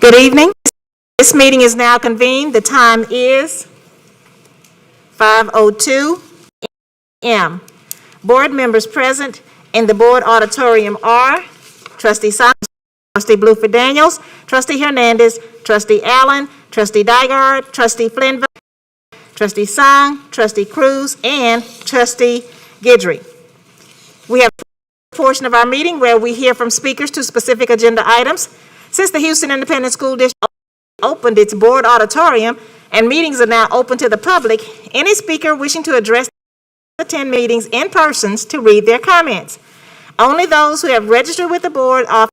Good evening. This meeting is now convened. The time is 5:02 p.m. Board members present in the board auditorium are Trustee Simon, Trustee Blueford Daniels, Trustee Hernandez, Trustee Allen, Trustee Dygard, Trustee Flinville, Trustee Song, Trustee Cruz, and Trustee Guidry. We have a portion of our meeting where we hear from speakers to specific agenda items. Since the Houston Independent School District opened its board auditorium and meetings are now open to the public, any speaker wishing to address attend meetings in persons to read their comments. Only those who have registered with the board after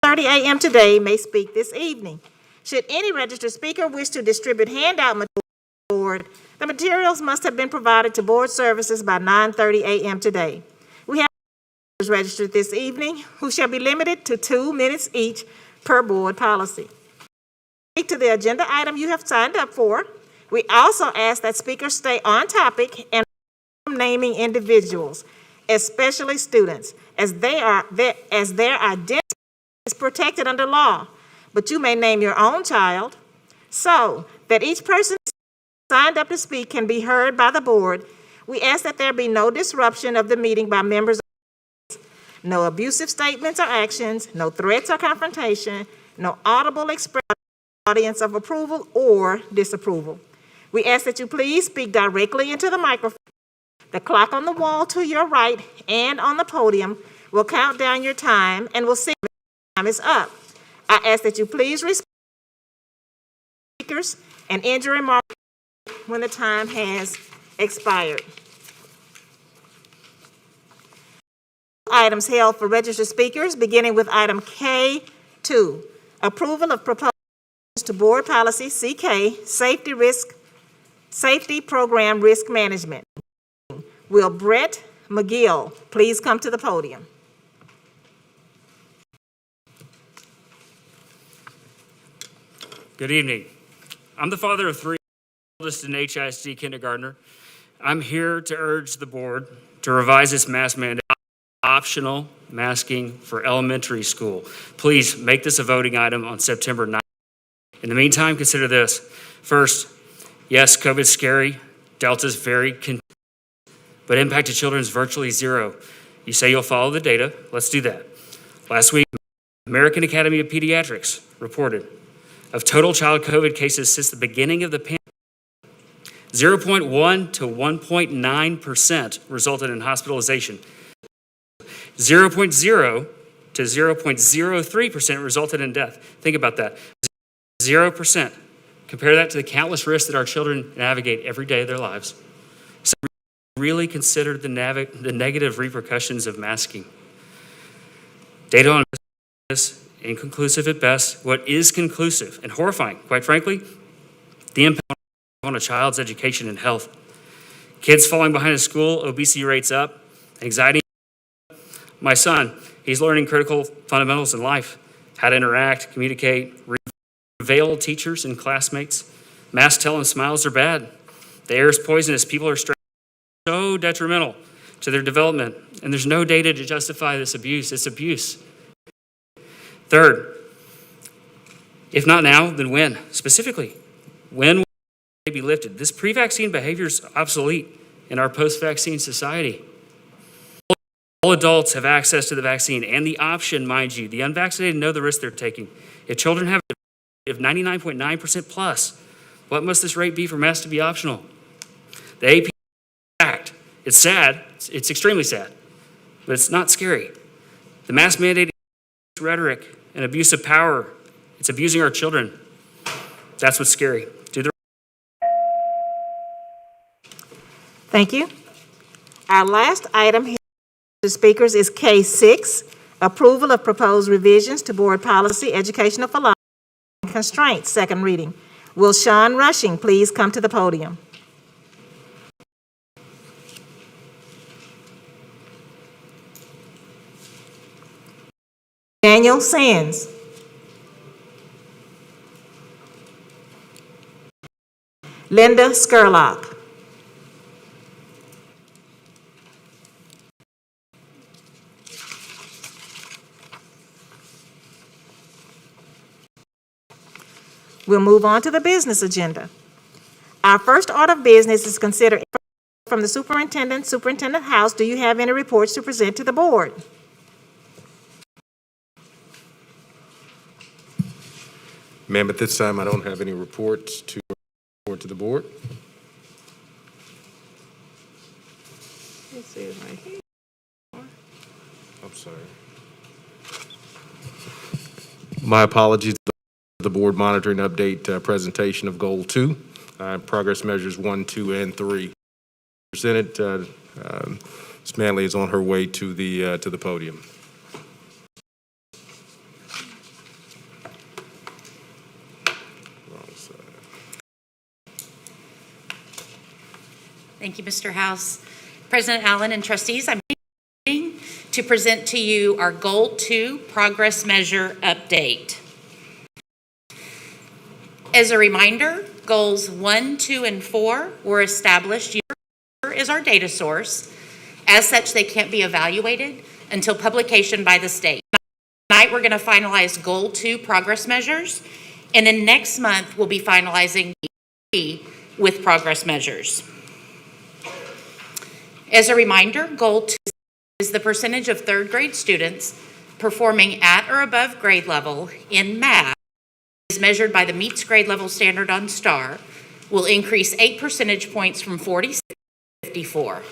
30 a.m. today may speak this evening. Should any registered speaker wish to distribute handout materials to the board, the materials must have been provided to board services by 9:30 a.m. today. We have registered this evening who shall be limited to 2 minutes each per board policy. Speak to the agenda item you have signed up for. We also ask that speakers stay on topic and naming individuals, especially students, as their identity is protected under law. But you may name your own child so that each person signed up to speak can be heard by the board. We ask that there be no disruption of the meeting by members. No abusive statements or actions, no threats or confrontation, no audible expression audience of approval or disapproval. We ask that you please speak directly into the microphone. The clock on the wall to your right and on the podium will count down your time and will see when time is up. I ask that you please respect speakers and end your remarks when the time has expired. Items held for registered speakers, beginning with item K2, approval of proposals to board policy CK, safety program risk management. Will Brett McGill please come to the podium? Good evening. I'm the father of three, oldest in HISD kindergartner. I'm here to urge the board to revise its mask mandate. Optional masking for elementary school. Please make this a voting item on September 9th. In the meantime, consider this. First, yes, COVID's scary. Delta's very but impact to children is virtually zero. You say you'll follow the data. Let's do that. Last week, American Academy of Pediatrics reported of total child COVID cases since the beginning of the pandemic, 0.1 to 1.9% resulted in hospitalization. 0.0 to 0.03% resulted in death. Think about that. 0%. Compare that to the countless risks that our children navigate every day of their lives. So really consider the negative repercussions of masking. Data on this inconclusive at best. What is conclusive and horrifying, quite frankly, the impact on a child's education and health. Kids falling behind in school, obesity rates up, anxiety. My son, he's learning critical fundamentals in life, how to interact, communicate, reveal teachers and classmates. Masks tell them smiles are bad. The air is poisonous. People are stressed. So detrimental to their development. And there's no data to justify this abuse. It's abuse. Third, if not now, then when? Specifically, when will they be lifted? This pre-vaccine behavior is obsolete in our post-vaccine society. All adults have access to the vaccine and the option, mind you. The unvaccinated know the risk they're taking. If children have a rate of 99.9% plus, what must this rate be for masks to be optional? The AP Act, it's sad, it's extremely sad, but it's not scary. The mask mandate is rhetoric and abuse of power. It's abusing our children. That's what's scary. Thank you. Our last item the speakers is K6, approval of proposed revisions to board policy, educational philosophy, and constraints, second reading. Will Sean Rushing please come to the podium? Daniel Sands. Linda Skurlock. We'll move on to the business agenda. Our first order of business is considered from the superintendent, Superintendent House. Do you have any reports to present to the board? Ma'am, at this time, I don't have any reports to report to the board. Let's see it right here. I'm sorry. My apologies. The board monitoring update presentation of Goal 2, progress measures 1, 2, and 3. Presented, Ms. Manley is on her way to the podium. Wrong side. Thank you, Mr. House. President Allen and trustees, I'm going to present to you our Goal 2 progress measure update. As a reminder, Goals 1, 2, and 4 were established. Year is our data source. As such, they can't be evaluated until publication by the state. Tonight, we're going to finalize Goal 2 progress measures, and then next month, we'll be finalizing with progress measures. As a reminder, Goal 2 is the percentage of third grade students performing at or above grade level in math is measured by the meets grade level standard on STAR, will increase 8 percentage points from 40 to 54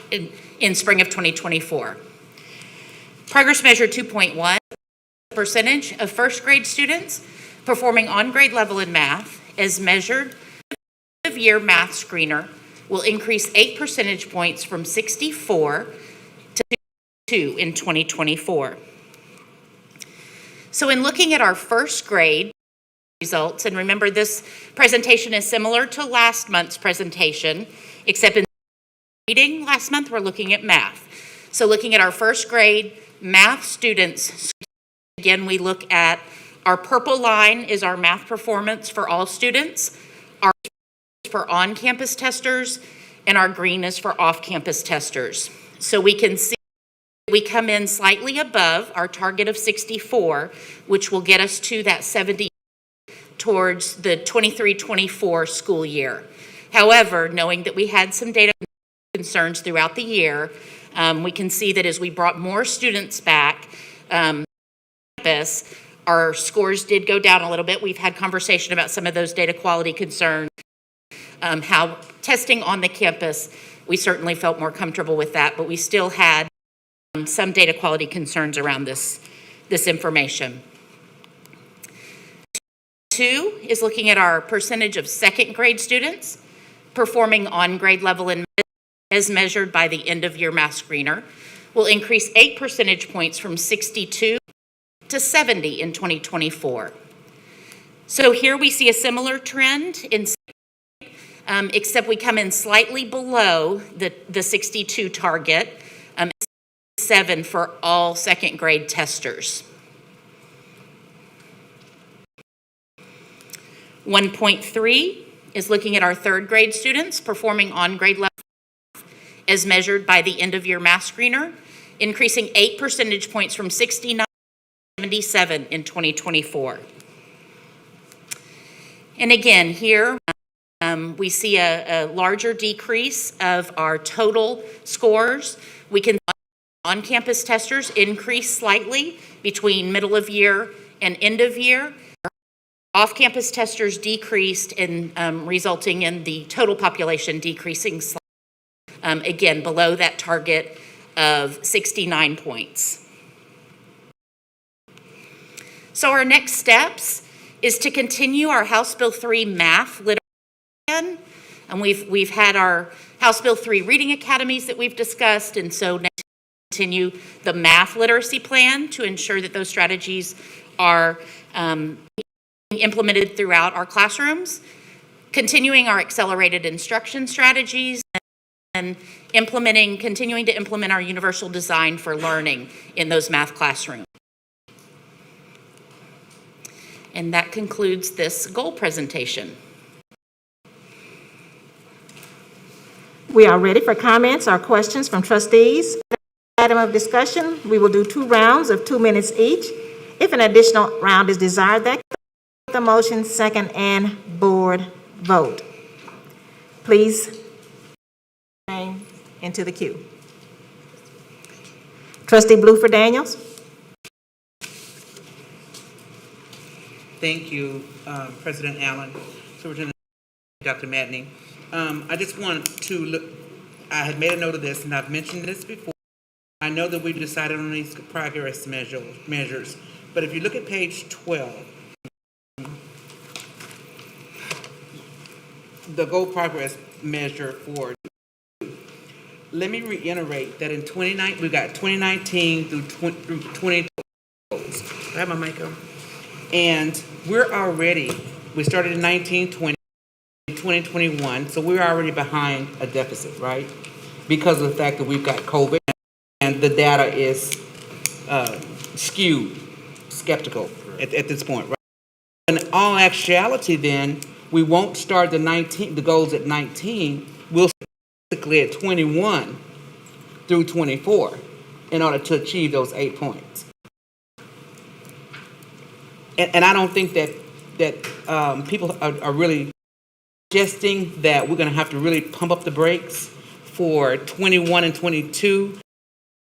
in spring of 2024. Progress measure 2.1, percentage of first grade students performing on grade level in math as measured by the year math screener will increase 8 percentage points from 64 to 2 in 2024. So in looking at our first grade results, and remember this presentation is similar to last month's presentation, except in reading last month we're looking at math. So looking at our first grade math students, again we look at our purple line is our math performance for all students, our for on-campus testers, and our green is for off-campus testers. So we can see we come in slightly above our target of 64, which will get us to that 70 towards the 23-24 school year. However, knowing that we had some data concerns throughout the year, we can see that as we brought more students back campus, our scores did go down a little bit. We've had conversation about some of those data quality concerns, how testing on the campus, we certainly felt more comfortable with that, but we still had some data quality concerns around this information. 2 is looking at our percentage of second grade students performing on grade level in as measured by the end of year math screener will increase 8 percentage points from 62 to 70 in 2024. So here we see a similar trend in except we come in slightly below the 62 target, 7 for all second grade testers. 1.3 is looking at our third grade students performing on grade level as measured by the end of year math screener, increasing 8 percentage points from 69 to 77 in 2024. And again, here we see a larger decrease of our total scores. We can on-campus testers increase slightly between middle of year and end of year. Off-campus testers decreased in resulting in the total population decreasing slightly, again, below that target of 69 points. So our next steps is to continue our House Bill 3 math literacy plan. And we've had our House Bill 3 reading academies that we've discussed, and so now continue the math literacy plan to ensure that those strategies are implemented throughout our classrooms, continuing our accelerated instruction strategies, and continuing to implement our universal design for learning in those math classrooms. And that concludes this goal presentation. We are ready for comments or questions from trustees. Item of discussion, we will do 2 rounds of 2 minutes each. If an additional round is desired, that the motion, second, and board vote. Please name into the queue. Trustee Blufer Daniels? Thank you, President Allen, Superintendent Dr. Matney. I just want to look, I had made a note of this, and I've mentioned this before. I know that we've decided on these progress measures, but if you look at page 12, the goal progress measure for, let me reiterate that in 2019, we got 2019 through 2020 goals. Do I have my mic on? And we started in 1920, 2021, so we're already behind a deficit, right? Because of the fact that we've got COVID and the data is skewed, skeptical at this point, right? In all actuality then, we won't start the goals at 19, we'll start basically at 21 through 24 in order to achieve those 8 points. And I don't think that people are really suggesting that we're going to have to really pump up the brakes for 21 and 22,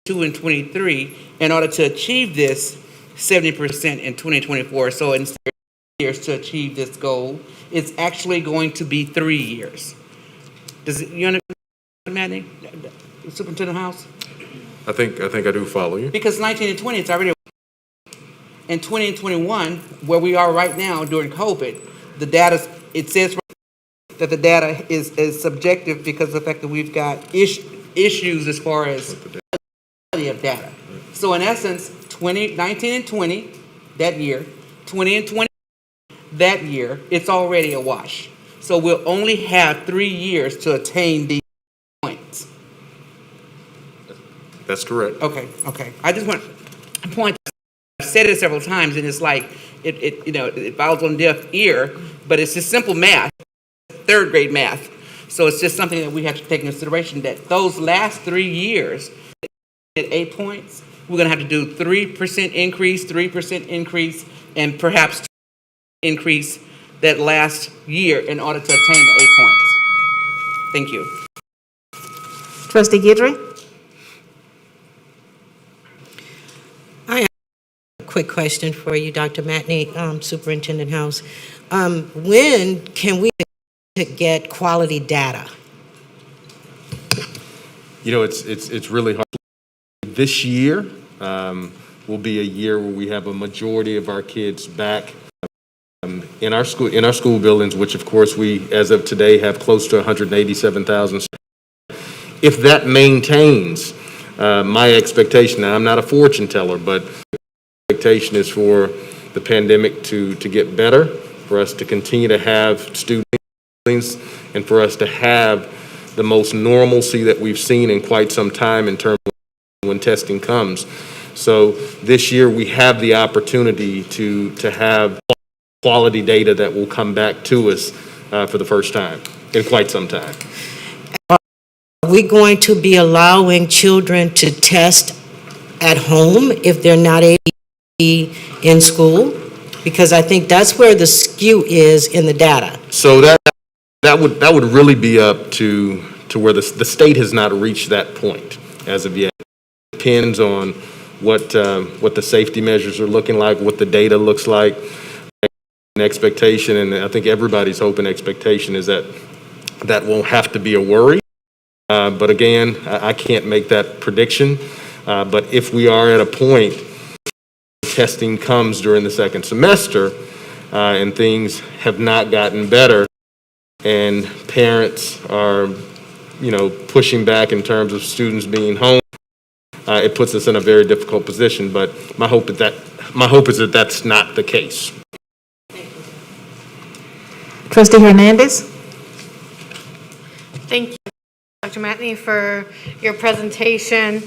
2 and 23 in order to achieve this 70% in 2024. So instead of years to achieve this goal, it's actually going to be 3 years. You understand, Manny? Superintendent House? I think I do follow you. Because 19 and 20, it's already. In 20 and 21, where we are right now during COVID, the data, it says that the data is subjective because of the fact that we've got issues as far as quality of data. So in essence, 19 and 20 that year, 20 and 20 that year, it's already a wash. So we'll only have 3 years to attain these points. That's correct. Okay. I just want to point. I've said it several times, and it's like it falls on deaf ear, but it's just simple math, third grade math. So it's just something that we have to take into consideration that those last 3 years at 8 points, we're going to have to do 3% increase, and perhaps increase that last year in order to attain the 8 points. Thank you. Trustee Guidry? Quick question for you, Dr. Matney, Superintendent House. When can we get quality data? You know, it's really hard. This year will be a year where we have a majority of our kids back in our school buildings, which of course we, as of today, have close to 187,000. If that maintains, my expectation, and I'm not a fortune teller, but expectation is for the pandemic to get better, for us to continue to have students, and for us to have the most normalcy that we've seen in quite some time in terms of when testing comes. So this year we have the opportunity to have quality data that will come back to us for the first time in quite some time. Are we going to be allowing children to test at home if they're not able to be in school? Because I think that's where the skew is in the data. So that would really be up to where the state has not reached that point as of yet. It depends on what the safety measures are looking like, what the data looks like. An expectation, and I think everybody's hope and expectation is that won't have to be a worry. But again, I can't make that prediction. But if we are at a point testing comes during the second semester and things have not gotten better and parents are, pushing back in terms of students being home, it puts us in a very difficult position. But my hope is that that's not the case. Trustee Hernandez? Thank you, Dr. Matney, for your presentation.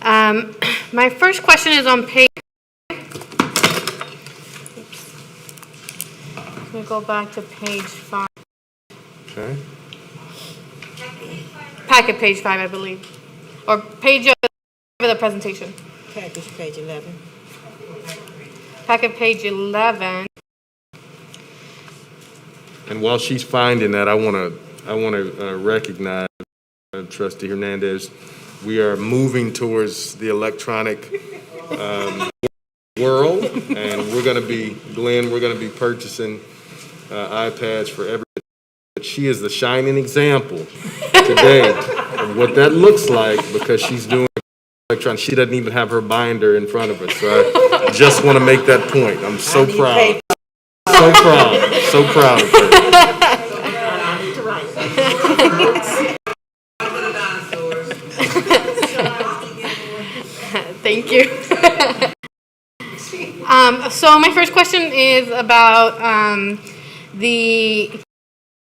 My first question is on page. Let me go back to page 5. Okay. Packet page 5, I believe, or page of the presentation. Package page 11. Packet page 11. And while she's finding that, I want to recognize Trustee Hernandez. We are moving towards the electronic world, and we're going to be, Glenn, we're going to be purchasing iPads for everybody. She is the shining example today of what that looks like because she's doing electronic. She doesn't even have her binder in front of her. So I just want to make that point. I'm so proud. So proud. So proud of her. Thank you. So my first question is about the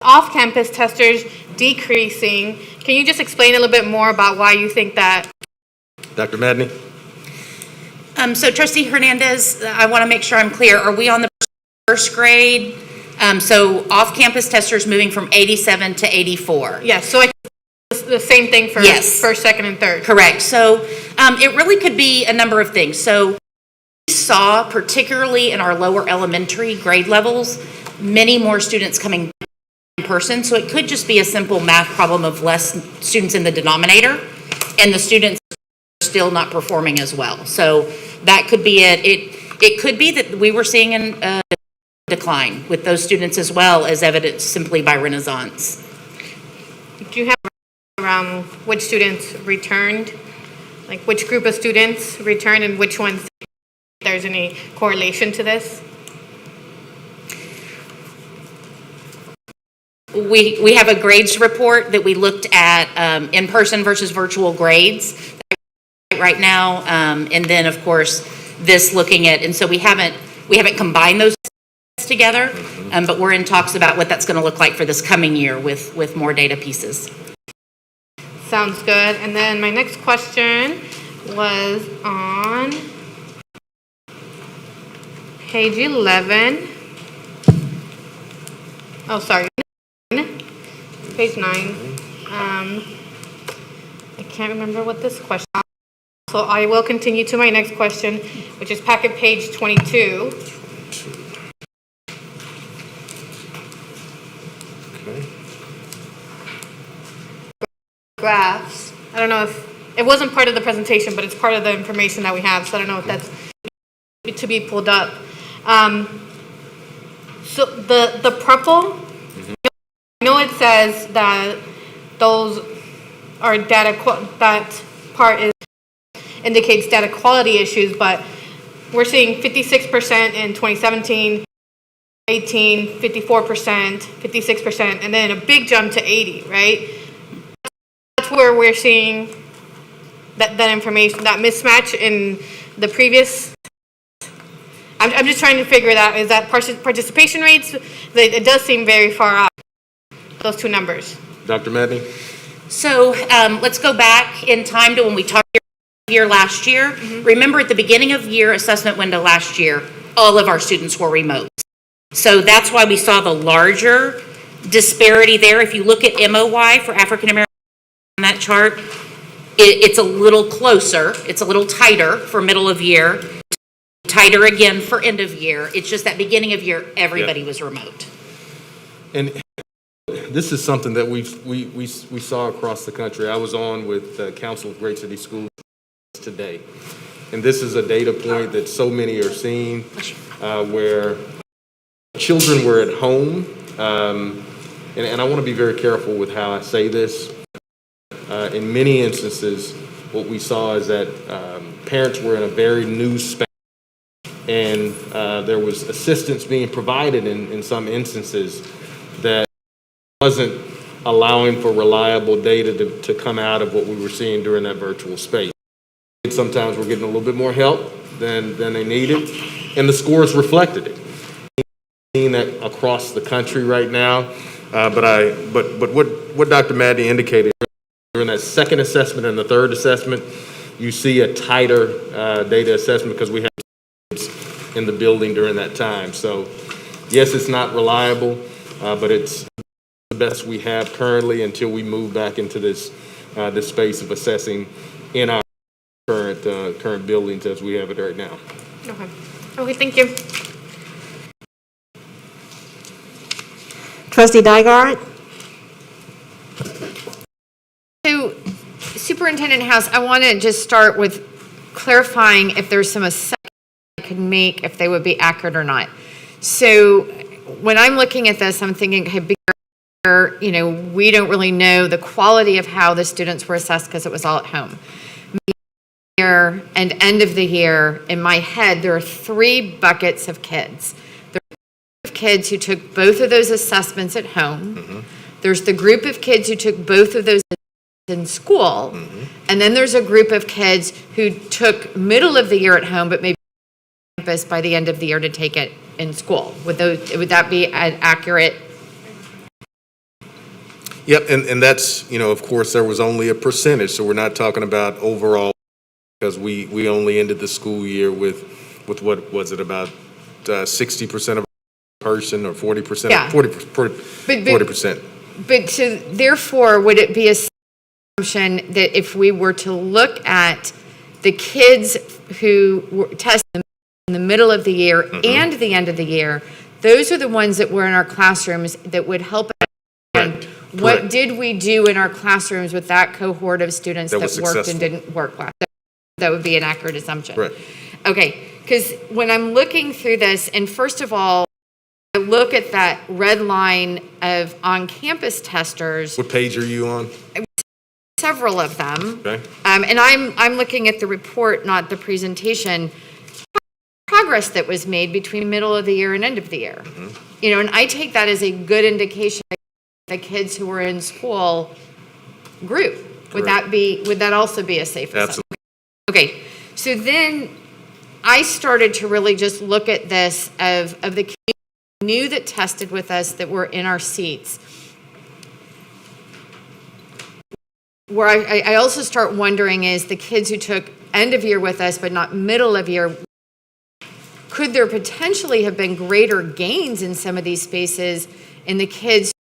off-campus testers decreasing. Can you just explain a little bit more about why you think that? Dr. Madney? So Trustee Hernandez, I want to make sure I'm clear. Are we on the first grade? So off-campus testers moving from 87 to 84? Yes, so the same thing for Yes. first, second, and third. Correct. So it really could be a number of things. So we saw, particularly in our lower elementary grade levels, many more students coming in person. So it could just be a simple math problem of less students in the denominator, and the students are still not performing as well. So that could be it. It could be that we were seeing a decline with those students as well, as evidenced simply by Renaissance. Do you have around which students returned? Like which group of students returned and which ones, if there's any correlation to this? We have a grades report that we looked at in-person versus virtual grades right now, and then of course this looking at, and so we haven't combined those together, but we're in talks about what that's going to look like for this coming year with more data pieces. Sounds good. And then my next question was on page 11. Oh, sorry. Page 9. I can't remember what this question was. So I will continue to my next question, which is packet page 22. Okay. Graphs. I don't know if, it wasn't part of the presentation, but it's part of the information that we have, so I don't know if that's to be pulled up. So the purple, I know it says that those are that part indicates data quality issues, but we're seeing 56% in 2017, 18, 54%, 56%, and then a big jump to 80, right? That's where we're seeing that information, that mismatch in the previous. I'm just trying to figure it out. Is that participation rates? It does seem very far out, those two numbers. Dr. Madney? So let's go back in time to when we talked here last year. Remember at the beginning of year assessment window last year, all of our students were remote. So that's why we saw the larger disparity there. If you look at MOY for African American on that chart, it's a little closer. It's a little tighter for middle of year, tighter again for end of year. It's just that beginning of year, everybody was remote. And this is something that we saw across the country. I was on with Council of Great City Schools today. And this is a data point that so many are seeing where children were at home. And I want to be very careful with how I say this. In many instances, what we saw is that parents were in a very new space. And there was assistance being provided in some instances that wasn't allowing for reliable data to come out of what we were seeing during that virtual space. Sometimes we're getting a little bit more help than they needed, and the scores reflected it. Seeing that across the country right now, but what Dr. Madney indicated during that second assessment and the third assessment, you see a tighter data assessment because we have in the building during that time. So yes, it's not reliable, but it's the best we have currently until we move back into this space of assessing in our current buildings as we have it right now. Okay, thank you. Trustee Dygard? So Superintendent House, I want to just start with clarifying if there's some assessment I could make, if they would be accurate or not. So when I'm looking at this, I'm thinking, okay, we don't really know the quality of how the students were assessed because it was all at home. Year and end of the year, in my head, there are 3 buckets of kids. There are the group of kids who took both of those assessments at home. There's the group of kids who took both of those in school. And then there's a group of kids who took middle of the year at home, but maybe campus by the end of the year to take it in school. Would that be an accurate? Yep, and that's, of course, there was only a percentage, so we're not talking about overall, because we only ended the school year with what was it, about 60% of a person, or 40%? Yeah. 40%. But so therefore, would it be a assumption that if we were to look at the kids who were tested in the middle of the year and the end of the year, those are the ones that were in our classrooms that would help us? What Correct. did we do in our classrooms with that cohort of students That that was worked successful. and didn't work well? That would be an accurate assumption. Correct. Okay, because when I'm looking through this, and first of all, I look at that red line of on-campus testers, What page are you on? several of them. Okay. And I'm looking at the report, not the presentation. Progress that was made between middle of the year and end of the year. And I take that as a good indication that the kids who were in school grew. Would that also be a safe assumption? Absolutely. Okay, so then I started to really just look at this of the kids who knew that tested with us that were in our seats. Where I also start wondering is the kids who took end of year with us but not middle of year, could there potentially have been greater gains in some of these spaces in the kids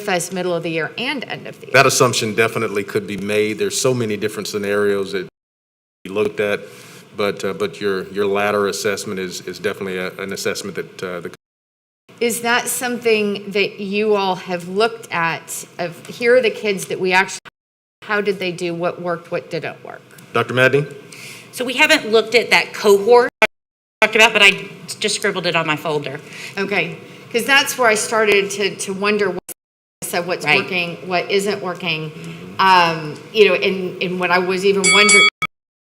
with us middle of the year and end of the year? That assumption definitely could be made. There's so many different scenarios that we looked at, but your latter assessment is definitely an assessment that the. Is that something that you all have looked at, of here are the kids that we actually, how did they do, what worked, what didn't work? Dr. Madney? So we haven't looked at that cohort I talked about, but I just scribbled it on my folder. Okay, because that's where I started to wonder what's Right. working, what isn't working. And when I was even wondering,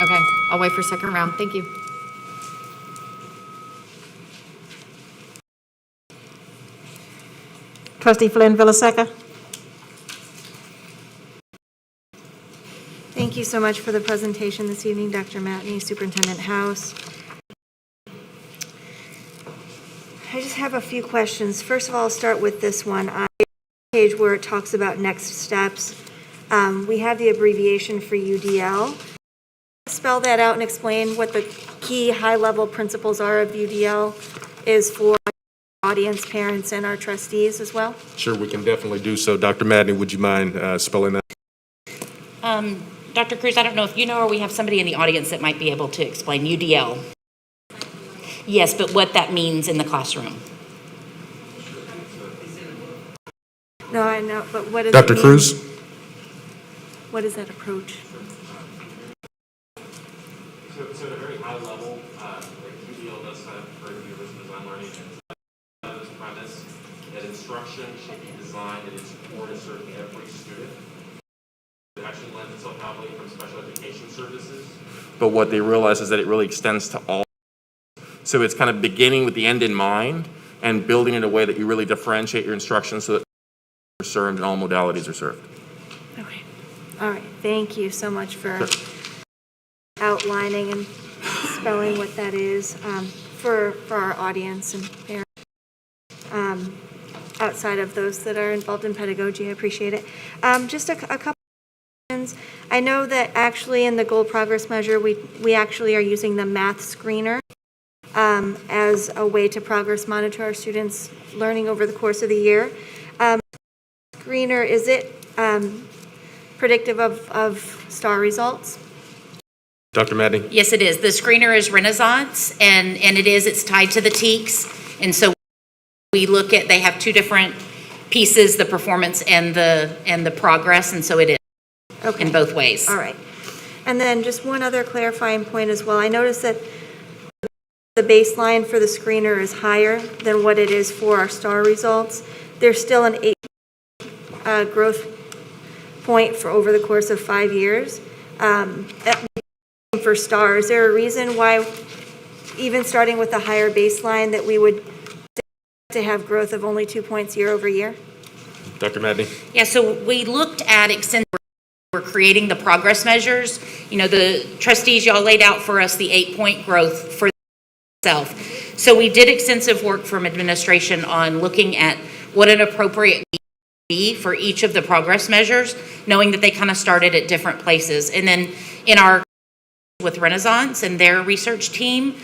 okay, I'll wait for a second round, thank you. Trustee Flynn Villaseka? Thank you so much for the presentation this evening, Dr. Matney, Superintendent House. I just have a few questions. First of all, I'll start with this one. On the page where it talks about next steps, we have the abbreviation for UDL. Spell that out and explain what the key high-level principles are of UDL is for audience, parents, and our trustees as well? Sure, we can definitely do so. Dr. Madney, would you mind spelling that? Dr. Cruz, I don't know if you know or we have somebody in the audience that might be able to explain UDL. Yes, but what that means in the classroom. No, I know, but what does it Dr. mean? Cruz? What is that approach? So at a very high level, UDL does stand for Universal Design Learning, and this premise that instruction should be designed that is core to serve every student. It actually lends itself heavily from special education services. But what they realize is that it really extends to all. So it's kind of beginning with the end in mind and building in a way that you really differentiate your instruction so that are served and all modalities are served. Okay. All right. Thank you so much for outlining and spelling what that is for our audience and parents outside of those that are involved in pedagogy. I appreciate it. Just a couple questions. I know that actually in the goal progress measure, we actually are using the math screener as a way to progress monitor our students' learning over the course of the year. Screener, is it predictive of STAR results? Dr. Madney? Yes, it is. The screener is Renaissance, and it's tied to the TEKS. And so we look at, they have two different pieces, the performance and the progress, and so it is Okay. in both ways. All right. And then just one other clarifying point as well. I noticed that the baseline for the screener is higher than what it is for our STAR results. There's still an 8 growth point for over the course of 5 years. For STAR, is there a reason why, even starting with a higher baseline, that we would to have growth of only 2 points year over year? Dr. Madney? Yeah, so we looked at we're creating the progress measures. You know, the trustees, y'all laid out for us the 8-point growth for itself. So we did extensive work from administration on looking at what an appropriate be for each of the progress measures, knowing that they kind of started at different places. And then in our with Renaissance and their research team,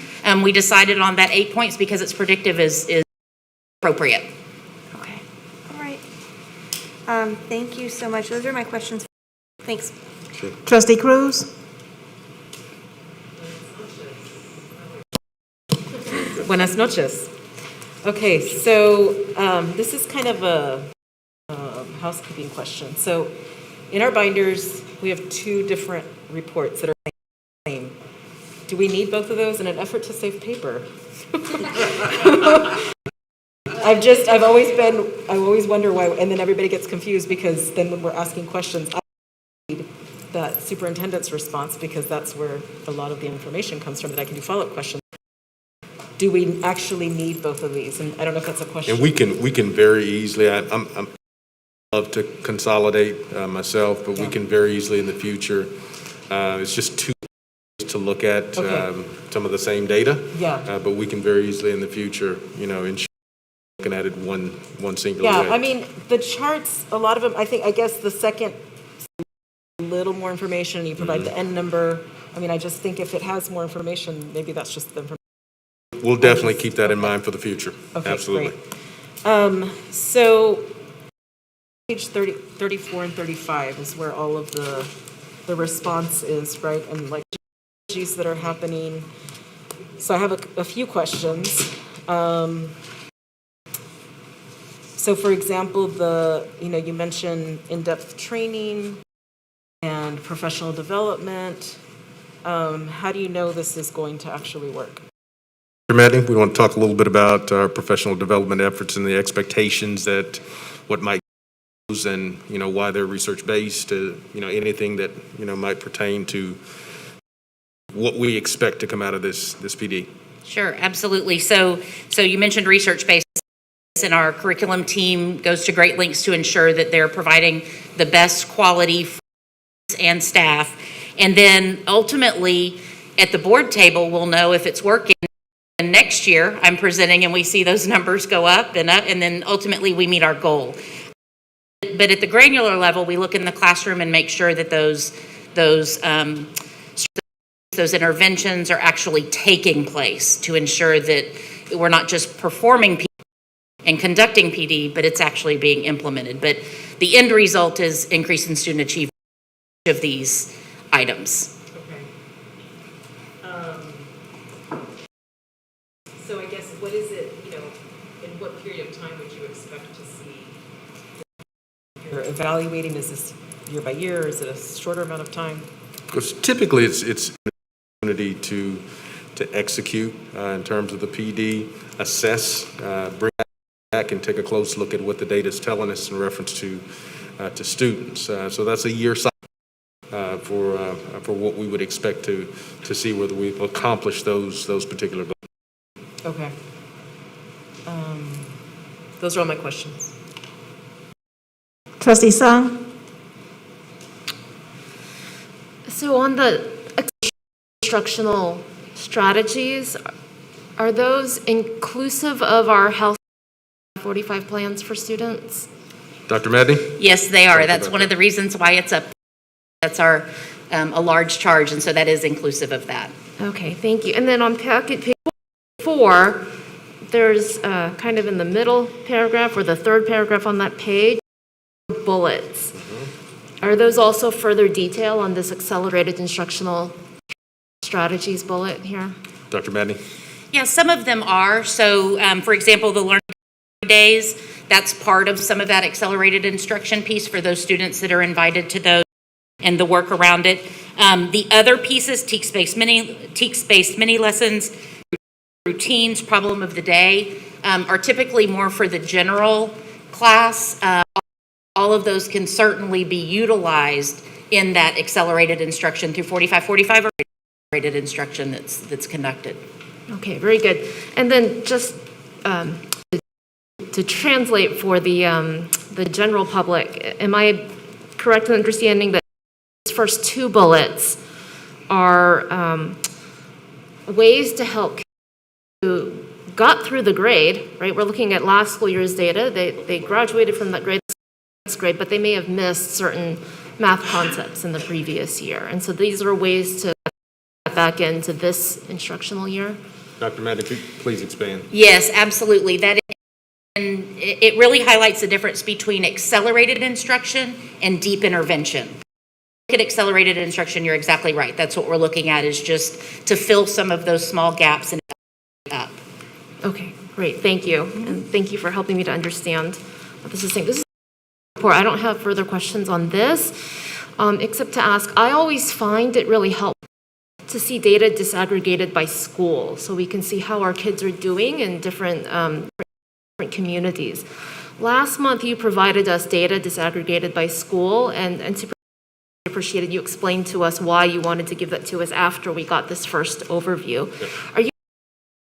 we decided on that 8 points because it's predictive is appropriate. Okay. All right. Thank you so much. Those are my questions. Thanks. Trustee Cruz? Buenas noches. Okay, so this is kind of a housekeeping question. So in our binders, we have 2 different reports that are the same. Do we need both of those in an effort to save paper? I always wonder why, and then everybody gets confused because then when we're asking questions, I need that superintendent's response because that's where a lot of the information comes from that I can do follow-up questions. Do we actually need both of these? And I don't know if that's a question. And we can very easily, I'm love to consolidate myself, but we can very easily in the future. It's just too to look at some of the same data. Yeah. But we can very easily in the future, ensure looking at it one singular way. Yeah, I mean, the charts, a lot of them, I guess the second, a little more information, you provide the N number. I mean, I just think if it has more information, maybe that's just the information. We'll definitely keep that in mind for the future. Okay, Absolutely. great. So page 34 and 35 is where all of the response is, right? And like strategies that are happening. So I have a few questions. So for example, you mentioned in-depth training and professional development. How do you know this is going to actually work? Dr. Madney, we want to talk a little bit about our professional development efforts and the expectations that what might and why they're research-based, anything that might pertain to what we expect to come out of this PD. Sure, absolutely. So you mentioned research-based, and our curriculum team goes to great lengths to ensure that they're providing the best quality for and staff. And then ultimately, at the board table, we'll know if it's working. And next year, I'm presenting and we see those numbers go up, and then ultimately we meet our goal. But at the granular level, we look in the classroom and make sure that those interventions are actually taking place to ensure that we're not just performing PD and conducting PD, but it's actually being implemented. But the end result is increase in student achievement of these items. So I guess, what is it, in what period of time would you expect to see? You're evaluating, is this year by year, or is it a shorter amount of time? Because typically it's an opportunity to execute in terms of the PD, assess, bring back and take a close look at what the data is telling us in reference to students. So that's a year cycle for what we would expect to see whether we've accomplished those particular goals. Okay. Those are all my questions. Trustee Sung? So on the instructional strategies, are those inclusive of our Health 45 plans for students? Dr. Madney? Yes, they are. That's one of the reasons why it's up. That's our a large charge, and so that is inclusive of that. Okay, thank you. And then on page 4, there's kind of in the middle paragraph or the third paragraph on that page, bullets. Are those also further detail on this accelerated instructional strategies bullet here? Dr. Madney? Yeah, some of them are. So, for example, the learning days, That's part of some of that accelerated instruction piece for those students that are invited to those and the work around it. The other pieces, TEKS-based mini lessons, routines, problem of the day, are typically more for the general class. All of those can certainly be utilized in that accelerated instruction through 4545 or accelerated instruction that's conducted. Okay, very good. And then just to translate for the general public, am I correct in understanding that these first two bullets are ways to help kids who got through the grade, right? We're looking at last school year's data. They graduated from that grade, but they may have missed certain math concepts in the previous year. And so these are ways to get back into this instructional year. Dr. Madden, if you please expand. Yes, absolutely. That is, and it really highlights the difference between accelerated instruction and deep intervention. Look at accelerated instruction, you're exactly right. That's what we're looking at, is just to fill some of those small gaps and up. Okay, great, thank you. And thank you for helping me to understand what this is saying. This is a report. I don't have further questions on this, except to ask, I always find it really helpful to see data disaggregated by school, so we can see how our kids are doing in different communities. Last month, you provided us data disaggregated by school, and super appreciated you explained to us why you wanted to give that to us after we got this first overview. Are you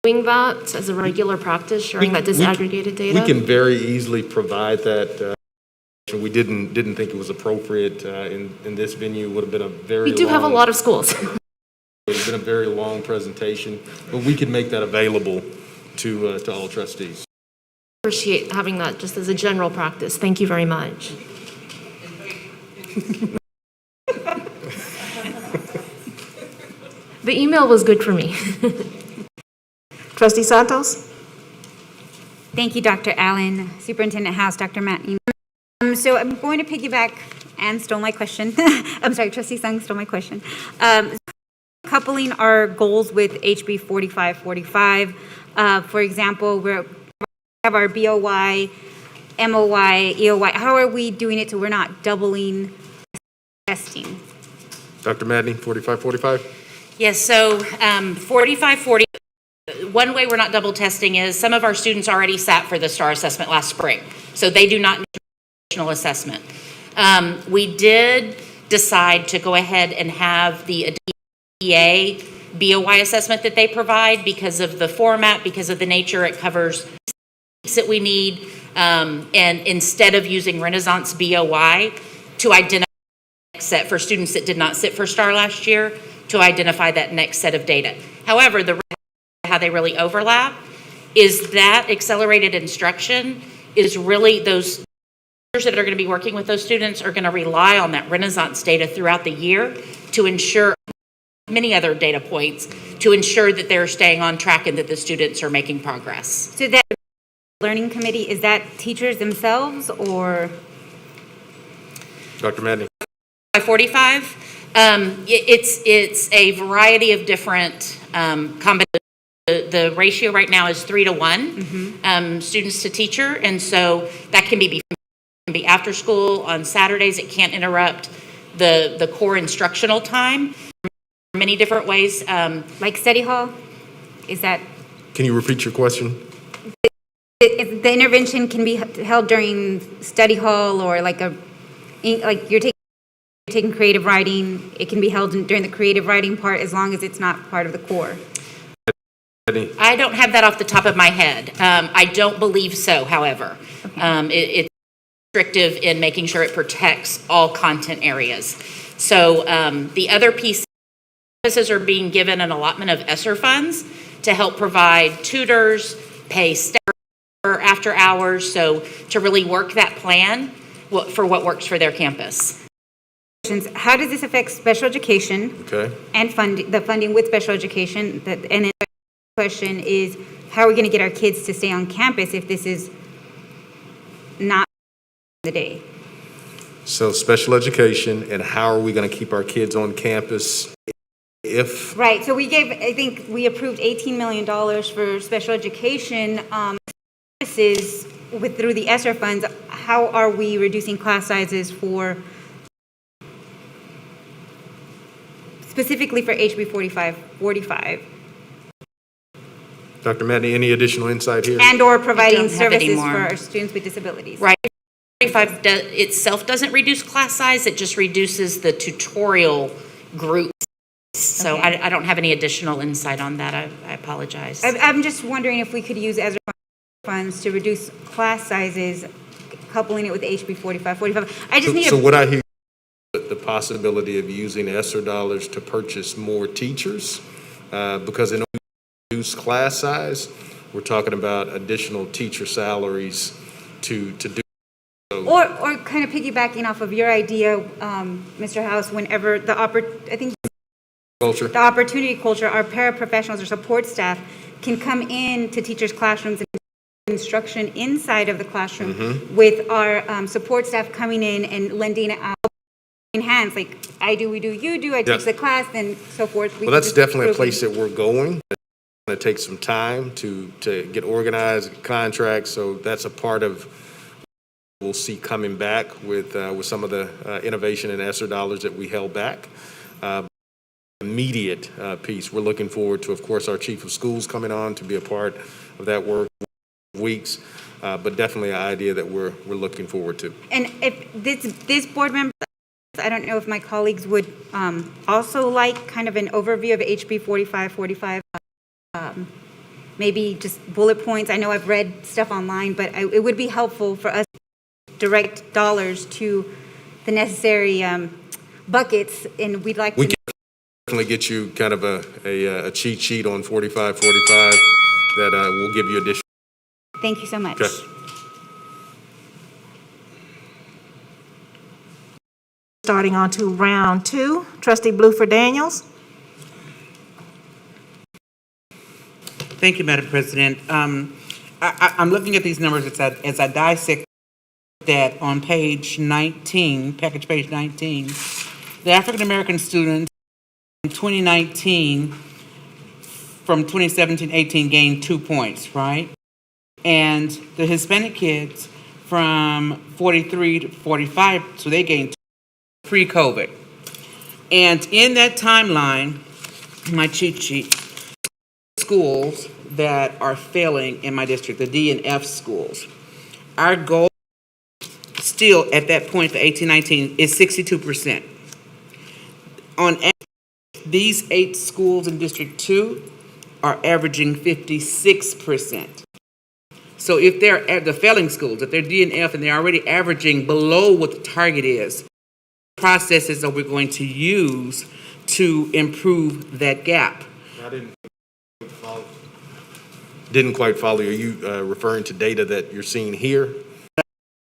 doing that as a regular practice, sharing that disaggregated data? We can very easily provide that. We didn't think it was appropriate in this venue. It would have been a very We do have a lot of schools. It would have been a very long presentation, but we can make that available to all trustees. Appreciate having that just as a general practice. Thank you very much. The email was good for me. Trustee Santos? Thank you, Dr. Allen, Superintendent House, Dr. Matney. So I'm going to piggyback and stole my question. I'm sorry, Trustee Sung stole my question. Coupling our goals with HB 4545. For example, we have our BOY, MOY, EOY. How are we doing it so we're not doubling testing? Dr. Madney, 4545? Yes, so 4540, one way we're not double testing is some of our students already sat for the STAR assessment last spring, so they do not need additional assessment. We did decide to go ahead and have the ADA BOY assessment that they provide because of the format, because of the nature, it covers that we need, and instead of using Renaissance BOY to identify the next set for students that did not sit for STAR last year, to identify that next set of data. However, how they really overlap is that accelerated instruction is really those teachers that are going to be working with those students are going to rely on that Renaissance data throughout the year to ensure many other data points to ensure that they're staying on track and that the students are making progress. So that learning committee, is that teachers themselves or? Dr. Madney. 45, it's a variety of different combinations. The ratio right now is 3 to 1, students to teacher, and so that can be after school on Saturdays. It can't interrupt the core instructional time. Many different ways. Like study hall? Is that? Can you repeat your question? If the intervention can be held during study hall or like you're taking creative writing, it can be held during the creative writing part as long as it's not part of the core. I don't have that off the top of my head. I don't believe so, however. Okay. It's restrictive in making sure it protects all content areas. So the other piece, campuses are being given an allotment of ESSER funds to help provide tutors, pay staff after hours, so to really work that plan for what works for their campus. How does this affect special education? Okay. And the funding with special education? And then the question is, how are we going to get our kids to stay on campus if this is not the day? So special education, and how are we going to keep our kids on campus if? Right, so I think we approved $18 million for special education services through the ESSER funds, how are we reducing class sizes specifically for HB 45? Dr. Matney, any additional insight here? And/or providing don't have any services more. for our students with disabilities? Right. 45 itself doesn't reduce class size, it just reduces the tutorial groups. So Okay. I don't have any additional insight on that, I apologize. I'm just wondering if we could use ESSER funds to reduce class sizes, coupling it with HB 45. I just need So a, what I hear, the possibility of using ESSER dollars to purchase more teachers, because in reduced class size, we're talking about additional teacher salaries to do. or kind of piggybacking off of your idea, Mr. House, whenever I think Culture. the opportunity culture, our paraprofessionals or support staff can come in to teachers' classrooms and instruction inside of the classroom with our support staff coming in and lending out hands, like I do, we do, you do, I teach the class, then so forth. Well, that's definitely a place that we're going. It's going to take some time to get organized, contracts, so that's a part of we'll see coming back with some of the innovation and ESSER dollars that we held back. Immediate piece, we're looking forward to, of course, our chief of schools coming on to be a part of that work weeks, but definitely an idea that we're looking forward to. And if this board member, I don't know if my colleagues would also like kind of an overview of HB 45, maybe just bullet points. I know I've read stuff online, but it would be helpful for us to direct dollars to the necessary buckets, and we'd like to Definitely get you kind of a cheat sheet on 45 that will give you additional. Thank you so much. Okay. Starting on to round 2, Trustee Blueford Daniels. Thank you, Madam President. I'm looking at these numbers as I dissect that on page 19, package page 19. The African-American students in 2019 from 2017-18 gained 2 points, right? And the Hispanic kids from 43 to 45, so they gained 2 pre-COVID. And in that timeline, my cheat sheet, schools that are failing in my district, the D and F schools. Our goal still at that point for 18-19 is 62%. On average, these 8 schools in District 2 are averaging 56%. So if they're the failing schools, if they're D and F and they're already averaging below what the target is, processes that we're going to use to improve that gap. I didn't quite follow. Are you referring to data that you're seeing here?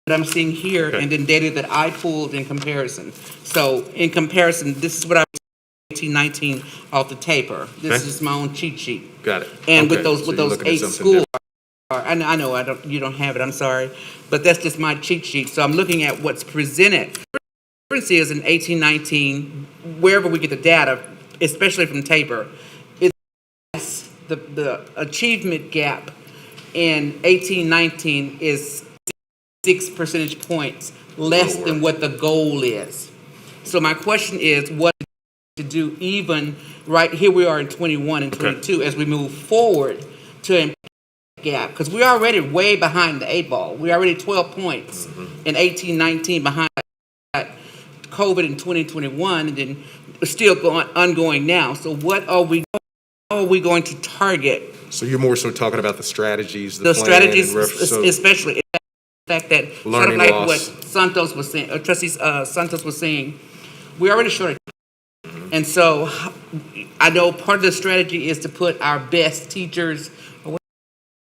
That I'm seeing here, Okay. and then data that I pulled in comparison. So in comparison, this is what I 18-19 off the taper. This Okay. is my own cheat sheet. Got it. And Okay, with those so you're looking at 8 something schools, I know you don't have it. I'm sorry, but that's just my cheat sheet. So I'm looking at what's presented. The difference is in 18-19, wherever we get the data, especially from taper, is the achievement gap in 18-19 is 6 percentage points less than what the goal is. So my question is, what to do even right here we are in 21 and 22 as we move forward to improve that gap, because we're already way behind the 8 ball. We're already 12 points in 18-19 behind COVID in 2021, and then still ongoing now. So what are we? How are we going to target So you're more so talking about the strategies, the plan, strategies, and so especially the fact that sort of learning like loss. what Santos was saying, Trustee Santos was saying, we're already short. And so I know part of the strategy is to put our best teachers, or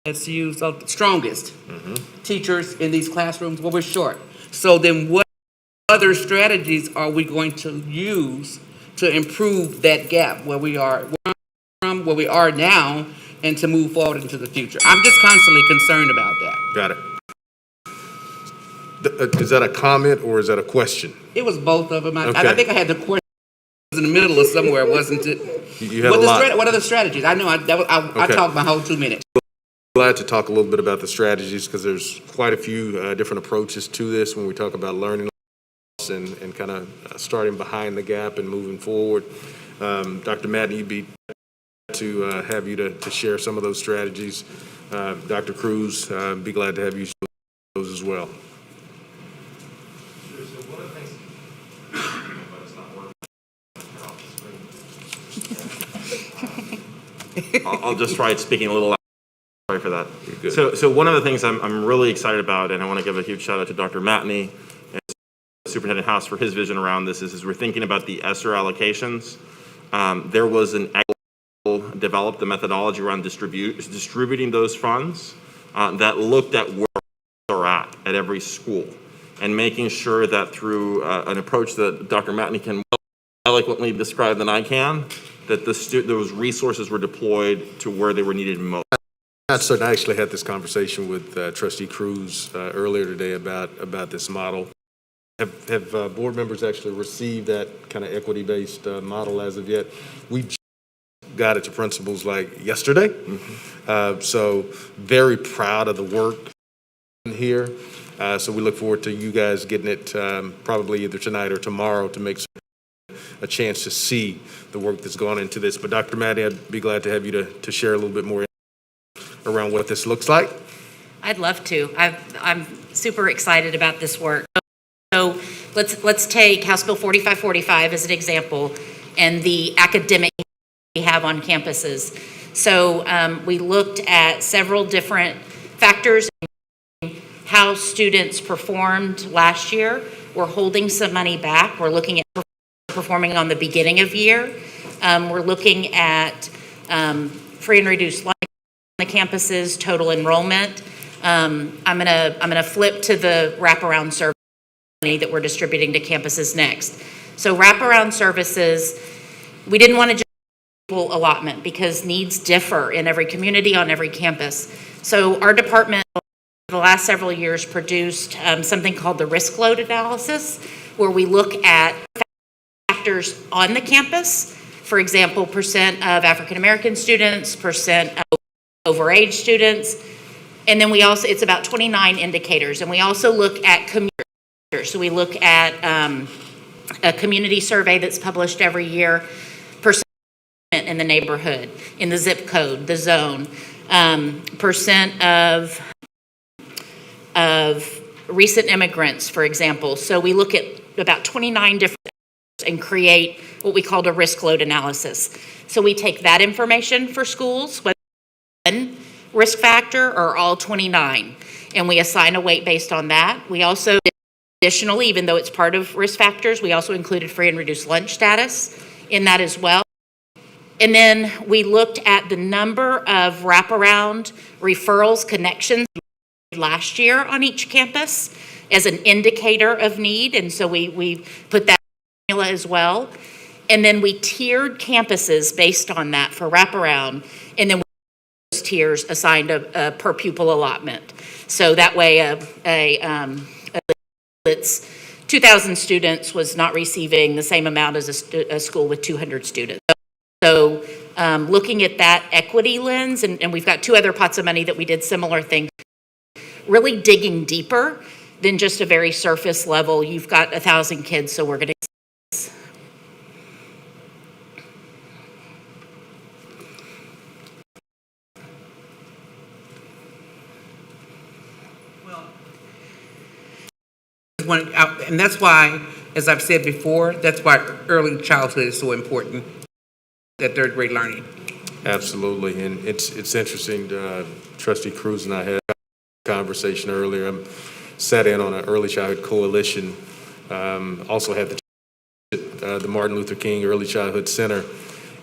let's use the strongest teachers in these classrooms where we're short. So then what other strategies are we going to use to improve that gap where we are from where we are now and to move forward into the future? I'm just constantly concerned about that. Got it. Is that a comment or is that a question? It was both of them. I Okay. think I had the question in the middle or somewhere, wasn't it? You had a lot. What are the strategies? I know I Okay. talked my whole 2 minutes. glad to talk a little bit about the strategies because there's quite a few different approaches to this when we talk about learning loss and kind of starting behind the gap and moving forward. Dr. Madden, you'd be to have you to share some of those strategies. Dr. Cruz, be glad to have you share those as well. I'll just try speaking a little loud. Sorry for that. Good. So one of the things I'm really excited about, and I want to give a huge shout out to Dr. Matney and Superintendent House for his vision around this, is we're thinking about the ESSER allocations. There was an developed the methodology around distributing those funds that looked at where they're at every school and making sure that through an approach that Dr. Matney can more eloquently describe than I can, that those resources were deployed to where they were needed most. So I actually had this conversation with Trustee Cruz earlier today about this model. Have board members actually received that kind of equity-based model as of yet? We got it to principals like yesterday. So very proud of the work here. So we look forward to you guys getting it probably either tonight or tomorrow to make a chance to see the work that's gone into this. But Dr. Maddy, I'd be glad to have you to share a little bit more around what this looks like. I'd love to. I'm super excited about this work. So let's take House Bill 4545 as an example and the academic we have on campuses. So we looked at several different factors, how students performed last year. We're holding some money back. We're looking at performing on the beginning of year. We're looking at free and reduced lunch on the campuses, total enrollment. I'm gonna flip to the wraparound service money that we're distributing to campuses next. So wraparound services, we didn't want to just equal allotment because needs differ in every community on every campus. So our department the last several years produced something called the risk load analysis, where we look at factors on the campus. For example, percent of African American students, percent of overage students, and then we also, it's about 29 indicators, and we also look at community. So we look at a community survey that's published every year, percent in the neighborhood, in the zip code, the zone, percent of recent immigrants, for example. So we look at about 29 different and create what we called a risk load analysis. So we take that information for schools, whether one risk factor or all 29, and we assign a weight based on that. We also additionally, even though it's part of risk factors, we also included free and reduced lunch status in that as well. And then we looked at the number of wraparound referrals, connections last year on each campus as an indicator of need. And so we put that formula as well. And then we tiered campuses based on that for wraparound. And then those tiers assigned a per pupil allotment. So that way it's 2,000 students was not receiving the same amount as a school with 200 students. So looking at that equity lens, and we've got two other pots of money that we did similar things, really digging deeper than just a very surface level. You've got 1,000 kids, so we're going to. And that's why, as I've said before, that's why early childhood is so important, that third grade learning. Absolutely, and it's interesting. Trustee Cruz and I had a conversation earlier. I sat in on an early childhood coalition. Also had the Martin Luther King Early Childhood Center,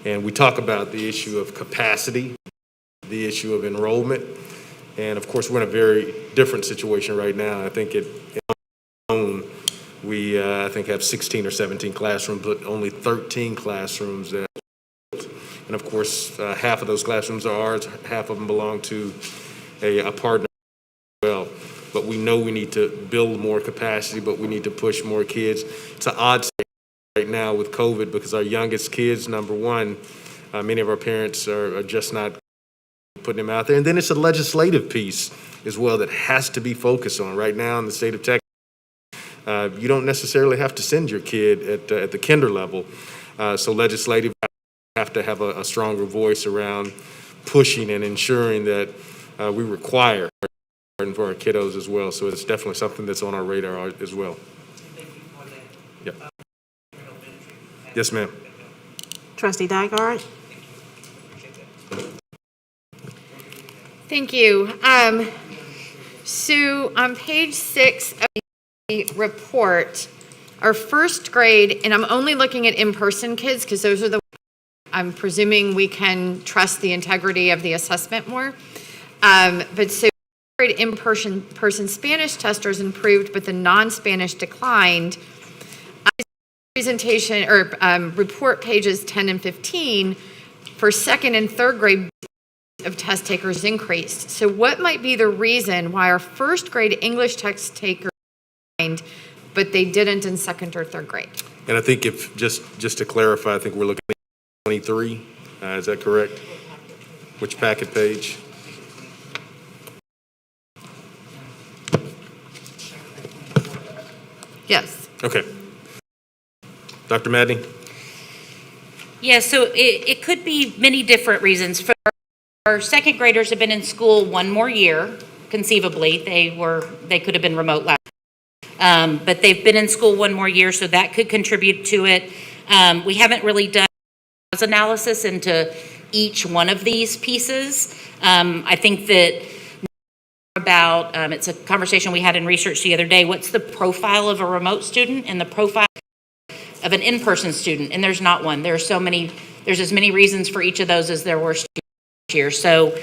and we talk about the issue of capacity, the issue of enrollment, and of course we're in a very different situation right now. I think we I think have 16 or 17 classrooms, but only 13 classrooms that. And of course, half of those classrooms are ours, half of them belong to a partner as well. But we know we need to build more capacity, but we need to push more kids. It's an odd state right now with COVID because our youngest kids, number one, many of our parents are just not putting them out there. And then it's a legislative piece as well that has to be focused on. Right now in the state of Texas, you don't necessarily have to send your kid at the kinder level. So legislative have to have a stronger voice around pushing and ensuring that we require for our kiddos as well. So it's definitely something that's on our radar as well. Yeah. Yes, ma'am. Trustee Dygard? Thank you. So on page 6 of the report, our first grade, and I'm only looking at in-person kids because those are the, I'm presuming we can trust the integrity of the assessment more. But so grade in-person Spanish testers improved, but the non-Spanish declined. Presentation or report pages 10 and 15 for second and third grade of test takers increased. So what might be the reason why our first grade English test takers declined, but they didn't in second or third grade? And I think if, just to clarify, I think we're looking at 23, is that correct? Which packet page? Yes. Okay. Dr. Madney? Yeah, so it could be many different reasons. For our second graders have been in school one more year, conceivably. They could have been remote last. But they've been in school one more year, so that could contribute to it. We haven't really done analysis into each one of these pieces. I think that about, it's a conversation we had in research the other day, what's the profile of a remote student and the profile of an in-person student? And there's not one. There's as many reasons for each of those as there were students here. So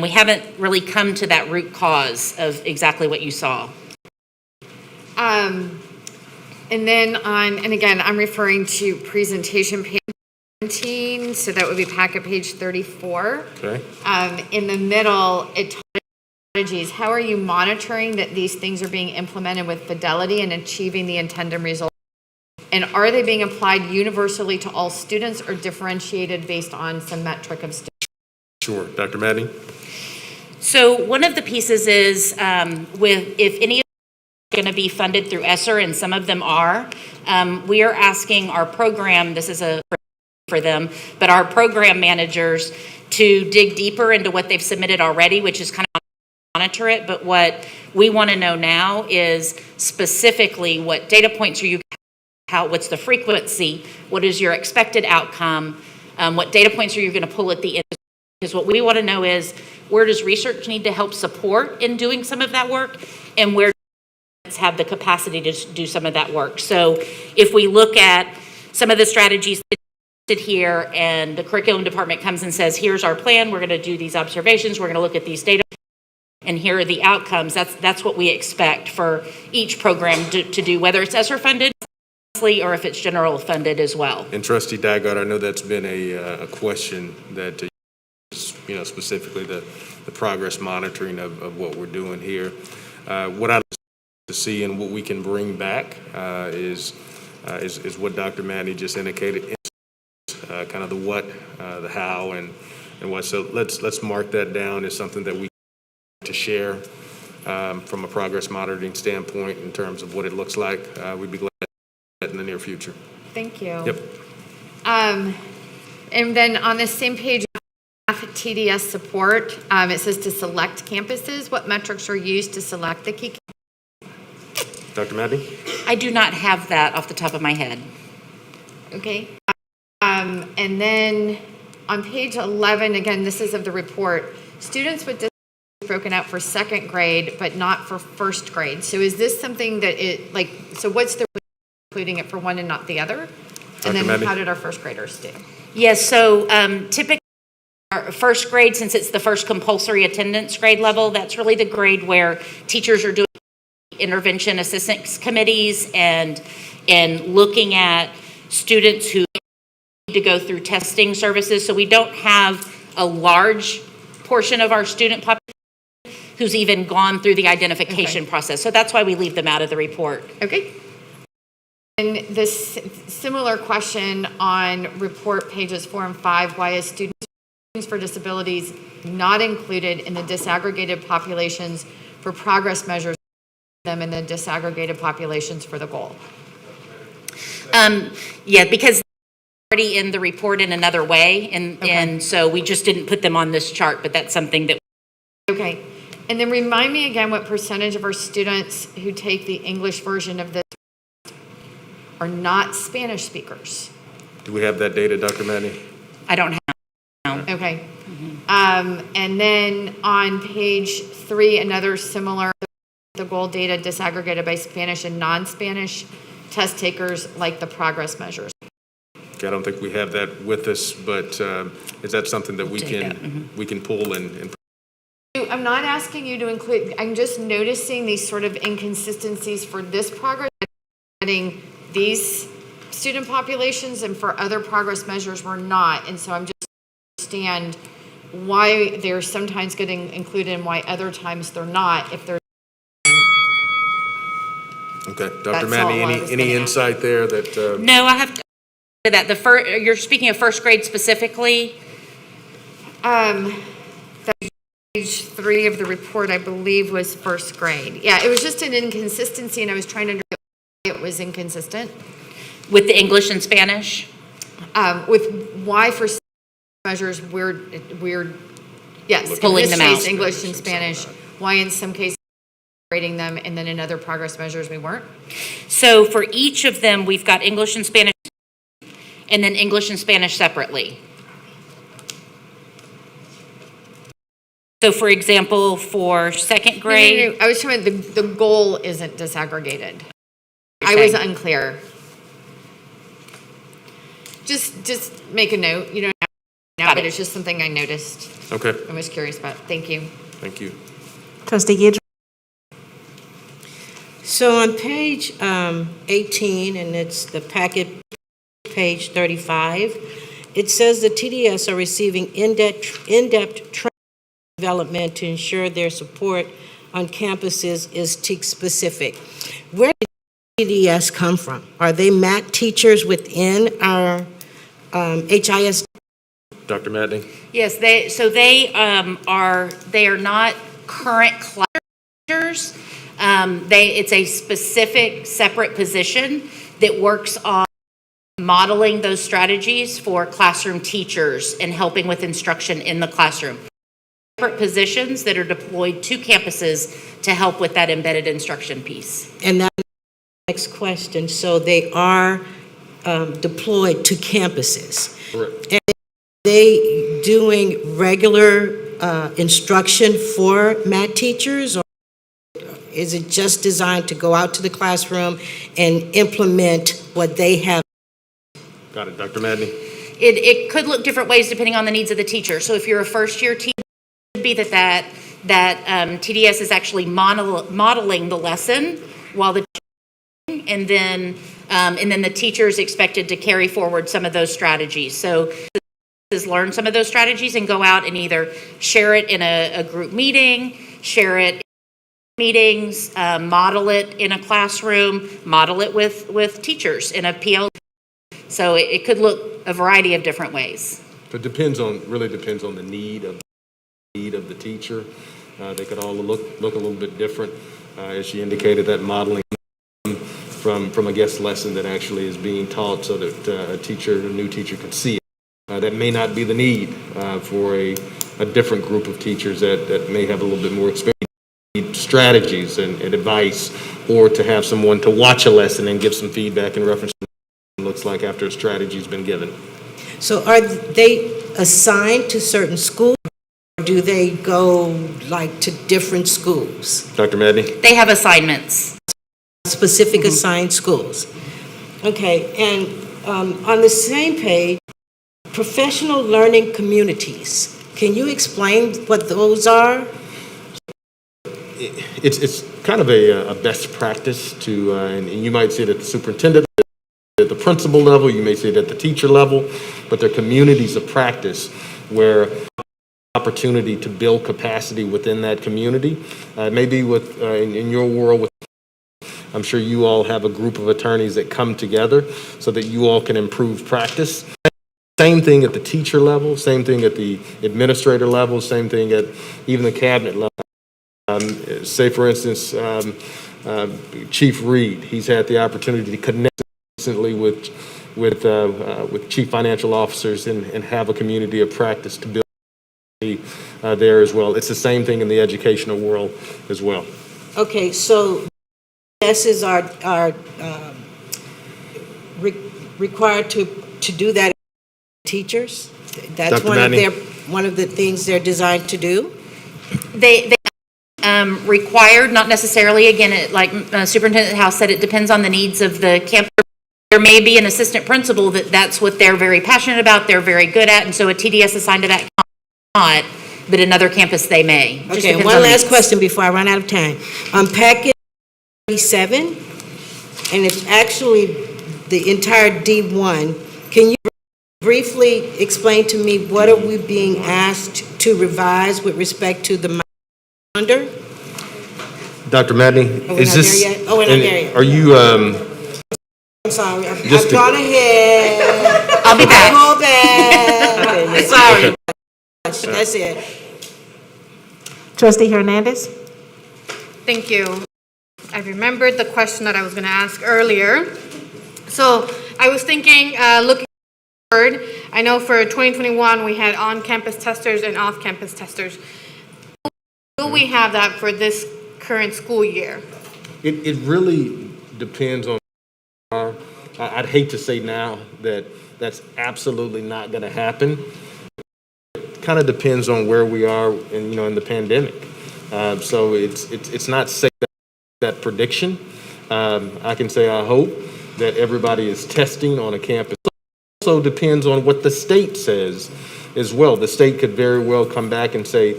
we haven't really come to that root cause of exactly what you saw. And then and again, I'm referring to presentation page 17, so that would be packet page 34. Okay. In the middle, it talks about strategies. How are you monitoring that these things are being implemented with fidelity and achieving the intended result? And are they being applied universally to all students or differentiated based on some metric of students? Sure. Dr. Madney? So one of the pieces is if any of them are going to be funded through ESSER, and some of them are, we are asking our program, this is for them, but our program managers to dig deeper into what they've submitted already, which is kind of monitor it. But what we want to know now is specifically what data points are you, what's the frequency, what is your expected outcome, what data points are you going to pull at the end? Because what we want to know is where does research need to help support in doing some of that work, and where does have the capacity to do some of that work. So if we look at some of the strategies here and the curriculum department comes and says, here's our plan, we're going to do these observations, we're going to look at these data, and here are the outcomes, that's what we expect for each program to do, whether it's ESSER funded or if it's general funded as well. And Trustee Dygard, I know that's been a question that, specifically the progress monitoring of what we're doing here. What I'd like to see and what we can bring back is what Dr. Madney just indicated, kind of the what, the how, and what. So let's mark that down as something that we to share from a progress monitoring standpoint in terms of what it looks like. We'd be glad in the near future. Thank you. Yep. And then on the same page, TDS support, it says to select campuses. What metrics are used to select the key? Dr. Madney? I do not have that off the top of my head. Okay. And then on page 11, again, this is of the report, students with disabilities broken out for second grade, but not for first grade. So is this something that so what's the including it for one and not the other? And then how did our first graders do? Yes, so typically our first grade, since it's the first compulsory attendance grade level, that's really the grade where teachers are doing intervention assistance committees and looking at students who need to go through testing services. So we don't have a large portion of our student population who's even gone through the identification process. So that's why we leave them out of the report. Okay. And this similar question on report pages 4 and 5, why is students for disabilities not included in the disaggregated populations for progress measures, them in the disaggregated populations for the goal? Yeah, because they're already in the report in another way, and so we just didn't put them on this chart, but that's something that. Okay. And then remind me again what percentage of our students who take the English version of this are not Spanish speakers? Do we have that data, Dr. Madney? I don't have. Okay. And then on page 3, another similar, the goal data disaggregated by Spanish and non-Spanish test takers like the progress measures. Okay, I don't think we have that with us, but is that something that we can pull and I'm not asking you to include, I'm just noticing these sort of inconsistencies for this progress, getting these student populations, and for other progress measures we're not. And so I'm just understand why they're sometimes getting included and why other times they're not, if they're. Okay, Dr. That's all Madney, I was any gonna insight there that? No, I have to that you're speaking of first grade specifically? Page 3 of the report, I believe, was first grade. Yeah, it was just an inconsistency, and I was trying to understand why it was inconsistent. With the English and Spanish? With why for some measures we're yes, Pulling in this them out. case, English and Spanish, why in some cases grading them, and then in other progress measures we weren't? So for each of them, we've got English and Spanish, and then English and Spanish separately. So for example, for second grade. No, I was talking about the goal isn't disaggregated. I Okay. was unclear. Just make a note. You don't have to now, but it's just something I noticed. Okay, I was curious about. Thank you. thank you. Trustee Gidry? So on page 18, and it's the packet, page 35, it says the TDS are receiving in-depth training development to ensure their support on campuses is TEAC specific. Where did TDS come from? Are they MAT teachers within our HIS? Dr. Madney? Yes, they are not current class teachers. It's a specific separate position that works on modeling those strategies for classroom teachers and helping with instruction in the classroom. Separate positions that are deployed to campuses to help with that embedded instruction piece. And that's the next question. So they are deployed to campuses. Correct. And are they doing regular instruction for MAT teachers, or is it just designed to go out to the classroom and implement what they have? Got it, Dr. Madney? It could look different ways depending on the needs of the teacher. So if you're a first-year teacher, it could be that TDS is actually modeling the lesson while the and then the teacher is expected to carry forward some of those strategies. So learn some of those strategies and go out and either share it in a group meeting, share it in meetings, model it in a classroom, model it with teachers in a PL. So it could look a variety of different ways. It really depends on the need of the teacher. They could all look a little bit different. As she indicated, that modeling from a guest lesson that actually is being taught so that a new teacher can see it. That may not be the need for a different group of teachers that may have a little bit more experience, strategies and advice, or to have someone to watch a lesson and give some feedback in reference to what it looks like after a strategy's been given. So are they assigned to certain schools, or do they go like to different schools? Dr. Madney? They have assignments. Specific assigned schools. Okay, and on the same page, professional learning communities. Can you explain what those are? It's kind of a best practice to, and you might see it at the superintendent, at the principal level, you may see it at the teacher level, but they're communities of practice where opportunity to build capacity within that community. Maybe in your world, I'm sure you all have a group of attorneys that come together so that you all can improve practice. same thing at the teacher level, same thing at the administrator level, same thing at even the cabinet level. Say, for instance, Chief Reed, he's had the opportunity to connect recently with chief financial officers and have a community of practice to build there as well. It's the same thing in the educational world as well. Okay, so DSs are required to do that teachers? That's Dr. one of the things they're designed to do? They required, not necessarily, again, like Superintendent House said, it depends on the needs of the campus. There may be an assistant principal that's what they're very passionate about, they're very good at, and so a TDS assigned to that not, but another campus they may. Just Okay, depends one on the last needs. question before I run out of time. On packet 37, and it's actually the entire D1, can you briefly explain to me what are we being asked to revise with respect to the calendar? Dr. Madney, Are we is not this? there yet? Oh, we're not there yet. Are you, I'm sorry, I've Just to- gone ahead. I'll be back. Hold back. Sorry. That's it. Trustee Hernandez? Thank you. I remembered the question that I was going to ask earlier. So I was thinking, looking forward, I know for 2021, we had on-campus testers and off-campus testers. Will we have that for this current school year? it really depends on, I'd hate to say now that that's absolutely not going to happen. It kind of depends on where we are in the pandemic. So it's not safe that prediction. I can say I hope that everybody is testing on a campus. It also depends on what the state says as well. The state could very well come back and say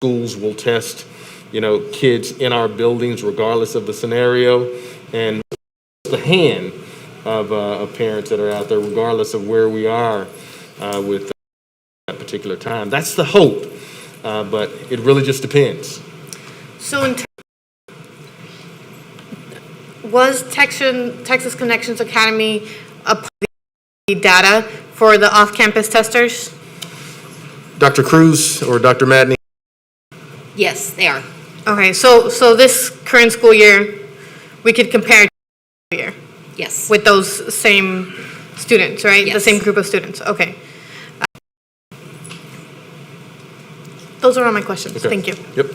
schools will test, kids in our buildings regardless of the scenario, and the hand of parents that are out there regardless of where we are with that particular time. That's the hope, but it really just depends. So was Texas Connections Academy a part of the data for the off-campus testers? Dr. Cruz or Dr. Madney? Yes, they are. Okay, so this current school year, we could compare to year Yes. with those same students, right? The Yes. same group of students, okay. Those are all my questions, Okay. thank you. Yep.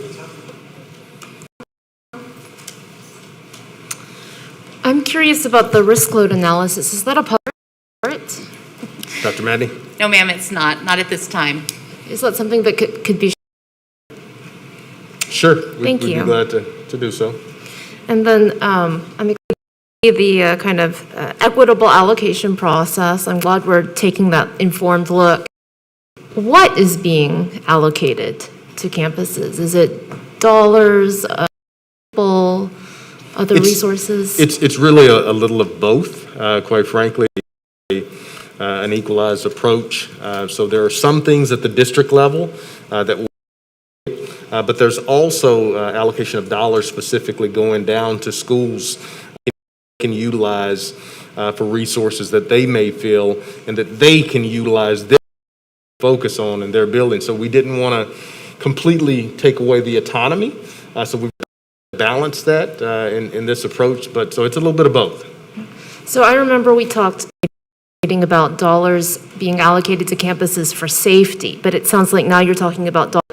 I'm curious about the risk load analysis. Is that a part? Dr. Madney? No, ma'am, it's not at this time. Is that something that could be? Sure. Thank We'd you. be glad to do so. And then I'm excited to see the kind of equitable allocation process. I'm glad we're taking that informed look. What is being allocated to campuses? Is it dollars, people, other resources? It's really a little of both, quite frankly, an equalized approach. So there are some things at the district level that but there's also allocation of dollars specifically going down to schools can utilize for resources that they may feel and that they can utilize their focus on in their building. So we didn't want to completely take away the autonomy. So we balanced that in this approach, but so it's a little bit of both. So I remember we talked about dollars being allocated to campuses for safety, but it sounds like now you're talking about dollars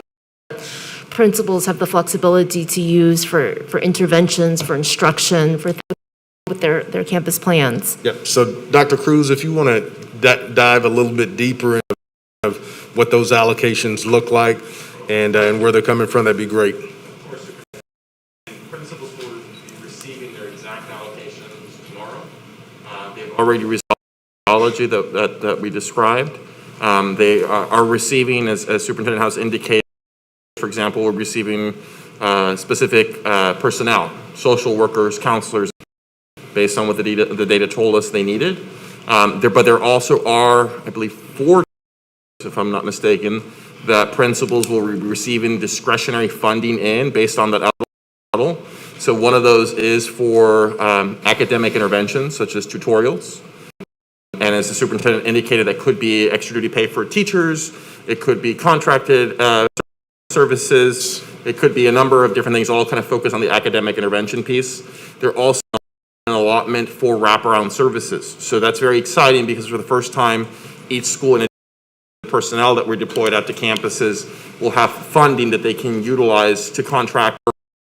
principals have the flexibility to use for interventions, for instruction, with their campus plans. Yep. So Dr. Cruz, if you want to dive a little bit deeper into what those allocations look like and where they're coming from, that'd be great. Principals will be receiving their exact allocations tomorrow. They've already resolved the methodology that we described. They are receiving, as Superintendent House indicated, for example, we're receiving specific personnel, social workers, counselors, based on what the data told us they needed. But there also are, I believe, 4, if I'm not mistaken, that principals will be receiving discretionary funding in based on that model. So one of those is for academic interventions, such as tutorials. And as the superintendent indicated, that could be extra duty pay for teachers, it could be contracted services, it could be a number of different things, all kind of focus on the academic intervention piece. There also an allotment for wraparound services. So that's very exciting because for the first time, each school and personnel that were deployed out to campuses will have funding that they can utilize to contract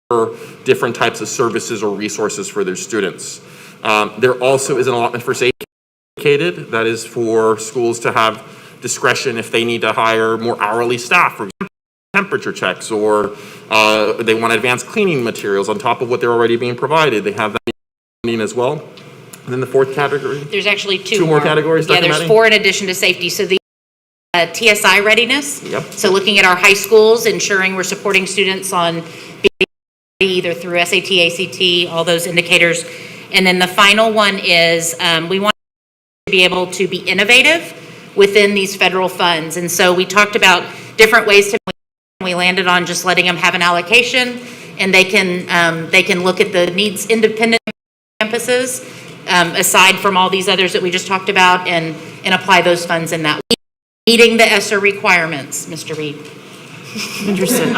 for different types of services or resources for their students. There also is an allotment for safety. That is for schools to have discretion if they need to hire more hourly staff, for example, temperature checks, or they want advanced cleaning materials on top of what they're already being provided. They have that funding as well. And then the fourth category? There's actually Two more categories, Yeah, Dr. there's Matty? 4 in addition to safety. So the TSI readiness. Yep. So looking at our high schools, ensuring we're supporting students on either through SAT, ACT, all those indicators. And then the final one is we want to be able to be innovative within these federal funds. And so we talked about different ways to, we landed on just letting them have an allocation, and they can look at the needs independent campuses, aside from all these others that we just talked about, and apply those funds in that way. Meeting the ESSER requirements, Mr. Reed. Interesting.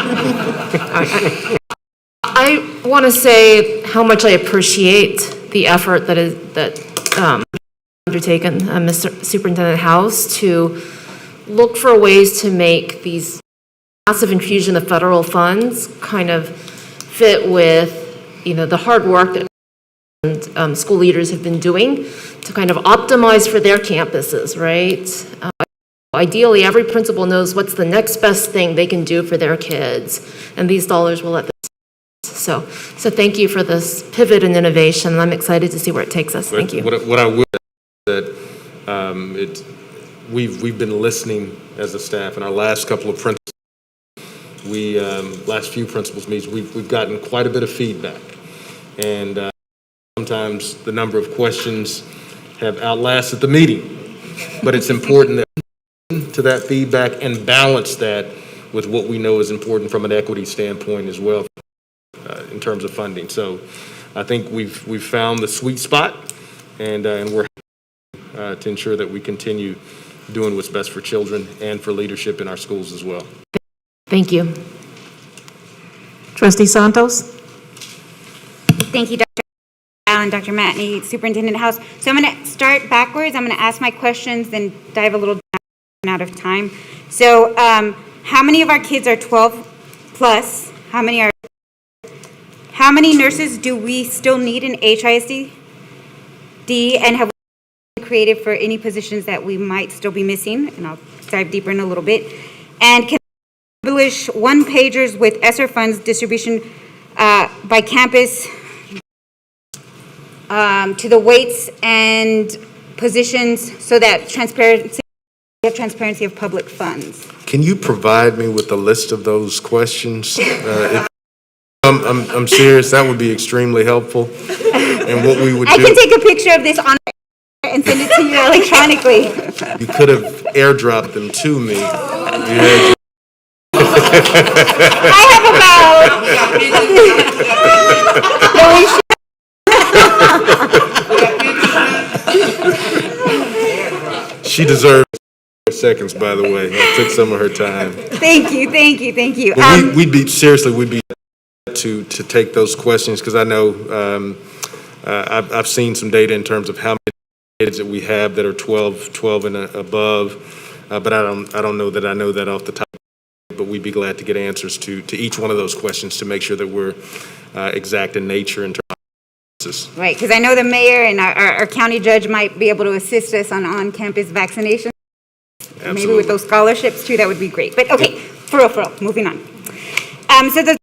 I want to say how much I appreciate the effort that is undertaken, Mr. Superintendent House, to look for ways to make these massive infusion of federal funds kind of fit with, the hard work that school leaders have been doing to kind of optimize for their campuses, right? Ideally, every principal knows what's the next best thing they can do for their kids, and these dollars will let them. So thank you for this pivot and innovation. I'm excited to see where it takes us. Thank you. What I would that we've been listening as a staff, and our last couple of principals, last few principals meetings, we've gotten quite a bit of feedback, and sometimes the number of questions have outlasted the meeting, but it's important that to that feedback and balance that with what we know is important from an equity standpoint as well, in terms of funding. So I think we've found the sweet spot, and we're to ensure that we continue doing what's best for children and for leadership in our schools as well. Thank you. Trustee Santos? Thank you, Dr. Allen, Dr. Matney, Superintendent House. So I'm going to start backwards. I'm going to ask my questions, then dive a little out of time. So how many of our kids are 12 plus? How many nurses do we still need in HISD? And have we created for any positions that we might still be missing? And I'll dive deeper in a little bit. And can we publish one-pagers with ESSER funds distribution by campus to the weights and positions so that transparency of public funds? Can you provide me with a list of those questions? I'm serious, that would be extremely helpful. And what we would do. I can take a picture of this on and send it to you electronically. You could have airdropped them to me. I have about. She deserves seconds, by the way. I took some of her time. Thank you. But we'd be to take those questions, because I know I've seen some data in terms of how many kids that we have that are 12 and above, but I don't know that I know that off the top. But we'd be glad to get answers to each one of those questions to make sure that we're exact in nature in terms of analysis. Right, because I know the mayor and our county judge might be able to assist us on on-campus vaccination. Absolutely. Maybe with those scholarships too, that would be great. But okay, for real, moving on. So the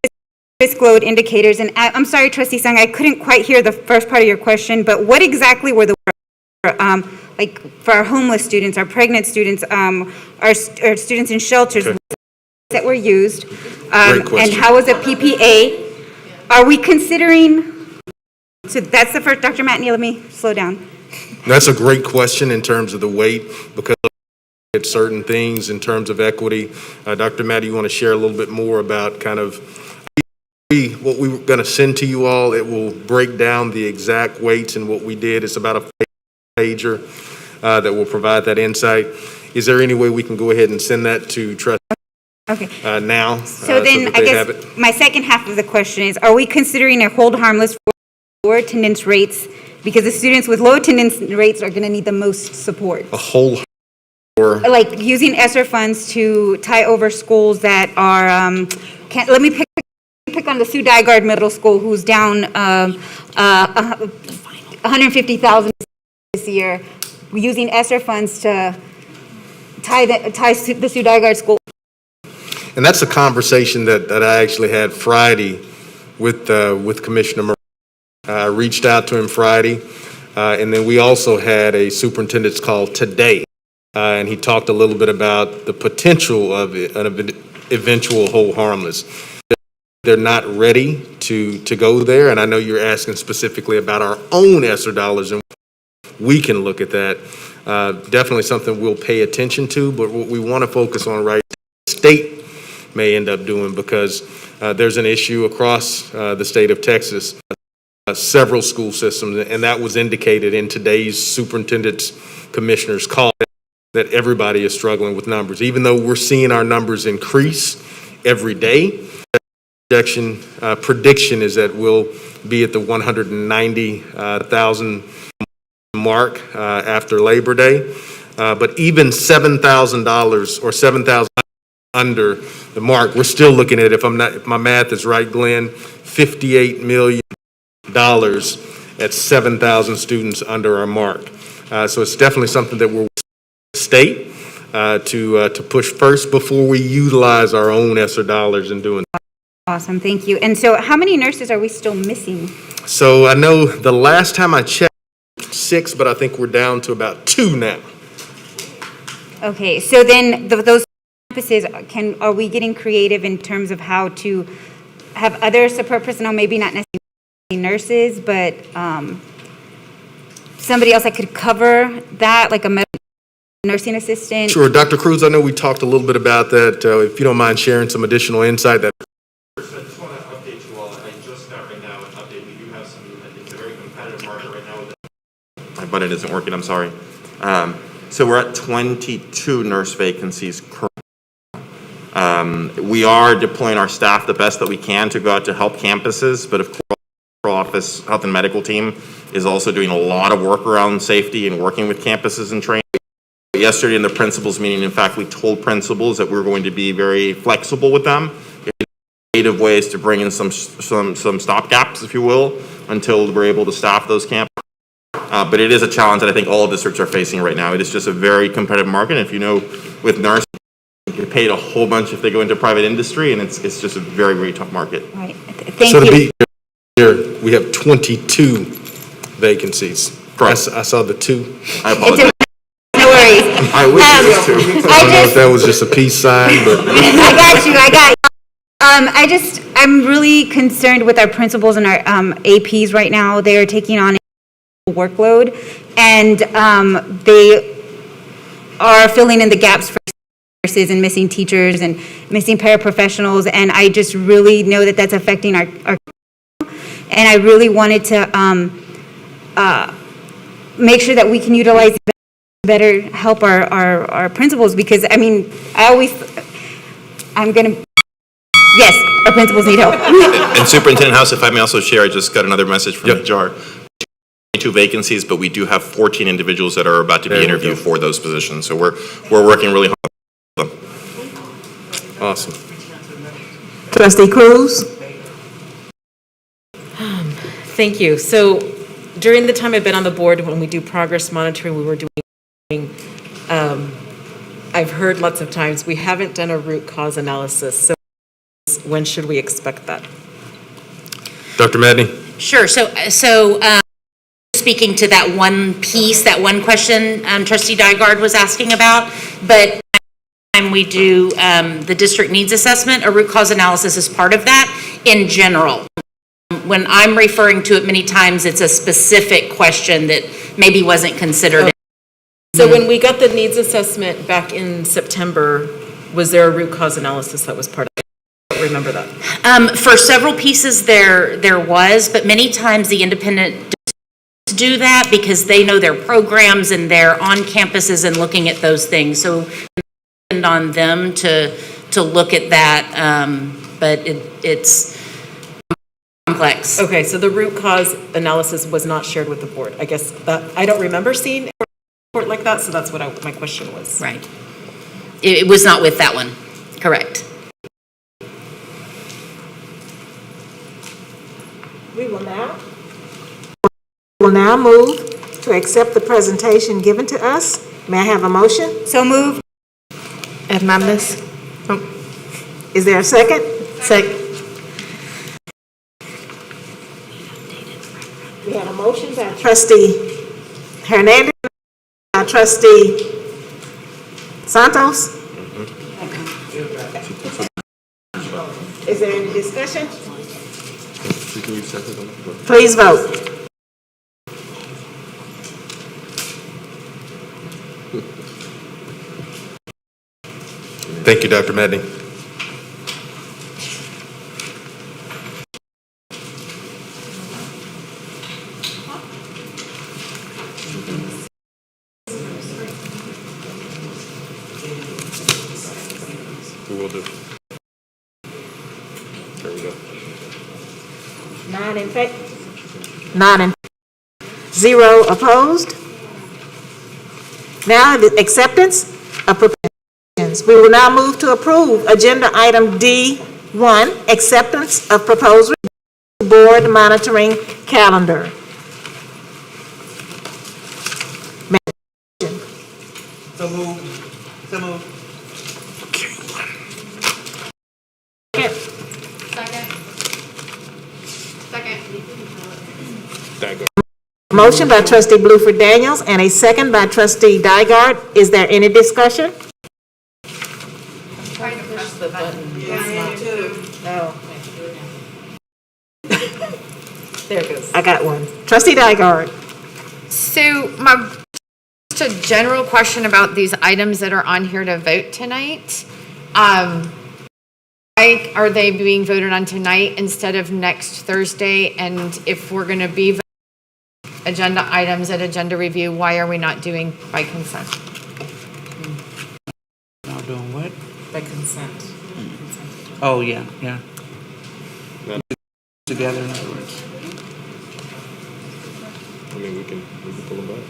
risk load indicators, and I'm sorry, Trustee Sung, I couldn't quite hear the first part of your question, but what exactly were the like for our homeless students, our pregnant students, our students in shelters that were used, and how was a PPA? Are we considering? So that's the first, Dr. Matney. Let me slow down. That's a great question in terms of the weight, because at certain things in terms of equity. Dr. Matty, you want to share a little bit more about kind of what we were going to send to you all? It will break down the exact weights and what we did. It's about a pager. that will provide that insight. Is there any way we can go ahead and send that to trustee Okay. now? So then, that I they have guess, it? my second half of the question is, are we considering a hold harmless for lower attendance rates? Because the students with low attendance rates are going to need the most support. A whole or Like using ESSER funds to tie over schools that are, let me pick on the Sue Dygard Middle School, who's down 150,000 this year. We're using ESSER funds to tie the Sue Dygard School. And that's a conversation that I actually had Friday with Commissioner Murray. I reached out to him Friday, and then we also had a superintendent's call today, and he talked a little bit about the potential of an eventual hold harmless. They're not ready to go there, and I know you're asking specifically about our own ESSER dollars, and we can look at that. Definitely something we'll pay attention to, but what we want to focus on right now, the state may end up doing, because there's an issue across the state of Texas, several school systems, and that was indicated in today's superintendent's commissioner's call, that everybody is struggling with numbers. Even though we're seeing our numbers increase every day, prediction is that we'll be at the 190,000 mark after Labor Day. But even $7,000 or 7,000 under the mark, we're still looking at, if my math is right, Glenn, $58 million at 7,000 students under our mark. So it's definitely something that we're state to push first before we utilize our own ESSER dollars in doing that. Awesome, thank you. And so how many nurses are we still missing? So I know the last time I checked, 6, but I think we're down to about 2 now. Okay, so then those campuses, are we getting creative in terms of how to have other support personnel, maybe not necessarily nurses, but somebody else that could cover that, like a nursing assistant? Sure, Dr. Cruz, I know we talked a little bit about that. If you don't mind sharing some additional insight. So I just want to update you all. I just got right now an update. We do have some, it's a very competitive market right now. My button isn't working, I'm sorry. So we're at 22 nurse vacancies currently. We are deploying our staff the best that we can to go out to help campuses, but of course, our office health and medical team is also doing a lot of work around safety and working with campuses and training. Yesterday in the principals meeting, in fact, we told principals that we're going to be very flexible with them, creative ways to bring in some stopgaps, if you will, until we're able to staff those campuses. But it is a challenge that I think all districts are facing right now. It is just a very competitive market. And if you know, with nurses, they get paid a whole bunch if they go into private industry, and it's just a very, very tough market. Right, thank So you. to be clear, we have 22 vacancies. Correct. I saw the 2. I apologize. No worries. I wish it was too. I don't know if that was just a peace sign, but. I got you. I'm really concerned with our principals and our APs right now. They are taking on a workload, and they are filling in the gaps for nurses and missing teachers and missing paraprofessionals, and I just really know that that's affecting our and I really wanted to make sure that we can utilize better help our principals, because I mean, yes, our principals need help. And Superintendent House, if I may also share, I just got another message from HR. 22 vacancies, but we do have 14 individuals that are about to be interviewed for those positions. So we're working really hard with them. Awesome. Trustee Cruz? Thank you. So during the time I've been on the board, when we do progress monitoring, we were doing, I've heard lots of times, we haven't done a root cause analysis. So when should we expect that? Dr. Madney? Sure. So speaking to that one piece, that one question Trustee Dygard was asking about, but time we do the district needs assessment, a root cause analysis is part of that in general. When I'm referring to it many times, it's a specific question that maybe wasn't considered. So when we got the needs assessment back in September, was there a root cause analysis that was part of it? I don't remember that. For several pieces there was, but many times the independent do that because they know their programs and they're on campuses and looking at those things. So depend on them to look at that, but it's complex. Okay, so the root cause analysis was not shared with the board. I guess that, I don't remember seeing a report like that, so that's what my question was. Right. It was not with that one, correct. We will now move to accept the presentation given to us. May I have a motion? So move. Hernandez. Is there a second? Second. We have a motion by trustee Hernandez, by trustee Santos. Is there any discussion? Please vote. Thank you, Dr. Medney. We will do. There we go. 9 in favor. 9 in, 0 opposed. Now, the acceptance of propositions. We will now move to approve agenda item D1, acceptance of proposed board monitoring calendar. So moved. So moved. Motion by trustee Bluford Daniels and a second by trustee Dygard. Is there any discussion? There it goes. I got one. Trustee Dygard. So just a general question about these items that are on here to vote tonight. Why are they being voted on tonight instead of next Thursday? And if we're going to be voting agenda items at agenda review, why are we not doing by consent? Now doing what? By consent. Oh, yeah. Together, in other words. I mean, we can pull them back.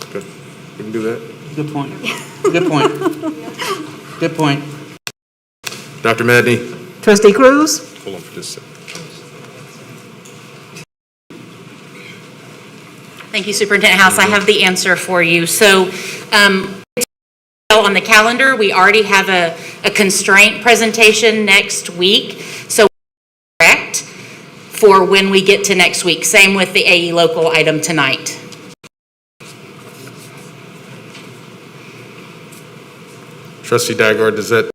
Okay, we can do that. Good point. Good point. Good point. Dr. Medney, Trustee Cruz. hold on for just a second. Thank you, Superintendent House. I have the answer for you. So on the calendar, we already have a constraint presentation next week. So correct for when we get to next week. Same with the AE local item tonight. Trustee Dygard, does that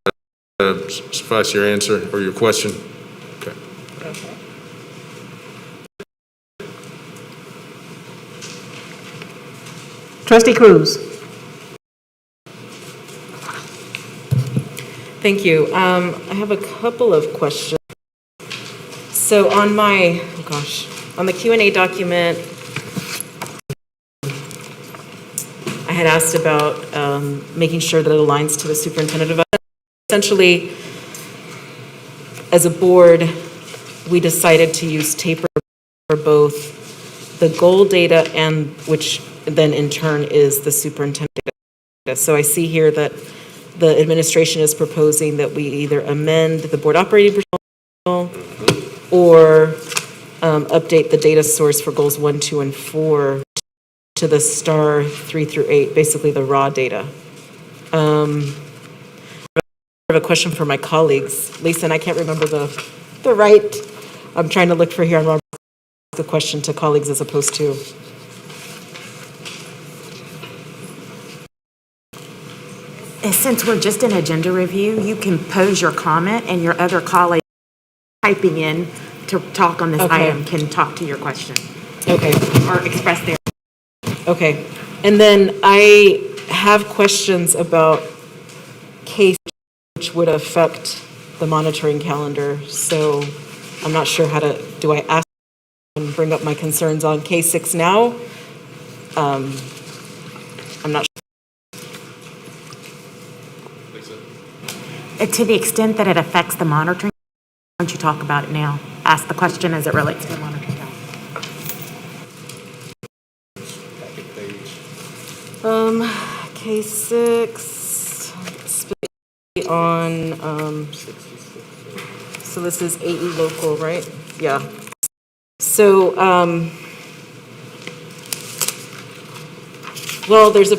suffice your answer or your question? Okay. Trustee Cruz. Thank you. I have a couple of questions. So on my, on the Q&A document, I had asked about making sure that it aligns to the superintendent of essentially, as a board, we decided to use TAPER for both the goal data and which then in turn is the superintendent data. So I see here that the administration is proposing that we either amend the board operating procedure or update the data source for goals 1, 2, and 4 to the STAR 3 through 8, basically the raw data. I have a question for my colleagues. Lisa, and I can't remember the right, I'm trying to look for here, I'm going to ask the question to colleagues as opposed to. Since we're just in agenda review, you can pose your comment and your other colleague typing in to talk on this item can talk to your question. Okay. Or express their. Okay. And then I have questions about case which would affect the monitoring calendar. So I'm not sure how to, do I ask bring up my concerns on K-6 now. I'm not sure. To the extent that it affects the monitoring, why don't you talk about it now? Ask the question as it relates to the monitoring tower. K-6, on, so this is AE local, right? Yeah. So, well, there's a,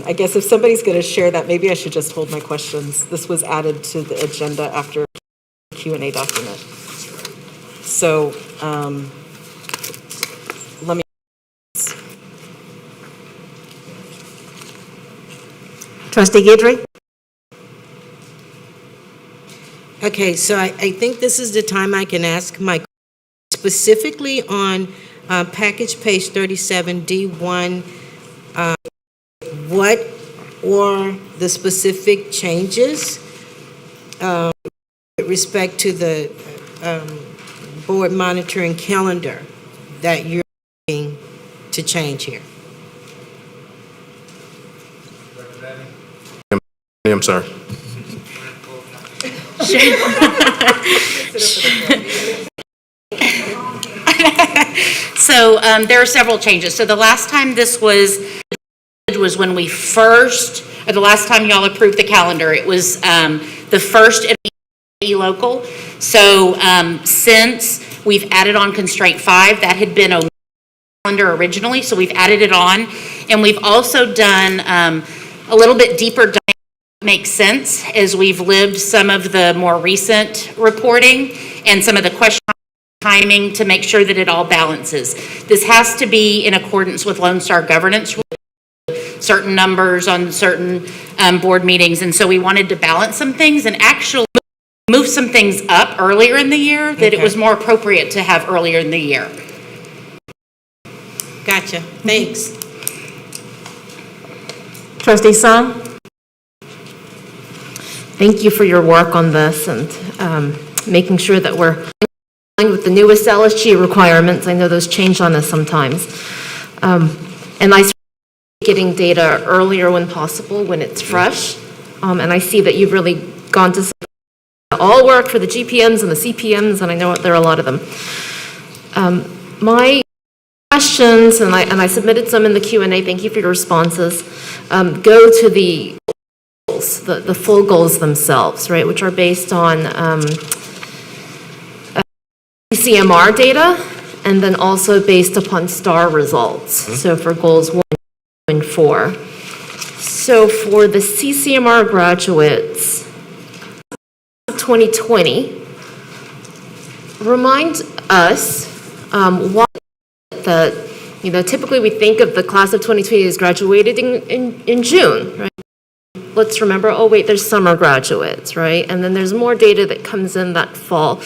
I guess if somebody's going to share that, maybe I should just hold my questions. This was added to the agenda after the Q&A document. So, let me. Trustee Guidry? Okay, so I think this is the time I can ask my, specifically on package page 37D1, what were the specific changes with respect to the board monitoring calendar that you're looking to change here? I'm sorry. So there are several changes. So the last time this was when we first, or the last time y'all approved the calendar, it was the first local. So since we've added on constraint 5, that had been a calendar originally, so we've added it on. And we've also done a little bit deeper dive. Makes sense as we've lived some of the more recent reporting and some of the question timing to make sure that it all balances. This has to be in accordance with Lone Star governance rules, certain numbers on certain board meetings, and so we wanted to balance some things and actually move some things up earlier in the year that it was more appropriate to have earlier in the year. Gotcha, thanks. Trustee Sung? Thank you for your work on this and making sure that we're aligned with the newest LSG requirements. I know those change on us sometimes. And I getting data earlier when possible, when it's fresh. And I see that you've really gone to all work for the GPMs and the CPMs, and I know there are a lot of them. My questions, and I submitted some in the Q&A, thank you for your responses, go to the full goals themselves, right, which are based on CMR data and then also based upon STAR results. So for goals 1 and 4. So for the CCMR graduates, 2020, remind us why that, typically we think of the class of 2020 as graduated in June, right? Let's remember, oh wait, there's summer graduates, right? And then there's more data that comes in that fall.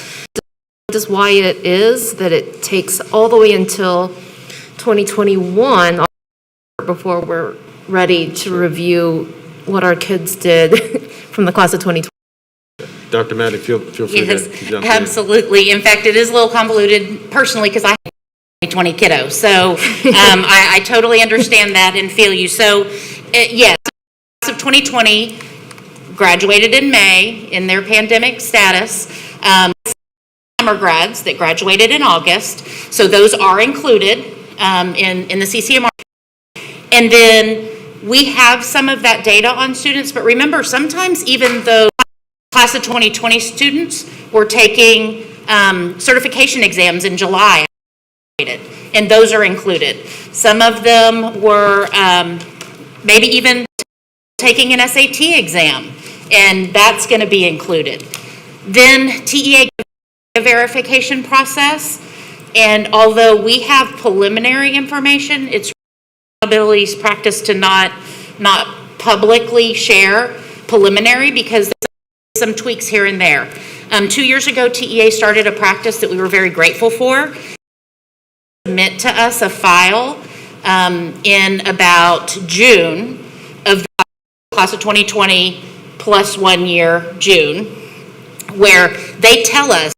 Just why it is that it takes all the way until 2021 before we're ready to review what our kids did from the class of 2020. Dr. Maddox, feel free Yes, to jump in. absolutely. In fact, it is a little convoluted personally because I have 2020 kiddo. So I totally understand that and feel you. So yes, class of 2020 graduated in May in their pandemic status. Summer grads that graduated in August. So those are included in the CCMR. And then we have some of that data on students, but remember, sometimes even though class of 2020 students were taking certification exams in July, and those are included. Some of them were maybe even taking an SAT exam, and that's going to be included. Then TEA verification process, and although we have preliminary information, it's abilities practice to not publicly share preliminary because there's some tweaks here and there. 2 years ago, TEA started a practice that we were very grateful for. Submit to us a file in about June of the class of 2020 plus 1 year, June, where they tell us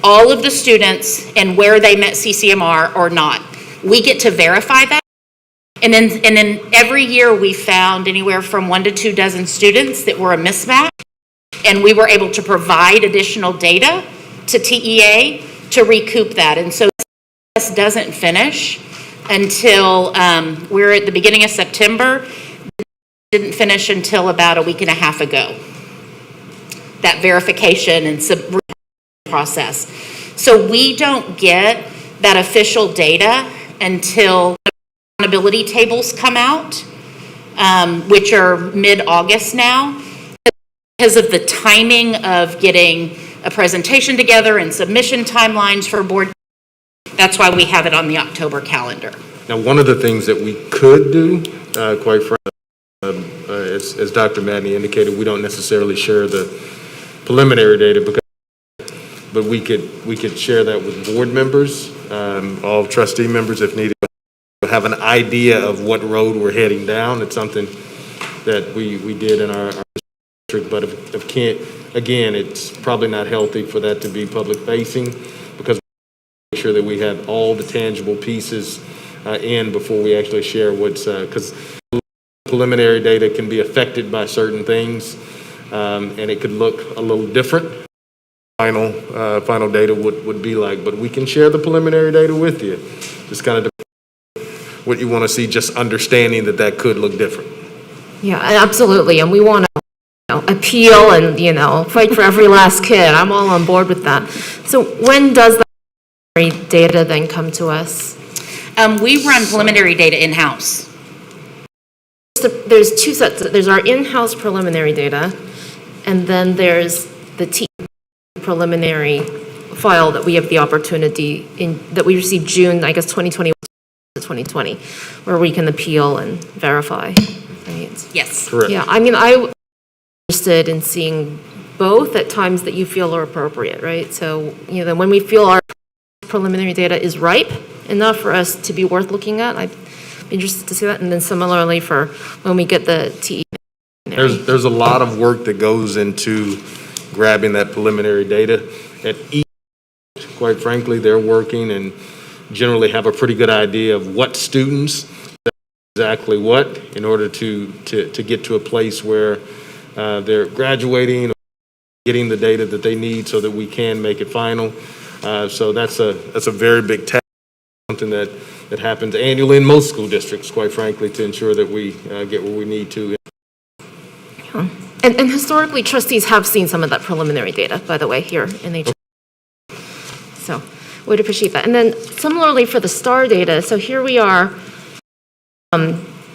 all of the students and where they met CCMR or not. We get to verify that. And then every year we found anywhere from 1 to 2 dozen students that were a mismatch. And we were able to provide additional data to TEA to recoup that. And so this doesn't finish until we're at the beginning of September. It didn't finish until about a week and a half ago. That verification and process. So we don't get that official data until accountability tables come out, which are mid-August now. Because of the timing of getting a presentation together and submission timelines for board, that's why we have it on the October calendar. Now, one of the things that we could do, quite frankly, as Dr. Madney indicated, we don't necessarily share the preliminary data, but we could share that with board members, all trustee members if needed, have an idea of what road we're heading down. It's something that we did in our district, but if can't, again, it's probably not healthy for that to be public facing, because we make sure that we have all the tangible pieces in before we actually share what's, because preliminary data can be affected by certain things, and it could look a little different. Final data would be like, but we can share the preliminary data with you. Just kind of what you want to see, just understanding that could look different. Yeah, absolutely, and we want to appeal and, fight for every last kid. I'm all on board with that. So when does the data then come to us? We run preliminary data in-house. There's two sets. There's our in-house preliminary data, and then there's the preliminary file that we have the opportunity that we received June, I guess, 2021 to 2020, where we can appeal and verify. Right? Yes. Correct. Yeah, I mean, I'm interested in seeing both at times that you feel are appropriate, right? So, then when we feel our preliminary data is ripe enough for us to be worth looking at, I'd be interested to see that. And then similarly for when we get the TE. There's a lot of work that goes into grabbing that preliminary data. At each, quite frankly, they're working and generally have a pretty good idea of what students, exactly what, in order to get to a place where they're graduating or getting the data that they need so that we can make it final. So that's a very big task, something that happens annually in most school districts, quite frankly, to ensure that we get where we need to. And historically, trustees have seen some of that preliminary data, by the way, here in HR. So would appreciate that. And then similarly for the STAR data, so here we are,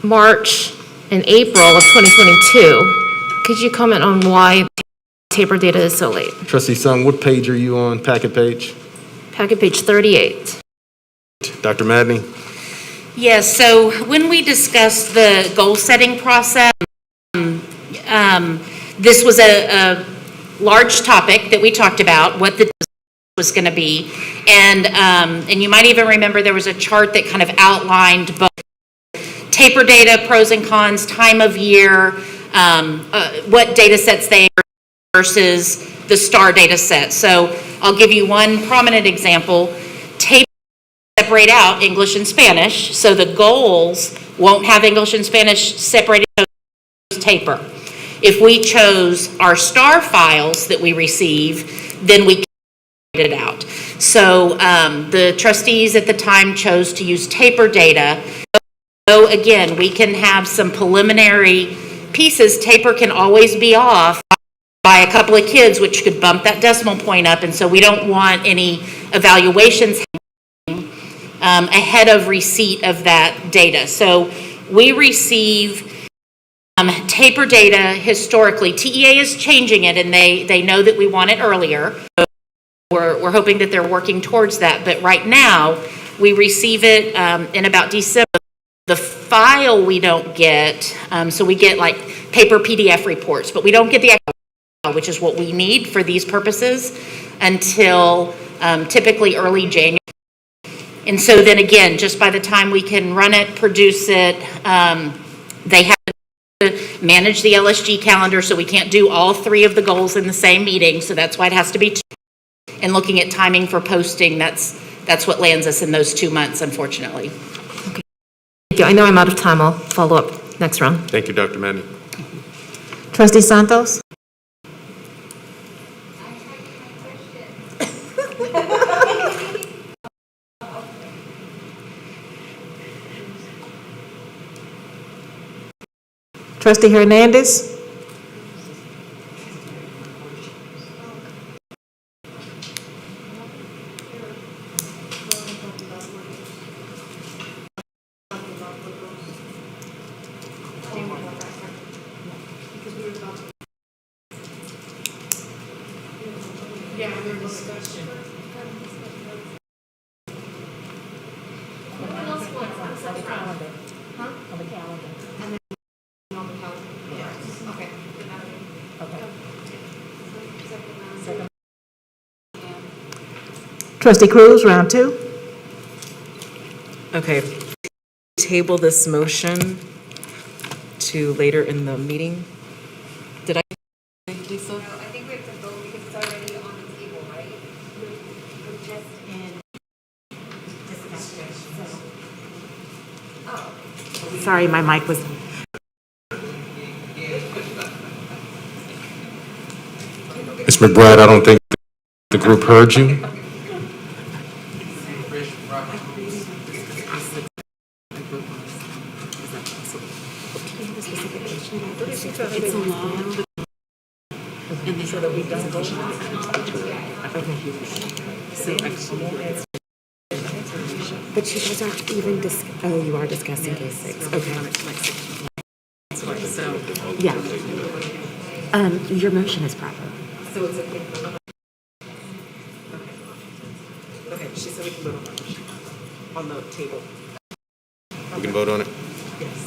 March and April of 2022. Could you comment on why TAPER data is so late? Trustee Sung, what page are you on, packet page? Packet page 38. Dr. Madney? Yes, so when we discussed the goal-setting process, this was a large topic that we talked about, what the was going to be. And you might even remember there was a chart that kind of outlined both TAPER data, pros and cons, time of year, what data sets they are versus the STAR data set. So I'll give you one prominent example. TAPER separate out English and Spanish, so the goals won't have English and Spanish separated from TAPER. If we chose our STAR files that we receive, then we it out. So the trustees at the time chose to use TAPER data. So again, we can have some preliminary pieces. TAPER can always be off by a couple of kids, which could bump that decimal point up. And so we don't want any evaluations ahead of receipt of that data. So we receive TAPER data historically. TEA is changing it, and they know that we want it earlier. So we're hoping that they're working towards that. But right now, we receive it in about December. The file we don't get, so we get like paper PDF reports, but we don't get the actual file, which is what we need for these purposes, until typically early January. And so then again, just by the time we can run it, produce it, they have to manage the LSG calendar, so we can't do all three of the goals in the same meeting, so that's why it has to be two. and looking at timing for posting, that's what lands us in those 2 months, unfortunately. Thank you. I know I'm out of time. I'll follow up next round. Thank you, Dr. Manning. Trustee Santos? Trustee Hernandez? Trustee Cruz, round two. Okay. Table this motion to later in the meeting. Did I, Lisa? I think we have to vote because it's already on the table, right? We're just in discussion, Sorry, my mic was. Ms. McBride, I don't think the group heard you. But you guys aren't even oh, you are discussing case 6. Okay. Yeah. Your motion is proper. So it's okay. Okay, she said we can vote on the motion, on the table. We can vote on it?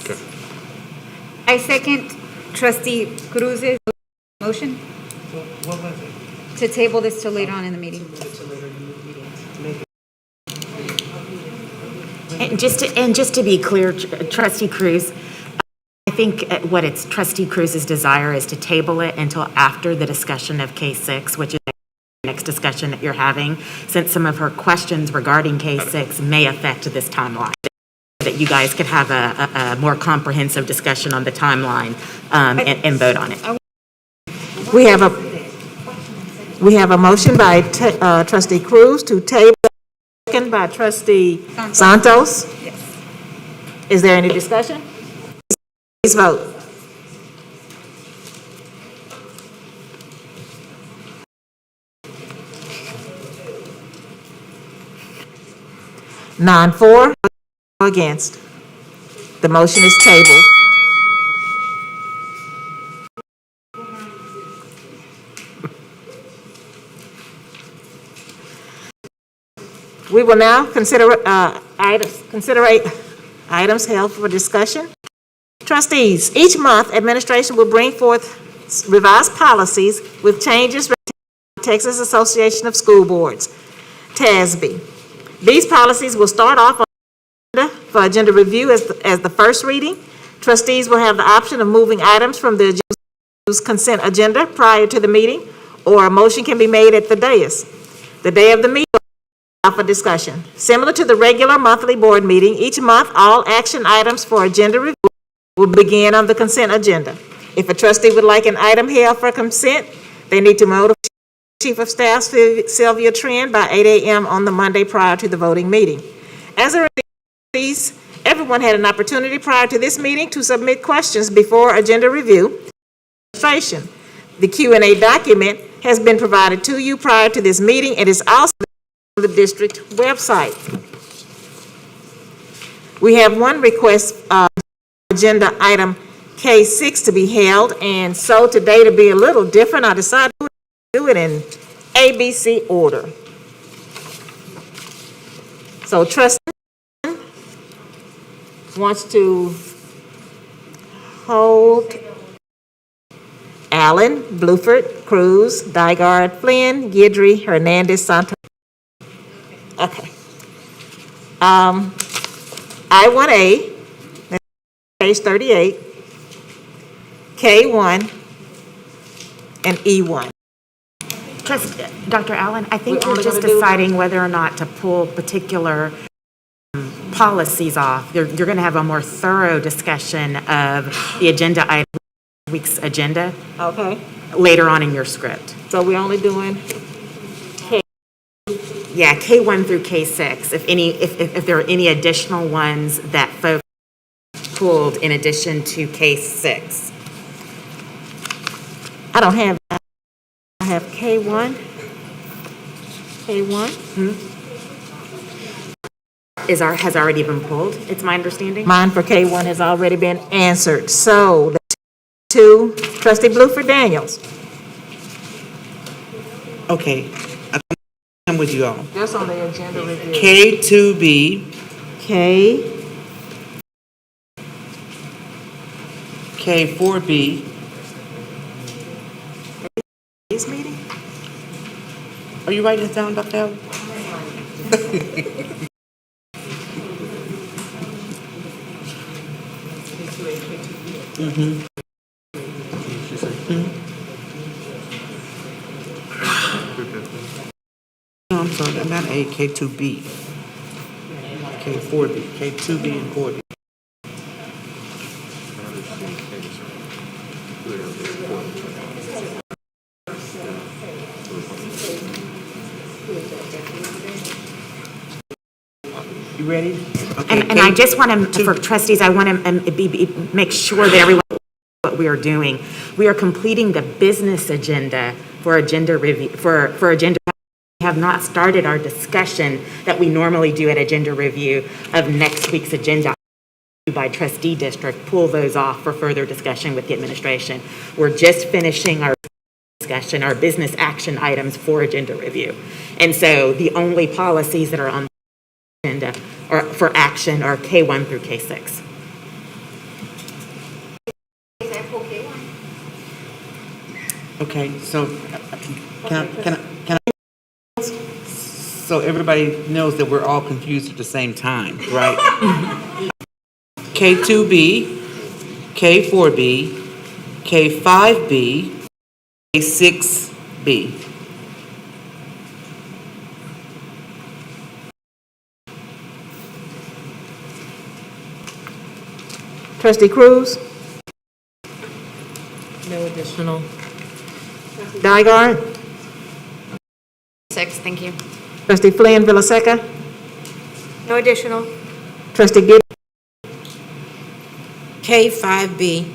Okay. I second trustee Cruz's motion to table this till later on in the meeting. And just to be clear, Trustee Cruz, I think Trustee Cruz's desire is to table it until after the discussion of case 6, which is the next discussion that you're having, since some of her questions regarding case 6 may affect this timeline, that you guys could have a more comprehensive discussion on the timeline and vote on it. We have a motion by trustee Cruz to table, second by trustee Santos. Yes. Is there any discussion? Please vote. Nine for, against. The motion is tabled. We will now consider items held for discussion. Trustees, each month, administration will bring forth revised policies with changes to the Texas Association of School Boards, TASB. These policies will start off on for agenda review as the first reading. Trustees will have the option of moving items from the consent agenda prior to the meeting, or a motion can be made at the dais. The day of the meeting for discussion. Similar to the regular monthly board meeting, each month, all action items for agenda review will begin on the consent agenda. If a trustee would like an item held for consent, they need to notify Chief of Staff Sylvia Trend by 8 a.m. on the Monday prior to the voting meeting. As a release, everyone had an opportunity prior to this meeting to submit questions before agenda review. The Q&A document has been provided to you prior to this meeting. It is also on the district website. We have one request, agenda item K6 to be held, and so today, to be a little different, I decided to do it in ABC order. So trustee wants to hold Allen, Bluford, Cruz, Dygard, Flynn, Guidry, Hernandez, Santos. Okay. I-1A, page 38, K1, and E1. Dr. Allen, I think We're you're only just gonna do- deciding whether or not to pull particular policies off. You're going to have a more thorough discussion of the agenda item, week's agenda, Okay, later on in your script. so we're only doing, Yeah, K1 through K6, if there are any additional ones that folks pulled in addition to K6. I don't have, I have K1. K1. Has already been pulled, it's my understanding? Mine for K1 has already been answered. So, the two, trustee Blueford Daniels. Okay, I'm with you all. Just on the agenda review. K2B, K, K4B. this meeting? Are you writing this down, Dr. Allen? No, I'm sorry, I'm not A, K2B. K4B, K2B and 4B. You ready? Okay, And I just want to, for trustees, I want to make sure that everyone knows what we are doing. We are completing the business agenda for agenda review, for agenda. We have not started our discussion that we normally do at agenda review of next week's agenda by trustee district, pull those off for further discussion with the administration. We're just finishing our discussion, our business action items for agenda review. And so the only policies that are on the agenda or for action are K1 through K6. Okay, so can I, so everybody knows that we're all confused at the same time, right? K2B, K4B, K5B, K6B. Trustee Cruz? No additional. Nygaard? 6, thank you. Trustee Flynn Villaseca? No additional. Trustee Gibb? K5B.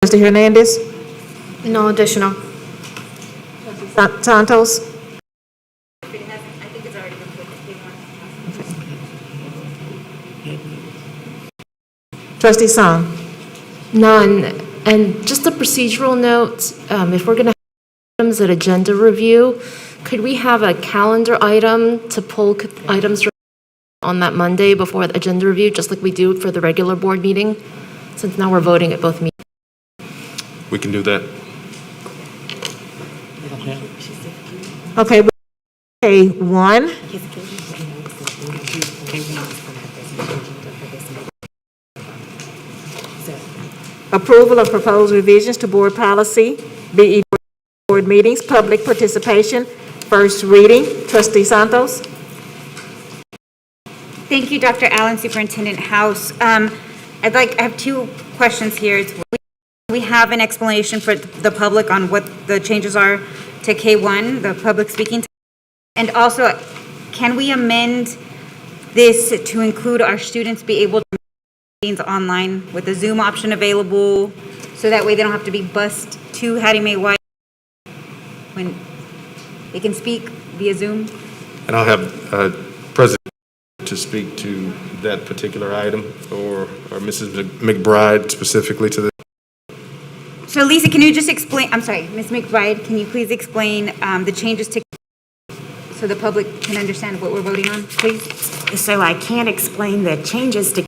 Trustee Hernandez? No additional. Santos? Trustee Song? None. And just a procedural note, if we're going to have items at agenda review, could we have a calendar item to pull items on that Monday before the agenda review, just like we do for the regular board meeting? Since now we're voting at both meetings. We can do that. Okay, K1. Approval of proposed revisions to board policy, BE board meetings, public participation, first reading. Trustee Santos? Thank you, Dr. Allen, Superintendent House. I have two questions here. We have an explanation for the public on what the changes are to K1, the public speaking time. And also, can we amend this to include our students be able to meetings online with the Zoom option available, so that way they don't have to be bused to Hattie Mae White when they can speak via Zoom? And I'll have President to speak to that particular item, or Mrs. McBride specifically to the. So Lisa, can you just explain, I'm sorry, Ms. McBride, can you please explain the changes to, so the public can understand what we're voting on, please? So I can't explain the changes to,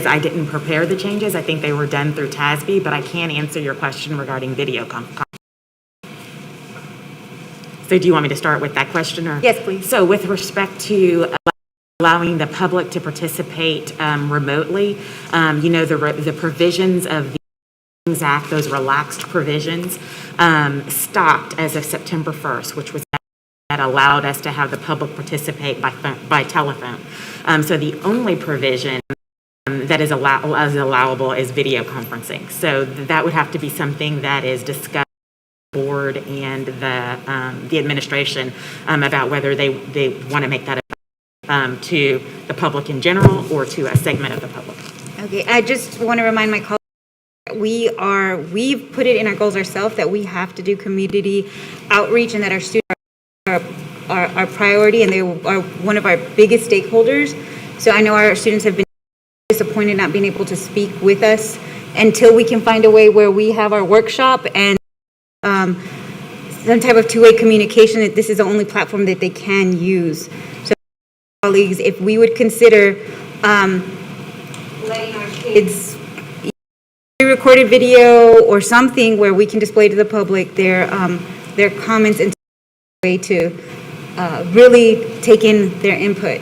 I didn't prepare the changes. I think they were done through TASB, but I can answer your question regarding video So do you want me to start with that question, or? Yes, please. So with respect to allowing the public to participate remotely, the provisions of the Act, those relaxed provisions, stopped as of September 1st, which was that allowed us to have the public participate by telephone. So the only provision that is allowable is video conferencing. So that would have to be something that is discussed with the board and the administration about whether they want to make that to the public in general or to a segment of the public. Okay, I just want to remind my colleagues, we've put it in our goals ourselves that we have to do community outreach and that our students are our priority and they are one of our biggest stakeholders. So I know our students have been disappointed not being able to speak with us until we can find a way where we have our workshop and some type of two-way communication, that this is the only platform that they can use. So colleagues, if we would consider letting our kids recorded video or something where we can display to the public their comments and way to really take in their input.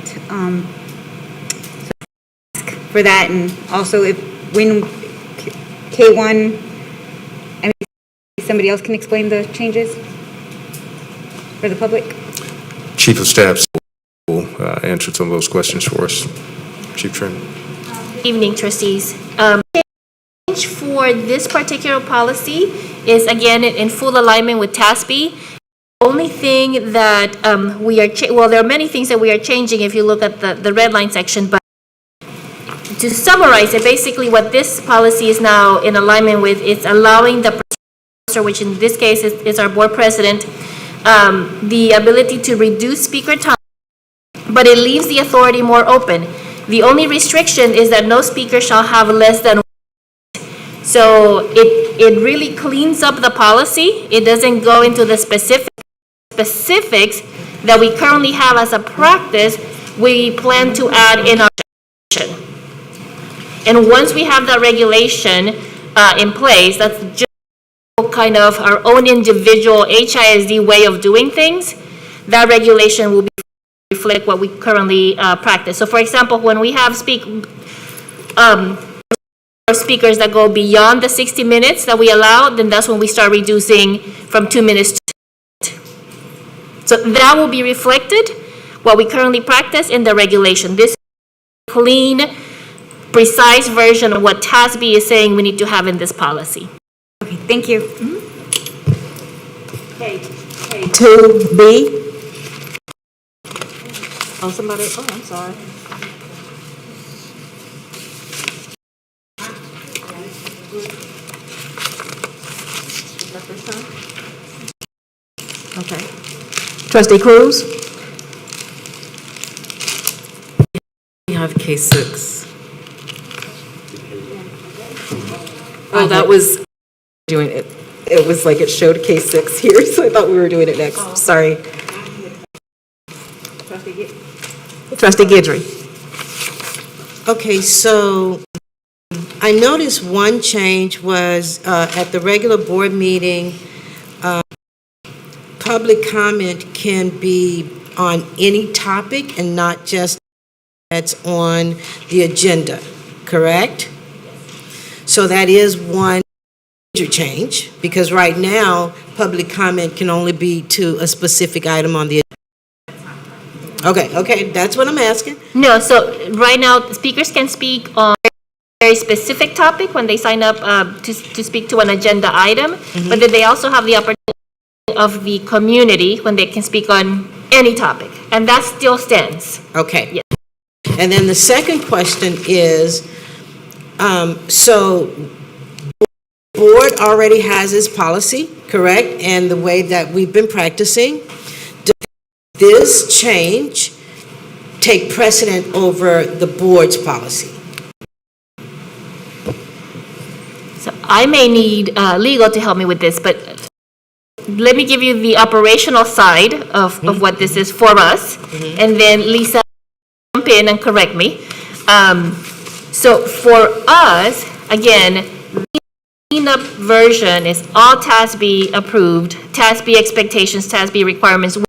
For that, and also when K1, I mean, somebody else can explain the changes for the public? Chief of Staff will answer some of those questions for us. Chief Trim. Evening, trustees. Change for this particular policy is again in full alignment with TASB. The only thing that there are many things that we are changing if you look at the red line section, but to summarize it, basically what this policy is now in alignment with, it's allowing the professor, which in this case is our board president, the ability to reduce speaker time, but it leaves the authority more open. The only restriction is that no speaker shall have less than 1 minute. So it really cleans up the policy. It doesn't go into the specifics that we currently have as a practice. We plan to add in our regulation. And once we have that regulation in place, that's just kind of our own individual HISD way of doing things, that regulation will reflect what we currently practice. So for example, when we have speakers that go beyond the 60 minutes that we allow, then that's when we start reducing from 2 minutes to 2 minutes. So that will be reflected, what we currently practice in the regulation. This clean, precise version of what TASB is saying we need to have in this policy. Okay, thank you. K2B. Oh, I'm sorry. Okay. Trustee Cruz? We have K6. Oh, that was doing it. It was like it showed K6 here, so I thought we were doing it next. Sorry. Trustee Guidry. Okay, so I noticed one change was at the regular board meeting, public comment can be on any topic and not just that's on the agenda, correct? So that is one major change, because right now, public comment can only be to a specific item on the agenda. Okay, that's what I'm asking. No, so right now, speakers can speak on a very specific topic when they sign up to speak to an agenda item, but then they also have the opportunity of the community when they can speak on any topic, and that still stands. Okay. Yes. And then the second question is, so the board already has its policy, correct? And the way that we've been practicing. Does this change take precedent over the board's policy? So I may need legal to help me with this, but let me give you the operational side of what this is for us, and then Lisa jump in and correct me. So for us, again, the cleanup version is all TASB approved, TASB expectations, TASB requirements, we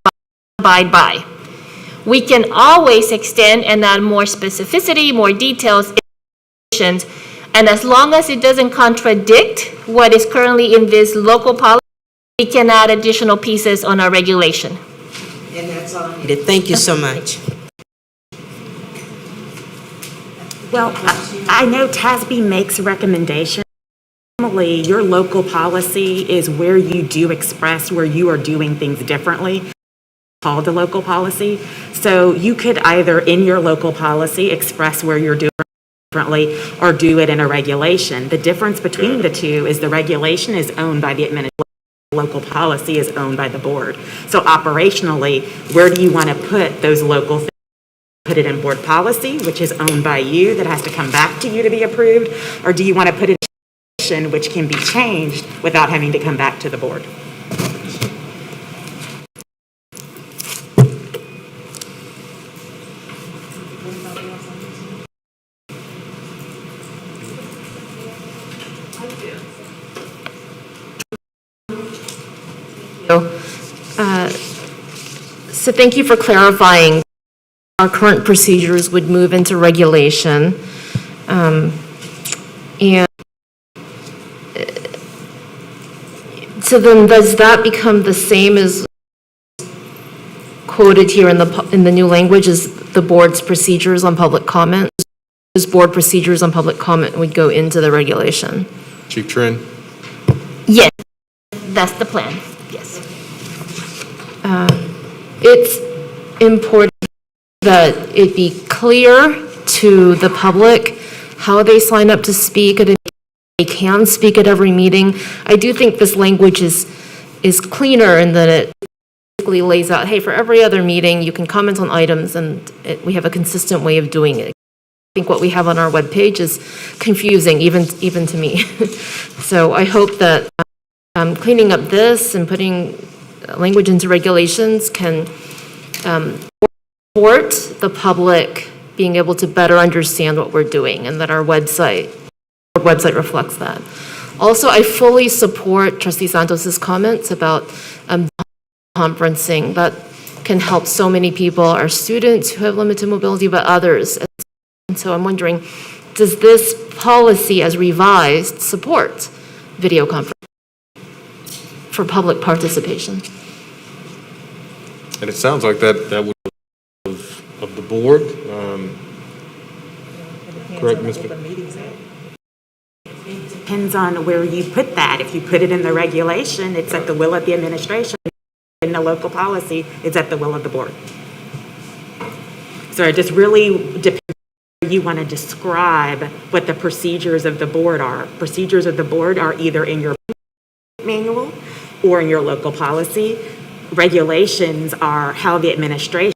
abide by. We can always extend and add more specificity, more details, and as long as it doesn't contradict what is currently in this local policy, we can add additional pieces on our regulation. And that's all I needed. Thank you so much. Well, I know TASB makes recommendations. Normally, your local policy is where you do express where you are doing things differently, called a local policy. So you could either, in your local policy, express where you're doing differently or do it in a regulation. The difference between the two is the regulation is owned by the administration. Local policy is owned by the board. So operationally, where do you want to put those local things? Put it in board policy, which is owned by you, that has to come back to you to be approved? Or do you want to put it in which can be changed without having to come back to the board? So thank you for clarifying. Our current procedures would move into regulation. And so then does that become the same as quoted here in the new language as the board's procedures on public comment? Those board procedures on public comment would go into the regulation? Chief Trent? Yes, that's the plan, yes. It's important that it be clear to the public how they sign up to speak, and they can speak at every meeting. I do think this language is cleaner in that it basically lays out, hey, for every other meeting, you can comment on items, and we have a consistent way of doing it. I think what we have on our webpage is confusing, even to me. So I hope that cleaning up this and putting language into regulations can support the public being able to better understand what we're doing, and that our website reflects that. Also, I fully support Trustee Santos's comments about conferencing. That can help so many people, our students who have limited mobility, but others. And so I'm wondering, does this policy as revised support video conferencing for public participation? And it sounds like that would of the board. Correct, Mr. Depends on where you put that. If you put it in the regulation, it's at the will of the administration. In the local policy, it's at the will of the board. So it just really depends where you want to describe what the procedures of the board are. Procedures of the board are either in your manual or in your local policy. Regulations are how the administration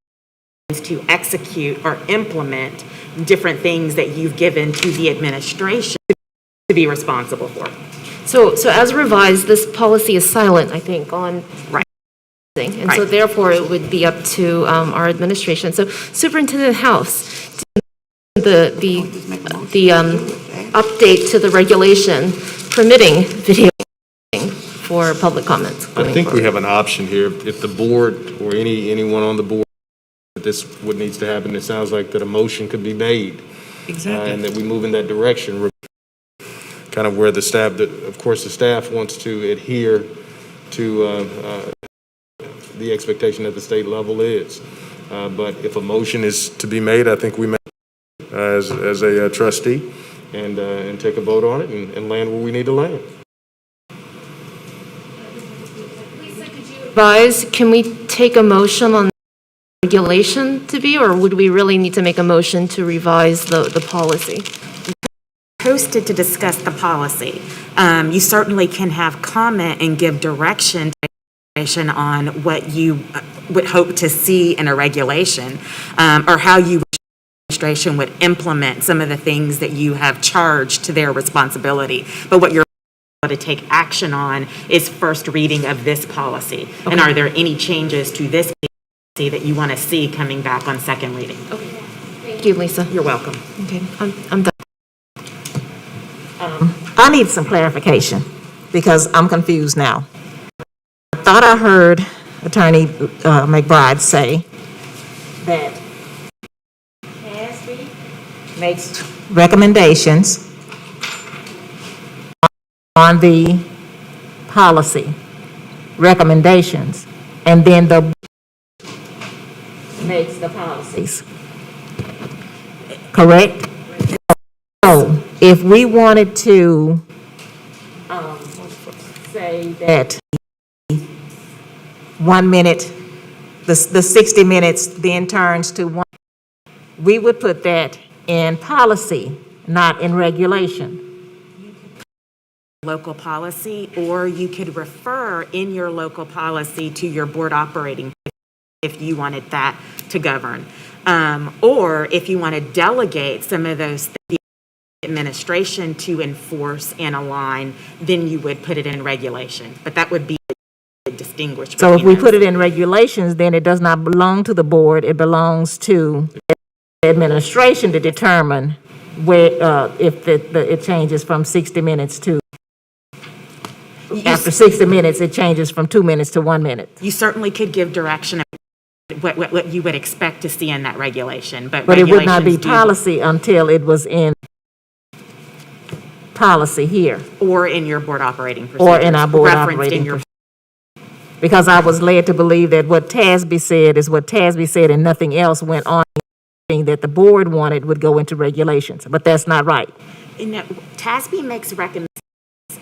is to execute or implement different things that you've given to the administration to be responsible for. So as revised, this policy is silent, I think, on Right. and so therefore it would be up to our administration. So Superintendent House, the update to the regulation permitting video for public comments. I think we have an option here. If the board or anyone on the board, this what needs to happen, it sounds like that a motion could be made. Exactly. And that we move in that direction, kind of where the staff, of course, the staff wants to adhere to the expectation at the state level is. But if a motion is to be made, I think we may, as a trustee, and take a vote on it and land where we need to land. Advise, can we take a motion on regulation to be, or would we really need to make a motion to revise the policy? Posted to discuss the policy. You certainly can have comment and give direction on what you would hope to see in a regulation, or how you administration would implement some of the things that you have charged to their responsibility. But what you're to take action on is first reading of this policy. Okay. And are there any changes to this policy that you want to see coming back on second reading? Okay. Thank you, Lisa. You're welcome. Okay, I'm done. I need some clarification because I'm confused now. I thought I heard Attorney McBride say that TASB makes recommendations on the policy recommendations, and then the makes the policies. Correct? So, if we wanted to, say that 1 minute, the 60 minutes then turns to 1, we would put that in policy, not in regulation. Local policy, or you could refer in your local policy to your board operating if you wanted that to govern. Or if you want to delegate some of those things, administration to enforce and align, then you would put it in regulation. But that would be distinguished. So if between we those. put it in regulations, then it does not belong to the board, it belongs to the administration to determine where, if it changes from 60 minutes to, after 60 minutes, it changes from 2 minutes to 1 minute. You certainly could give direction of what you would expect to see in that regulation, but But it would not be regulations do- policy until it was in policy here, Or in your board operating procedures. or in our board referenced in operating. your Because I was led to believe that what TASB said is what TASB said and nothing else went on, that the board wanted would go into regulations, but that's not right. TASB makes recommendations,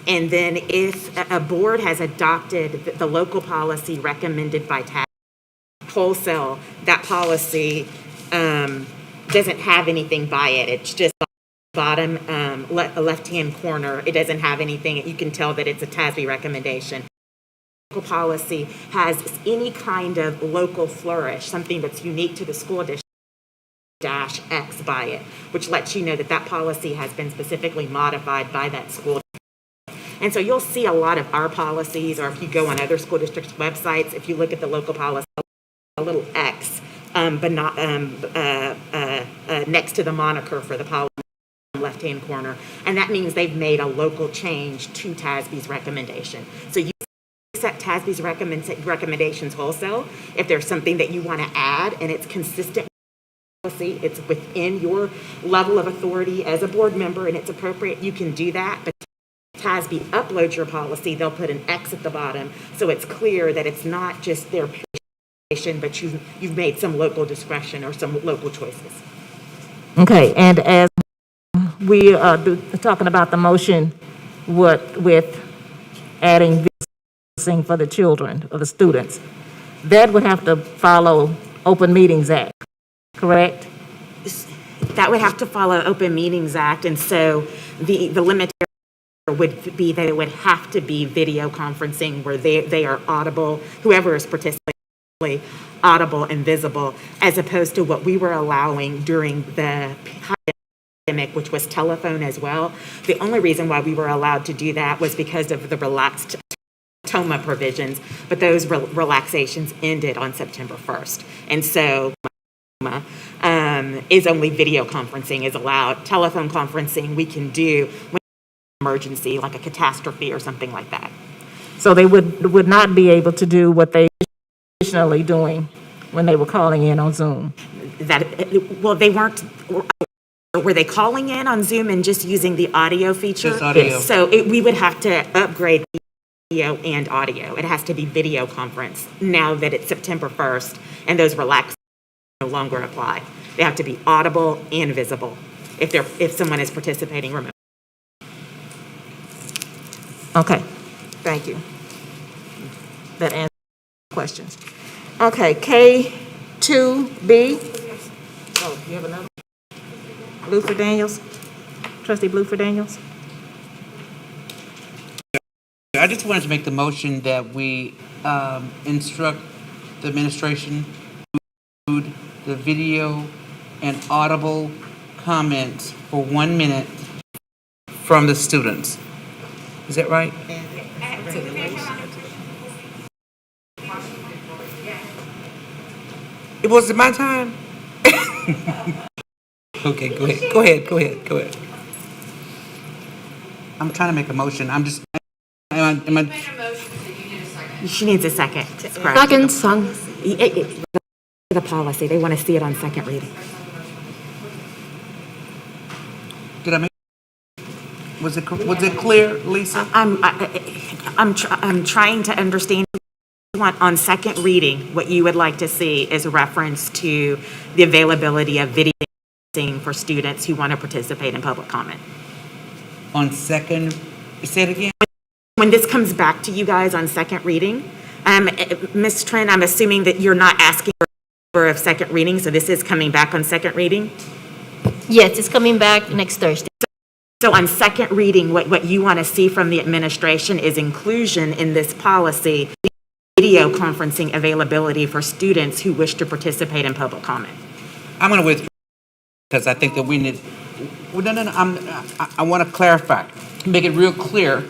and then if a board has adopted the local policy recommended by TASB wholesale, that policy doesn't have anything by it. It's just bottom left-hand corner. It doesn't have anything. You can tell that it's a TASB recommendation. Local policy has any kind of local flourish, something that's unique to the school district, -X by it, which lets you know that that policy has been specifically modified by that school. And so you'll see a lot of our policies, or if you go on other school districts' websites, if you look at the local policy, a little X, but not next to the moniker for the policy left-hand corner. And that means they've made a local change to TASB's recommendation. So you accept TASB's recommendations wholesale. If there's something that you want to add and it's consistent with policy, it's within your level of authority as a board member and it's appropriate, you can do that. But TASB uploads your policy, they'll put an X at the bottom, so it's clear that it's not just their position, but you've made some local discretion or some local choices. Okay, and as we are talking about the motion, with adding visiting for the children or the students, that would have to follow Open Meetings Act, correct? That would have to follow Open Meetings Act, and so the limit would be that it would have to be video conferencing where they are audible, whoever is participating, audible and visible, as opposed to what we were allowing during the pandemic, which was telephone as well. The only reason why we were allowed to do that was because of the relaxed TOMA provisions, but those relaxations ended on September 1st. And so is only video conferencing is allowed. Telephone conferencing we can do when emergency, like a catastrophe or something like that. So they would not be able to do what they traditionally doing when they were calling in on Zoom? Well, they weren't, were they calling in on Zoom and just using the audio feature? Just audio. Yes. So we would have to upgrade video and audio. It has to be video conference now that it's September 1st and those relaxations no longer apply. They have to be audible and visible if someone is participating remotely. Okay, thank you. That answers the questions. Okay, K2B. Oh, you have another? Blueford Daniels? Trustee Blueford Daniels? I just wanted to make the motion that we instruct the administration to include the video and audible comments for 1 minute from the students. Is that right? It was my time? Okay, go ahead. I'm trying to make a motion. Am I? She needs a second. It's correct. Second, Sung. The policy, they want to see it on second reading. Did I make? Was it clear, Lisa? I'm trying to understand want, on second reading, what you would like to see is a reference to the availability of video for students who want to participate in public comment. On second, say it again? When this comes back to you guys on second reading, Ms. Trent, I'm assuming that you're not asking for a second reading, so this is coming back on second reading? Yes, it's coming back next Thursday. So on second reading, what you want to see from the administration is inclusion in this policy, video conferencing availability for students who wish to participate in public comment. I'm going to withdraw because I think that we need, well, no, I want to clarify, make it real clear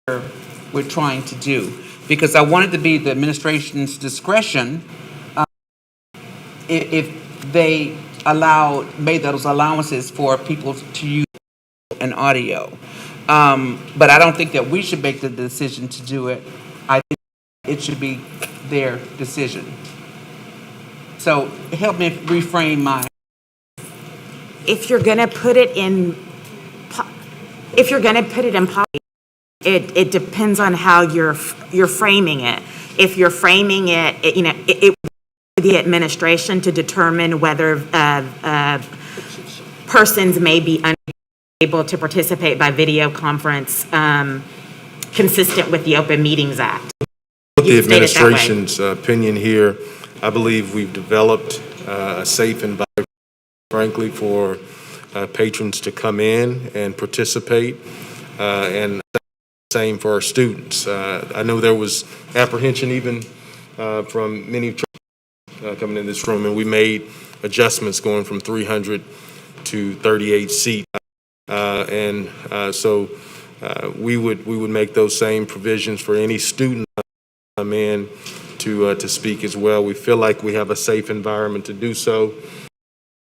what we're trying to do. Because I want it to be the administration's discretion if they made those allowances for people to use an audio. But I don't think that we should make the decision to do it. I think it should be their decision. So help me reframe my. If you're going to put it in, policy, it depends on how you're framing it. If you're framing it, it the administration to determine whether persons may be unable to participate by video conference consistent with the Open Meetings Act. The administration's opinion here, I believe we've developed a safe environment, frankly, for patrons to come in and participate, and same for our students. I know there was apprehension even from many coming in this room, and we made adjustments going from 300 to 38 seats. So we would make those same provisions for any student come in to speak as well. We feel like we have a safe environment to do so,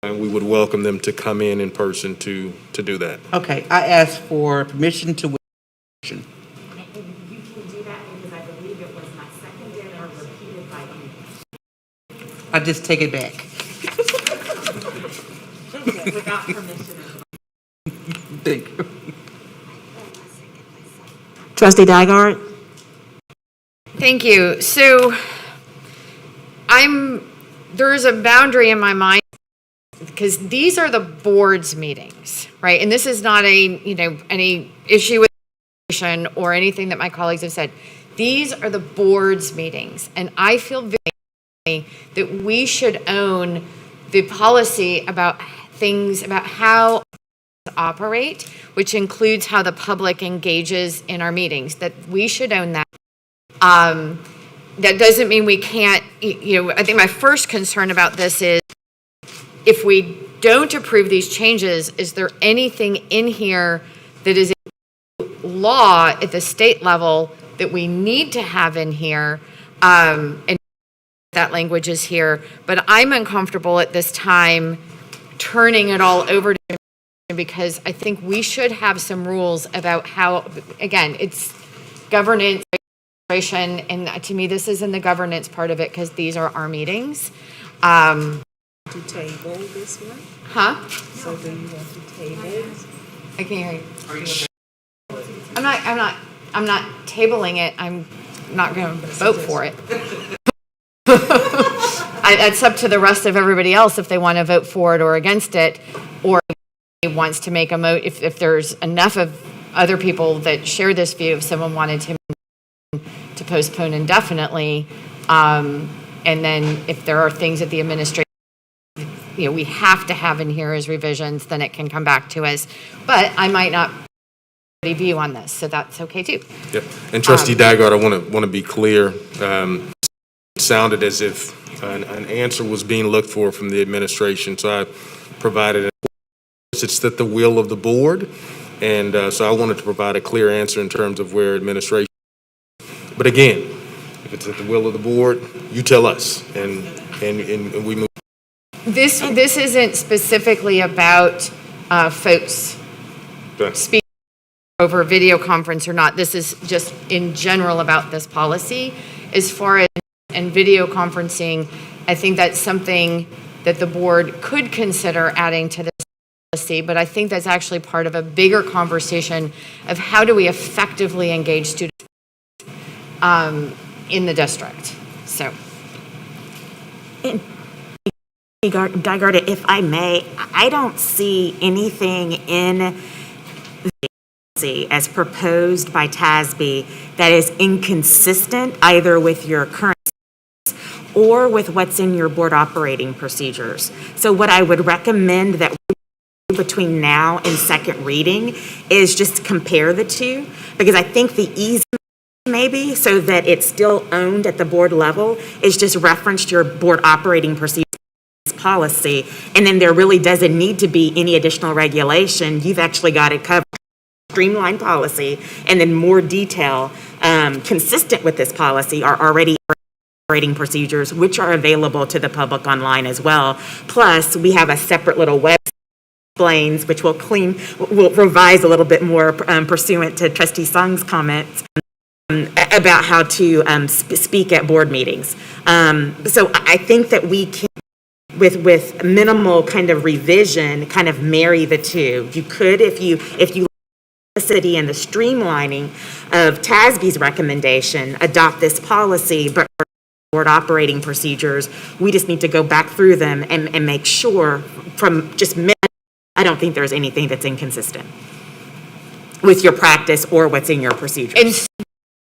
and we would welcome them to come in person to do that. Okay, I asked for permission to. You can do that because I believe it was not seconded or repeated by you. I just take it back. Without permission. Thank you. Trustee Dygard? Thank you. So there's a boundary in my mind because these are the board's meetings, right? And this is not any issue with or anything that my colleagues have said. These are the board's meetings, and I feel very that we should own the policy about things about how to operate, which includes how the public engages in our meetings, that we should own that. That doesn't mean we can't, I think my first concern about this is if we don't approve these changes, is there anything in here that is law at the state level that we need to have in here, and that language is here, but I'm uncomfortable at this time turning it all over to because I think we should have some rules about how, again, it's governance, and to me, this is in the governance part of it because these are our meetings. To table this one? Huh? So do you want to table? I can't hear you. I'm not tabling it. I'm not going to vote for it. It's up to the rest of everybody else if they want to vote for it or against it, or wants to make a if there's enough of other people that share this view, if someone wanted to postpone indefinitely, and then if there are things that the administration we have to have in here as revisions, then it can come back to us. But I might not view on this, so that's okay too. Yep. And Trustee Dygard, I want to be clear. It sounded as if an answer was being looked for from the administration, so I provided it's at the will of the board, and so I wanted to provide a clear answer in terms of where administration. But again, if it's at the will of the board, you tell us, and we move. This isn't specifically about folks speaking over video conference or not. This is just in general about this policy. As far as and video conferencing, I think that's something that the board could consider adding to this policy, but I think that's actually part of a bigger conversation of how do we effectively engage students. in the district. So, Dygarda, if I may, I don't see anything in the as proposed by TASB that is inconsistent either with your current or with what's in your board operating procedures. So what I would recommend that we do between now and second reading is just compare the two, because I think the easy maybe so that it's still owned at the board level is just reference your board operating procedures policy, and then there really doesn't need to be any additional regulation. You've actually got it covered. Streamlined policy, and then more detail consistent with this policy are already operating procedures, which are available to the public online as well. Plus, we have a separate little web explains, which will revise a little bit more pursuant to Trustee Sung's comments about how to speak at board meetings. So I think that we can, with minimal kind of revision, kind of marry the two. You could, if you the city and the streamlining of TASB's recommendation, adopt this policy, but for board operating procedures, we just need to go back through them and make sure from just I don't think there's anything that's inconsistent with your practice or what's in your procedures. and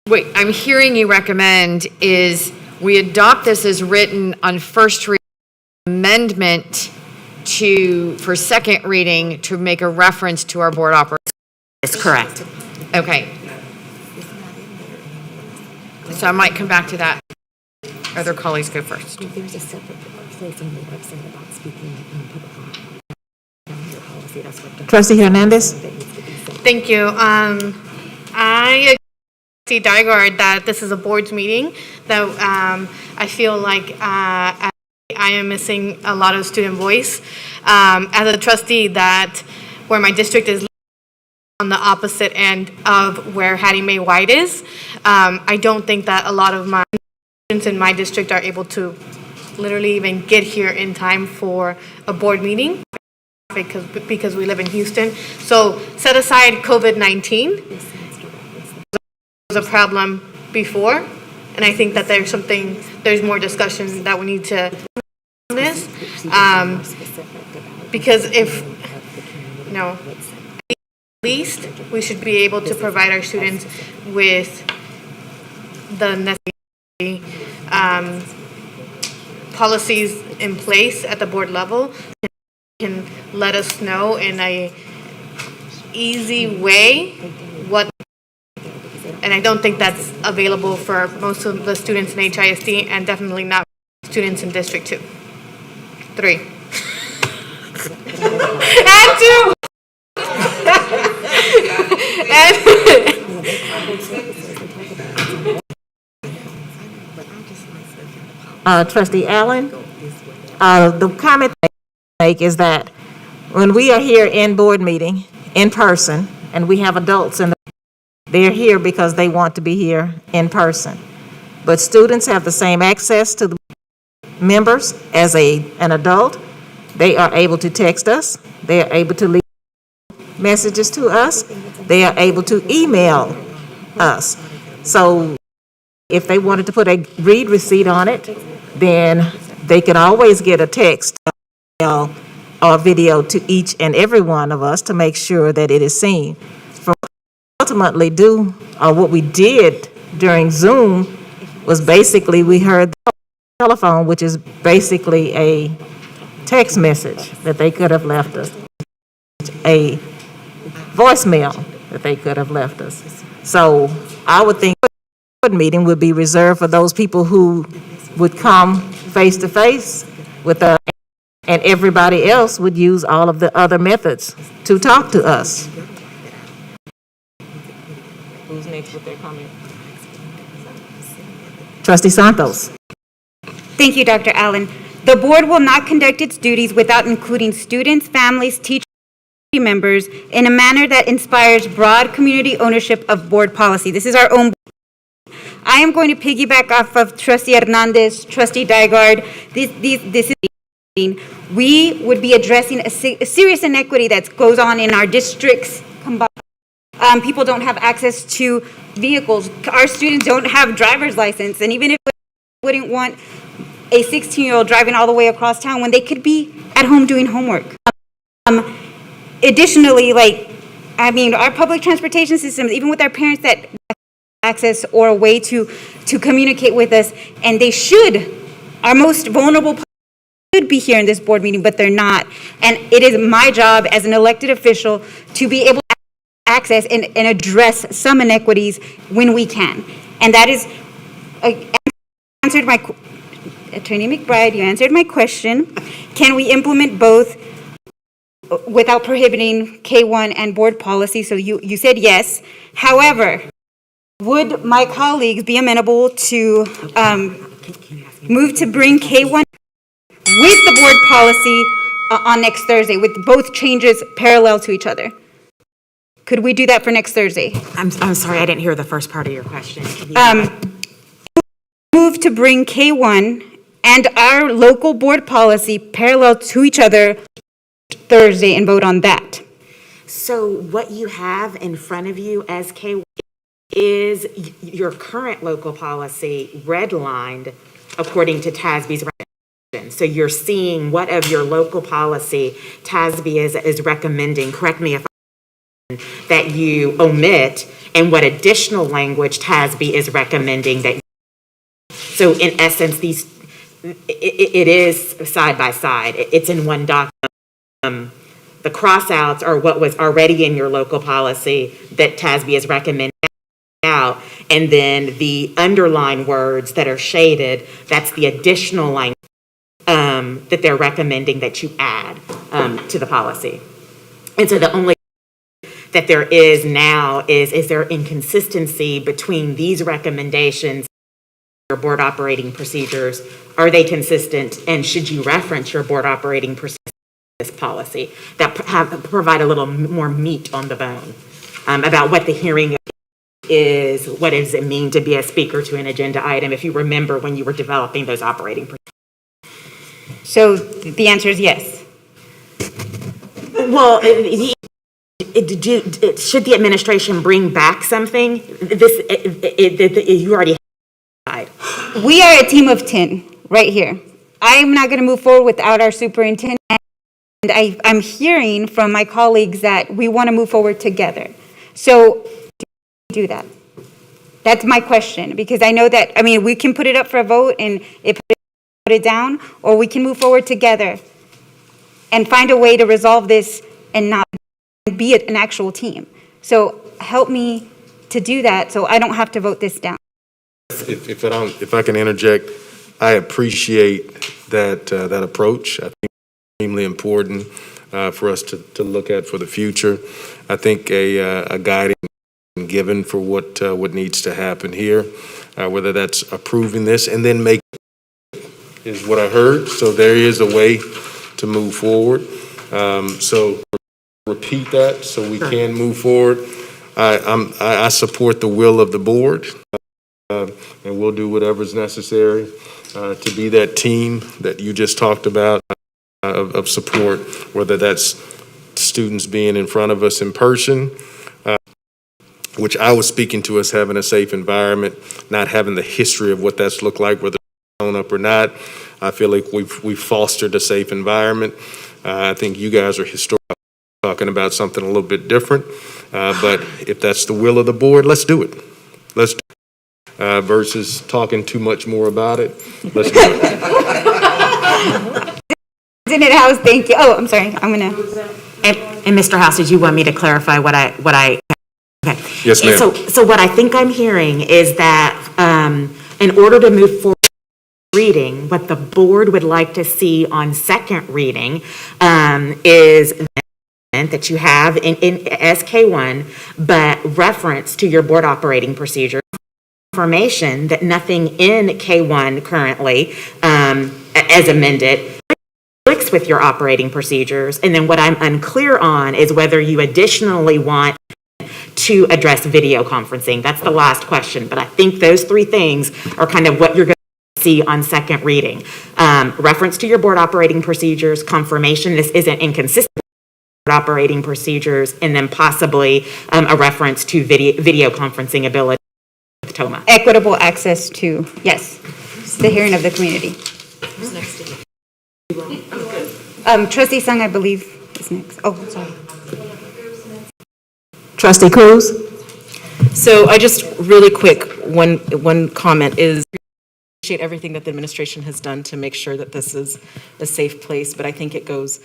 what I'm hearing you recommend is we adopt this as written on first reading, amendment for second reading to make a reference to our board operating. That's correct. Okay. So I might come back to that. Other colleagues go first. There's a separate place on the website about speaking in public policy. That's what Trustee Hernandez? Thank you. I agree with Dygaard that this is a board's meeting, that I feel like I am missing a lot of student voice. As a trustee, that where my district is on the opposite end of where Hattie Mae White is, I don't think that a lot of my students in my district are able to literally even get here in time for a board meeting because we live in Houston. So set aside COVID-19, was a problem before, and I think that there's more discussion that we need to on this, because if, at least we should be able to provide our students with the necessary policies in place at the board level, can let us know in a easy way what, and I don't think that's available for most of the students in HISD, and definitely not students in District 2. 3. And 2! Trustee Allen, the comment I make is that when we are here in board meeting, in person, and we have adults in they're here because they want to be here in person. But students have the same access to the members as an adult. They are able to text us. They are able to leave messages to us. They are able to email us. So if they wanted to put a read receipt on it, then they can always get a text or video to each and every one of us to make sure that it is seen. Ultimately what we did during Zoom was basically we heard the telephone, which is basically a text message that they could have left us, a voicemail that they could have left us. So I would think the board meeting would be reserved for those people who would come face to face with us, and everybody else would use all of the other methods to talk to us. Who's next with their comment? Trustee Santos. Thank you, Dr. Allen. The board will not conduct its duties without including students, families, teachers, and members in a manner that inspires broad community ownership of board policy. This is our own. I am going to piggyback off of Trustee Hernandez, Trustee Dygaard. This is we would be addressing a serious inequity that goes on in our districts combined. People don't have access to vehicles. Our students don't have driver's license, and even if we wouldn't want a 16-year-old driving all the way across town when they could be at home doing homework. Additionally, our public transportation systems, even with our parents that access or a way to communicate with us, and they should, our most vulnerable should be here in this board meeting, but they're not. And it is my job as an elected official to be able to access and address some inequities when we can. And that is, answered my, Attorney McBride, you answered my question. Can we implement both without prohibiting K-1 and board policy? So you said yes. However, would my colleagues be amenable to move to bring K-1 with the board policy on next Thursday, with both changes parallel to each other? Could we do that for next Thursday? I'm sorry, I didn't hear the first part of your question. Move to bring K-1 and our local board policy parallel to each other Thursday and vote on that. So what you have in front of you as K1 is your current local policy redlined according to TASB's recommendation. So you're seeing what of your local policy TASB is recommending, correct me if I'm wrong, that you omit, and what additional language TASB is recommending that you. So in essence, it is side by side. It's in one document. The crossouts are what was already in your local policy that TASB is recommending out, and then the underlined words that are shaded, that's the additional language that they're recommending that you add to the policy. And so the only that there is now is there inconsistency between these recommendations and your board operating procedures? Are they consistent, and should you reference your board operating procedures in this policy that provide a little more meat on the bone about what the hearing is, what does it mean to be a speaker to an agenda item, if you remember when you were developing those operating procedures? So the answer is yes. Well, should the administration bring back something? You already had. We are a team of 10 right here. I'm not going to move forward without our superintendent. And I'm hearing from my colleagues that we want to move forward together. So do that. That's my question, because I know that, we can put it up for a vote and put it down, or we can move forward together and find a way to resolve this and not be an actual team. So help me to do that so I don't have to vote this down. If I can interject, I appreciate that approach. I think it's extremely important for us to look at for the future. I think a guiding given for what needs to happen here, whether that's approving this and then make is what I heard. So there is a way to move forward. So repeat that so we can move forward. I support the will of the board, and we'll do whatever's necessary to be that team that you just talked about of support, whether that's students being in front of us in person, which I was speaking to us having a safe environment, not having the history of what that's looked like, whether it's shown up or not. I feel like we've fostered a safe environment. I think you guys are historically talking about something a little bit different, but if that's the will of the board, let's do it. Let's do it. Versus talking too much more about it. Let's do it. President House, thank you. Oh, I'm sorry. I'm gonna. And Mr. House, did you want me to clarify what I? Okay. Yes, ma'am. So what I think I'm hearing is that in order to move forward reading, what the board would like to see on second reading is that you have in SK1, but reference to your board operating procedure, information that nothing in K1 currently, as amended, conflicts with your operating procedures. And then what I'm unclear on is whether you additionally want to address video conferencing. That's the last question, but I think those three things are kind of what you're going to see on second reading. Reference to your board operating procedures, confirmation this isn't inconsistent operating procedures, and then possibly a reference to video conferencing ability with TOMA. Equitable access to, yes, the hearing of the community. Trustee Sung, I believe, is next. Oh, sorry. Trustee Cruz? So I just, really quick, one comment is, appreciate everything that the administration has done to make sure that this is a safe place, but I think it goes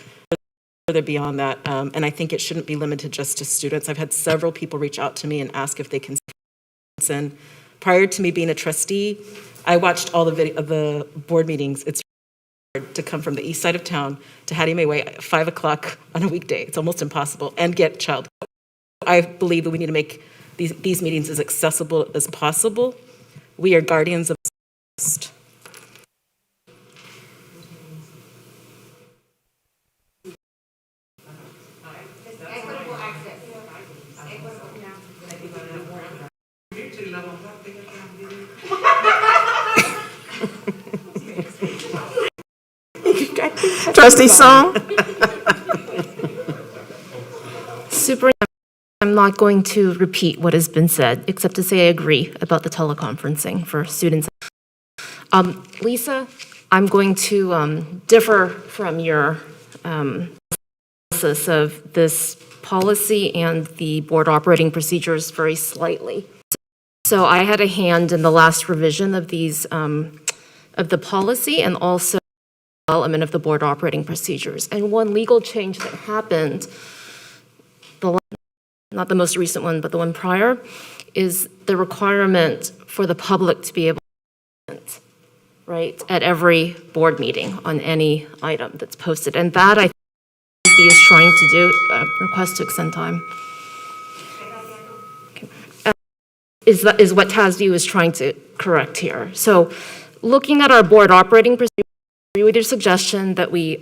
further beyond that, and I think it shouldn't be limited just to students. I've had several people reach out to me and ask if they can send. Prior to me being a trustee, I watched all the board meetings. It's hard to come from the east side of town to Hattie Mae Way at 5 o'clock on a weekday. It's almost impossible, and get child. I believe that we need to make these meetings as accessible as possible. We are guardians of the Trustee Song? Superintendent, I'm not going to repeat what has been said, except to say I agree about the teleconferencing for students. Lisa, I'm going to differ from your analysis of this policy and the board operating procedures very slightly. So I had a hand in the last revision of these, of the policy, and also development of the board operating procedures. And one legal change that happened, not the most recent one, but the one prior, is the requirement for the public to be able to comment, right, at every board meeting on any item that's posted. And that, I think, he is trying to do, request to extend time. Is what TASVU is trying to correct here. So looking at our board operating procedure, I agree with your suggestion that we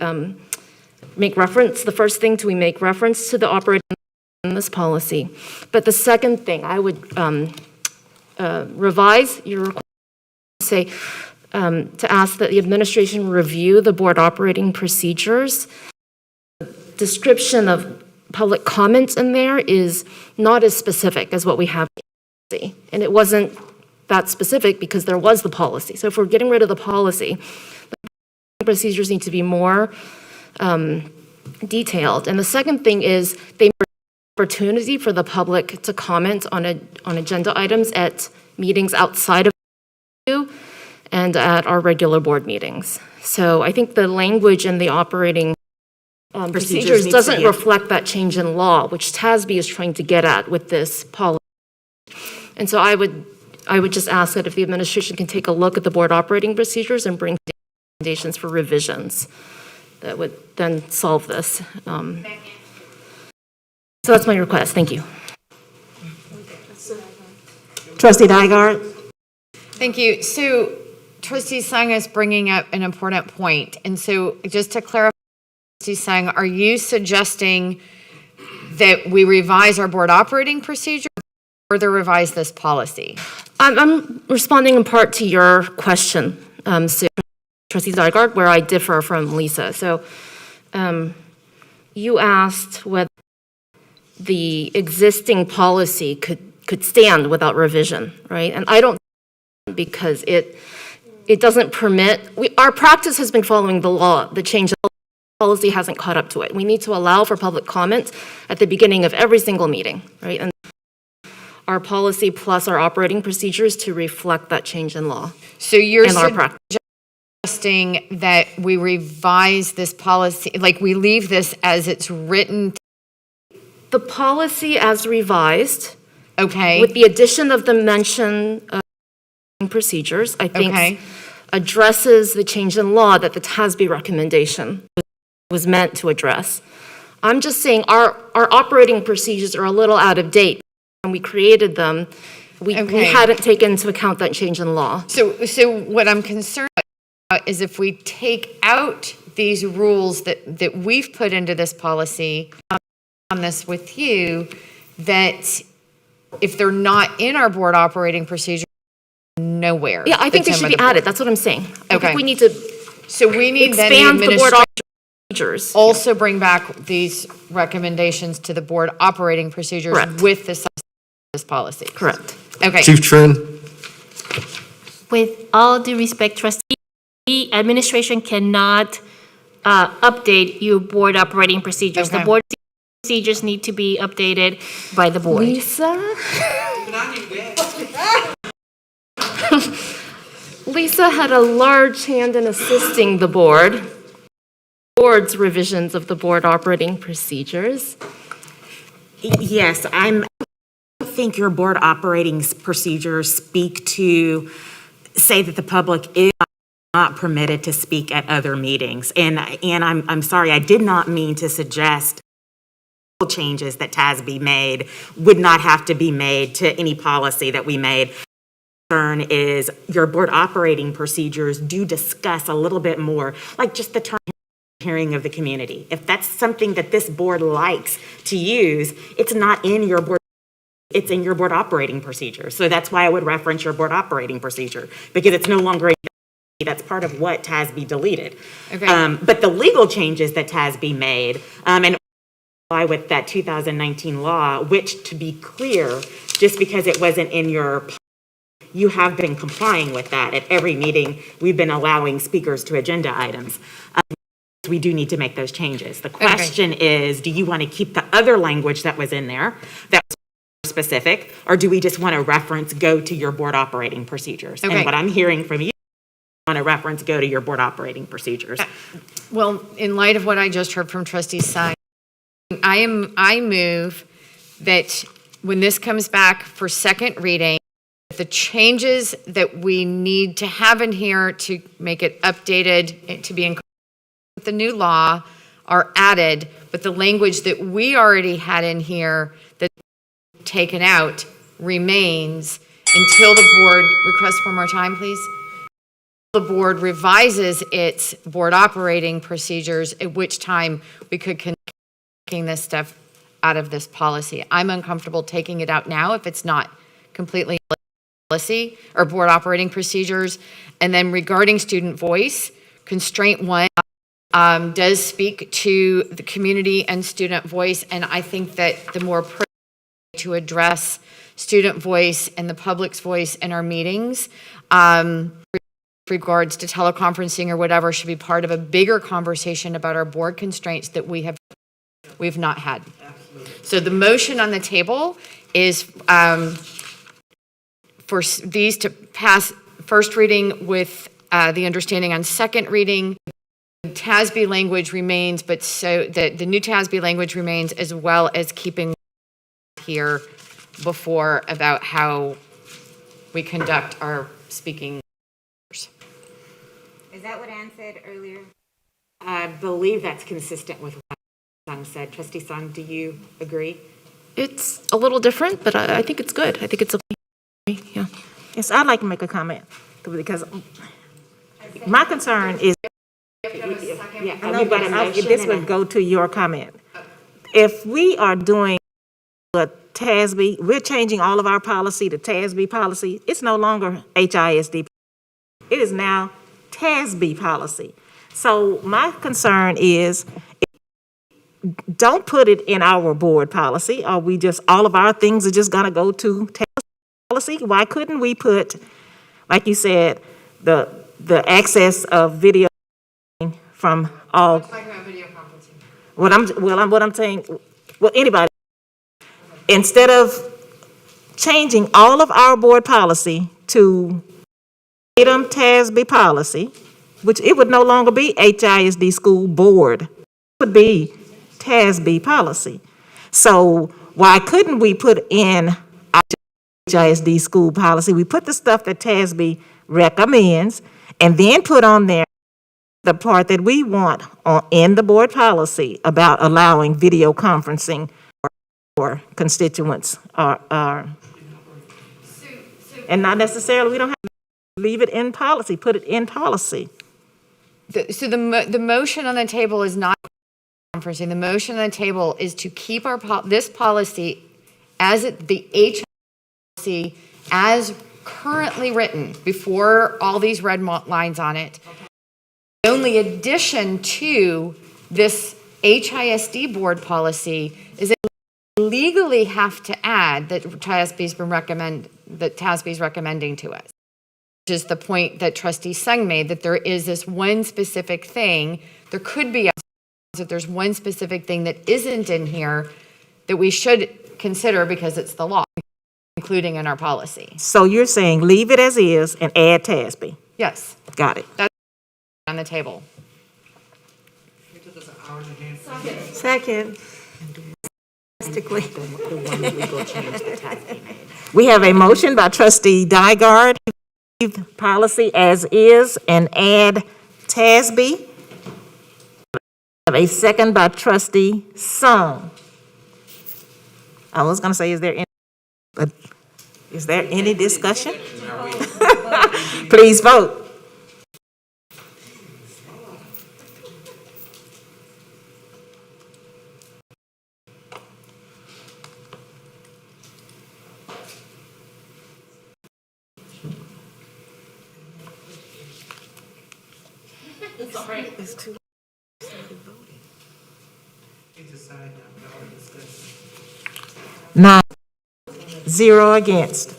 make reference, the first thing, we make reference to the operating in this policy. But the second thing, I would revise your request to say, to ask that the administration review the board operating procedures. Description of public comments in there is not as specific as what we have. And it wasn't that specific because there was the policy. So if we're getting rid of the policy, the procedures need to be more detailed. And the second thing is they opportunity for the public to comment on agenda items at meetings outside of and at our regular board meetings. So I think the language in the operating procedures doesn't reflect that change in law, which TASB is trying to get at with this policy. And so I would just ask that if the administration can take a look at the board operating procedures and bring recommendations for revisions that would then solve this. So that's my request. Thank you. Trustee Nygaard? Thank you. So Trustee Sung is bringing up an important point. And so just to clarify, Trustee Sung, are you suggesting that we revise our board operating procedure or further revise this policy? I'm responding in part to your question, so Trustee Nygaard, where I differ from Lisa. So you asked whether the existing policy could stand without revision, right? And I don't, because it doesn't permit, our practice has been following the law. The change of policy hasn't caught up to it. We need to allow for public comment at the beginning of every single meeting, right? And our policy plus our operating procedures to reflect that change in law. So you're and our practice. Suggesting that we revise this policy, like we leave this as it's written? The policy as revised, okay, with the addition of the mention of procedures, I think addresses the change in law that the TASB recommendation was meant to address. I'm just saying our operating procedures are a little out of date. When we created them, we hadn't taken into account that change in law. So what I'm concerned about is if we take out these rules that we've put into this policy, on this with you, that if they're not in our board operating procedure, nowhere. Yeah, I think they should be added. That's what I'm saying. I think we need to so we need expand the board operating procedures. Also bring back these recommendations to the board operating procedures Correct. with this policy. Correct. Okay. Chief Trent? With all due respect, trustee, administration cannot update your board operating procedures. The Okay. board procedures need to be updated by the board. Lisa? Lisa had a large hand in assisting the board's revisions of the board operating procedures. Yes, I think your board operating procedures speak to, say that the public is not permitted to speak at other meetings. And I'm sorry, I did not mean to suggest changes that TASB made would not have to be made to any policy that we made. Concern is your board operating procedures do discuss a little bit more, like just the term hearing of the community. If that's something that this board likes to use, it's not in your board, it's in your board operating procedure. So that's why I would reference your board operating procedure, because it's no longer, that's part of what TASB deleted. Okay. But the legal changes that TASB made, and with that 2019 law, which, to be clear, just because it wasn't in you have been complying with that at every meeting. We've been allowing speakers to agenda items. We do need to make those changes. The question is, do you want to keep the other language that was in there that was specific, or do we just want to reference go to your board operating procedures? Okay. And what I'm hearing from you, want to reference go to your board operating procedures. Well, in light of what I just heard from Trustee Sung, I move that when this comes back for second reading, the changes that we need to have in here to make it updated, to be in with the new law, are added, but the language that we already had in here that's taken out remains until the board, request one more time, please. The board revises its board operating procedures, at which time we could taking this stuff out of this policy. I'm uncomfortable taking it out now if it's not completely policy or board operating procedures. And then regarding student voice, constraint 1 does speak to the community and student voice. And I think that the more appropriate way to address student voice and the public's voice in our meetings, regards to teleconferencing or whatever, should be part of a bigger conversation about our board constraints that we've not had. So the motion on the table is for these to pass first reading with the understanding on second reading. TASB language remains, but so the new TASB language remains, as well as keeping here before about how we conduct our speaking. Is that what Ann said earlier? I believe that's consistent with what Sung said. Trustee Sung, do you agree? It's a little different, but I think it's good. I think it's okay. Yeah. Yes, I'd like to make a comment, because my concern is, Yeah, I know, but this would go to your comment. If we are doing a TASB, we're changing all of our policy to TASB policy, it's no longer HISD. It is now TASB policy. So my concern is, don't put it in our board policy, or we just, all of our things are just gonna go to TASB policy. Why couldn't we put, like you said, the access of video from all? Talking about video conferencing. What I'm saying, well, anybody, instead of changing all of our board policy to TASB policy, which it would no longer be HISD school board, it would be TASB policy. So why couldn't we put in our HISD school policy? We put the stuff that TASB recommends, and then put on there the part that we want in the board policy about allowing video conferencing for constituents, and not necessarily, we don't have to leave it in policy, put it in policy. So the motion on the table is not conferencing. The motion on the table is to keep this policy as the H policy as currently written before all these red lines on it. The only addition to this HISD board policy is that we legally have to add that TASB's recommending to us. Which is the point that Trustee Sung made, that there is this one specific thing, there could be that there's one specific thing that isn't in here that we should consider because it's the law, including in our policy. So you're saying leave it as is and add TASB? Yes, Got it. that's on the table. Second. We have a motion by trustee Dygard, leave policy as is and add TASB. Have a second by trustee Sung. I was gonna say, is there any discussion? Please vote. Nine, zero against.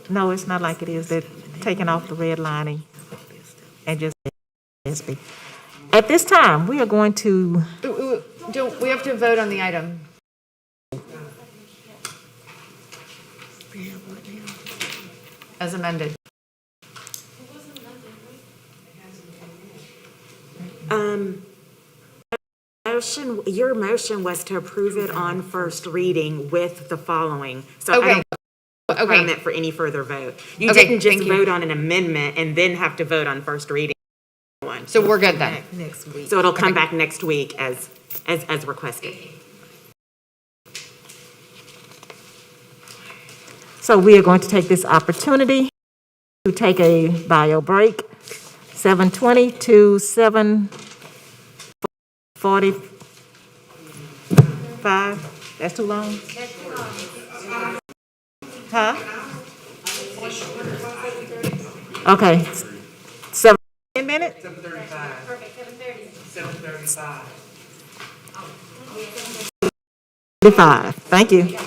No, it's not like it is. They're taking off the redlining and just TASB. At this time, we are going to, We have to vote on the item. As amended. Your motion was to approve it on first reading with the following. So I Okay. don't have a requirement for any further vote. You Okay, didn't just thank you. vote on an amendment and then have to vote on first reading. So we're good then. So it'll come back next week as requested. so we are going to take this opportunity to take a bio break, 7:20 to 7:45. That's too long? Huh? Okay. 7 minutes? 7:35. Thank you.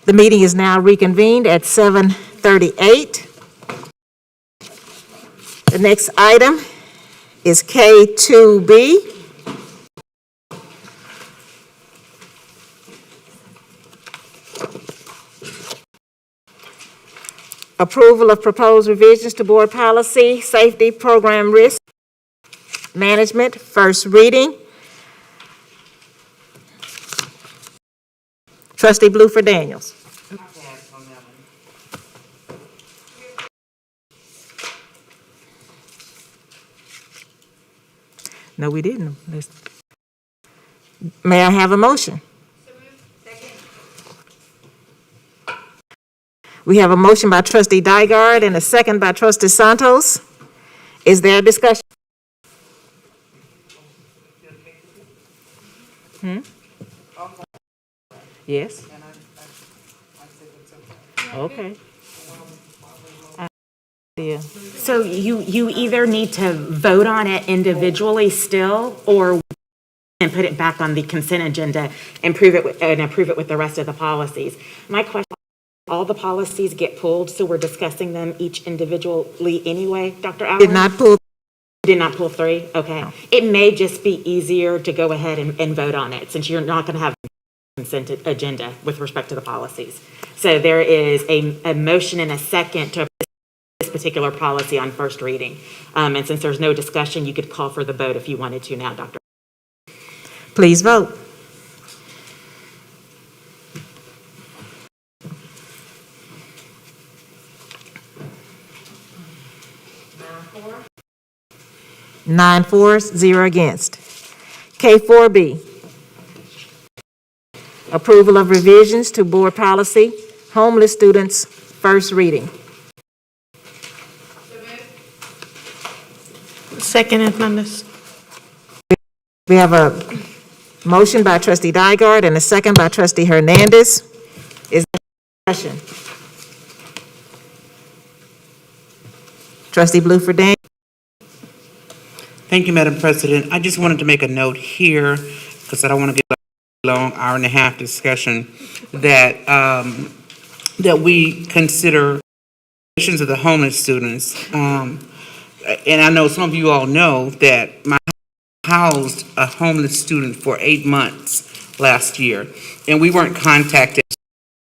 The meeting is now reconvened at 7:38. The next item is K2B. Approval of proposed revisions to board policy, safety program risk management, first reading. Trustee Blueford Daniels. No, we didn't. May I have a motion? We have a motion by trustee Dygard and a second by trustee Santos. Is there a discussion? Yes? Okay. Yeah. So you either need to vote on it individually still, or and put it back on the consent agenda and approve it with the rest of the policies. My question, all the policies get pulled, so we're discussing them each individually anyway, Dr. Allen? Did not pull. Did not pull three? Okay. It may just be easier to go ahead and vote on it, since you're not going to have a consent agenda with respect to the policies. So there is a motion and a second to this particular policy on first reading. And since there's no discussion, you could call for the vote if you wanted to now, Dr. Please vote. Nine for, 0 against. K4B. Approval of revisions to board policy, homeless students, first reading. Second, Hernandez. We have a motion by trustee Dygard and a second by trustee Hernandez. Is there discussion? Trustee Blueford Daniels. Thank you, Madam President. I just wanted to make a note here, because I don't want to get a long hour-and-a-half discussion, that that we consider conditions of the homeless students. And I know some of you all know that my housed a homeless student for 8 months last year, and we weren't contacted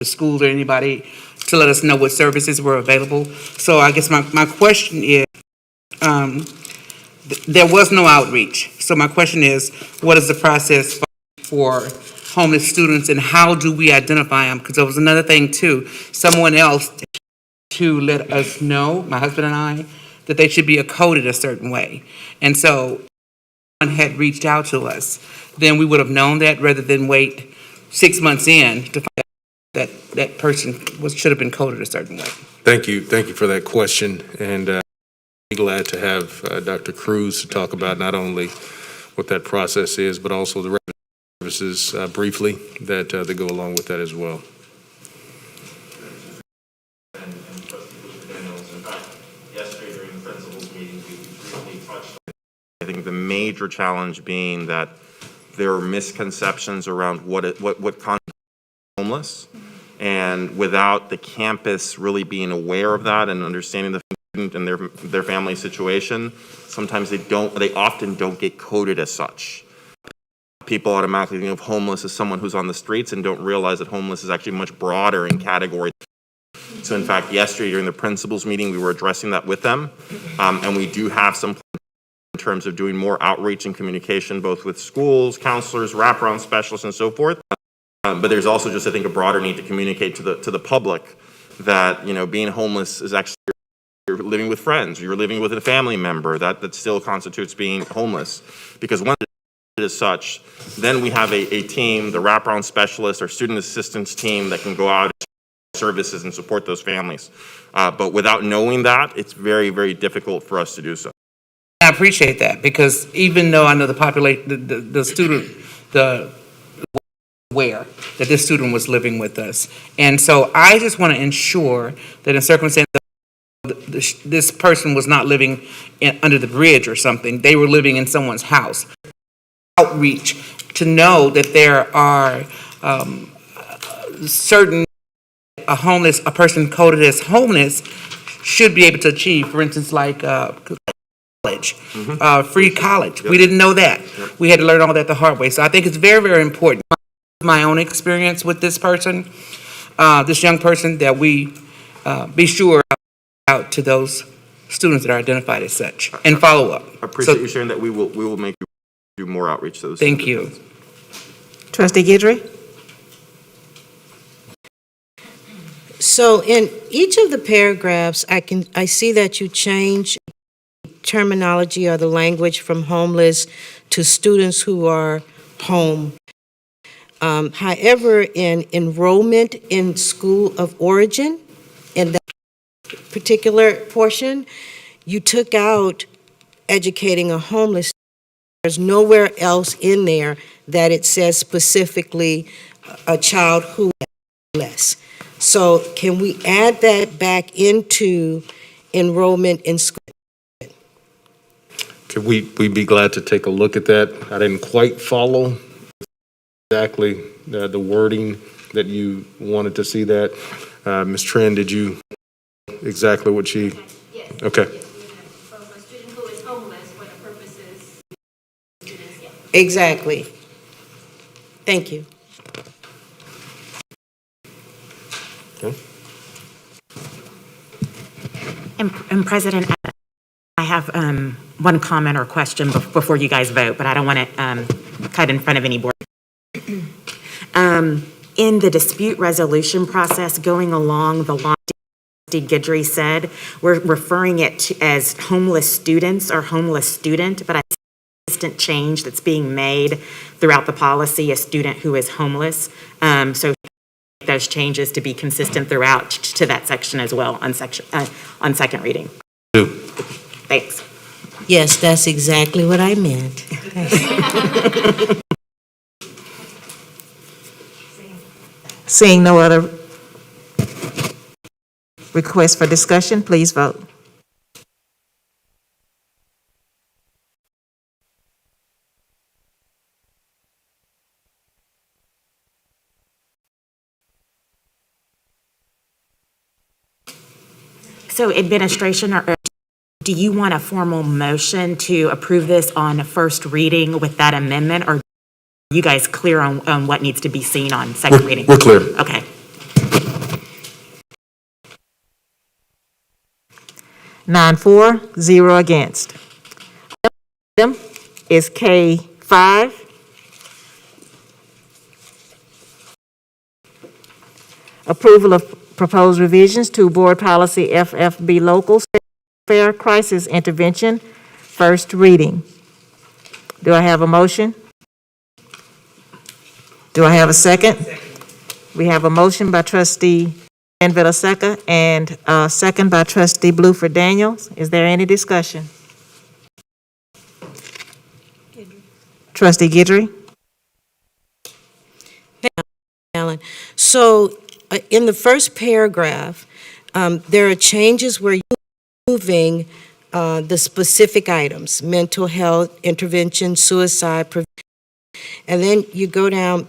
the school or anybody to let us know what services were available. So I guess my question is, there was no outreach. So my question is, what is the process for homeless students, and how do we identify them? Because there was another thing too, someone else to let us know, my husband and I, that they should be coded a certain way. And so one had reached out to us, then we would have known that rather than wait 6 months in to find out that person should have been coded a certain way. Thank you for that question, and glad to have Dr. Cruz to talk about not only what that process is, but also the services briefly that go along with that as well. And Trustee Daniels, in fact, yesterday during the principals meeting, we briefly touched on. I think the major challenge being that there are misconceptions around what constitutes homeless, and without the campus really being aware of that and understanding the and their family situation, sometimes they often don't get coded as such. People automatically think of homeless as someone who's on the streets and don't realize that homeless is actually much broader in category. So in fact, yesterday during the principals meeting, we were addressing that with them, and we do have some plans in terms of doing more outreach and communication, both with schools, counselors, wraparound specialists, and so forth. But there's also just, I think, a broader need to communicate to the public that, being homeless is actually you're living with friends, you're living with a family member, that still constitutes being homeless. Because once it is such, then we have a team, the wraparound specialist or student assistance team that can go out and services and support those families. But without knowing that, it's very, very difficult for us to do so. I appreciate that, because even though I know the student, aware that this student was living with us. And so I just want to ensure that in circumstances this person was not living under the bridge or something. They were living in someone's house. Outreach to know that there are certain a person coded as homeless should be able to achieve, for instance, like, college, free college. We didn't know that. We had to learn all that the hard way. So I think it's very, very important. My own experience with this person, this young person, that we be sure out to those students that are identified as such and follow up. I appreciate you sharing that. We will make you do more outreach to those. Thank you. Trustee Guidry? So in each of the paragraphs, I see that you change terminology or the language from homeless to students who are home. However, in enrollment in school of origin, in that particular portion, you took out educating a homeless. There's nowhere else in there that it says specifically a child who is homeless. So can we add that back into enrollment in school? Could we'd be glad to take a look at that. I didn't quite follow exactly the wording that you wanted to see that. Ms. Tran, did you exactly what she? Yes. Okay. So a student who is homeless for the purposes, students, yeah. Exactly. Thank you. Okay. And President, I have one comment or question before you guys vote, but I don't want to cut in front of any board. In the dispute resolution process going along the line Trustee Guidry said, we're referring it to as homeless students or homeless student, but I see a consistent change that's being made throughout the policy, a student who is homeless. So those changes to be consistent throughout to that section as well on second reading. Thanks. Yes, that's exactly what I meant. Seeing no other requests for discussion, please vote. So administration, or do you want a formal motion to approve this on first reading with that amendment, or are you guys clear on what needs to be seen on second reading? We're clear. Okay. 9-4, 0 against. Item is K5. Approval of proposed revisions to Board Policy FFB Local Fair Crisis Intervention, first reading. Do I have a motion? Do I have a second? We have a motion by Trustee Granville Seca and a second by Trustee Bluford Daniels. Is there any discussion? Trustee Guidry? Alan. So in the first paragraph, there are changes where you're moving the specific items, mental health, intervention, suicide, and then you go down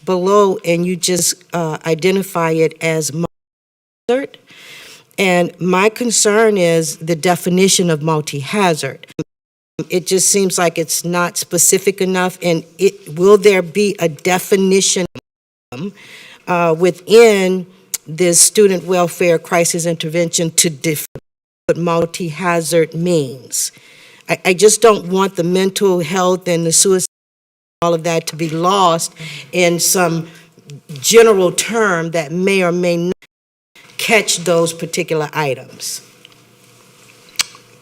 below and you just identify it as multi-hazard. And my concern is the definition of multi-hazard. It just seems like it's not specific enough, and will there be a definition within this student welfare crisis intervention to define what multi-hazard means? I just don't want the mental health and the suicide, all of that, to be lost in some general term that may or may not catch those particular items.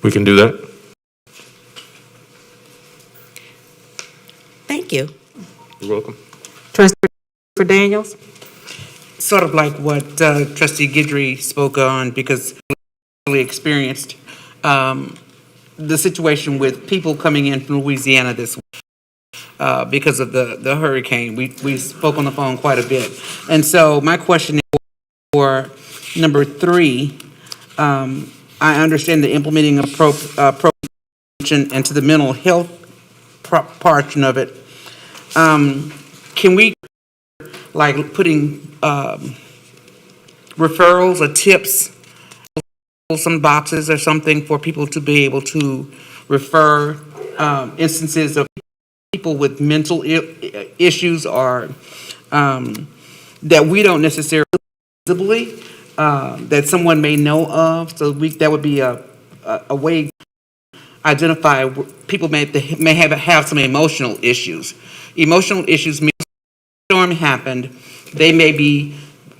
We can do that. Thank you. You're welcome. Trustee Daniels? Sort of like what Trustee Guidry spoke on, because really experienced the situation with people coming in from Louisiana this week because of the hurricane. We spoke on the phone quite a bit. And so my question is for number 3, I understand the implementing approach into the mental health portion of it. Can we, like, putting referrals or tips, some boxes or something for people to be able to refer instances of people with mental issues or that we don't necessarily visibly that someone may know of. So that would be a way to identify people may have some emotional issues. Emotional issues mean a storm happened. They may be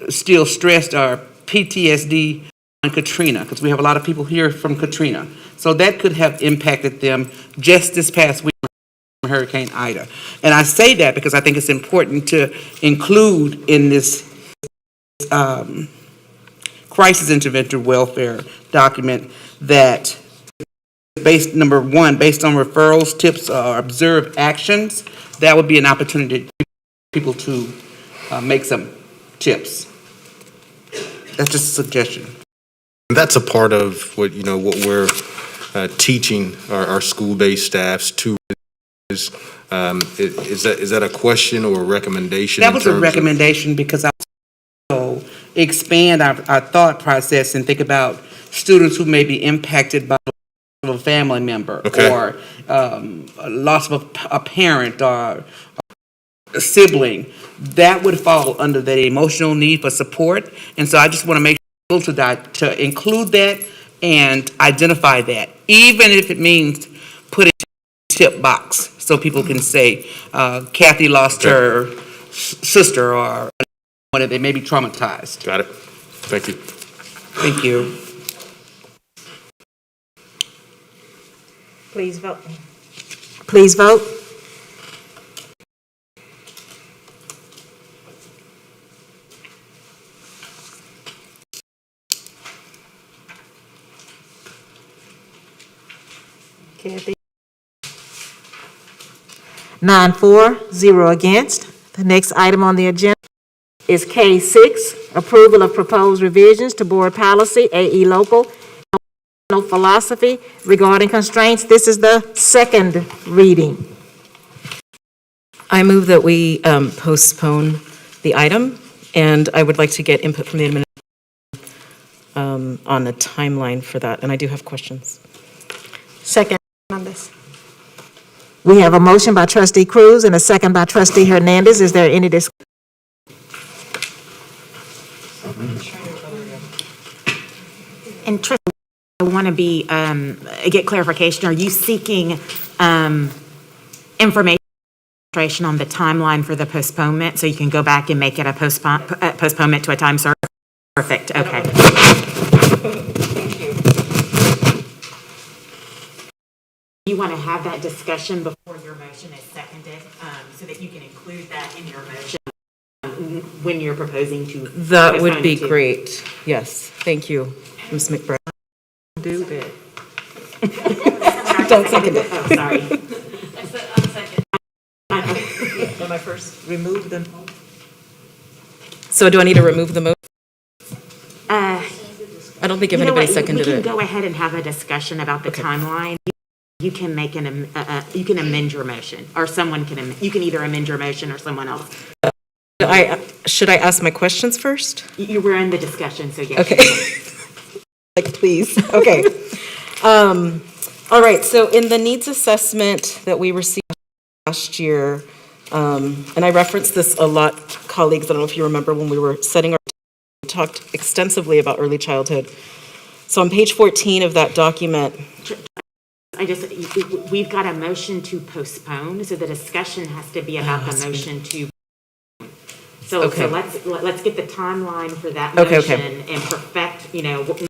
still stressed or PTSD on Katrina, because we have a lot of people here from Katrina. So that could have impacted them just this past week from Hurricane Ida. And I say that because I think it's important to include in this crisis intervention welfare document that number one, based on referrals, tips, or observed actions, that would be an opportunity for people to make some tips. That's just a suggestion. That's a part of what, what we're teaching our school-based staffs to is that a question or a recommendation? That was a recommendation because I also expand our thought process and think about students who may be impacted by a family member or loss of a parent or a sibling. That would fall under the emotional need for support. And so I just want to make sure to include that and identify that, even if it means putting a tip box so people can say, Kathy lost her sister or one, they may be traumatized. Got it. Thank you. Thank you. Please vote. Please vote. Kathy. 9-4, 0 against. The next item on the agenda is K6, approval of proposed revisions to board policy, AE local, philosophy regarding constraints. This is the second reading. I move that we postpone the item, and I would like to get input from the administration on the timeline for that, and I do have questions. Second on this. We have a motion by trustee Cruz and a second by trustee Hernandez. Is there any discussion? And Trish, I want to get clarification. Are you seeking information on the timeline for the postponement so you can go back and make it a postponement to a time certain? Perfect, okay. You want to have that discussion before your motion is seconded so that you can include that in your motion when you're proposing to. That would be great. Yes, thank you, Ms. McBride. Do that. Don't second it. Oh, sorry. Am I first remove them? So do I need to remove the motion? I don't think if You know anybody what? seconded We it. can go ahead and have a discussion about the timeline. You can make you can amend your motion, or someone can, you can either amend your motion or someone else. Should I ask my questions first? You were in the discussion, so yes. Okay. Like, please, okay. All right, so in the needs assessment that we received last year, and I referenced this a lot, colleagues, I don't know if you remember when we were setting our, we talked extensively about early childhood. So on page 14 of that document. We've got a motion to postpone, so the discussion has to be about the motion to. So let's get the timeline for that motion and perfect, what we're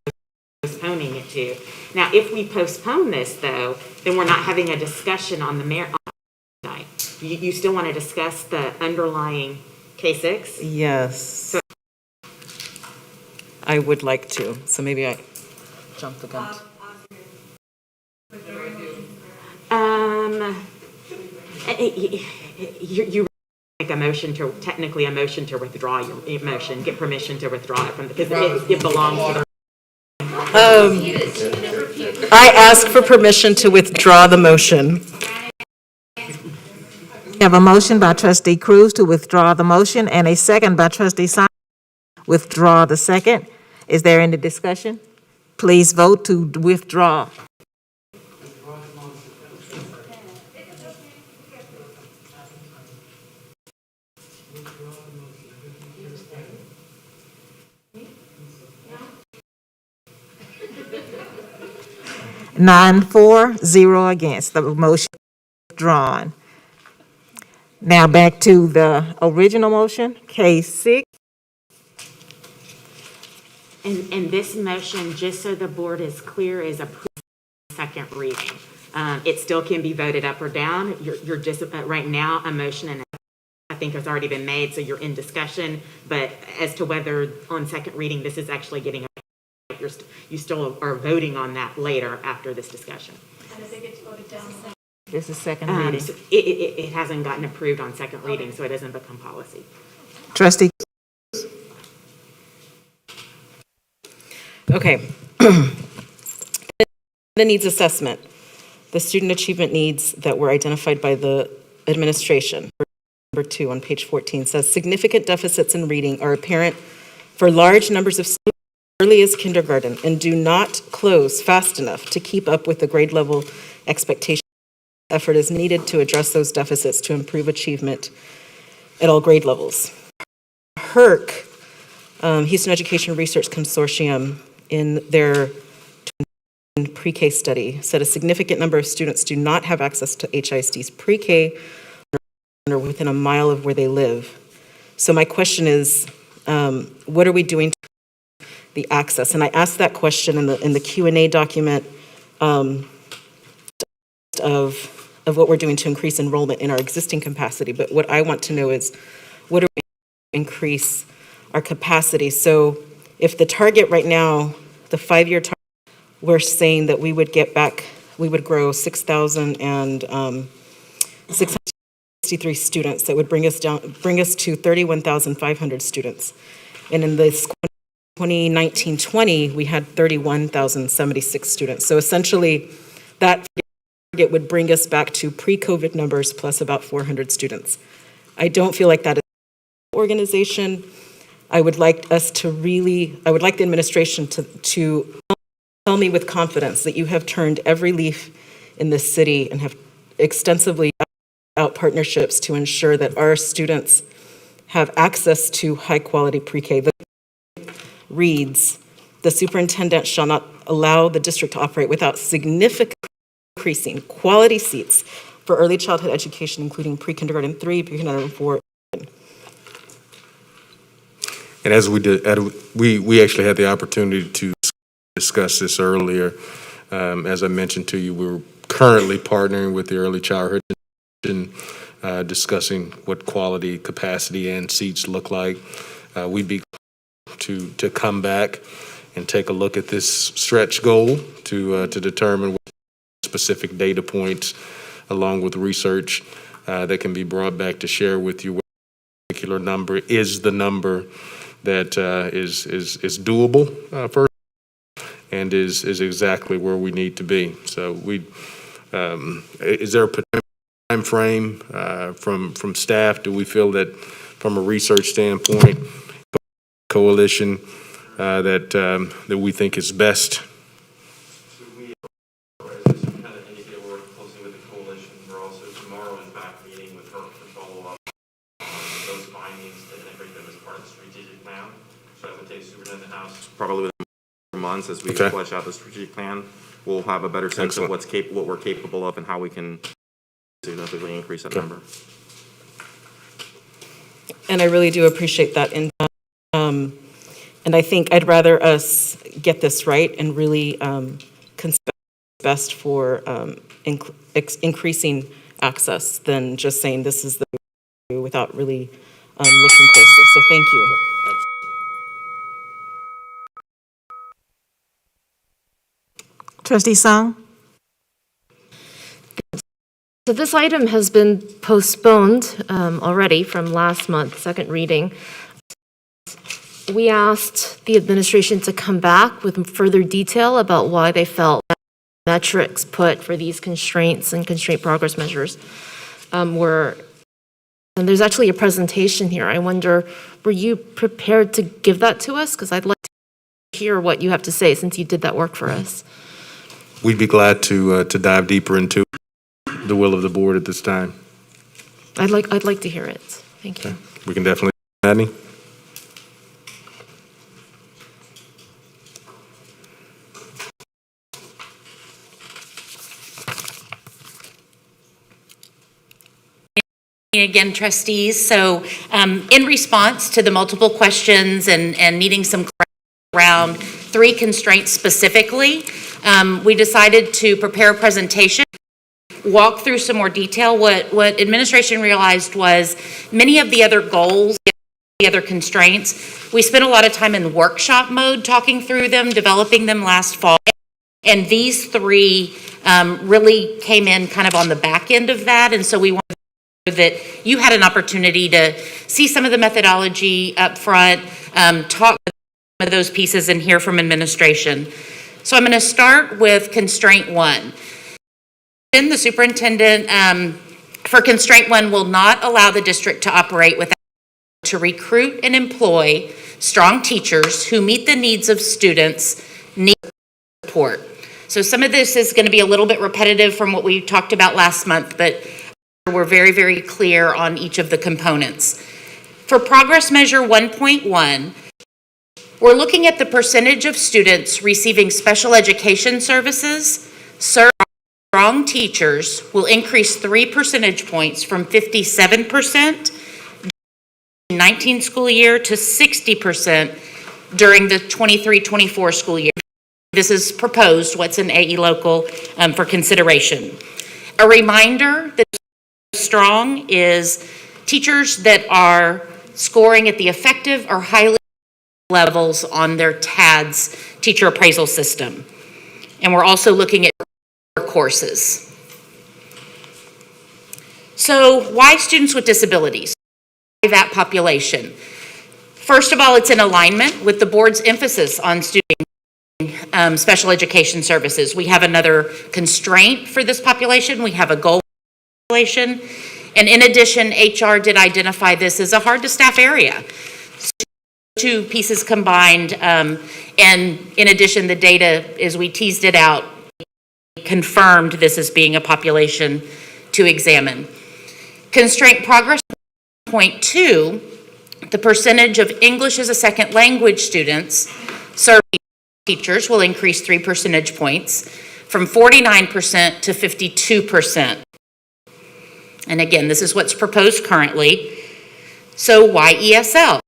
postponing it to. Now, if we postpone this, though, then we're not having a discussion on the merit tonight. You still want to discuss the underlying K6? Yes. I would like to, so maybe I jumped the gun. You make a motion to, technically a motion to withdraw your motion, get permission to withdraw it from, because it belongs to the. I ask for permission to withdraw the motion. We have a motion by trustee Cruz to withdraw the motion and a second by trustee Simon. withdraw the second. Is there any discussion? Please vote to withdraw. Nine for, 0 against. The motion is drawn. Now back to the original motion, case 6. And this motion, just so the board is clear, is approved second reading. It still can be voted up or down. You're just, right now, a motion and I think has already been made, so you're in discussion. But as to whether on second reading, this is actually getting, you still are voting on that later after this discussion. And if it gets voted down, This is second reading. So it hasn't gotten approved on second reading, so it doesn't become policy. Trustee, Okay. The needs assessment. The student achievement needs that were identified by the administration. Number 2 on page 14 says significant deficits in reading are apparent for large numbers of students as early as kindergarten and do not close fast enough to keep up with the grade level expectations. Effort is needed to address those deficits to improve achievement at all grade levels. HERC, Houston Education Research Consortium, in their pre-K study, said a significant number of students do not have access to HISD's pre-K or within a mile of where they live. So my question is, what are we doing to the access? And I asked that question in the Q&A document of what we're doing to increase enrollment in our existing capacity. But what I want to know is, what are we doing to increase our capacity? So if the target right now, the 5-year target, we're saying that we would get back, we would grow 6,663 students. That would bring us to 31,500 students. And in this 2019-20, we had 31,076 students. So essentially, that target would bring us back to pre-COVID numbers plus about 400 students. I don't feel like that is an organization. I would like us to really, I would like the administration to tell me with confidence that you have turned every leaf in this city and have extensively out partnerships to ensure that our students have access to high-quality pre-K. The reads, the superintendent shall not allow the district to operate without significant increasing quality seats for early childhood education, including pre-kindergarten 3, pre-kindergarten 4. And as we did, we actually had the opportunity to discuss this earlier. As I mentioned to you, we're currently partnering with the early childhood and discussing what quality, capacity, and seats look like. We'd be to come back and take a look at this stretch goal to determine what specific data points, along with research that can be brought back to share with you what particular number is the number that is doable first, and is exactly where we need to be. So is there a time frame from staff? Do we feel that from a research standpoint, coalition that we think is best? So we, as you kind of indicated, we're working closely with the coalition. We're also tomorrow, in fact, meeting with her to follow up on those findings and integrate them as part of the strategic plan. So I would take Superintendent House probably within months as we flesh out the strategic plan. We'll have a better sense of what we're capable of and how we can significantly increase that number. And I really do appreciate that. And I think I'd rather us get this right and really consider best for increasing access than just saying this is the way without really looking closely. So thank you. Trustee Sung? So this item has been postponed already from last month, second reading. We asked the administration to come back with further detail about why they felt metrics put for these constraints and constraint progress measures were And there's actually a presentation here. I wonder, were you prepared to give that to us? Because I'd like to hear what you have to say since you did that work for us. We'd be glad to dive deeper into the will of the board at this time. I'd like to hear it. Thank you. We can definitely, Adney. Again, trustees, so in response to the multiple questions and needing some clarity around 3 constraints specifically, we decided to prepare a presentation, walk through some more detail. What administration realized was many of the other goals, the other constraints, we spent a lot of time in workshop mode talking through them, developing them last fall. And these 3 really came in kind of on the back end of that, and so we wanted that you had an opportunity to see some of the methodology up front, talk about some of those pieces and hear from administration. So I'm going to start with constraint 1. Then the superintendent for constraint 1 will not allow the district to operate without to recruit and employ strong teachers who meet the needs of students need support. So some of this is going to be a little bit repetitive from what we talked about last month, but we're very, very clear on each of the components. For progress measure 1.1, we're looking at the percentage of students receiving special education services. Strong teachers will increase 3 percentage points from 57% 19 school year to 60% during the 23-24 school year. This is proposed, what's in AE Local for consideration. A reminder that strong is teachers that are scoring at the effective or highly levels on their TADS teacher appraisal system. And we're also looking at courses. So why students with disabilities? Why that population? First of all, it's in alignment with the board's emphasis on student special education services. We have another constraint for this population. We have a goal population. And in addition, HR did identify this as a hard to staff area. So 2 pieces combined. And in addition, the data, as we teased it out, confirmed this as being a population to examine. Constraint progress point 2, the percentage of English as a second language students serving teachers will increase 3 percentage points from 49% to 52%. And again, this is what's proposed currently. So why ESL?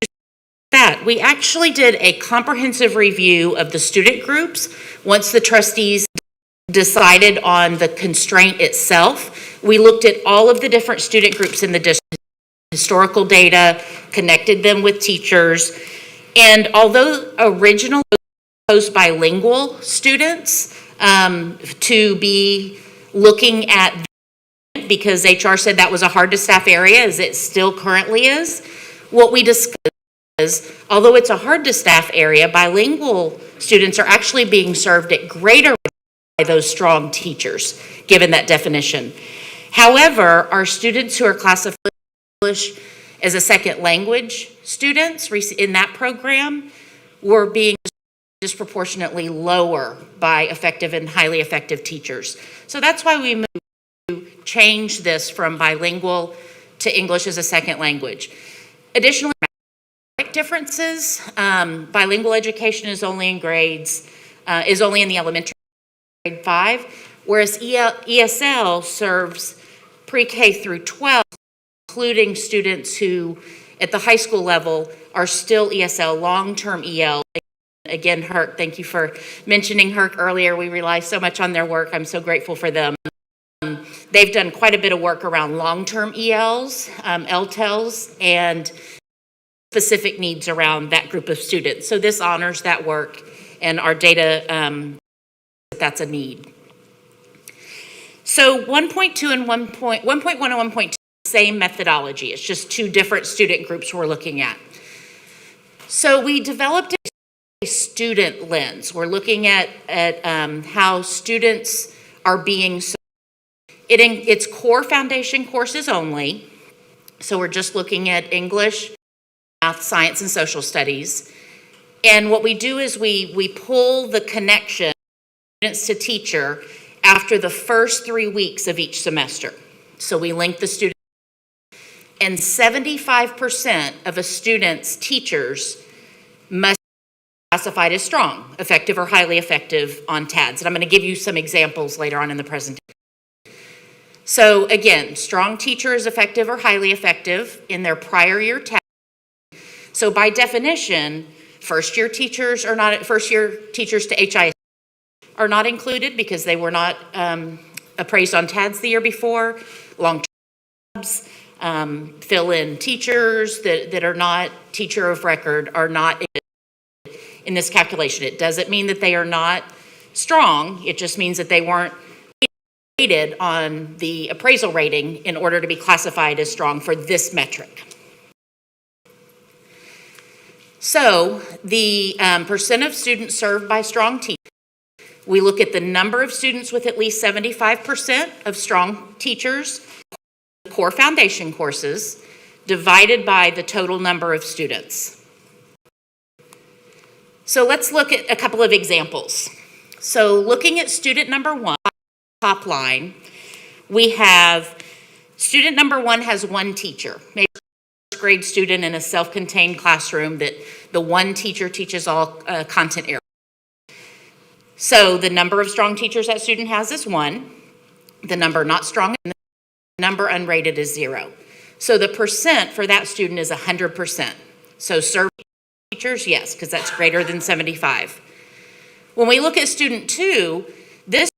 That we actually did a comprehensive review of the student groups. Once the trustees decided on the constraint itself, we looked at all of the different student groups in the district, historical data, connected them with teachers. And although originally proposed bilingual students to be looking at, because HR said that was a hard to staff area, as it still currently is, what we discussed is, although it's a hard to staff area, bilingual students are actually being served at greater by those strong teachers, given that definition. However, our students who are classified English as a second language students in that program were being disproportionately lower by effective and highly effective teachers. So that's why we moved to change this from bilingual to English as a second language. Additionally, differences, bilingual education is only in the elementary grade 5, whereas ESL serves pre-K through 12, including students who at the high school level are still ESL, long-term EL. Again, HERC, thank you for mentioning HERC earlier. We rely so much on their work. I'm so grateful for them. They've done quite a bit of work around long-term ELs, LTELs, and specific needs around that group of students. So this honors that work, and our data, that's a need. So 1.2 and 1.1 and 1.2, same methodology. It's just 2 different student groups we're looking at. So we developed a student lens. We're looking at how students are being served. It's core foundation courses only. So we're just looking at English, math, science, and social studies. And what we do is we pull the connection students to teacher after the first 3 weeks of each semester. So we link the student, and 75% of a student's teachers must be classified as strong, effective, or highly effective on TADS. And I'm going to give you some examples later on in the presentation. So again, strong teacher is effective or highly effective in their prior year TADS. So by definition, first-year teachers to HIS are not included because they were not appraised on TADS the year before. Long-term jobs, fill-in teachers that are not teacher of record are not in this calculation. It doesn't mean that they are not strong. It just means that they weren't rated on the appraisal rating in order to be classified as strong for this metric. So the percent of students served by strong teachers, we look at the number of students with at least 75% of strong teachers, core foundation courses, divided by the total number of students. So let's look at a couple of examples. So looking at student number 1, top line, we have student number 1 has 1 teacher, maybe a first grade student in a self-contained classroom that the one teacher teaches all content areas. So the number of strong teachers that student has is 1. The number not strong and the number unrated is 0. So the percent for that student is 100%. So served teachers, yes, because that's greater than 75. When we look at student 2, this is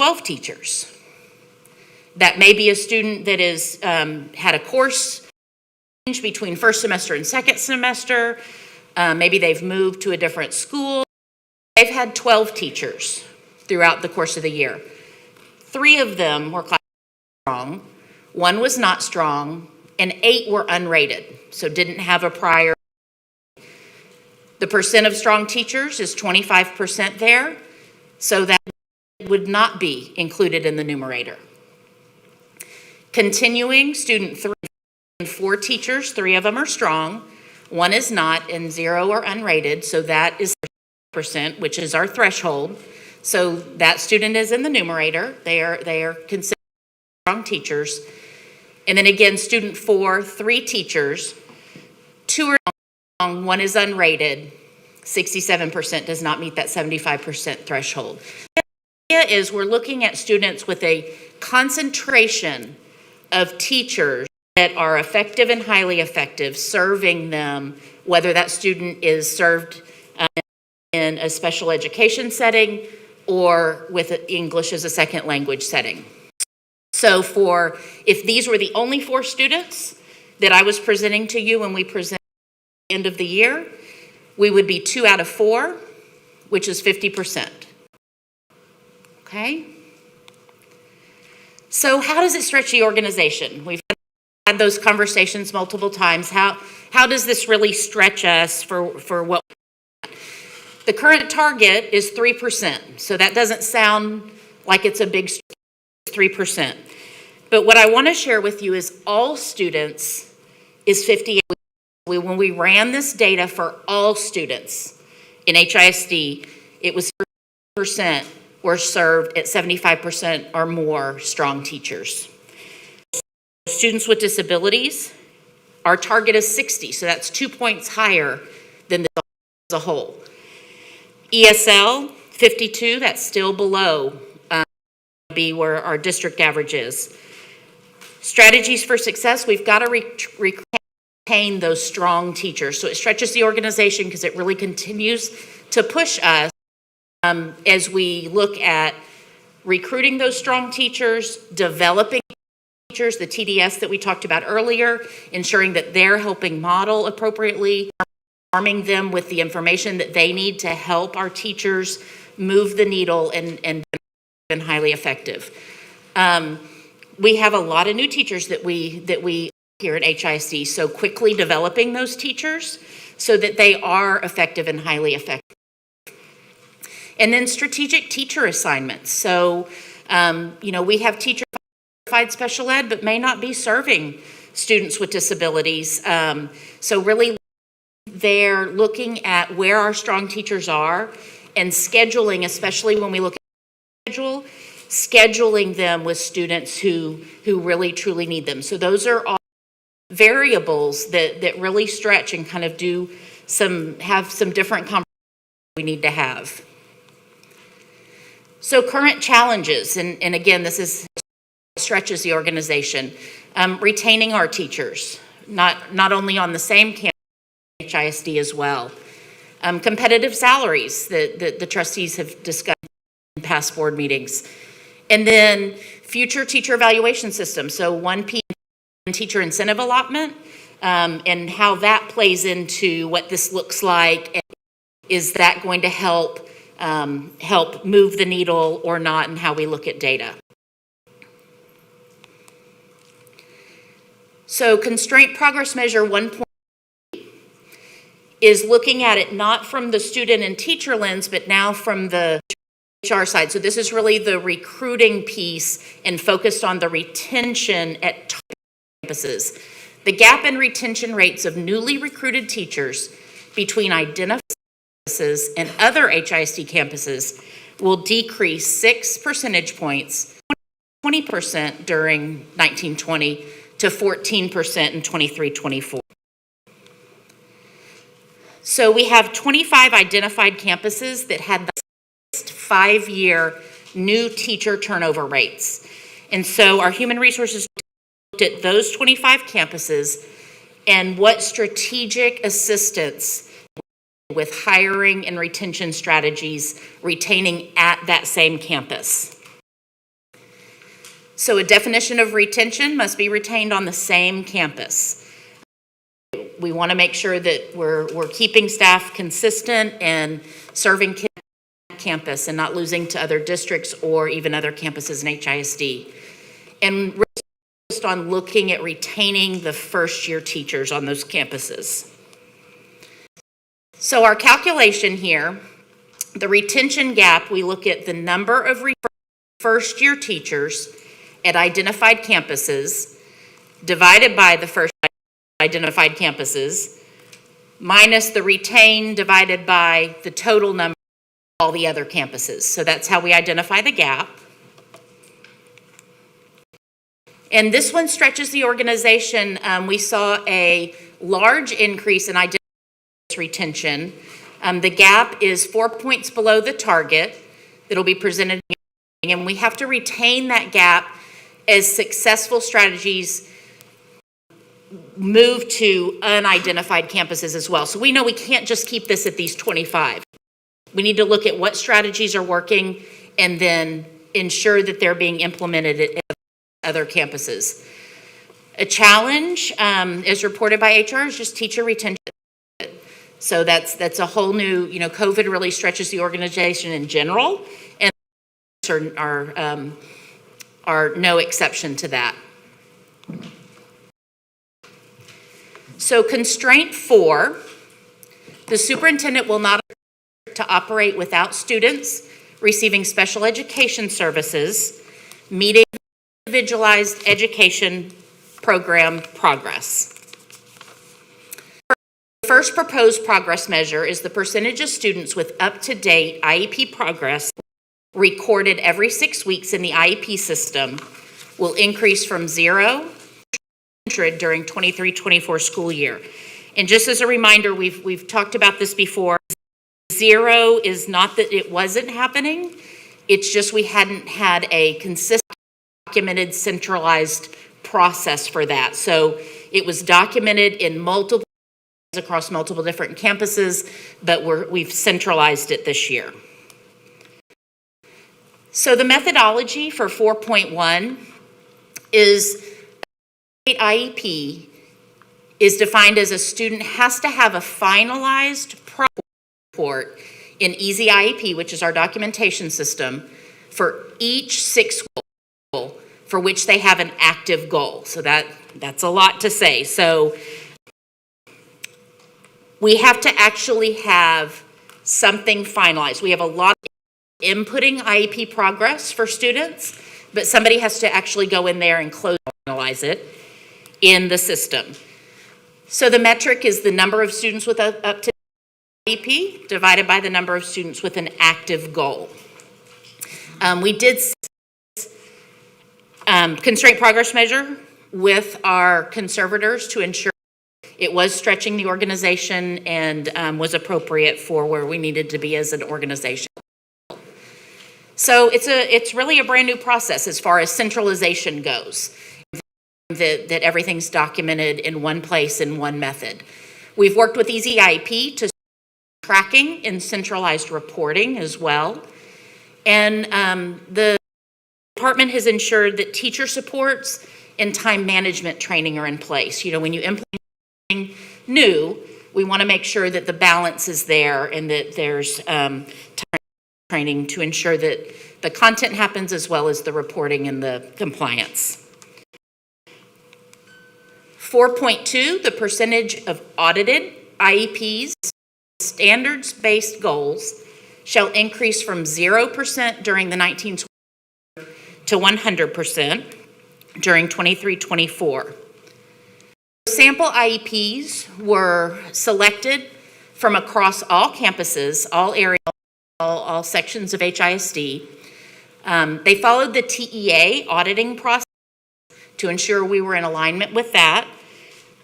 12 teachers. That may be a student that is had a course change between first semester and second semester. Maybe they've moved to a different school. They've had 12 teachers throughout the course of the year. 3 of them were classified strong, 1 was not strong, and 8 were unrated, so didn't have a prior. The percent of strong teachers is 25% there, so that would not be included in the numerator. Continuing, student 3 and 4 teachers, 3 of them are strong, 1 is not, and 0 are unrated, so that is percent, which is our threshold. So that student is in the numerator. They are considered strong teachers. And then again, student 4, 3 teachers, 2 are strong, 1 is unrated. 67% does not meet that 75% threshold. The idea is we're looking at students with a concentration of teachers that are effective and highly effective, serving them, whether that student is served in a special education setting or with English as a second language setting. So if these were the only 4 students that I was presenting to you when we present at the end of the year, we would be 2 out of 4, which is 50%. Okay? So how does it stretch the organization? We've had those conversations multiple times. How does this really stretch us for what? The current target is 3%, so that doesn't sound like it's a big 3%. But what I want to share with you is all students is 58. When we ran this data for all students in HISD, it was 30% were served at 75% or more strong teachers. Students with disabilities, our target is 60, so that's 2 points higher than the as a whole. ESL, 52, that's still below be where our district average is. Strategies for success, we've got to retain those strong teachers. So it stretches the organization because it really continues to push us as we look at recruiting those strong teachers, developing teachers, the TDS that we talked about earlier, ensuring that they're helping model appropriately, arming them with the information that they need to help our teachers move the needle and highly effective. We have a lot of new teachers that we here at HISD, so quickly developing those teachers so that they are effective and highly effective. And then strategic teacher assignments. So, we have teacher-qualified special ed, but may not be serving students with disabilities. So really, they're looking at where our strong teachers are and scheduling, especially when we look at scheduling them with students who really truly need them. So those are all variables that really stretch and kind of have some different conversations we need to have. So current challenges, and again, this stretches the organization. Retaining our teachers, not only on the same campus, HISD as well. Competitive salaries that the trustees have discussed in past board meetings. And then future teacher evaluation system. So 1P teacher incentive allotment, and how that plays into what this looks like. And is that going to help move the needle or not, and how we look at data? So constraint progress measure 1.0 is looking at it not from the student and teacher lens, but now from the HR side. So this is really the recruiting piece and focused on the retention at top campuses. The gap in retention rates of newly recruited teachers between identified campuses and other HISD campuses will decrease 6 percentage points, 20% during 1920 to 14% in 23-24. So we have 25 identified campuses that had the 5-year new teacher turnover rates. And so our human resources looked at those 25 campuses and what strategic assistance with hiring and retention strategies retaining at that same campus. So a definition of retention must be retained on the same campus. We want to make sure that we're keeping staff consistent and serving kids on campus and not losing to other districts or even other campuses in HISD. And really focused on looking at retaining the first-year teachers on those campuses. So our calculation here, the retention gap, we look at the number of first-year teachers at identified campuses divided by the first identified campuses minus the retained divided by the total number of all the other campuses. So that's how we identify the gap. And this one stretches the organization. We saw a large increase in identified retention. The gap is 4 points below the target that'll be presented, and we have to retain that gap as successful strategies move to unidentified campuses as well. So we know we can't just keep this at these 25. We need to look at what strategies are working and then ensure that they're being implemented at other campuses. A challenge, as reported by HR, is just teacher retention. So that's a whole new, COVID really stretches the organization in general, and are no exception to that. So constraint 4, the superintendent will not to operate without students receiving special education services, meeting individualized education program progress. The first proposed progress measure is the percentage of students with up-to-date IEP progress recorded every 6 weeks in the IEP system will increase from 0 to 100 during 23-24 school year. And just as a reminder, we've talked about this before. 0 is not that it wasn't happening, it's just we hadn't had a consistent, documented, centralized process for that. So it was documented in multiple across multiple different campuses, but we've centralized it this year. So the methodology for 4.1 is IEP is defined as a student has to have a finalized report in Easy IEP, which is our documentation system, for each 6 goal for which they have an active goal. So that's a lot to say. So we have to actually have something finalized. We have a lot of inputting IEP progress for students, but somebody has to actually go in there and finalize it. in the system. So the metric is the number of students with up to IEP divided by the number of students with an active goal. We did constraint progress measure with our conservators to ensure it was stretching the organization and was appropriate for where we needed to be as an organization. So it's really a brand new process as far as centralization goes, that everything's documented in one place in one method. We've worked with Easy IEP to tracking and centralized reporting as well. And the department has ensured that teacher supports and time management training are in place. You know, when you implement something new, we want to make sure that the balance is there and that there's time training to ensure that the content happens as well as the reporting and the compliance. 4.2, the percentage of audited IEPs, standards-based goals, shall increase from 0% during the 1920s to 100% during 23-24. Sample IEPs were selected from across all campuses, all areas, all sections of HISD. They followed the TEA auditing process to ensure we were in alignment with that.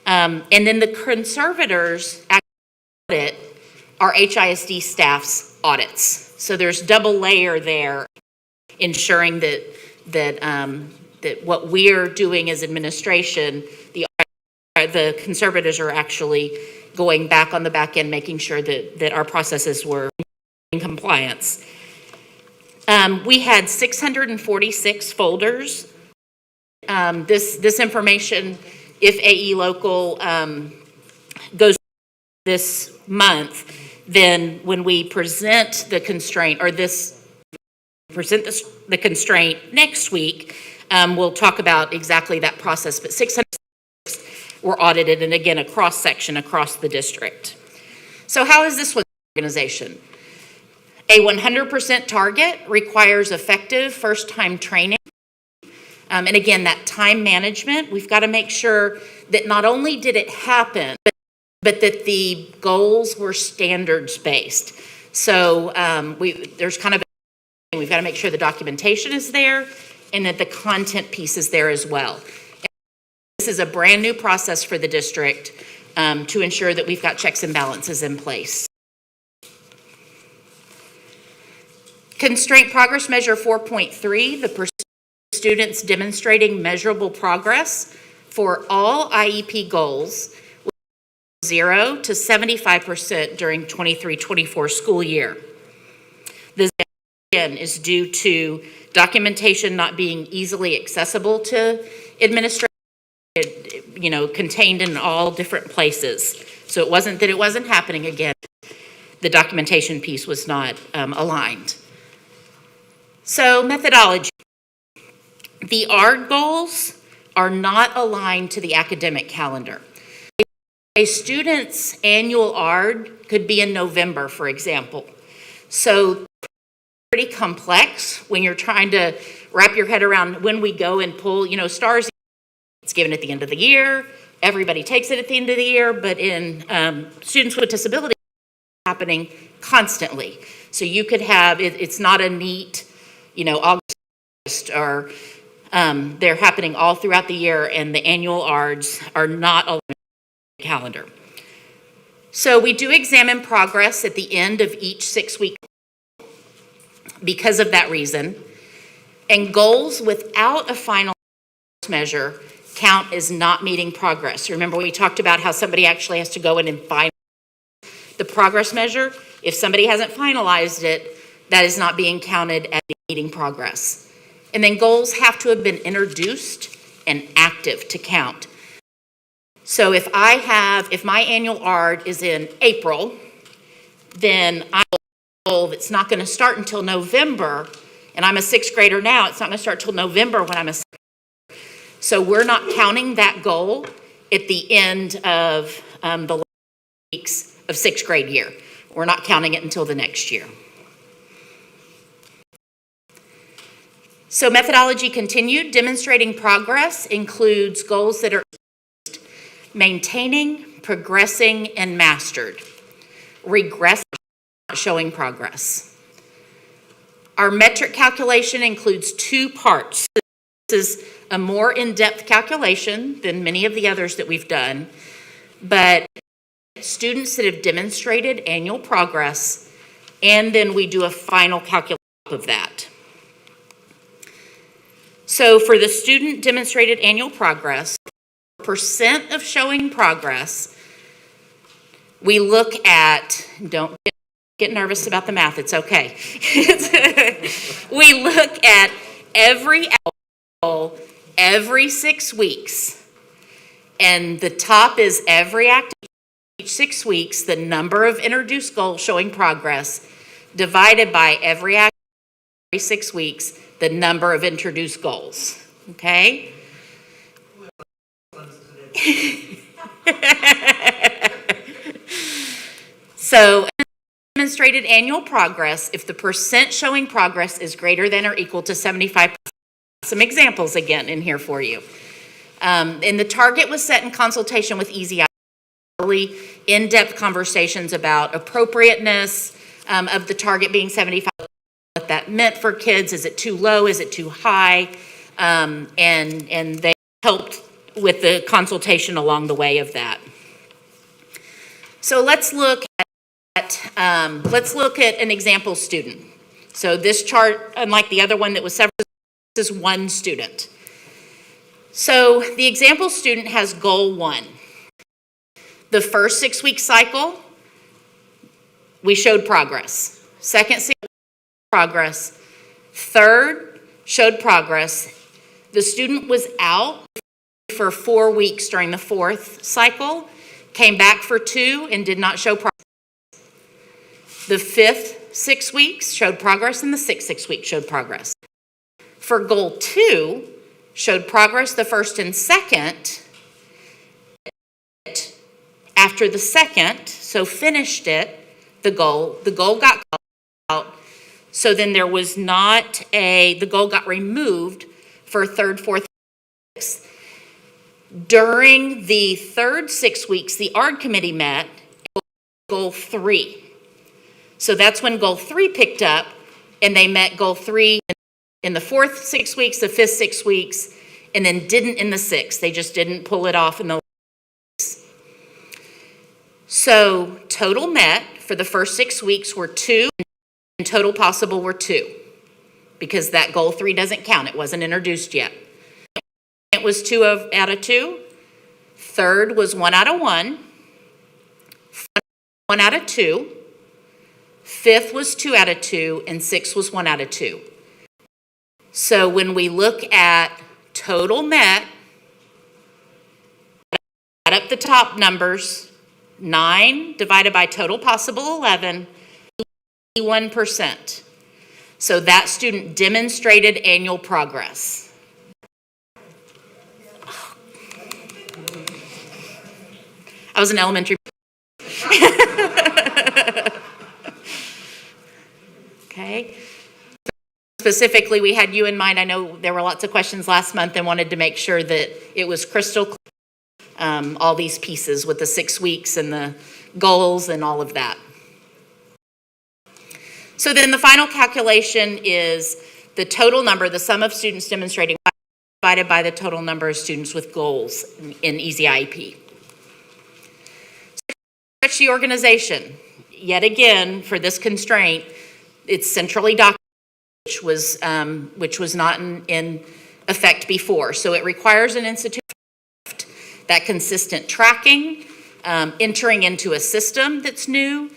And then the conservators audit our HISD staff's audits. So there's double layer there, ensuring that what we're doing as administration, the conservators are actually going back on the back end, making sure that our processes were in compliance. We had 646 folders. This information, if AE Local goes this month, then when we present the constraint, or present the constraint next week, we'll talk about exactly that process. But 600 were audited, and again, a cross-section across the district. So how is this with the organization? A 100% target requires effective first-time training. And again, that time management, we've got to make sure that not only did it happen, but that the goals were standards-based. So there's kind of, we've got to make sure the documentation is there and that the content piece is there as well. And this is a brand new process for the district to ensure that we've got checks and balances in place. Constraint progress measure 4.3, the students demonstrating measurable progress for all IEP goals, 0 to 75% during 23-24 school year. This again is due to documentation not being easily accessible to administration, contained in all different places. So it wasn't that it wasn't happening again. The documentation piece was not aligned. So methodology. The ARD goals are not aligned to the academic calendar. A student's annual ARD could be in November, for example. So pretty complex when you're trying to wrap your head around when we go and pull, STARS, it's given at the end of the year. Everybody takes it at the end of the year, but in students with disabilities, it's happening constantly. So you could have, it's not a neat, August, or they're happening all throughout the year, and the annual ARDs are not on the calendar. So we do examine progress at the end of each 6-week because of that reason. And goals without a final measure count as not meeting progress. Remember, we talked about how somebody actually has to go in and finalize the progress measure. If somebody hasn't finalized it, that is not being counted as meeting progress. And then goals have to have been introduced and active to count. So if my annual ARD is in April, then I have a goal that's not going to start until November, and I'm a 6th grader now, it's not going to start till November when I'm a 6th grader. So we're not counting that goal at the end of the last weeks of 6th grade year. We're not counting it until the next year. So methodology continued. Demonstrating progress includes goals that are maintaining, progressing, and mastered. Regress, showing progress. Our metric calculation includes 2 parts. This is a more in-depth calculation than many of the others that we've done, but students that have demonstrated annual progress, and then we do a final calculation of that. So for the student demonstrated annual progress, percent of showing progress, we look at, don't get nervous about the math, it's okay. We look at every goal every 6 weeks, and the top is every activity each 6 weeks, the number of introduced goals showing progress, divided by every activity every 6 weeks, the number of introduced goals, okay? So, demonstrated annual progress, if the percent showing progress is greater than or equal to 75%. Some examples again in here for you. And the target was set in consultation with EZI, really in-depth conversations about appropriateness of the target being 75%, what that meant for kids. Is it too low? Is it too high? And they helped with the consultation along the way of that. So let's look at an example student. So this chart, unlike the other one that was several, this is one student. So the example student has goal 1. The first 6-week cycle, we showed progress. Second 6 progress. Third, showed progress. The student was out for 4 weeks during the 4th cycle, came back for 2 and did not show progress. The 5th 6 weeks showed progress, and the 6th 6 weeks showed progress. For goal 2, showed progress the 1st and 2nd. After the 2nd, so finished it, the goal got out. So then there was not the goal got removed for 3rd, 4th, 6th. During the 3rd 6 weeks, the ARD committee met, goal 3. So that's when goal 3 picked up, and they met goal 3 in the 4th 6 weeks, the 5th 6 weeks, and then didn't in the 6th. They just didn't pull it off in the 6th. So total met for the first 6 weeks were 2, and total possible were 2, because that goal 3 doesn't count. It wasn't introduced yet. It was 2 out of 2. Third was 1 out of 1. 1 out of 2. 5th was 2 out of 2, and 6th was 1 out of 2. So when we look at total met, add up the top numbers, 9 divided by total possible 11, 81%. So that student demonstrated annual progress. I was in elementary. Okay. Specifically, we had you in mind. I know there were lots of questions last month and wanted to make sure that it was crystal clear, all these pieces with the 6 weeks and the goals and all of that. So then the final calculation is the total number, the sum of students demonstrating divided by the total number of students with goals in EZIEP. Spreadsheet organization, yet again, for this constraint, it's centrally documented, which was not in effect before. So it requires an institution that consistent tracking, entering into a system that's new,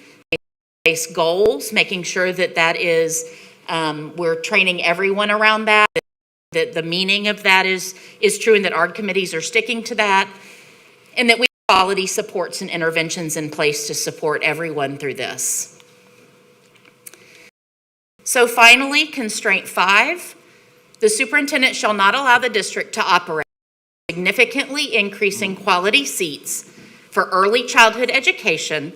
base goals, making sure that is, we're training everyone around that the meaning of that is true, and that ARD committees are sticking to that, and that we have quality supports and interventions in place to support everyone through this. So finally, constraint 5, the superintendent shall not allow the district to operate significantly increasing quality seats for early childhood education,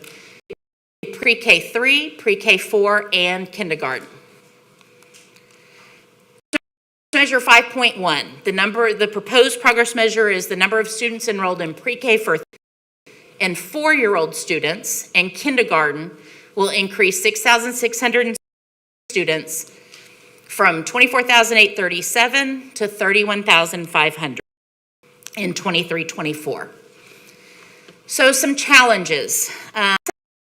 pre-K 3, pre-K 4, and kindergarten. Measure 5.1, the proposed progress measure is the number of students enrolled in pre-K for and 4-year-old students, and kindergarten will increase 6,600 students from 24,837 to 31,500 in 23-24. So some challenges.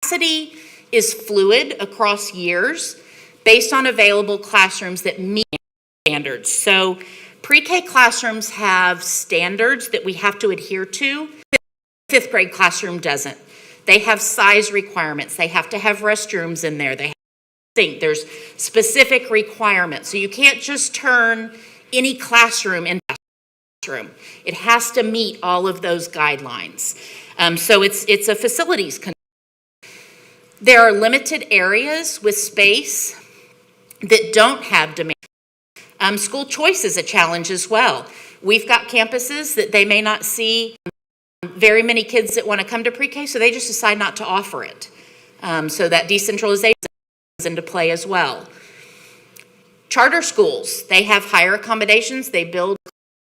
Capacity is fluid across years based on available classrooms that meet standards. So pre-K classrooms have standards that we have to adhere to. Fifth grade classroom doesn't. They have size requirements. They have to have restrooms in there. They have to think there's specific requirements. So you can't just turn any classroom into a classroom. It has to meet all of those guidelines. So it's a facilities concern. There are limited areas with space that don't have demand. School choice is a challenge as well. We've got campuses that they may not see very many kids that want to come to pre-K, so they just decide not to offer it. So that decentralization comes into play as well. Charter schools, they have higher accommodations, they build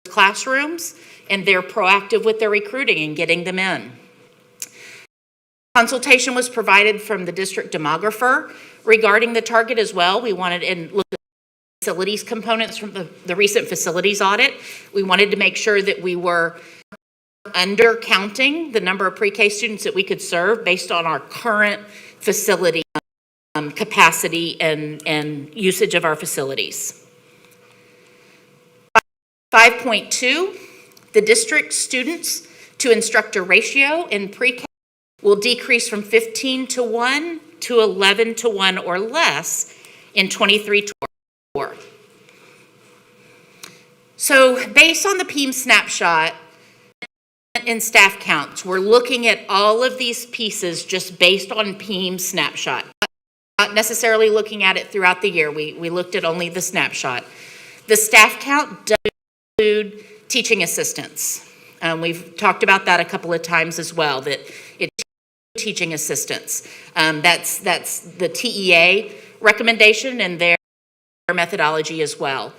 classrooms, and they're proactive with their recruiting and getting them in. Consultation was provided from the district demographer regarding the target as well. We wanted and looked at facilities components from the recent facilities audit. We wanted to make sure that we were undercounting the number of pre-K students that we could serve based on our current facility capacity and usage of our facilities. 5.2, the district students to instructor ratio in pre-K will decrease from 15:1 to 11:1 or less in 23-24. So based on the PEIM snapshot and staff counts, we're looking at all of these pieces just based on PEIM snapshot, not necessarily looking at it throughout the year. We looked at only the snapshot. The staff count does include teaching assistants. We've talked about that a couple of times as well, that it's teaching assistants. That's the TEA recommendation and their methodology as well.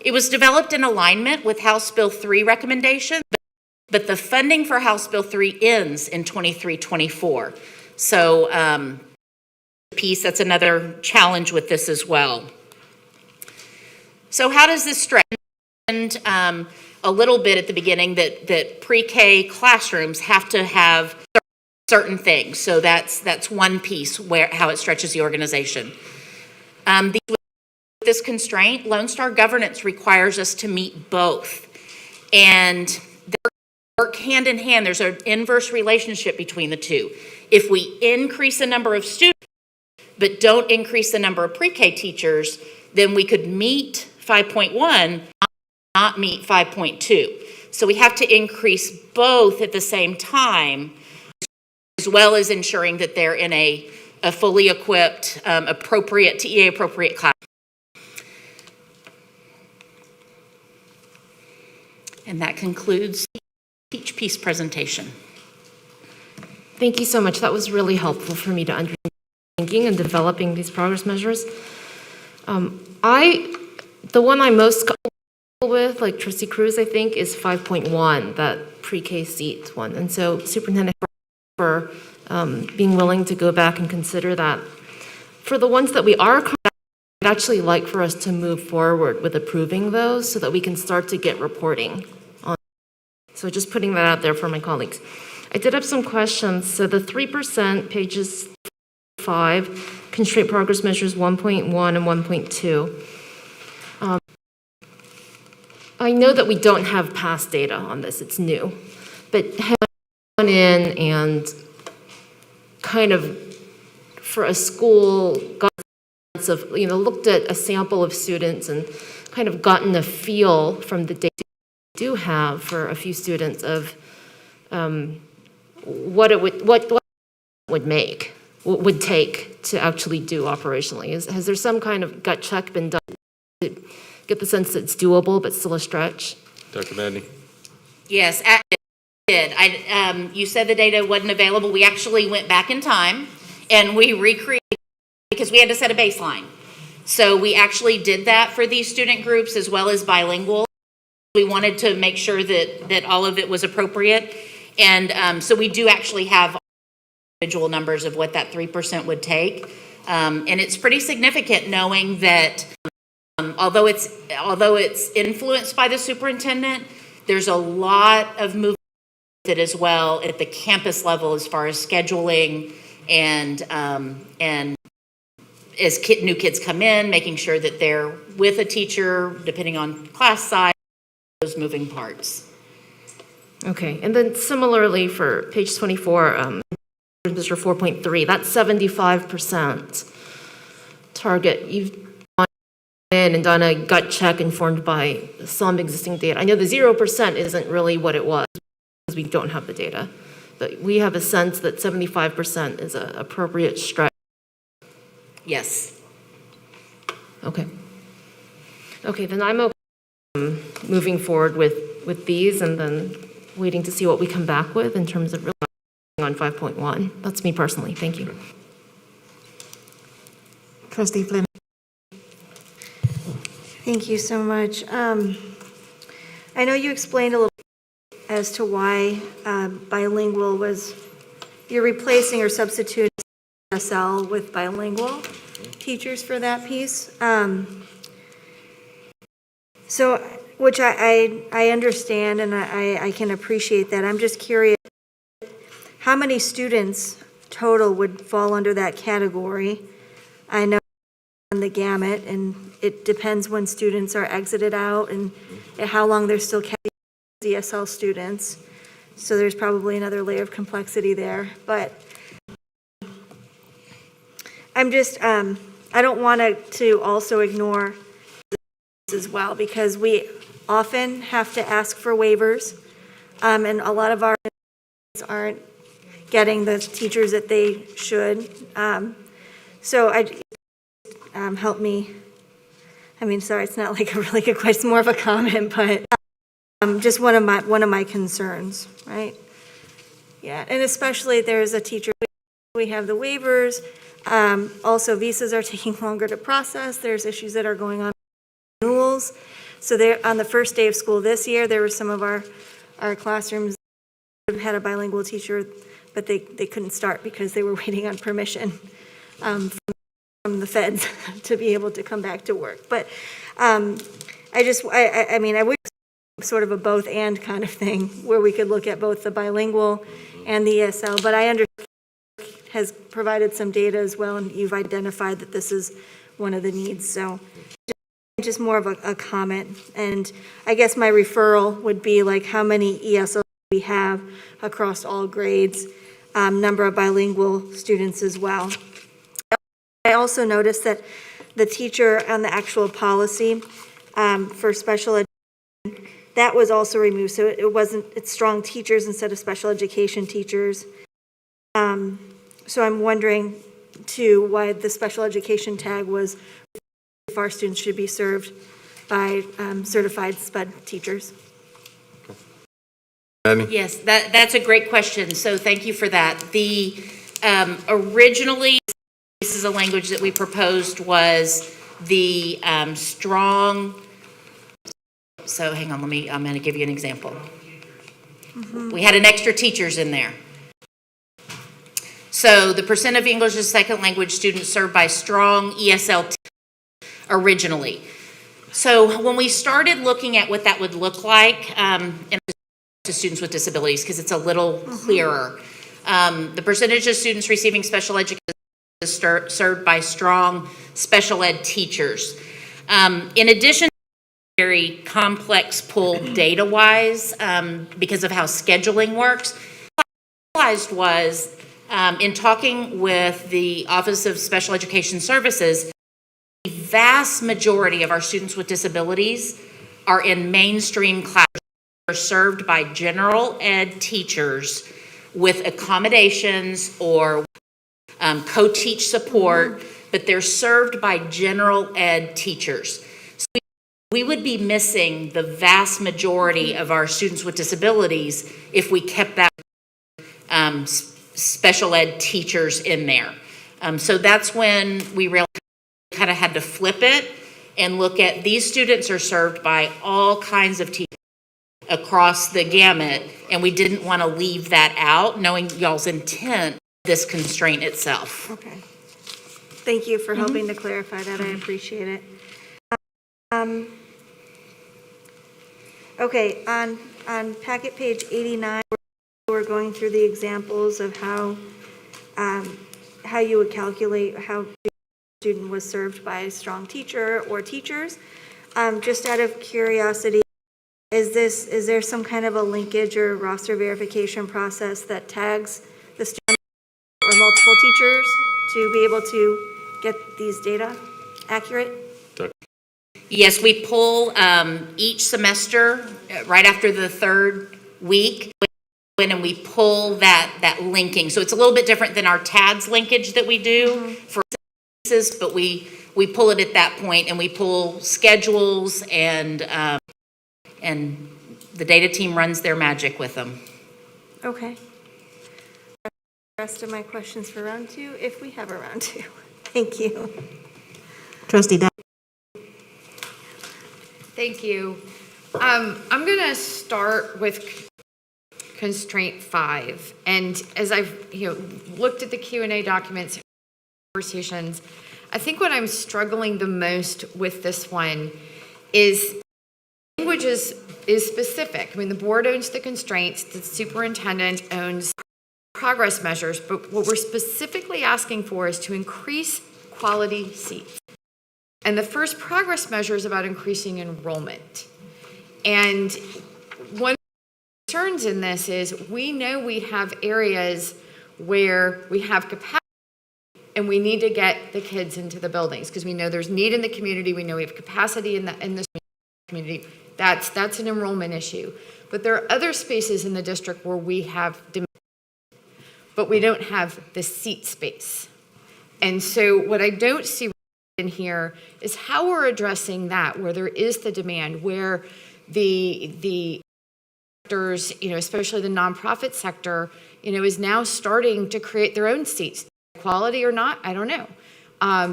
It was developed in alignment with House Bill 3 recommendations, but the funding for House Bill 3 ends in 23-24. So that's another challenge with this as well. So how does this stretch? A little bit at the beginning that pre-K classrooms have to have certain things. So that's one piece how it stretches the organization. With this constraint, Lone Star governance requires us to meet both. And they work hand in hand. There's an inverse relationship between the two. If we increase the number of students, but don't increase the number of pre-K teachers, then we could meet 5.1, not meet 5.2. So we have to increase both at the same time, as well as ensuring that they're in a fully equipped, appropriate, TEA appropriate class. And that concludes the Teach Peace presentation. Thank you so much. That was really helpful for me to understand thinking and developing these progress measures. The one I'm most comfortable with, like Trustee Cruz, I think, is 5.1, that pre-K seat one. And so Superintendent for being willing to go back and consider that. For the ones that we are, I'd actually like for us to move forward with approving those so that we can start to get reporting on. So just putting that out there for my colleagues. I did have some questions. So the 3%, pages 5, constraint progress measures 1.1 and 1.2. I know that we don't have past data on this, it's new, but have gone in and kind of, for a school, looked at a sample of students and kind of gotten a feel from the data we do have for a few students of what it would take to actually do operationally. Has there some kind of gut check been done to get the sense that it's doable but still a stretch? Dr. Madney? Yes, I did. You said the data wasn't available. We actually went back in time and we recreated, because we had to set a baseline. So we actually did that for these student groups as well as bilingual. We wanted to make sure that all of it was appropriate. And so we do actually have individual numbers of what that 3% would take. And it's pretty significant knowing that although it's influenced by the superintendent, there's a lot of movement with it as well at the campus level as far as scheduling and as new kids come in, making sure that they're with a teacher, depending on class size, those moving parts. Okay, and then similarly for page 24, Measure 4.3, that's 75% target. You've gone in and done a gut check informed by some existing data. I know the 0% isn't really what it was because we don't have the data, but we have a sense that 75% is an appropriate stretch. Yes. Okay. Okay, then I'm okay moving forward with these and then waiting to see what we come back with in terms of really on 5.1. That's me personally. Thank you. Trustee Fleming. Thank you so much. I know you explained a little as to why bilingual was, you're replacing or substituting ESL with bilingual teachers for that piece. So, which I understand and I can appreciate that. I'm just curious, how many students total would fall under that category? I know on the gamut, and it depends when students are exited out and how long they're still ESL students. So there's probably another layer of complexity there. But I'm just, I don't want to also ignore this as well, because we often have to ask for waivers, and a lot of our students aren't getting the teachers that they should. So help me. I mean, sorry, it's not like a really good question, more of a comment, but just one of my concerns, right? Yeah, and especially there's a teacher, we have the waivers. Also, visas are taking longer to process. There's issues that are going on with renewals. So there, on the first day of school this year, there were some of our classrooms that had a bilingual teacher, but they couldn't start because they were waiting on permission from the feds to be able to come back to work. But I mean, I wish sort of a both and kind of thing where we could look at both the bilingual and the ESL, but I understand has provided some data as well, and you've identified that this is one of the needs. So just more of a comment. And I guess my referral would be like how many ESL we have across all grades, number of bilingual students as well. I also noticed that the teacher on the actual policy for special education, that was also removed. So it's strong teachers instead of special education teachers. So I'm wondering too why the special education tag was if our students should be served by certified SPED teachers. Annie? Yes, that's a great question. So thank you for that. The originally, this is a language that we proposed was the strong. So hang on, I'm going to give you an example. We had an extra teachers in there. So the percent of English as second language students served by strong ESL originally. So when we started looking at what that would look like to students with disabilities, because it's a little clearer, the percentage of students receiving special education is served by strong special ed teachers. In addition, very complex pool data-wise because of how scheduling works. What I realized was in talking with the Office of Special Education Services, the vast majority of our students with disabilities are in mainstream classes. Are served by general ed teachers with accommodations or co-teach support, but they're served by general ed teachers. So we would be missing the vast majority of our students with disabilities if we kept that special ed teachers in there. So that's when we really kind of had had to flip it and look at, these students are served by all kinds of teachers across the gamut, and we didn't want to leave that out, knowing y'all's intent, this constraint itself. Okay. Thank you for helping to clarify that. I appreciate it. Okay, on packet page 89, we're going through the examples of how you would calculate how the student was served by a strong teacher or teachers. Just out of curiosity, is there some kind of a linkage or roster verification process that tags the student or multiple teachers to be able to get these data accurate? Yes, we pull each semester, right after the third week, and we pull that linking. So it's a little bit different than our TADS linkage that we do for census, but we pull it at that point, and we pull schedules, and the data team runs their magic with them. Okay. Rest of my questions for round two, if we have a round two. Thank you. Trustee Dowd. Thank you. I'm going to start with constraint 5. And as I've looked at the Q&A documents, conversations, I think what I'm struggling the most with this one is language is specific. I mean, the board owns the constraints, the superintendent owns progress measures, but what we're specifically asking for is to increase quality seats. And the first progress measure is about increasing enrollment. And one of the concerns in this is we know we have areas where we have capacity and we need to get the kids into the buildings because we know there's need in the community. We know we have capacity in the community. That's an enrollment issue. But there are other spaces in the district where we have demand, but we don't have the seat space. And so what I don't see in here is how we're addressing that, where there is the demand, where the sectors, especially the nonprofit sector, is now starting to create their own seats. Quality or not, I don't know,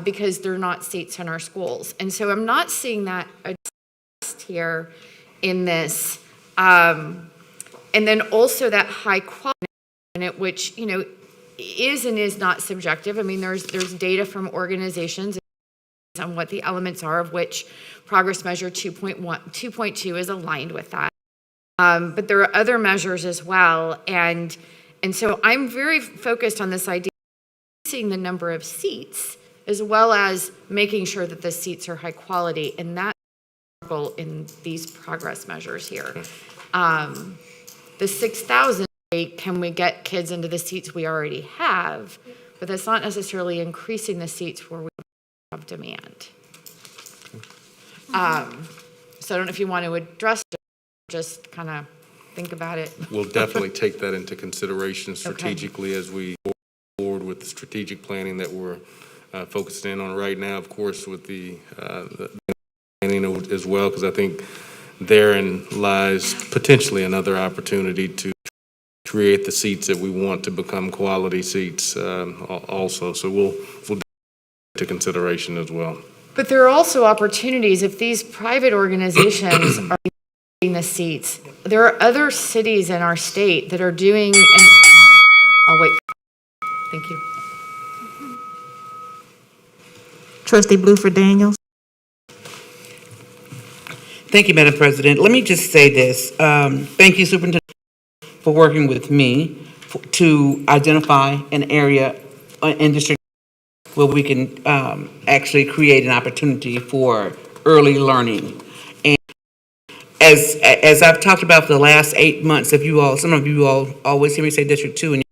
because they're not seats in our schools. And so I'm not seeing that addressed here in this. And then also that high quality in it, which, is and is not subjective. I mean, there's data from organizations on what the elements are, of which progress measure 2.2 is aligned with that. But there are other measures as well. And so I'm very focused on this idea of increasing the number of seats as well as making sure that the seats are high quality. And that's in these progress measures here. The 6,000, can we get kids into the seats we already have? But that's not necessarily increasing the seats where we have demand. So I don't know if you want to address it, just kind of think about it. We'll definitely take that into consideration strategically as we go forward with the strategic planning that we're focusing in on right now, of course, with the planning as well, because I think therein lies potentially another opportunity to create the seats that we want to become quality seats also. So we'll take to consideration as well. But there are also opportunities if these private organizations are getting the seats. There are other cities in our state that are doing, I'll wait. Thank you. Trustee Bluford Daniels. Thank you, Madam President. Let me just say this. Thank you, Superintendent, for working with me to identify an area in District where we can actually create an opportunity for early learning. And as I've talked about for the last 8 months, some of you all always hear me say District 2,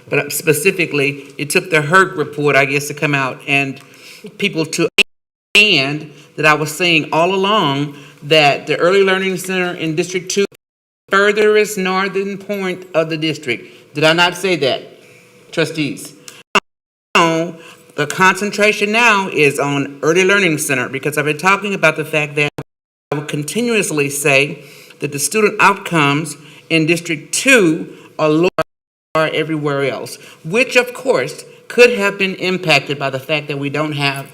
but specifically, it took the HERC report, I guess, to come out and people to understand that I was saying all along that the Early Learning Center in District 2 furthest northern point of the district. Did I not say that, trustees? No, the concentration now is on Early Learning Center because I've been talking about the fact that I will continuously say that the student outcomes in District 2 are lower than everywhere else, which of course could have been impacted by the fact that we don't have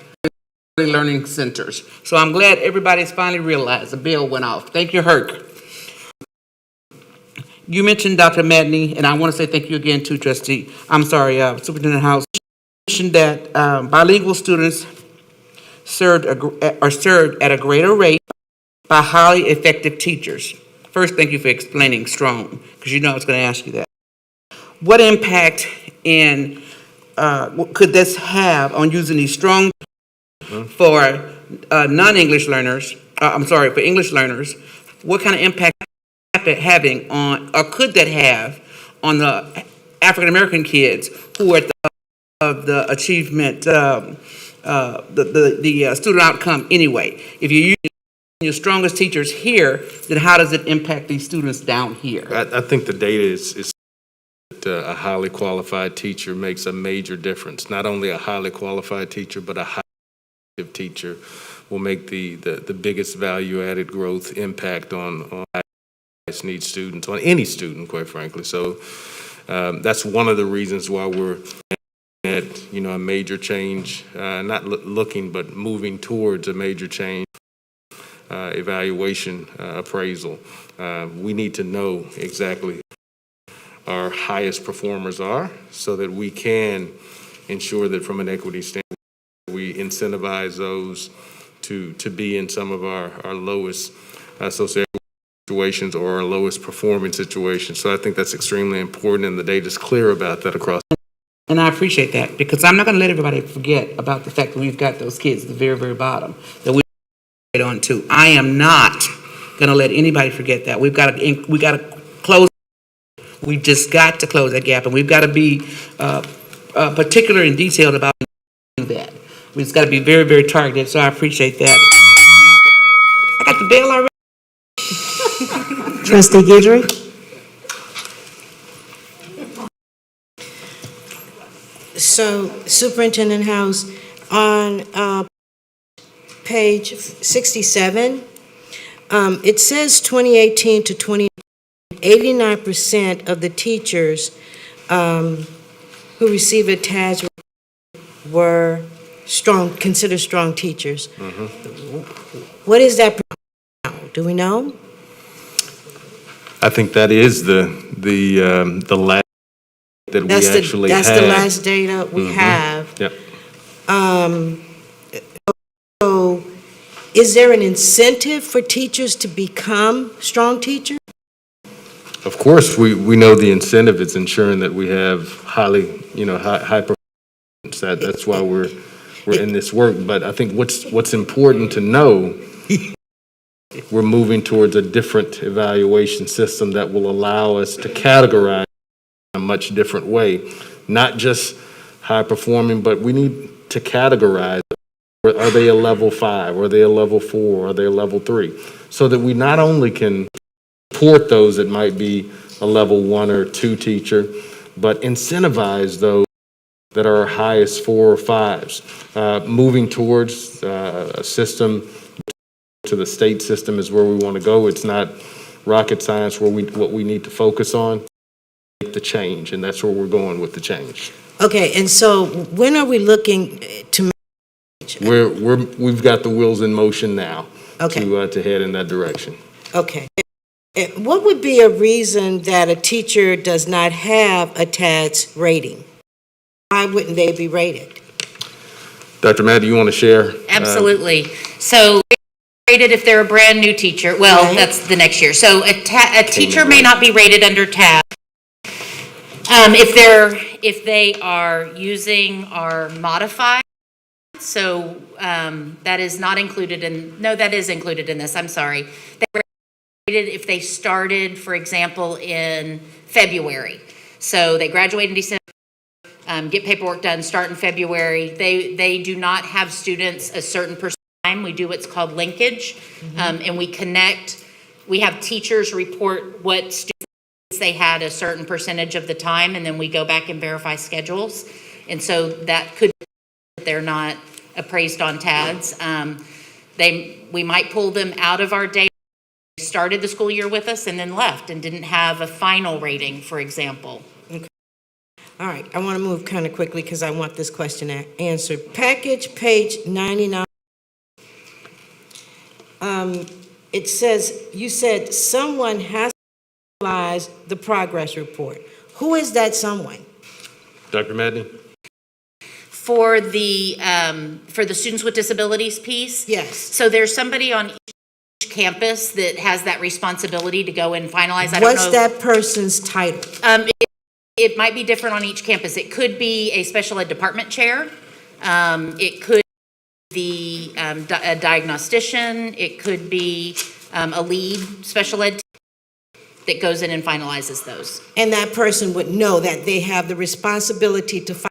learning centers. So I'm glad everybody's finally realized the bill went off. Thank you, Herc. You mentioned Dr. Madney, and I want to say thank you again to Superintendent House. You mentioned that bilingual students are served at a greater rate by highly effective teachers. First, thank you for explaining strong, because you know I was going to ask you that. What impact could this have on using these strong for non-English learners? For English learners. What kind of impact having on, or could that have on the African American kids who are at the achievement, the student outcome anyway? If you use your strongest teachers here, then how does it impact these students down here? I think the data is a highly qualified teacher makes a major difference. Not only a highly qualified teacher, but a highly effective teacher will make the biggest value-added growth impact on highest need students, on any student, quite frankly. So that's one of the reasons why we're at, a major change, not looking, but moving towards a major change evaluation appraisal. We need to know exactly our highest performers are so that we can ensure that from an equity standpoint, we incentivize those to be in some of our lowest socioeconomic situations or our lowest performing situations. So I think that's extremely important, and the data's clear about that across. And I appreciate that, because I'm not going to let everybody forget about the fact that we've got those kids at the very, very bottom that we on to. I am not going to let anybody forget that. We got to close. We've just got to close that gap, and we've got to be particular and detailed about that. We've just got to be very, very targeted. So I appreciate that. I got the bell already. Trustee Guidry? So Superintendent House, on page 67, it says 2018 to 20, 89% of the teachers who received a TAS were considered strong teachers. What is that now? Do we know? I think that is the last that we actually have. That's the last data we have. Yep. So is there an incentive for teachers to become strong teachers? Of course, we know the incentive is ensuring that we have high performance. That's why we're in this work. But I think what's important to know, we're moving towards a different evaluation system that will allow us to categorize in a much different way. Not just high performing, but we need to categorize. Are they a level 5? Are they a level 4? Are they a level 3? So that we not only can support those that might be a level 1 or 2 teacher, but incentivize those that are our highest 4 or 5s. Moving towards a system to the state system is where we want to go. It's not rocket science what we need to focus on, make the change, and that's where we're going with the change. Okay, and so when are we looking to We've got the wheels in motion now. Okay. To head in that direction. Okay. What would be a reason that a teacher does not have a TADS rating? Why wouldn't they be rated? Dr. Matt, do you want to share? Absolutely. So rated if they're a brand new teacher. Well, Right. that's the next year. So a teacher may not be rated under TAB. If they are using our modified. So that is not included that is included in this, I'm sorry. They were rated if they started, for example, in February. So they graduate in December, get paperwork done, start in February. They do not have students a certain percent of time. We do what's called linkage, and we connect. We have teachers report what students they had a certain percentage of the time, and then we go back and verify schedules. And so that could they're not appraised on TADS. We might pull them out of our data. They started the school year with us and then left and didn't have a final rating, for example. Okay. All right, I want to move kind of quickly because I want this question answered. Package page 99, it says, you said someone has to finalize the progress report. Who is that someone? Dr. Madney? For the students with disabilities piece? Yes. So there's somebody on each campus that has that responsibility to go and finalize. I don't know. What's that person's title? It might be different on each campus. It could be a special ed department chair. It could be a diagnostician. It could be a lead special ed that goes in and finalizes those. And that person would know that they have the responsibility to finalize.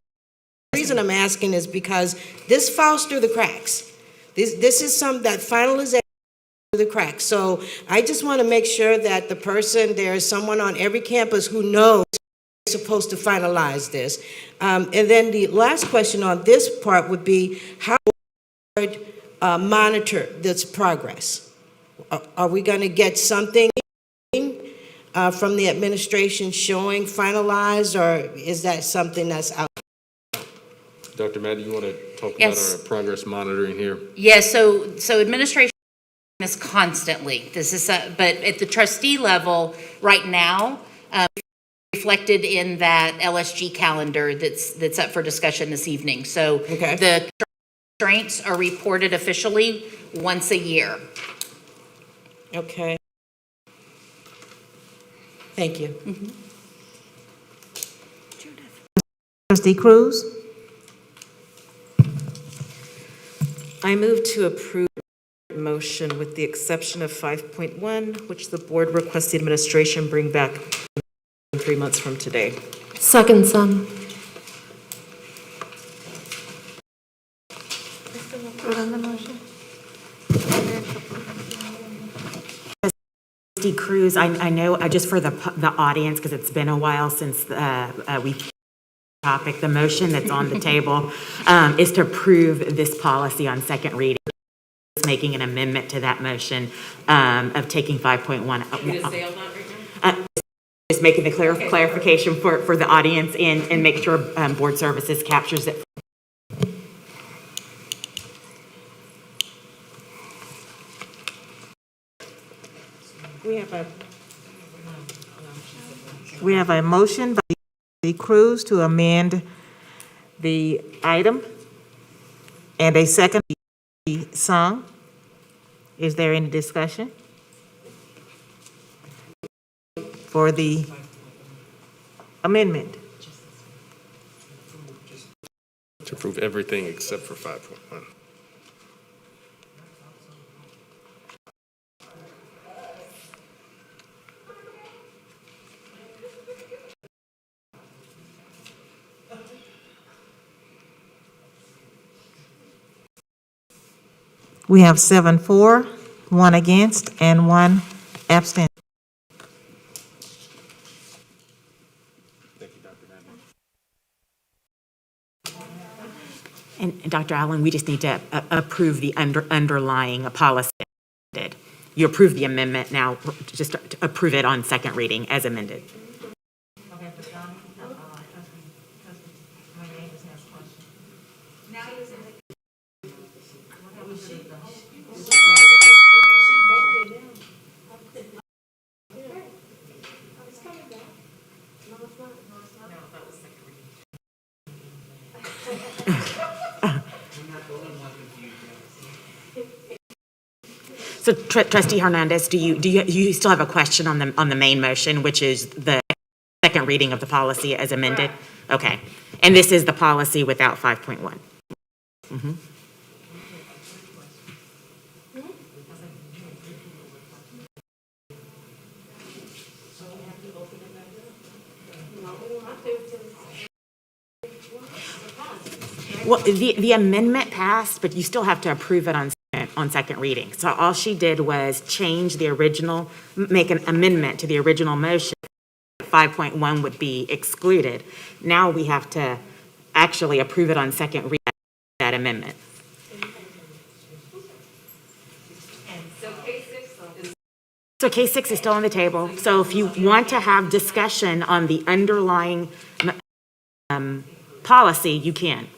The reason I'm asking is because this falls through the cracks. This is that finalization through the cracks. So I just want to make sure that there is someone on every campus who knows they're supposed to finalize this. And then the last question on this part would be, how would monitor this progress? Are we going to get something from the administration showing finalized, or is that something that's out? Dr. Madden, you want to talk Yes. about our progress monitoring here? Yes, so administration is constantly, but at the trustee level, right now, reflected in that LSG calendar that's up for discussion this evening. So the constraints are reported officially once a year. Okay. Thank you. Trustee Cruz? I move to approve the motion with the exception of 5.1, which the board requests the administration bring back 3 months from today. Second, Sun. Vote on the motion. Trustee Cruz, I know, just for the audience, because it's been a while since we topic, the motion that's on the table is to approve this policy on second reading. Making an amendment to that motion of taking 5.1. Just making the clarification for the audience and make sure board services captures it. We have a motion by Trustee Cruz to amend the item, and a second Sung. Is there any discussion for the amendment? To approve everything except for 5.1. We have 7 for, 1 against, and 1 abstain. And Dr. Allen, we just need to approve the underlying policy. You approve the amendment now, just to approve it on second reading as amended. So Trustee Hernandez, do you still have a question on the main motion, which is the second reading of the policy as amended? Okay. And this is the policy without 5.1. Mm-hmm. Well, the amendment passed, but you still have to approve it on second reading. So all she did was change the original, make an amendment to the original motion. 5.1 would be excluded. Now we have to actually approve it on second reading, that amendment. So case 6 is still on the table. So if you want to have discussion on the underlying policy, you can.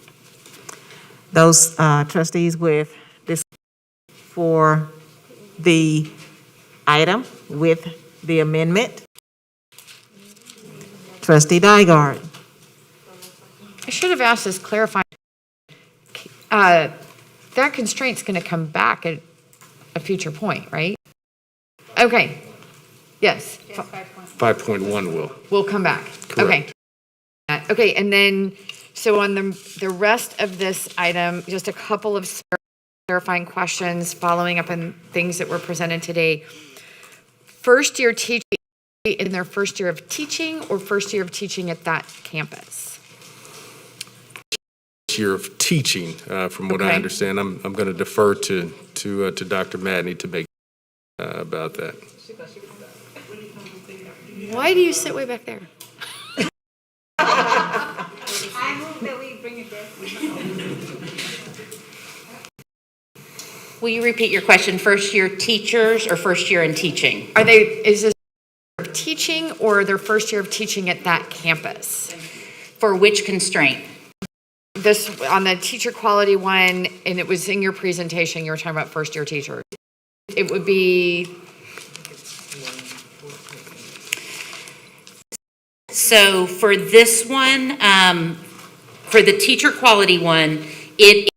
Those trustees with this for the item with the amendment. Trustee Dygard. I should have asked this clarifying. That constraint's going to come back at a future point, right? Okay. Yes, 5.1 will. we'll come back. Correct. Okay. Okay, and then, so on the rest of this item, just a couple of clarifying questions, following up on things that were presented today. First year teaching in their first year of teaching or first year of teaching at that campus? Year of teaching, from what I Okay. understand. I'm going to defer to Dr. Madney to make about that. Why do you sit way back there? I move that we bring it back. Will you repeat your question? First year teachers or first year in teaching? Is this teaching or their first year of teaching at that campus? For which constraint? This, on the teacher quality one, and it was in your presentation, you were talking about first year teachers. It would be, So for this one, for the teacher quality one, it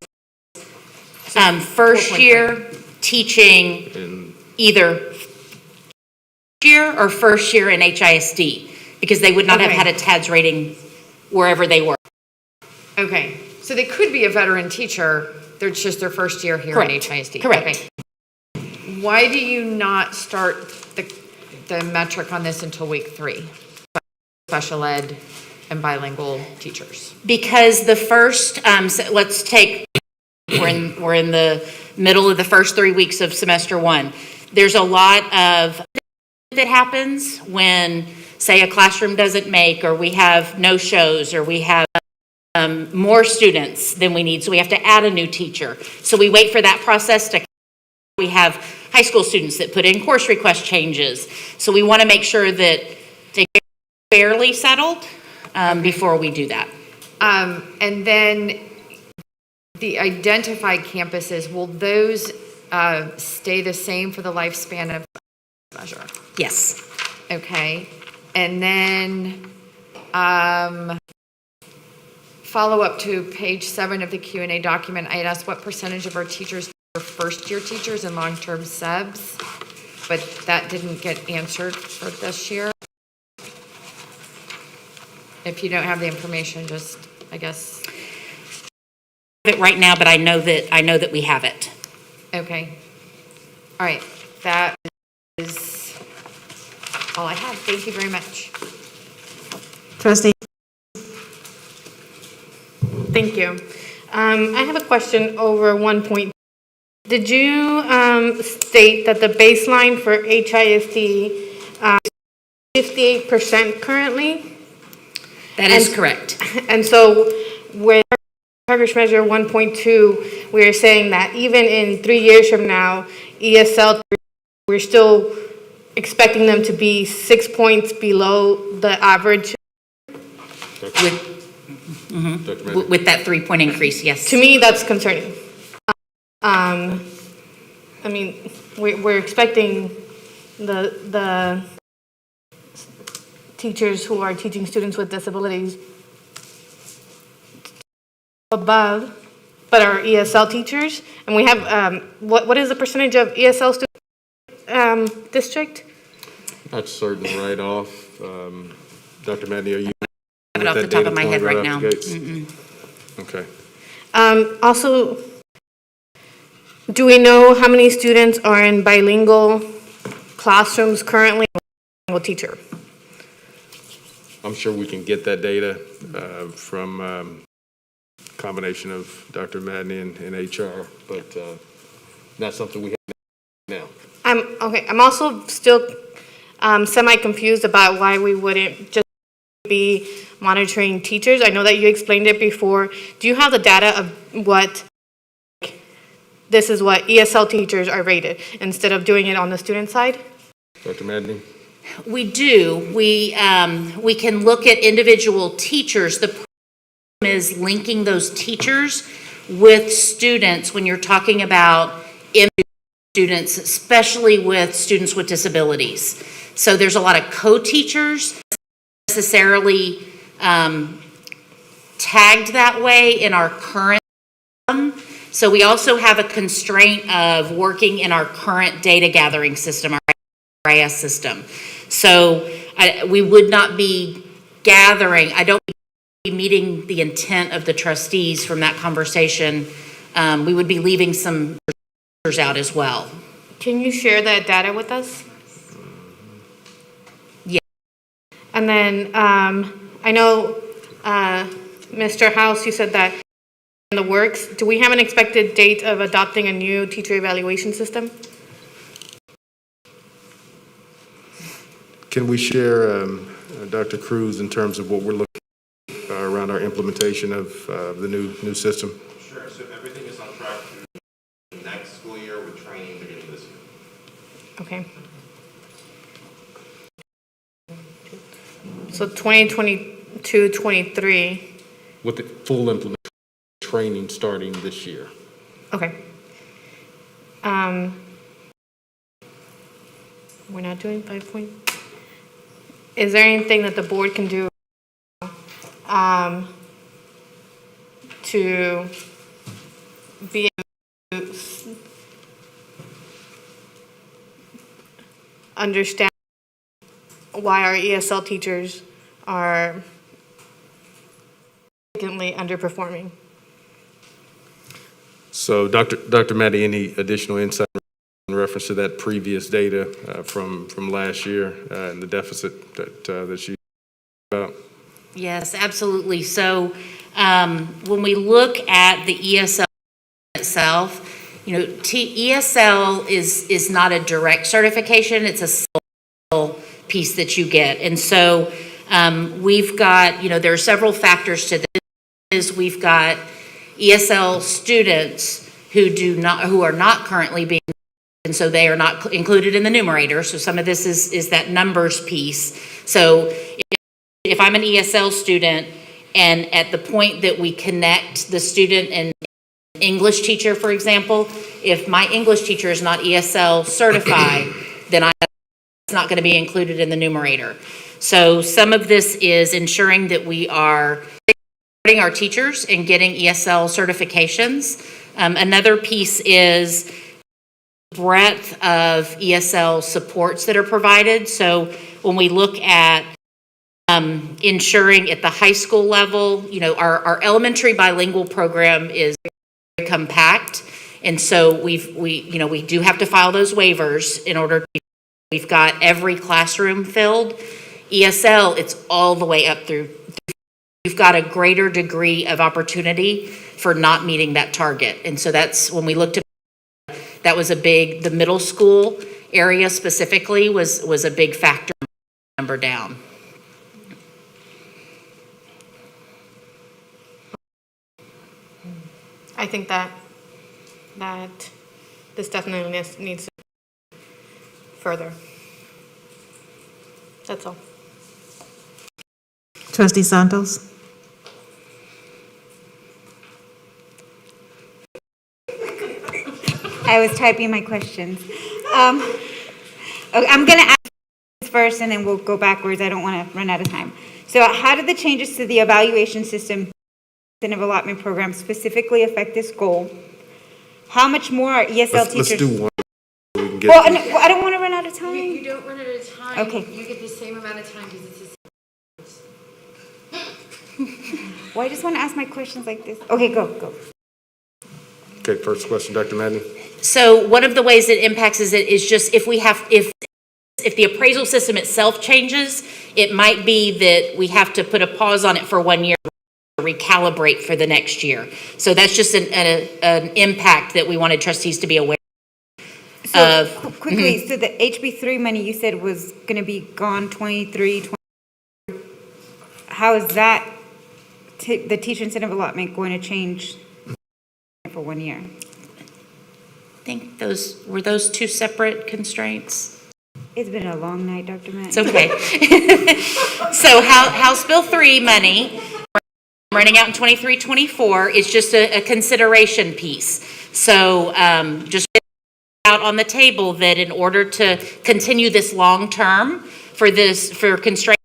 is first year teaching And either first year or first year in HISD, because they would not have Okay. had a TADS rating wherever they were. okay, so they could be a veteran teacher, they're just their first year here in Correct. HISD. Correct. Okay. Why do you not start the metric on this until week 3? Special ed and bilingual teachers. Because the first, so let's take, we're in the middle of the first 3 weeks of semester 1. There's a lot of that happens when, say, a classroom doesn't make, or we have no shows, or we have more students than we need, so we have to add a new teacher. So we wait for that process to, we have high school students that put in course request changes. So we want to make sure that they get fairly settled before we do that. And then the identified campuses, will those stay the same for the lifespan of measure? Yes. Okay. And then follow up to page 7 of the Q&A document, I had asked what percentage of our teachers were first-year teachers and long-term subs, but that didn't get answered for this year. If you don't have the information, just, I guess, It right now, but I know that we have it. okay. All right, that is all I have. Thank you very much. Trustee. Thank you. I have a question over 1 point. Did you state that the baseline for HISD is 58% currently? That is correct. And so with progress measure 1.2, we are saying that even in 3 years from now, ESL, we're still expecting them to be 6 points below the average. With that 3-point increase, yes. To me, that's concerning. I mean, we're expecting the teachers who are teaching students with disabilities above, but are ESL teachers, and we have, what is the percentage of ESL student district? not certain right off. Dr. Madney, are you? Have it off the top of my head right now. Okay. Also, do we know how many students are in bilingual classrooms currently? Bilingual teacher. I'm sure we can get that data from combination of Dr. Madney and HR, but not something we have now. I'm also still semi-confused about why we wouldn't just be monitoring teachers. I know that you explained it before. Do you have the data of what, this is what ESL teachers are rated, instead of doing it on the student side? Dr. Madney? We do. We can look at individual teachers. The problem is linking those teachers with students when you're talking about students, especially with students with disabilities. So there's a lot of co-teachers necessarily tagged that way in our current system. So we also have a constraint of working in our current data gathering system, our RIS system. So we would not be gathering, I don't be meeting the intent of the trustees from that conversation. We would be leaving some out as well. Can you share that data with us? Yeah. And then, I know, Mr. House, you said that in the works. Do we have an expected date of adopting a new teacher evaluation system? Can we share, Dr. Cruz, in terms of what we're looking around our implementation of the new system? Sure, so everything is on track to next school year with training beginning this year. Okay. So 2022, 23. With the full implementation training starting this year. Okay. We're not doing 5 point. Is there anything that the board can do to be able to understand why our ESL teachers are significantly underperforming? So, Dr. Matty, any additional insight in reference to that previous data from last year and the deficit that you about? Yes, absolutely. So when we look at the ESL itself, you know, ESL is not a direct certification, it's a single piece that you get. And so we've got, you know, there are several factors to this. We've got ESL students who are not currently being, and so they are not included in the numerator. So some of this is that numbers piece. So if I'm an ESL student and at the point that we connect the student and English teacher, for example, if my English teacher is not ESL certified, then it's not going to be included in the numerator. So some of this is ensuring that we are supporting our teachers and getting ESL certifications. Another piece is breadth of ESL supports that are provided. So when we look at ensuring at the high school level, you know, our elementary bilingual program is very compact. And so we do have to file those waivers in order to, we've got every classroom filled. ESL, it's all the way up through. You've got a greater degree of opportunity for not meeting that target. And so that's when we looked at, that was the middle school area specifically was a big factor number down. I think that this definitely needs to further. That's all. Trustee Santos? I was typing my questions. Okay, I'm going to ask this first, and then we'll go backwards. I don't want to run out of time. So how did the changes to the evaluation system incentive allotment program specifically affect this goal? How much more are ESL teachers? Let's do one. We can get Well, I don't want to run out of time. You don't run out of time. Okay. You get the same amount of time because it's the Well, I just want to ask my questions like this. Okay, go. Okay, first question, Dr. Madden. So one of the ways it impacts is just if the appraisal system itself changes, it might be that we have to put a pause on it for 1 year to recalibrate for the next year. So that's just an impact that we wanted trustees to be aware of. Quickly, so the HB3 money you said was going to be gone 23, 24. How is that, the teacher incentive allotment going to change for 1 year? I think those two separate constraints. It's been a long night, Dr. Matt. It's okay. So House Bill 3 money, running out in 23-24, is just a consideration piece. So just out on the table that in order to continue this long-term for constraint,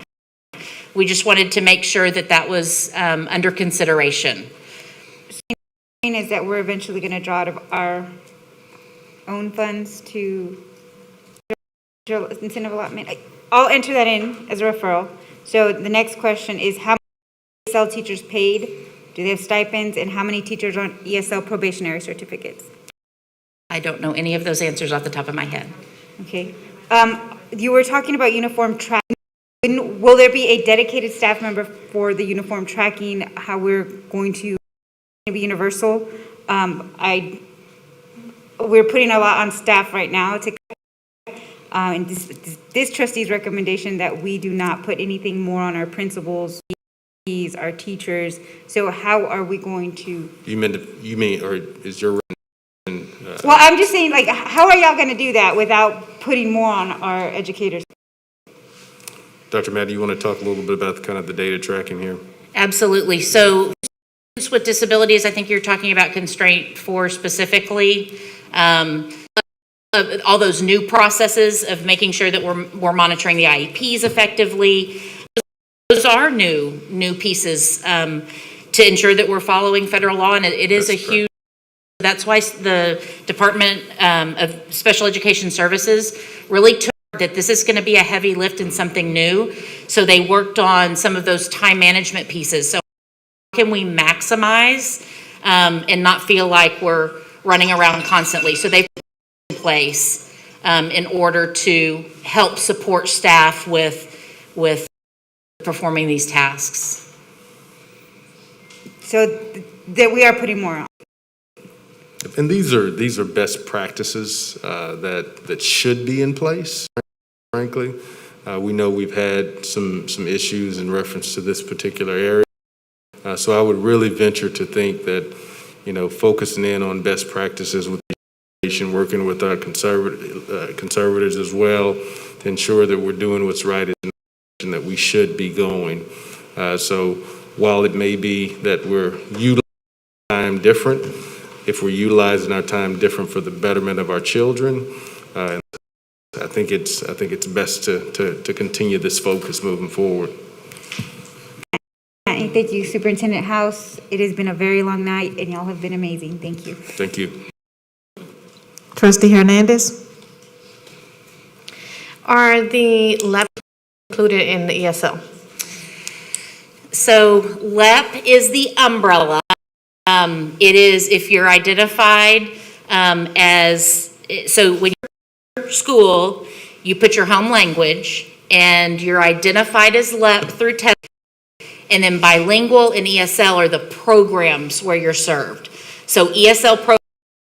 we just wanted to make sure that that was under consideration. Is that we're eventually going to draw out of our own funds to incentive allotment? I'll enter that in as a referral. So the next question is, how many ESL teachers paid? Do they have stipends? And how many teachers are on ESL probationary certificates? I don't know any of those answers off the top of my head. Okay. You were talking about uniform tracking. Will there be a dedicated staff member for the uniform tracking, how we're going to be universal? We're putting a lot on staff right now to, and this trustee's recommendation that we do not put anything more on our principals, our teachers. So how are we going to? You mean, or is your? Well, I'm just saying, like, how are y'all going to do that without putting more on our educators? Dr. Matt, do you want to talk a little bit about kind of the data tracking here? Absolutely. So students with disabilities, I think you're talking about constraint 4 specifically. All those new processes of making sure that we're monitoring the IEPs effectively. Those are new pieces to ensure that we're following federal law, and it is a huge. That's why the Department of Special Education Services really took that this is going to be a heavy lift and something new. So they worked on some of those time management pieces. So how can we maximize and not feel like we're running around constantly? So they've put in place in order to help support staff with performing these tasks. So that we are putting more on. And these are best practices that should be in place, frankly. We know we've had some issues in reference to this particular area. So I would really venture to think that, focusing in on best practices with education, working with our conservatives as well, to ensure that we're doing what's right and that we should be going. So while it may be that we're utilizing time different, if we're utilizing our time different for the betterment of our children, I think it's best to continue this focus moving forward. Thank you, Superintendent House. It has been a very long night, and y'all have been amazing. Thank you. Thank you. Trustee Hernandez? Are the LEP included in the ESL? So LEP is the umbrella. It is if you're identified so when you're in school, you put your home language and you're identified as LEP through test, and then bilingual and ESL are the programs where you're served. So ESL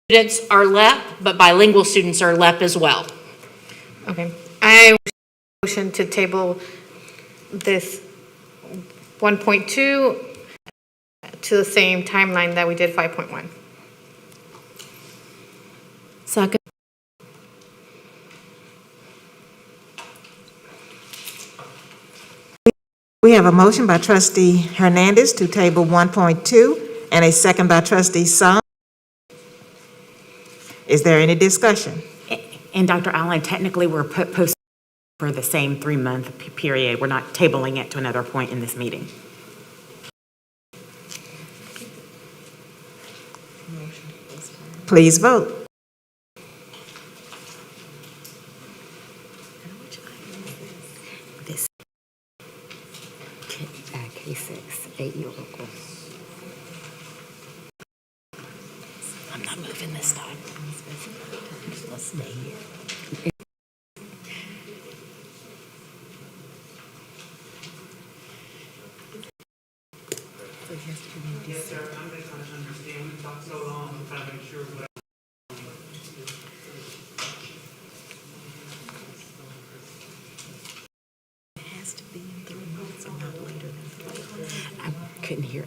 students are LEP, but bilingual students are LEP as well. Okay. I motion to table this 1.2 to the same timeline that we did 5.1. Second. We have a motion by Trustee Hernandez to table 1.2 and a second by Trustee Sung. Is there any discussion? And Dr. Allen, technically, we're posting for the same 3-month period. We're not tabling it to another point in this meeting. Please vote. This K6, 8-year local. I'm not moving this time. Let's stay here.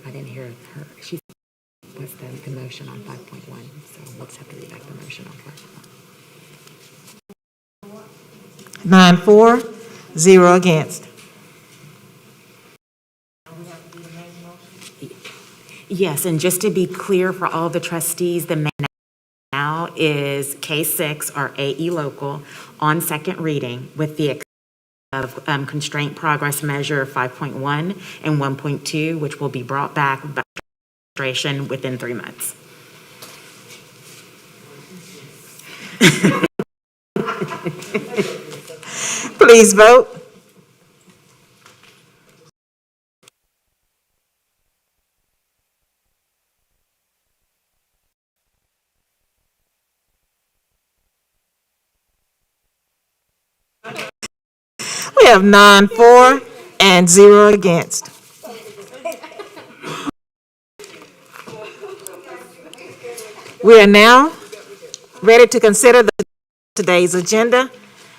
I didn't hear her. She was the motion on 5.1, so let's have to read back the motion on 5.1. 9-4, 0 against. Yes, and just to be clear for all the trustees, the now is K6 or AE local on second reading with the exception of constraint progress measure 5.1 and 1.2, which will be brought back by administration within 3 months. Please vote. We have 9 for and 0 against. We are now ready to consider today's agenda.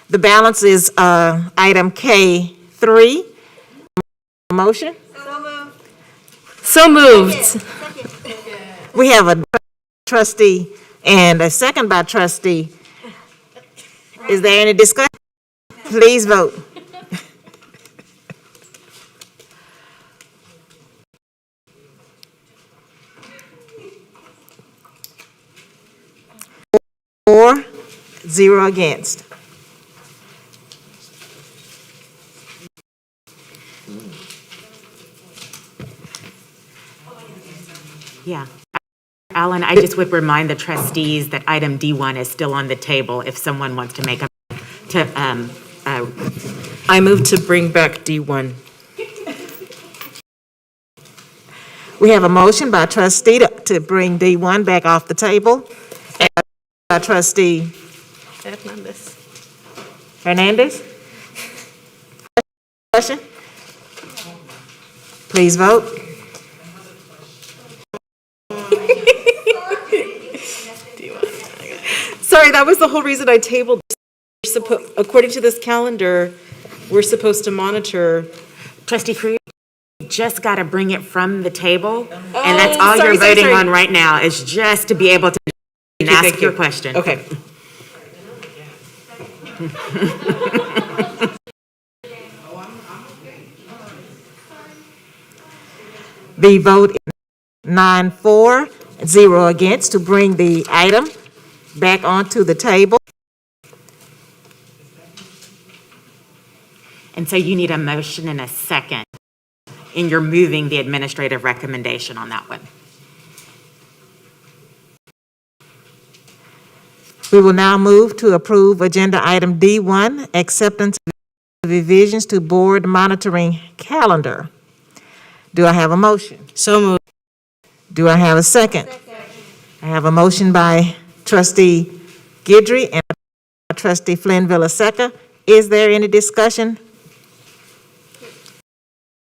The balance is item K3. Motion? So moved. We have a trustee and a second by trustee. Is there any discussion? Please vote. For, 0 against. Yeah. Alan, I just would remind the trustees that item D1 is still on the table if someone wants to make a, I move to bring back D1. We have a motion by trustee to bring D1 back off the table. And by trustee Hernandez. Question? Please vote. Sorry, that was the whole reason I tabled. According to this calendar, we're supposed to monitor. Trustee Cruz, you just got to bring it from the table, and that's all sorry, you're sorry, voting sorry. on right now, is just to be able to ask thank your you. question. Okay. The vote is 9 for, 0 against to bring the item back onto the table. And so you need a motion and a second, and you're moving the administrative recommendation on that one. We will now move to approve agenda item D1, acceptance of revisions to board monitoring calendar. Do I have a motion? So moved. Do I have a second? I have a motion by trustee Guidry and trustee Flynn Villaseca. Is there any discussion?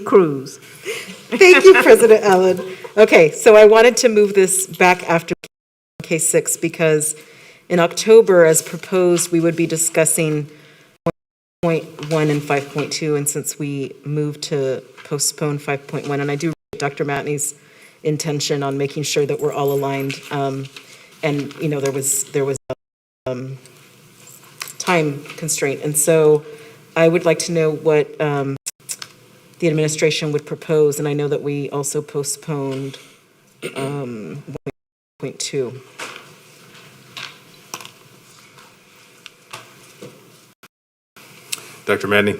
Cruz. Thank you, President Allen. Okay, so I wanted to move this back after K6 because in October, as proposed, we would be discussing 5.1 and 5.2, and since we moved to postpone 5.1, and I do Dr. Matney's intention on making sure that we're all aligned, and, you know, there was a time constraint, and so I would like to know what the administration would propose, and I know that we also postponed 1.2. Dr. Madney?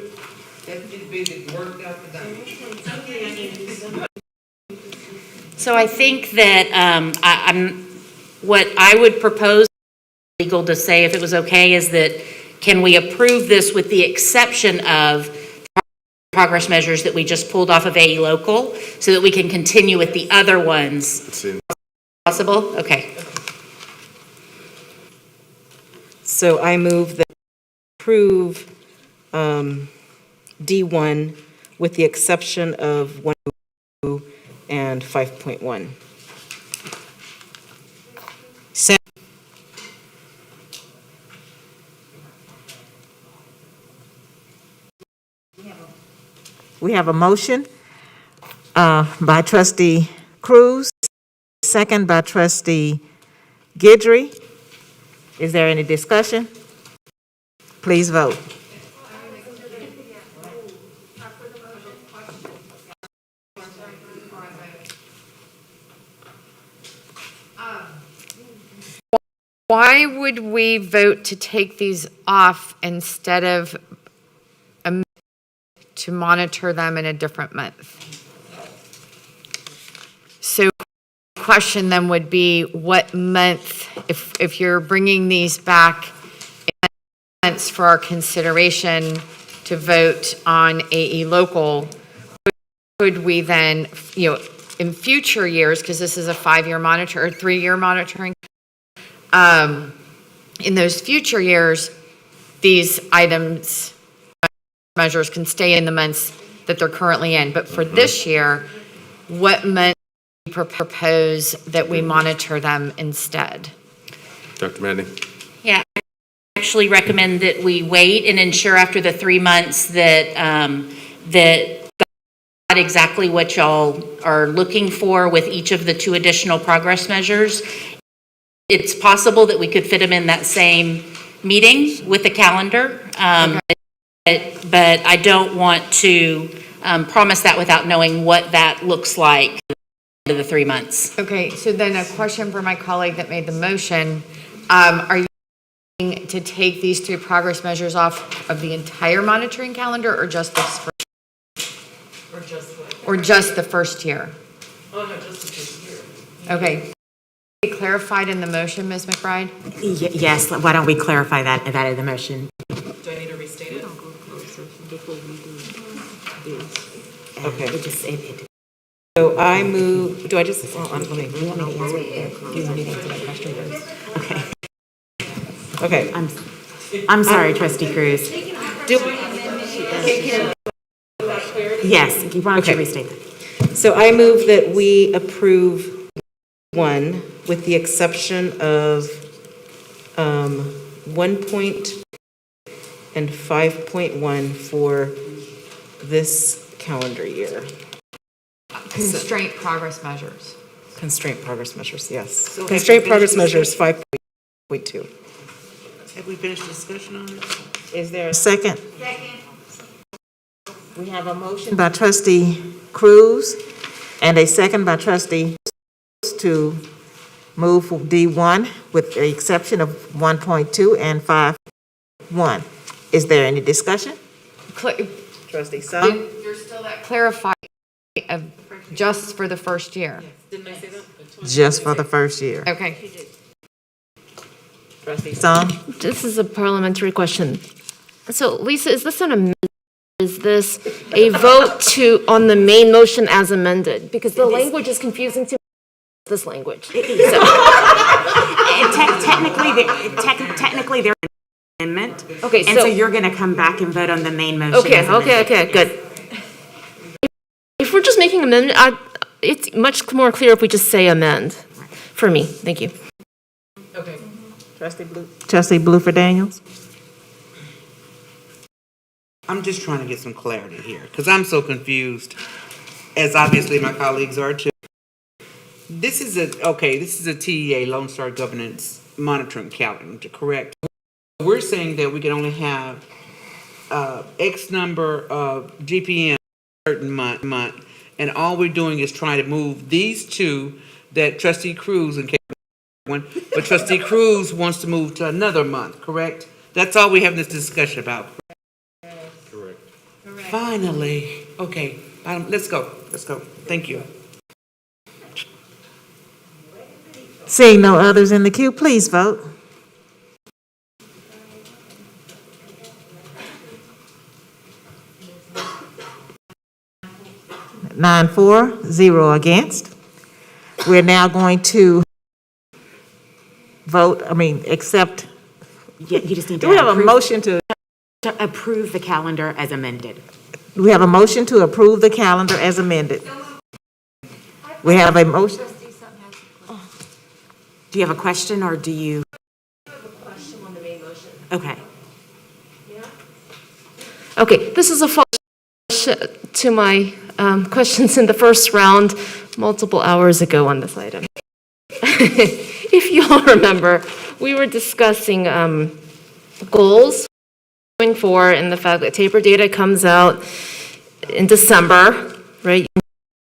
So I think that what I would propose, legal to say if it was okay, is that can we approve this with the exception of progress measures that we just pulled off of AE local so that we can continue with the other ones? Possible? Okay. So I move that approve D1 with the exception of 1 and 5.1. We have a motion by trustee Cruz, second by trustee Guidry. Is there any discussion? Please vote. why would we vote to take these off instead of to monitor them in a different month? So question then would be, what month, if you're bringing these back in months for our consideration to vote on AE local, could we then, in future years, because this is a 5-year monitor or 3-year monitoring, in those future years, these items, measures can stay in the months that they're currently in. But for this year, what month do you propose that we monitor them instead? Dr. Manning? Yeah, I actually recommend that we wait and ensure after the 3 months that, that got exactly what y'all are looking for with each of the 2 additional progress measures. It's possible that we could fit them in that same meeting with the calendar. But I don't want to promise that without knowing what that looks like at the end of the 3 months. Okay, so then a question for my colleague that made the motion. Are you going to take these 3 progress measures off of the entire monitoring calendar or just this first? Or just the first year? Oh, no, just the first year. Okay. Be clarified in the motion, Ms. McBride? Yes, why don't we clarify that in the motion? Do I need to restate it? Okay. So I move, do I just, let me, do you want me to answer that question first? Okay. I'm sorry, Trustee Cruz. Yes, why don't you restate that? So I move that we approve 1 with the exception of 1 point and 5.1 for this calendar year. Constraint progress measures. Constraint progress measures, yes. Constraint progress measures 5.2. Have we finished discussion on it? Is there a second? Second. We have a motion by trustee Cruz and a second by trustee to move for D1 with the exception of 1.2 and 5.1. Is there any discussion? Trustee Sung? There's still that clarify of just for the first year. Didn't I say that? Just for the first year. Okay. Trustee Sung? This is a parliamentary question. So Lisa, is this an amendment? Is this a vote on the main motion as amended? Because the language is confusing to me, this language. Technically, they're an amendment. Okay, And so you're going to come back and vote on the main motion. Okay, as amended. good. If we're just making amendment, it's much more clear if we just say amend, for me. Thank you. Okay. Trustee Blufer Daniels? I'm just trying to get some clarity here, because I'm so confused, as obviously my colleagues are too. This is a TEA, Lone Star Governance Monitoring Calendar, correct? We're saying that we can only have X number of GPM certain month, and all we're doing is trying to move these 2 that Trustee Cruz and one, but Trustee Cruz wants to move to another month, correct? That's all we have this discussion about. Correct. Finally, okay, let's go. Thank you. Seeing no others in the queue, please vote. Nine for, 0 against. We're now going to accept. Yeah, you just need to. Do we have a motion to approve the calendar as amended? We have a motion to approve the calendar as amended. We have a motion. Do you have a question or do you? I have a question on the main motion. Okay. Okay, this is a follow-up to my questions in the first round multiple hours ago on this item. If you all remember, we were discussing goals going forward and the fact that taper data comes out in December, right,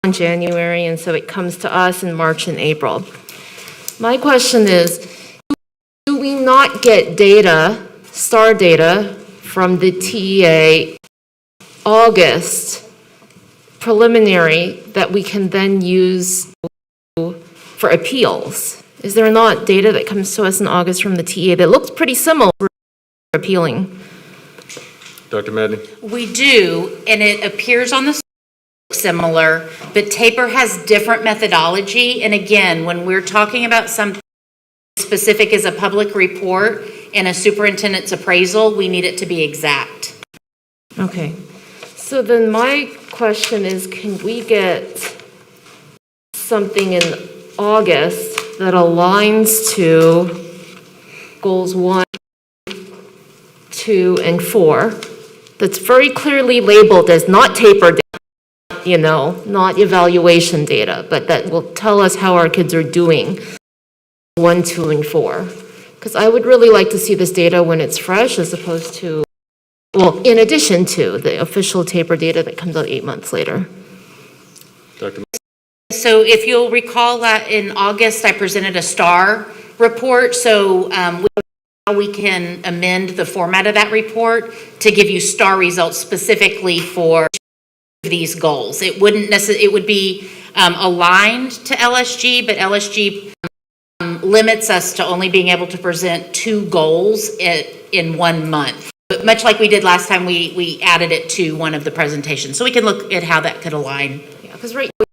in January, and so it comes to us in March and April. My question is, do we not get data, STAR data, from the TEA August preliminary that we can then use for appeals? Is there not data that comes to us in August from the TEA that looks pretty similar for appealing? Dr. Madden? We do, and it appears on the similar, but TAPER has different methodology. And again, when we're talking about something specific as a public report and a superintendent's appraisal, we need it to be exact. Okay. So then my question is, can we get something in August that aligns to goals 1, 2, and 4, that's very clearly labeled as not TAPER data, you know, not evaluation data, but that will tell us how our kids are doing, 1, 2, and 4. Because I would really like to see this data when it's fresh as opposed to, well, in addition to the official TAPER data that comes out 8 months later. Dr. So if you'll recall that in August, I presented a STAR report. So we can amend the format of that report to give you STAR results specifically for these goals. It wouldn't necessarily, it would be aligned to LSG, but LSG limits us to only being able to present 2 goals in 1 month. But much like we did last time, we added it to one of the presentations. So we can look at how that could align. Yeah, because right now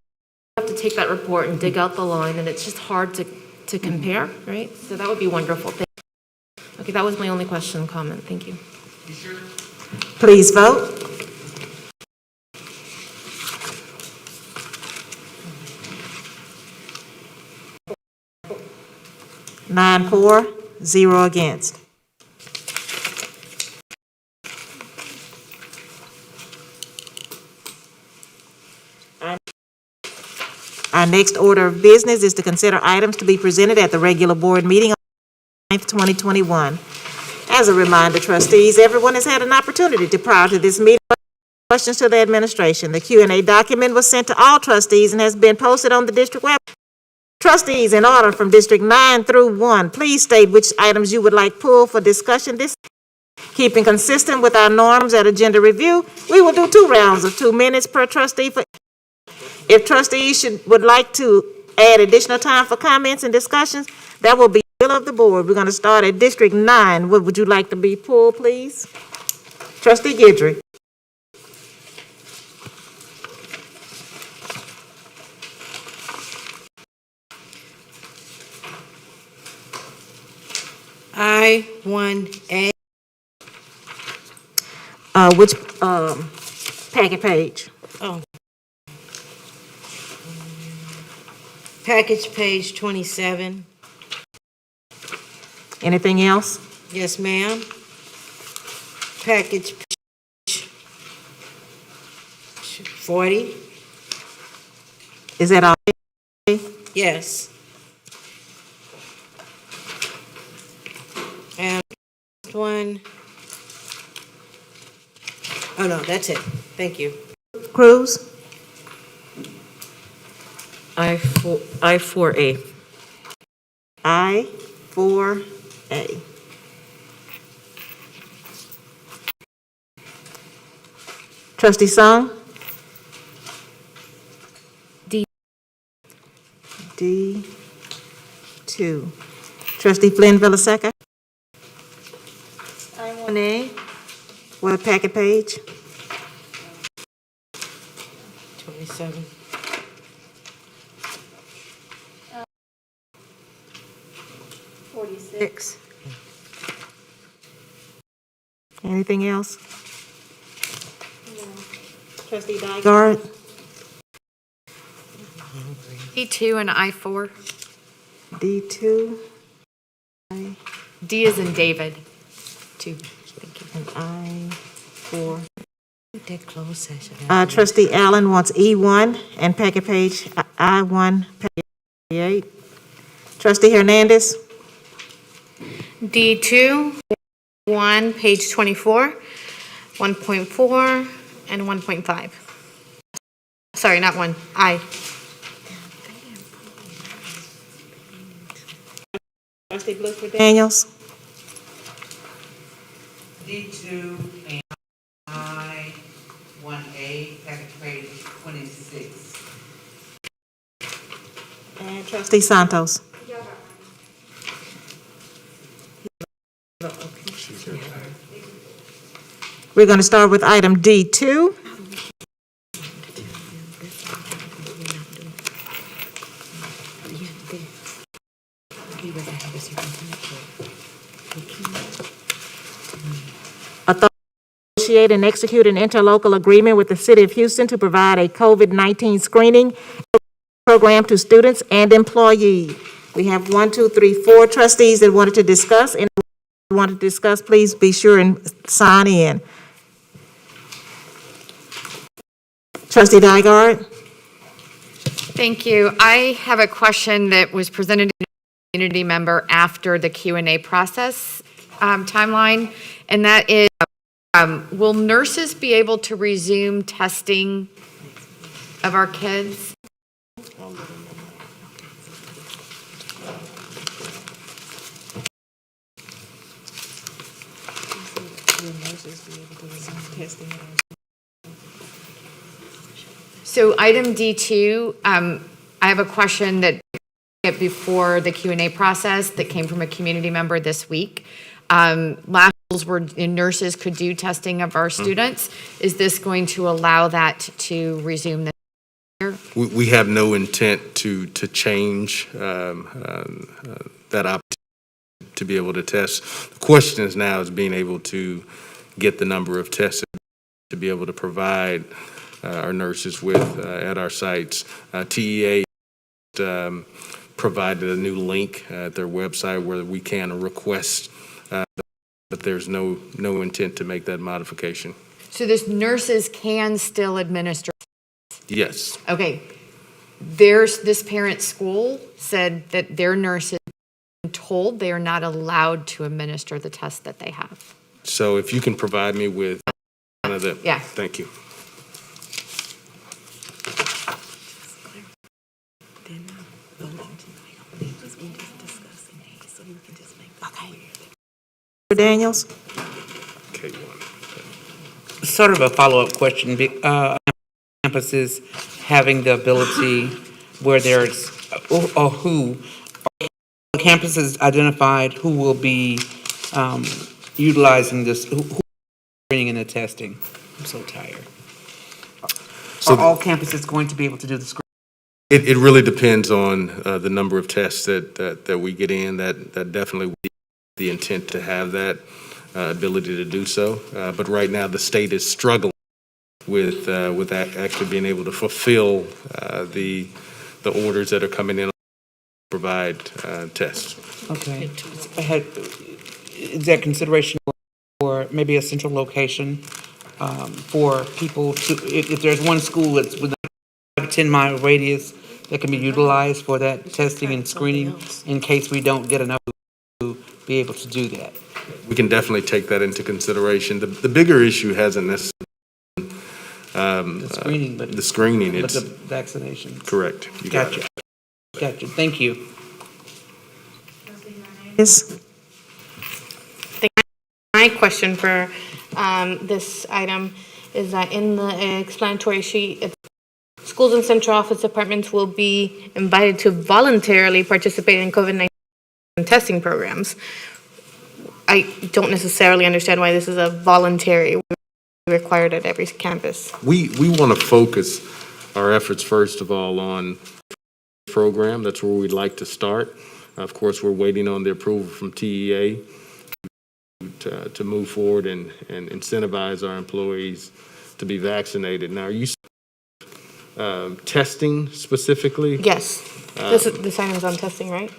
we have to take that report and dig out the line, and it's just hard to compare, right? So that would be wonderful. Thank you. Okay, that was my only question, comment. Thank you. Please vote. Nine for, 0 against. Our next order of business is to consider items to be presented at the regular board meeting on 9th, 2021. As a reminder, trustees, everyone has had an opportunity to, prior to this meeting, questions to the administration. The Q&A document was sent to all trustees and has been posted on the district website. Trustees, in order from District 9 through 1, please state which items you would like pulled for discussion this. Keeping consistent with our norms at agenda review, we will do 2 rounds of 2 minutes per trustee. If trustees would like to add additional time for comments and discussions, that will be the will of the board. We're going to start at District 9. What would you like to be pulled, please? Trustee Guidry. I-1A. Which packet page? Oh. Package page 27. Anything else? Yes, ma'am. Package page 40. Is that all? Yes. And one. Oh, no, that's it. Thank you. Cruz? I-4A. I-4A. Trustee Sung? D. D2. Trustee Flynn Villasecca? I-1A. What packet page? 27. Anything else? Trustee Nygaard? D2 and I4. D2. D is in David. 2. Thank you. And I4. That closed session. Trustee Allen wants E1 and packet page I1, packet 8. Trustee Hernandez? D2, 1, page 24, 1.4, and 1.5. Sorry, not 1, I. Trustee Bluford Daniels? D2 and I-1A, packet page 26. And trustee Santos. We're going to start with item D2. Negotiate and execute an interlocal agreement with the City of Houston to provide a COVID-19 screening program to students and employees. We have 4 trustees that wanted to discuss. And want to discuss, please be sure and sign in. Trustee Dygard. Thank you. I have a question that was presented to a community member after the Q&A process timeline, and that is, will nurses be able to resume testing of our kids? So item D2, I have a question that before the Q&A process that came from a community member this week. Last where nurses could do testing of our students. Is this going to allow that to resume this year? We have no intent to change that opportunity to be able to test. The question is now is being able to get the number of tests to be able to provide our nurses with at our sites. TEA provided a new link at their website where we can request, but there's no intent to make that modification. So this nurses can still administer? Yes. Okay. This parent school said that their nurses are told they are not allowed to administer the test that they have. So if you can provide me with one of them. Yeah. Thank you. Daniels. Sort of a follow-up question. Campuses having the ability where there's, or who, campuses identified who will be utilizing this, who bringing in the testing. I'm so tired. So Are all campuses going to be able to do the screening? It really depends on the number of tests that we get in. That definitely would be the intent to have that ability to do so. But right now, the state is struggling with actually being able to fulfill the orders that are coming in to provide tests. Okay. Is that consideration for maybe a central location for people to, if there's one school that's within a 10-mile radius that can be utilized for that testing and screening in case we don't get enough to be able to do that? We can definitely take that into consideration. The bigger issue hasn't necessarily The screening, but the screening. but It's the vaccination. correct. You got Gotcha. it. Gotcha. Thank you. Yes. My question for this item is that in the explanatory sheet, schools and central office departments will be invited to voluntarily participate in COVID-19 testing programs. I don't necessarily understand why this is a voluntary required at every campus. We want to focus our efforts, first of all, on the program. That's where we'd like to start. Of course, we're waiting on the approval from TEA to move forward and incentivize our employees to be vaccinated. Now, are you testing specifically? Yes, this item is on testing, right?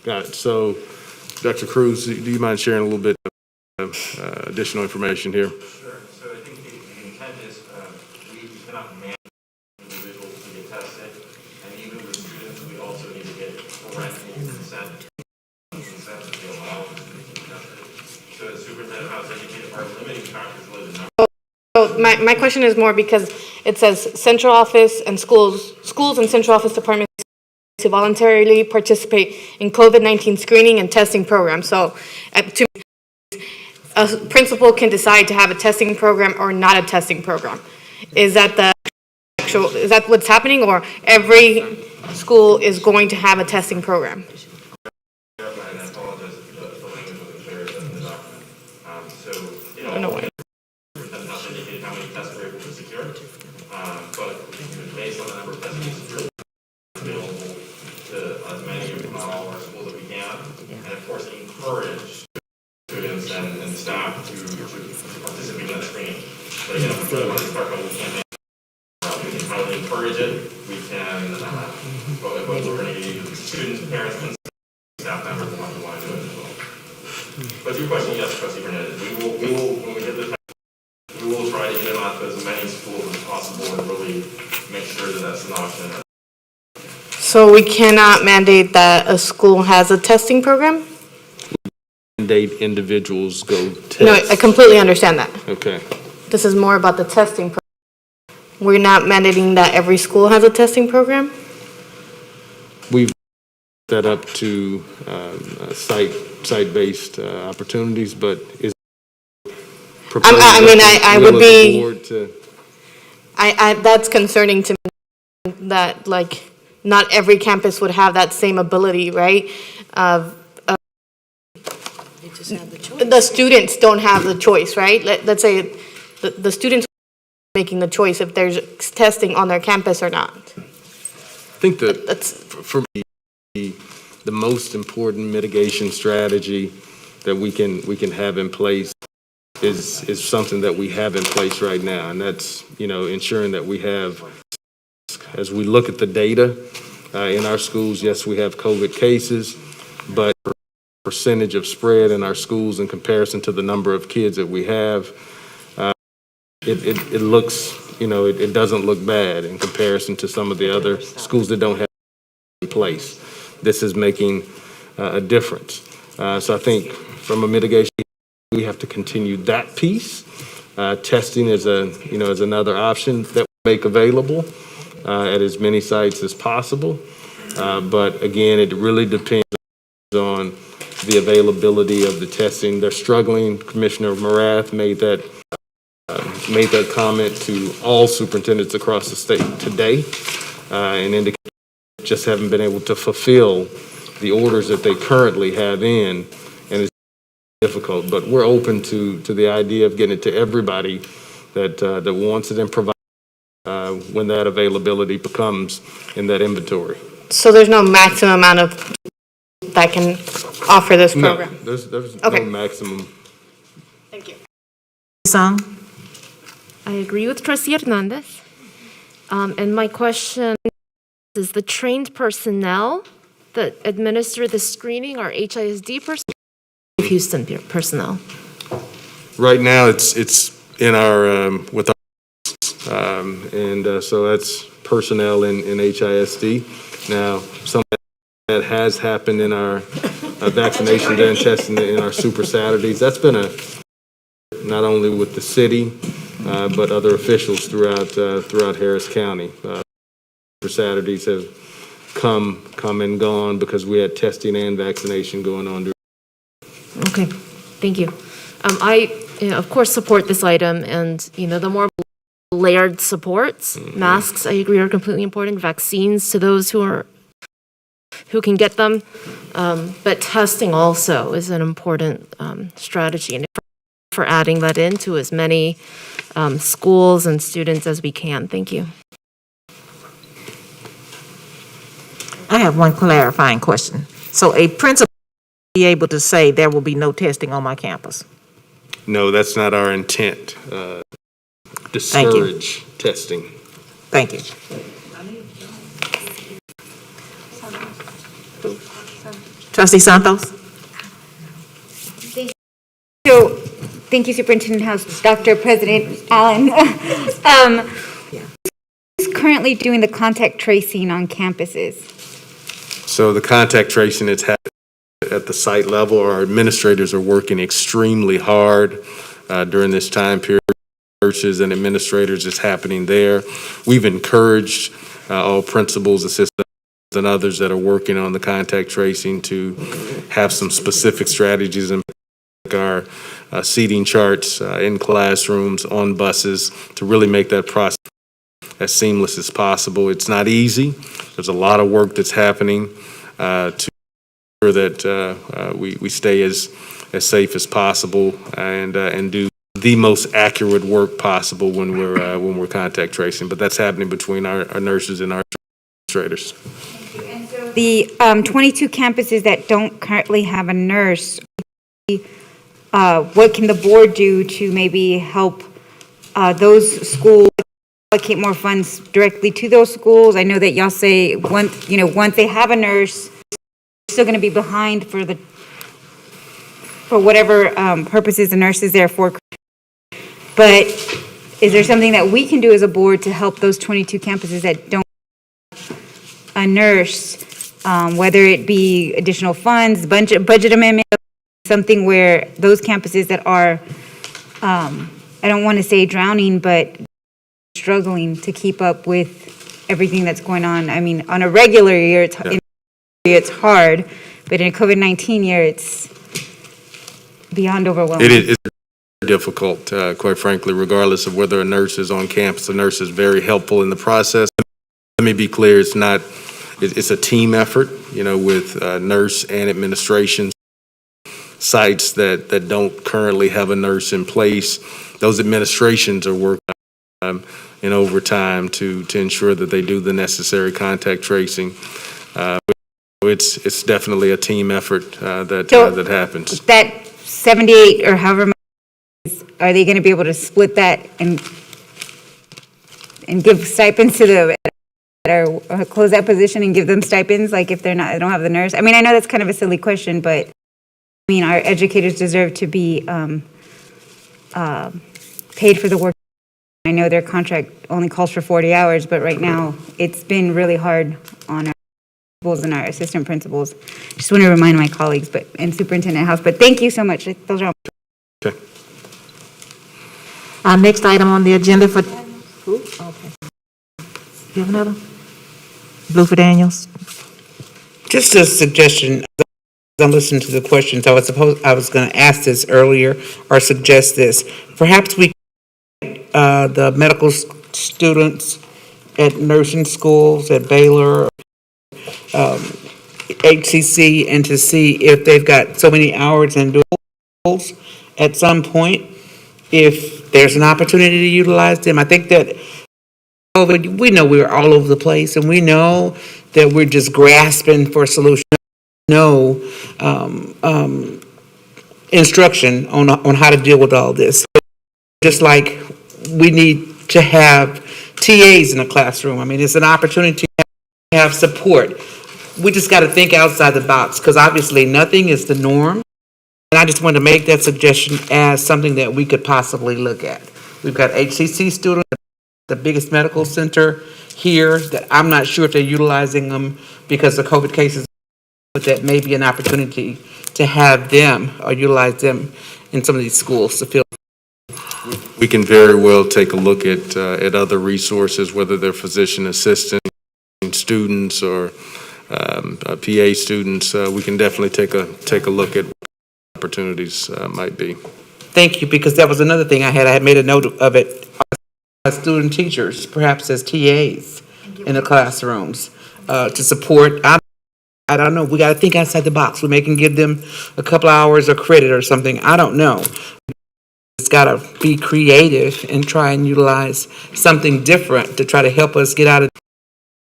Got it. So, Dr. Cruz, do you mind sharing a little bit of additional information here? Sure. So I think the intent is we cannot mandate individuals to get tested, and even with students, we also need to get parental consent. Consent to be allowed to be tested. So the superintendent has indicated our limiting factors really the number. So my question is more because it says central office and schools and central office departments to voluntarily participate in COVID-19 screening and testing programs. So a principal can decide to have a testing program or not a testing program. Is that is that what's happening, or every school is going to have a testing program? And I apologize if the language wasn't clear in the document. So, No way. that's not indicated how many tests we're able to secure. But based on the number of tests we secure, available to as many, if not all, of our schools that we can. And of course, encourage students and staff to participate in that screening. But again, if we really want to start by we can highly encourage it. We can, but we're going to need students, parents, and staff members want to do it as well. But to your question, yes, Trustee Hernandez, we will, when we get the test, we will try to get it out to as many schools as possible and really make sure that that's an option. So we cannot mandate that a school has a testing program? Mandate individuals go test. No, I completely understand that. Okay. This is more about the testing program. We're not mandating that every school has a testing program? We've that up to site-based opportunities, but is I would be, board to, that's concerning to me, that like, not every campus would have that same ability, right? They just have the choice. The students don't have the choice, right? Let's say the students are making the choice if there's testing on their campus or not. I think that for me, the most important mitigation strategy that we can have in place is something that we have in place right now, and that's, ensuring that we have, as we look at the data in our schools, yes, we have COVID cases, but percentage of spread in our schools in comparison to the number of kids that we have, it looks, it doesn't look bad in comparison to some of the other schools that don't have it in place. This is making a difference. So I think from a mitigation, we have to continue that piece. Testing is is another option that we make available at as many sites as possible. But again, it really depends on the availability of the testing. They're struggling. Commissioner Morath made that comment to all superintendents across the state today, and indicated just haven't been able to fulfill the orders that they currently have in, and it's difficult. But we're open to the idea of getting it to everybody that wants it and provide when that availability becomes in that inventory. So there's no maximum amount of that can offer this program? No, there's Okay. no maximum. Thank you. Song? I agree with Trustee Hernandez. And my question is, the trained personnel that administer the screening are HISD personnel, Houston personnel? Right now, it's in our, with our, and so that's personnel in HISD. Now, some of that has happened in our vaccination day and testing in our Super Saturdays. That's been not only with the city, but other officials throughout Harris County. Super Saturdays have come and gone because we had testing and vaccination going on. Okay, thank you. I, of course, support this item, and, the more layered supports, masks, I agree, are completely important, vaccines to those who can get them, but testing also is an important strategy, and for adding that into as many schools and students as we can. Thank you. I have one clarifying question. So a principal will be able to say there will be no testing on my campus? No, that's not our intent. Discourage testing. Thank you. Trustee Santos? So, thank you, Superintendent House, Dr. President Allen. Who's currently doing the contact tracing on campuses? So the contact tracing that's happening at the site level, our administrators are working extremely hard during this time period. Churches and administrators is happening there. We've encouraged all principals, assistants, and others that are working on the contact tracing to have some specific strategies in our seating charts in classrooms, on buses, to really make that process as seamless as possible. It's not easy. There's a lot of work that's happening to ensure that we stay as safe as possible and do the most accurate work possible when we're contact tracing. But that's happening between our nurses and our administrators. The 22 campuses that don't currently have a nurse, what can the board do to maybe help those schools allocate more funds directly to those schools? I know that y'all say once they have a nurse, they're still going to be behind for whatever purposes the nurse is there for. But is there something that we can do as a board to help those 22 campuses that don't have a nurse, whether it be additional funds, budget amendment, something where those campuses that are, I don't want to say drowning, but struggling to keep up with everything that's going on. I mean, on a regular year, it's hard, but in a COVID-19 year, it's beyond overwhelming. It is difficult, quite frankly, regardless of whether a nurse is on campus. A nurse is very helpful in the process. Let me be clear, it's a team effort, with nurse and administration. Sites that don't currently have a nurse in place, those administrations are working in overtime to ensure that they do the necessary contact tracing. It's definitely a team effort that happens. That 78 or however much, are they going to be able to split that and give stipends to the or close that position and give them stipends, like if they don't have the nurse? I mean, I know that's kind of a silly question, but I mean, our educators deserve to be paid for the work. I know their contract only calls for 40 hours, but right now it's been really hard on our principals and our assistant principals. Just want to remind my colleagues, and Superintendent House. But thank you so much. Those are all. Okay. Our next item on the agenda for, okay. You have another? Bluford Daniels? Just a suggestion, as I'm listening to the questions, I was going to ask this earlier or suggest this. Perhaps we, the medical students at nursing schools at Baylor, HCC, and to see if they've got so many hours and duals at some point, if there's an opportunity to utilize them. I think that we know we're all over the place, and we know that we're just grasping for solutions. No instruction on how to deal with all this. Just like we need to have TAs in the classroom. I mean, it's an opportunity to have support. We just got to think outside the box, because obviously nothing is the norm. And I just wanted to make that suggestion as something that we could possibly look at. We've got HCC students, the biggest medical center here, that I'm not sure if they're utilizing them because of COVID cases, but that may be an opportunity to have them or utilize them in some of these schools to fill. We can very well take a look at other resources, whether they're physician assistant students or PA students. We can definitely take a look at what opportunities might be. Thank you, because that was another thing I had made a note of it. Student teachers, perhaps as TAs in the classrooms, to support. I don't know. We got to think outside the box. We may can give them a couple hours of credit or something. I don't know. It's got to be creative and try and utilize something different to try to help us get out of the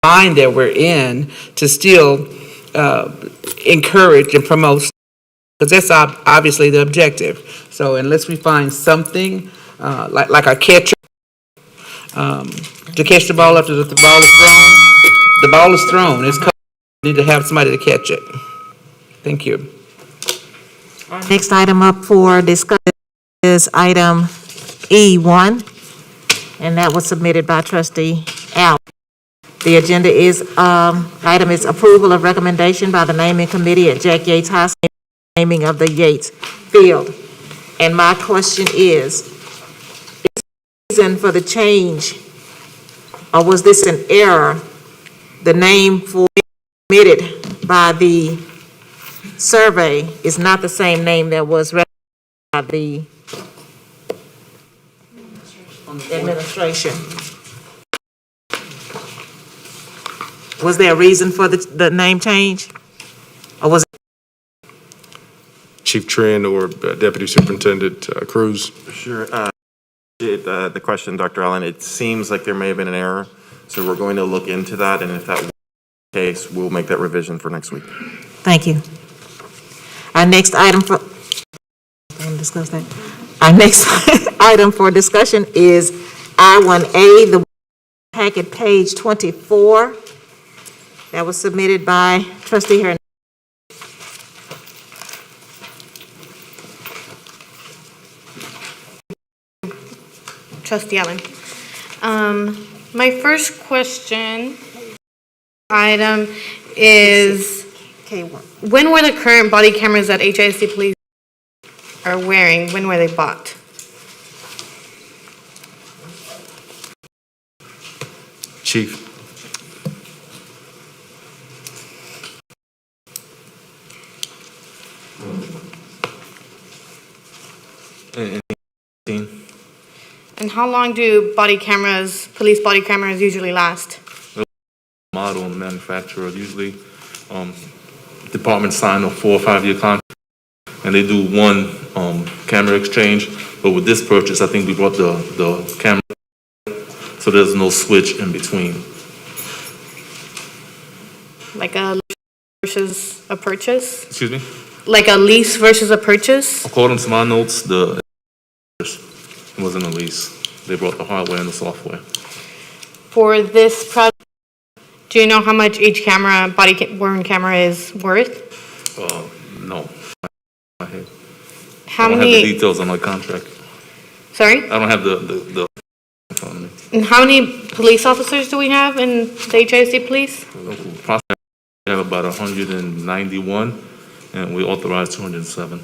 bind that we're in, to still encourage and promote, because that's obviously the objective. So unless we find something like our catcher, to catch the ball after the ball is thrown. It's covered. We need to have somebody to catch it. Thank you. Next item up for discussion is item E1, and that was submitted by Trustee Allen. The agenda item is approval of recommendation by the naming committee at Jack Yates High School, naming of the Yates Field. And my question is the reason for the change, or was this an error? The name for submitted by the survey is not the same name that was read by the administration. Was there a reason for the name change? Or was it? Chief Trent or Deputy Superintendent Cruz? Sure. The question, Dr. Allen, it seems like there may have been an error, so we're going to look into that, and if that were the case, we'll make that revision for next week. Thank you. Our next item for, discuss that. Our next item for discussion is I-1A, the packet page 24. That was submitted by Trustee Hernandez. Trustee Allen. My first question item is, K1. when were the current body cameras that HISD police are wearing, when were they bought? Chief. And how long do body cameras, police body cameras usually last? Model and manufacturer, usually departments sign a 4 or 5 year contract, and they do one camera exchange. But with this purchase, I think we brought the camera, so there's no switch in between. Like a lease versus a purchase? Excuse me? Like a lease versus a purchase? According to my notes, it wasn't a lease. They brought the hardware and the software. For this project, do you know how much each camera, worn camera is worth? No. My head. How I don't have many? the details on my contract. Sorry? I don't have the in front of me. And how many police officers do we have in the HISD police? Approximately, we have about 191, and we authorized 207.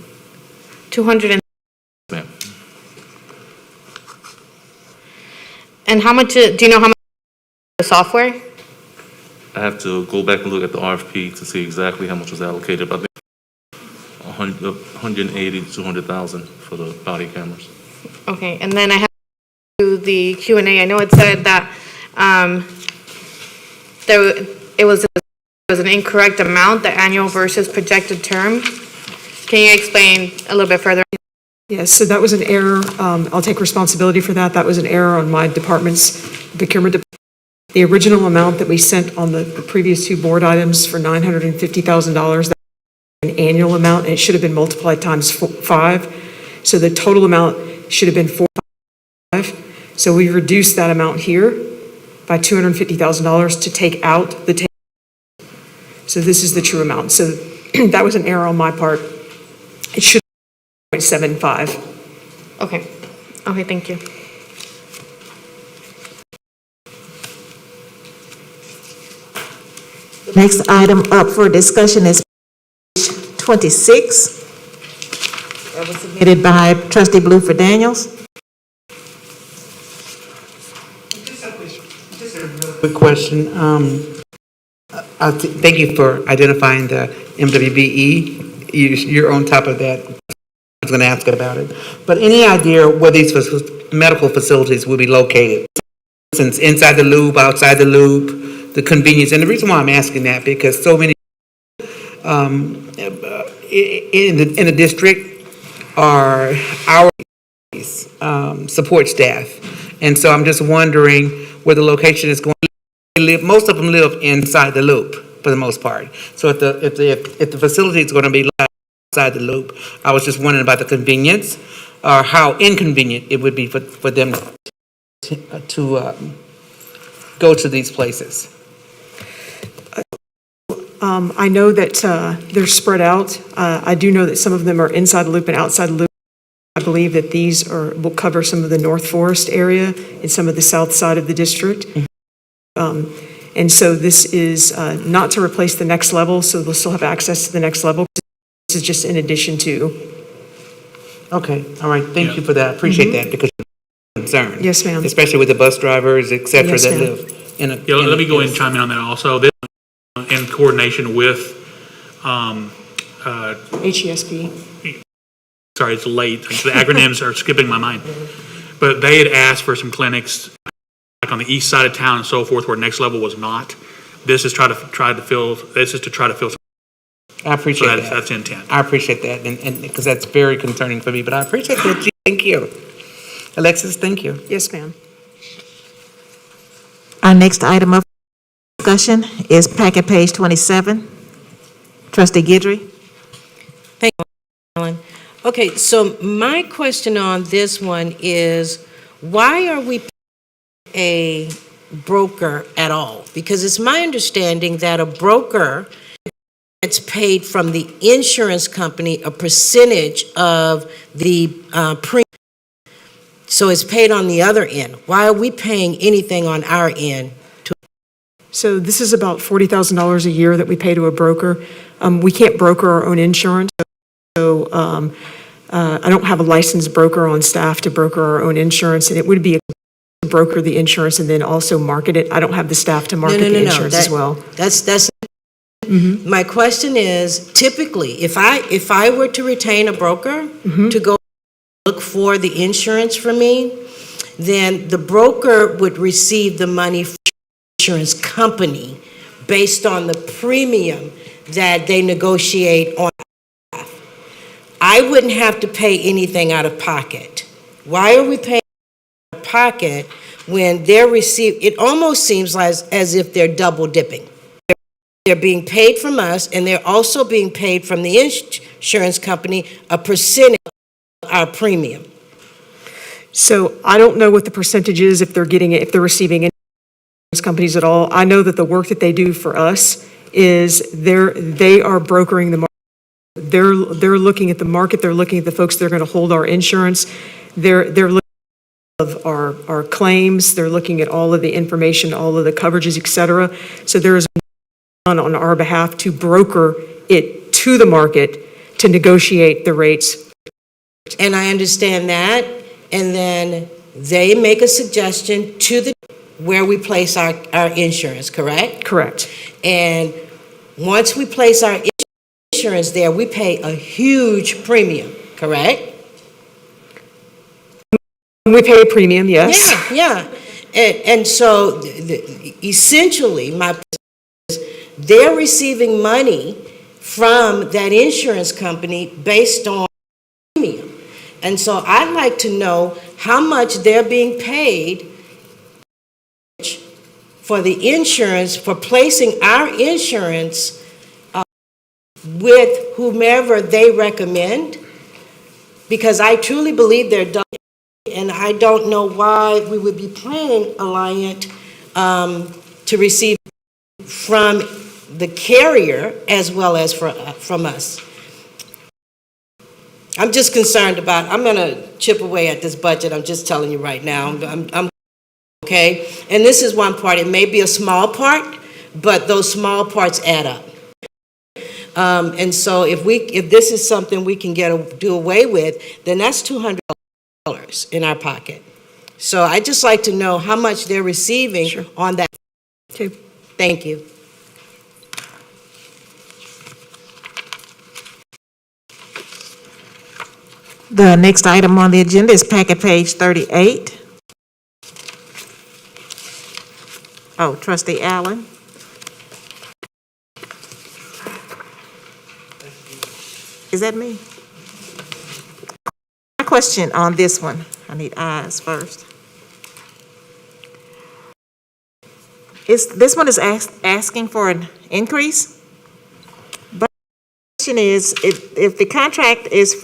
200 Ma'am. and how much, do you know how much the software? I have to go back and look at the RFP to see exactly how much was allocated, but I think 180 to 200,000 for the body cameras. Okay, and then I have to do the Q&A. I know it said that it was an incorrect amount, the annual versus projected term. Can you explain a little bit further? Yes, so that was an error. I'll take responsibility for that. That was an error on my department's procurement department. The original amount that we sent on the previous two board items for $950,000, that's an annual amount, and it should have been multiplied times 5. So the total amount should have been 4.5. So we reduced that amount here by $250,000 to take out the. So this is the true amount. So that was an error on my part. It should be 0.75. Okay. Okay, thank you. Next item up for discussion is page 26. That was submitted by Trustee Blueford Daniels. Quick question. Thank you for identifying the MWBE. You're on top of that. I was going to ask about it. But any idea where these medical facilities will be located? For instance, inside the loop, outside the loop, the convenience. And the reason why I'm asking that, because so many in the district are our support staff. And so I'm just wondering where the location is going to live. Most of them live inside the loop for the most part. So if the facility is going to be outside the loop, I was just wondering about the convenience or how inconvenient it would be for them to go to these places. I know that they're spread out. I do know that some of them are inside the loop and outside the loop. I believe that these will cover some of the North Forest area and some of the south side of the district. And so this is not to replace the next level, so they'll still have access to the next level. This is just in addition to. Okay, all right, thank you for that. Appreciate that, because I'm concerned. Yes, ma'am. Especially with the bus drivers, et cetera, Yes, that ma'am. live in a. Yeah, let me go in and chime in on that also. in coordination with, HESP. sorry, it's late, the acronyms are skipping my mind. But they had asked for some clinics, like on the east side of town and so forth, where Next Level was not. This is to try to fill some. I appreciate So that. that's the intent. I appreciate that, and, because that's very concerning for me, but I appreciate that. Thank you. Alexis, thank you. Yes, ma'am. Our next item of discussion is packet page 27. Trustee Guidry. Thank you, Ellen. Okay, so my question on this one is, why are we paying a broker at all? Because it's my understanding that a broker gets paid from the insurance company a percentage of the premium. So it's paid on the other end. Why are we paying anything on our end? So this is about $40,000 a year that we pay to a broker. We can't broker our own insurance, so I don't have a licensed broker on staff to broker our own insurance, and it would be to broker the insurance and then also market it. I don't have the staff to market the insurance as well. That's my question is, typically, if I were to retain a broker to go look for the insurance for me, then the broker would receive the money from the insurance company based on the premium that they negotiate on. I wouldn't have to pay anything out of pocket. Why are we paying out of pocket when they're receiving? It almost seems like as if they're double dipping. They're being paid from us, and they're also being paid from the insurance company a percentage of our premium. So I don't know what the percentage is, if they're getting it, if they're receiving insurance companies at all. I know that the work that they do for us is they are brokering the market. They're looking at the market. They're looking at the folks that are going to hold our insurance. They're looking at our claims. They're looking at all of the information, all of the coverages, et cetera. So there is on our behalf to broker it to the market to negotiate the rates. And I understand that. And then they make a suggestion to the where we place our insurance, correct? Correct. And once we place our insurance there, we pay a huge premium, correct? We pay a premium, yes. Yeah. And so essentially, my point is they're receiving money from that insurance company based on premium. And so I'd like to know how much they're being paid for the insurance, for placing our insurance with whomever they recommend, because I truly believe they're done, and I don't know why we would be paying Alliant to receive from the carrier as well as from us. I'm just concerned about, I'm going to chip away at this budget, I'm just telling you right now. I'm okay? And this is one part. It may be a small part, but those small parts add up. And so if this is something we can do away with, then that's $200 in our pocket. So I'd just like to know how much they're receiving on that. Okay. Thank you. The next item on the agenda is packet page 38. Oh, Trustee Allen. Is that me? My question on this one, I need eyes first. This one is asking for an increase? But the question is, if the contract is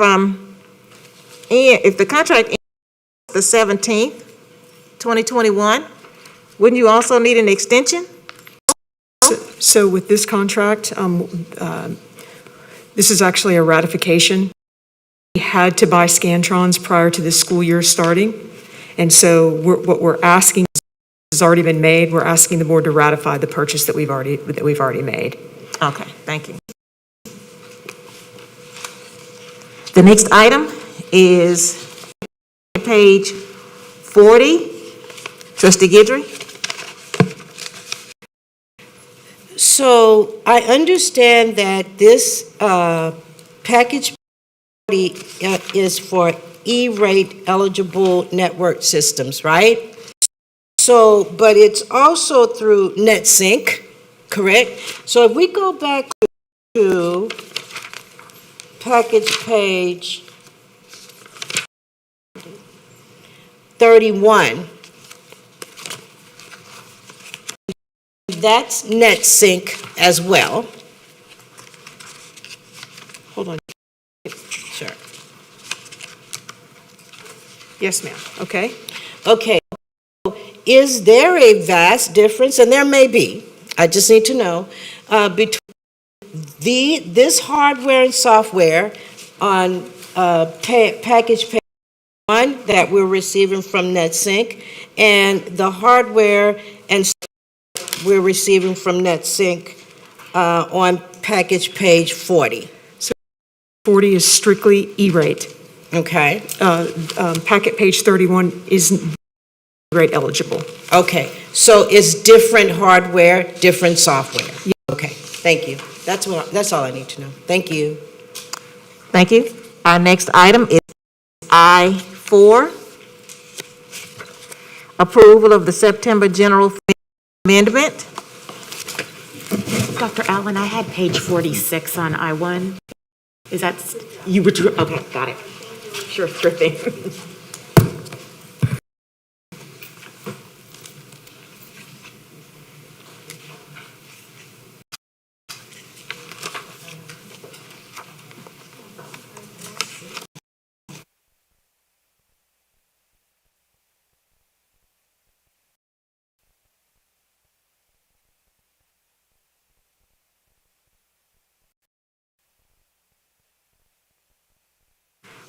if the contract ends the 17th, 2021, wouldn't you also need an extension? So with this contract, this is actually a ratification. We had to buy Scantrons prior to this school year starting. And so what we're asking has already been made. We're asking the board to ratify the purchase that we've already made. Okay, thank you. The next item is page 40. Trustee Guidry. So I understand that this package is for E-rate eligible network systems, right? So, but it's also through NetSync, correct? So if we go back to package page 31, that's NetSync as well. Hold on. Sure. Yes, ma'am. Okay. Okay. Is there a vast difference, and there may be, I just need to know, between this hardware and software on package page 1 that we're receiving from NetSync and the hardware and software we're receiving from NetSync on package page 40? 40 is strictly E-rate. Okay. Packet page 31 is E-rate eligible. Okay, so it's different hardware, different software? Okay, thank you. That's all I need to know. Thank you. Thank you. Our next item is I-4, approval of the September general amendment. Dr. Allen, I had page 46 on I-1. Is that, you withdrew, okay, got it. Sure thing.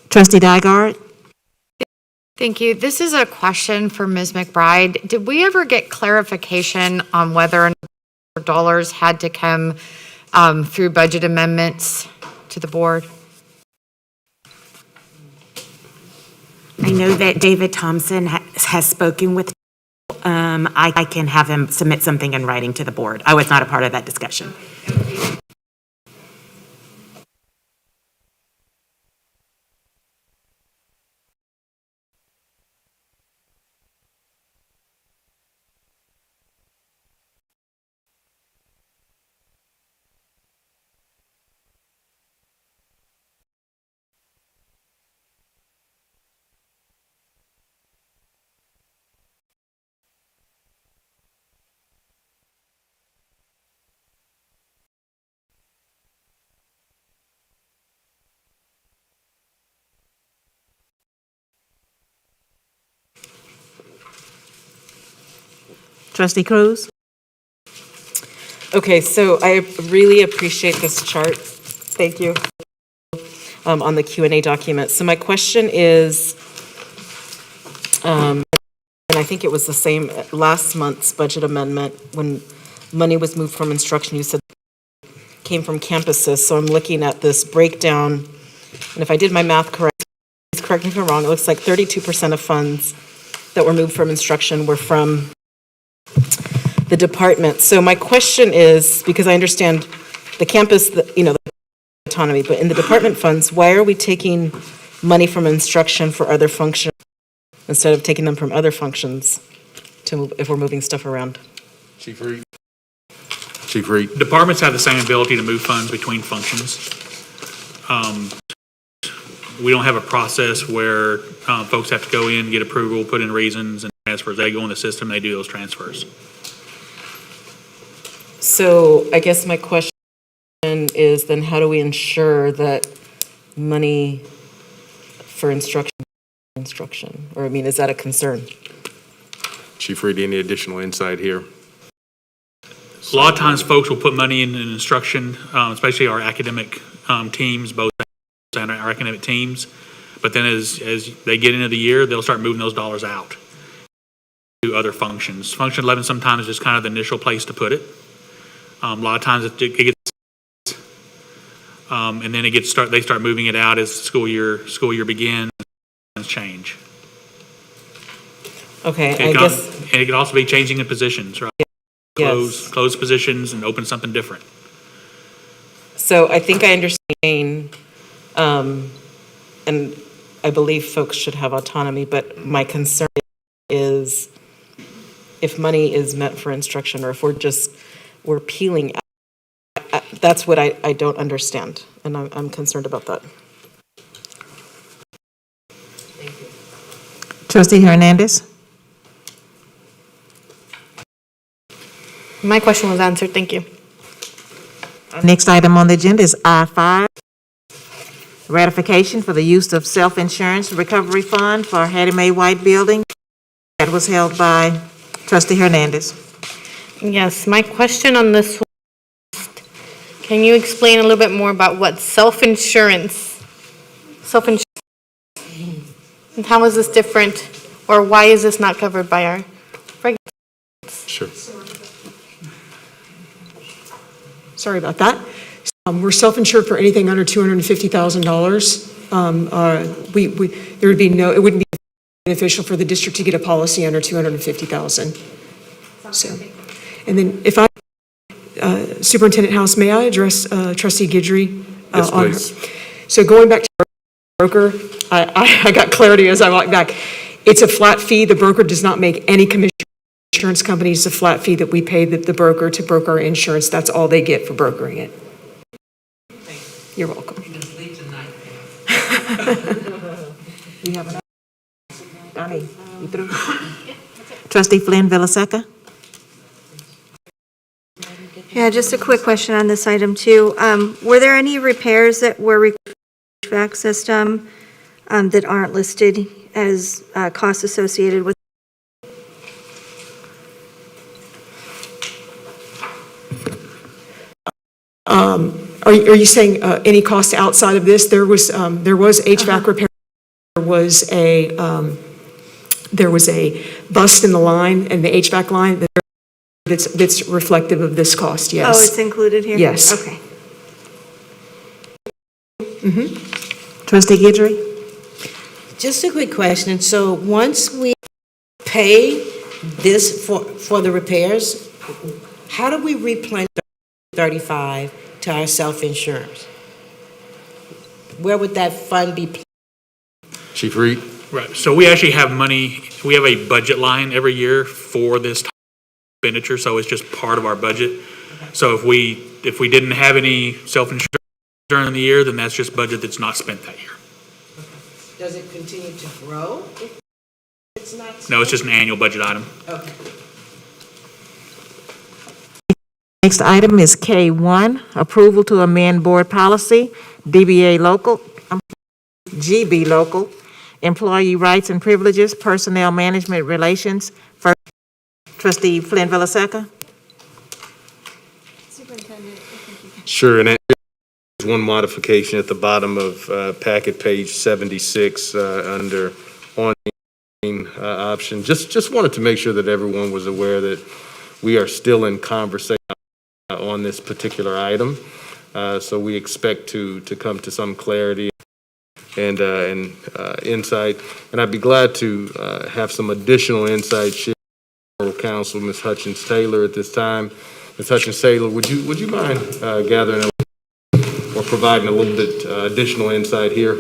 Trustee Dygard? Thank you. This is a question for Ms. McBride. Did we ever get clarification on whether or not dollars had to come through budget amendments to the board? I know that David Thompson has spoken with, I can have him submit something in writing to the board. I was not a part of that discussion. Trustee Cruz? Okay, so I really appreciate this chart. Thank you. On the Q&A document. So my question is, and I think it was the same last month's budget amendment, when money was moved from instruction, you said it came from campuses. So I'm looking at this breakdown, and if I did my math correct, please correct me if I'm wrong, it looks like 32% of funds that were moved from instruction were from the department. So my question is, because I understand the campus, the autonomy, but in the department funds, why are we taking money from instruction for other functions instead of taking them from other functions to move, if we're moving stuff around? Chief Reed? Chief Reed? Departments have the same ability to move funds between functions. We don't have a process where folks have to go in, get approval, put in reasons and transfers. They go in the system, they do those transfers. So I guess my question is then how do we ensure that money for instruction? Or I mean, is that a concern? Chief Reed, any additional insight here? A lot of times folks will put money in instruction, especially our academic teams, both and our academic teams. But then as they get into the year, they'll start moving those dollars out to other functions. Function 11 sometimes is just kind of the initial place to put it. A lot of times it gets, and then they start moving it out as school year begins and change. Okay, I guess. And it could also be changing in positions, right? close positions and open something different. So I think I understand, and I believe folks should have autonomy, but my concern is if money is meant for instruction or if we're peeling out. That's what I don't understand, and I'm concerned about that. Trustee Hernandez? My question was answered, thank you. Next item on the agenda is I-5, ratification for the use of self-insurance recovery fund for Hattie Mae White Building. That was held by Trustee Hernandez. Yes, my question on this one, can you explain a little bit more about what self-insurance, and how is this different, or why is this not covered by our regulations? Sure. Sorry about that. We're self-insured for anything under $250,000. There would be it wouldn't be beneficial for the district to get a policy under $250,000. So, and then if Superintendent House, may I address Trustee Guidry? Yes, please. So going back to broker, I got clarity as I walked back. It's a flat fee. The broker does not make any commission. Insurance companies, a flat fee that we pay the broker to broker our insurance. That's all they get for brokering it. You're welcome. You have another? Donnie, you through? Trustee Flynn Villaseca? Yeah, just a quick question on this item too. Were there any repairs that were required for the HVAC system that aren't listed as costs associated with? Are you saying any cost outside of this? There was HVAC repair. There was a bust in the line, and the HVAC line that's reflective of this cost, yes. Oh, it's included here? Yes. Okay. Trustee Guidry? Just a quick question. So once we pay this for the repairs, how do we replenish 35 to our self-insurance? Where would that fund be? Chief Reed? Right, so we actually have money, we have a budget line every year for this type of expenditure, so it's just part of our budget. So if we didn't have any self-insurance during the year, then that's just budget that's not spent that year. Does it continue to grow if it's not spent? No, it's just an annual budget item. Okay. Next item is K1, approval to amend board policy, GB local, employee rights and privileges, personnel management relations. First, Trustee Flynn Villaseca. Superintendent, I think you can. Sure, and there's one modification at the bottom of packet page 76 under on option. Just wanted to make sure that everyone was aware that we are still in conversation on this particular item. So we expect to come to some clarity and insight. And I'd be glad to have some additional insight shared with Council, Ms. Hutchins Taylor at this time. Ms. Hutchins Taylor, would you mind gathering or providing a little bit additional insight here?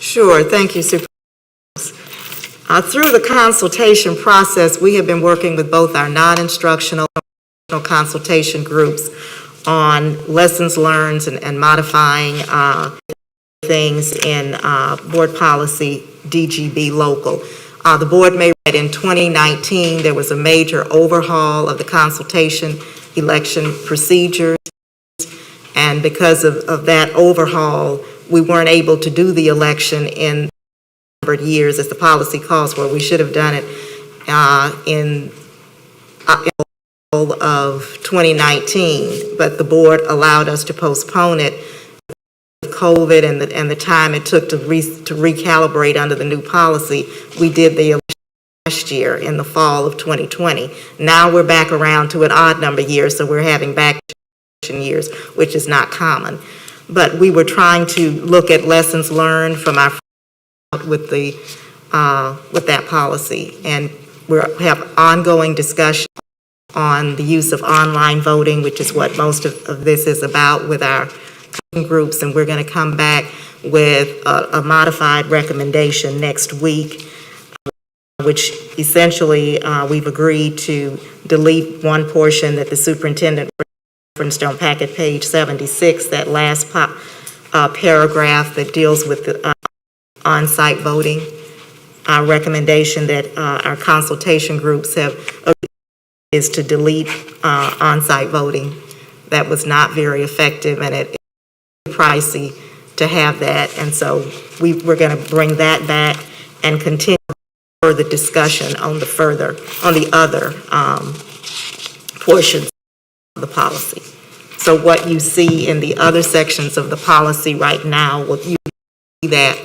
Sure, thank you, Supervisor. Through the consultation process, we have been working with both our non-instructional consultation groups on lessons learned and modifying things in board policy DGB local. The board made that in 2019, there was a major overhaul of the consultation election procedures. And because of that overhaul, we weren't able to do the election in numbered years as the policy calls for. We should have done it in of 2019, but the board allowed us to postpone it with COVID and the time it took to recalibrate under the new policy. We did the election last year in the fall of 2020. Now we're back around to an odd number year, so we're having back years, which is not common. But we were trying to look at lessons learned from our with that policy, and we have ongoing discussion on the use of online voting, which is what most of this is about with our groups, and we're going to come back with a modified recommendation next week, which essentially we've agreed to delete one portion that the superintendent referenced on packet page 76, that last paragraph that deals with the on-site voting. Our recommendation that our consultation groups have is to delete on-site voting. That was not very effective, and it's pricey to have that, and so we're going to bring that back and continue further discussion on the other portions of the policy. So what you see in the other sections of the policy right now, you see that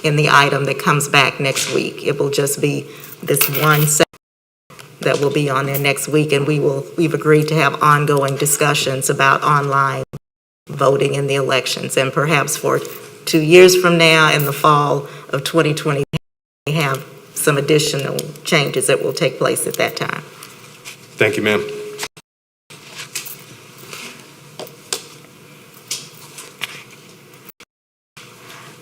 in the item that comes back next week. It will just be this one section that will be on there next week, and we've agreed to have ongoing discussions about online voting in the elections, and perhaps for 2 years from now, in the fall of 2020, we have some additional changes that will take place at that time. Thank you, ma'am.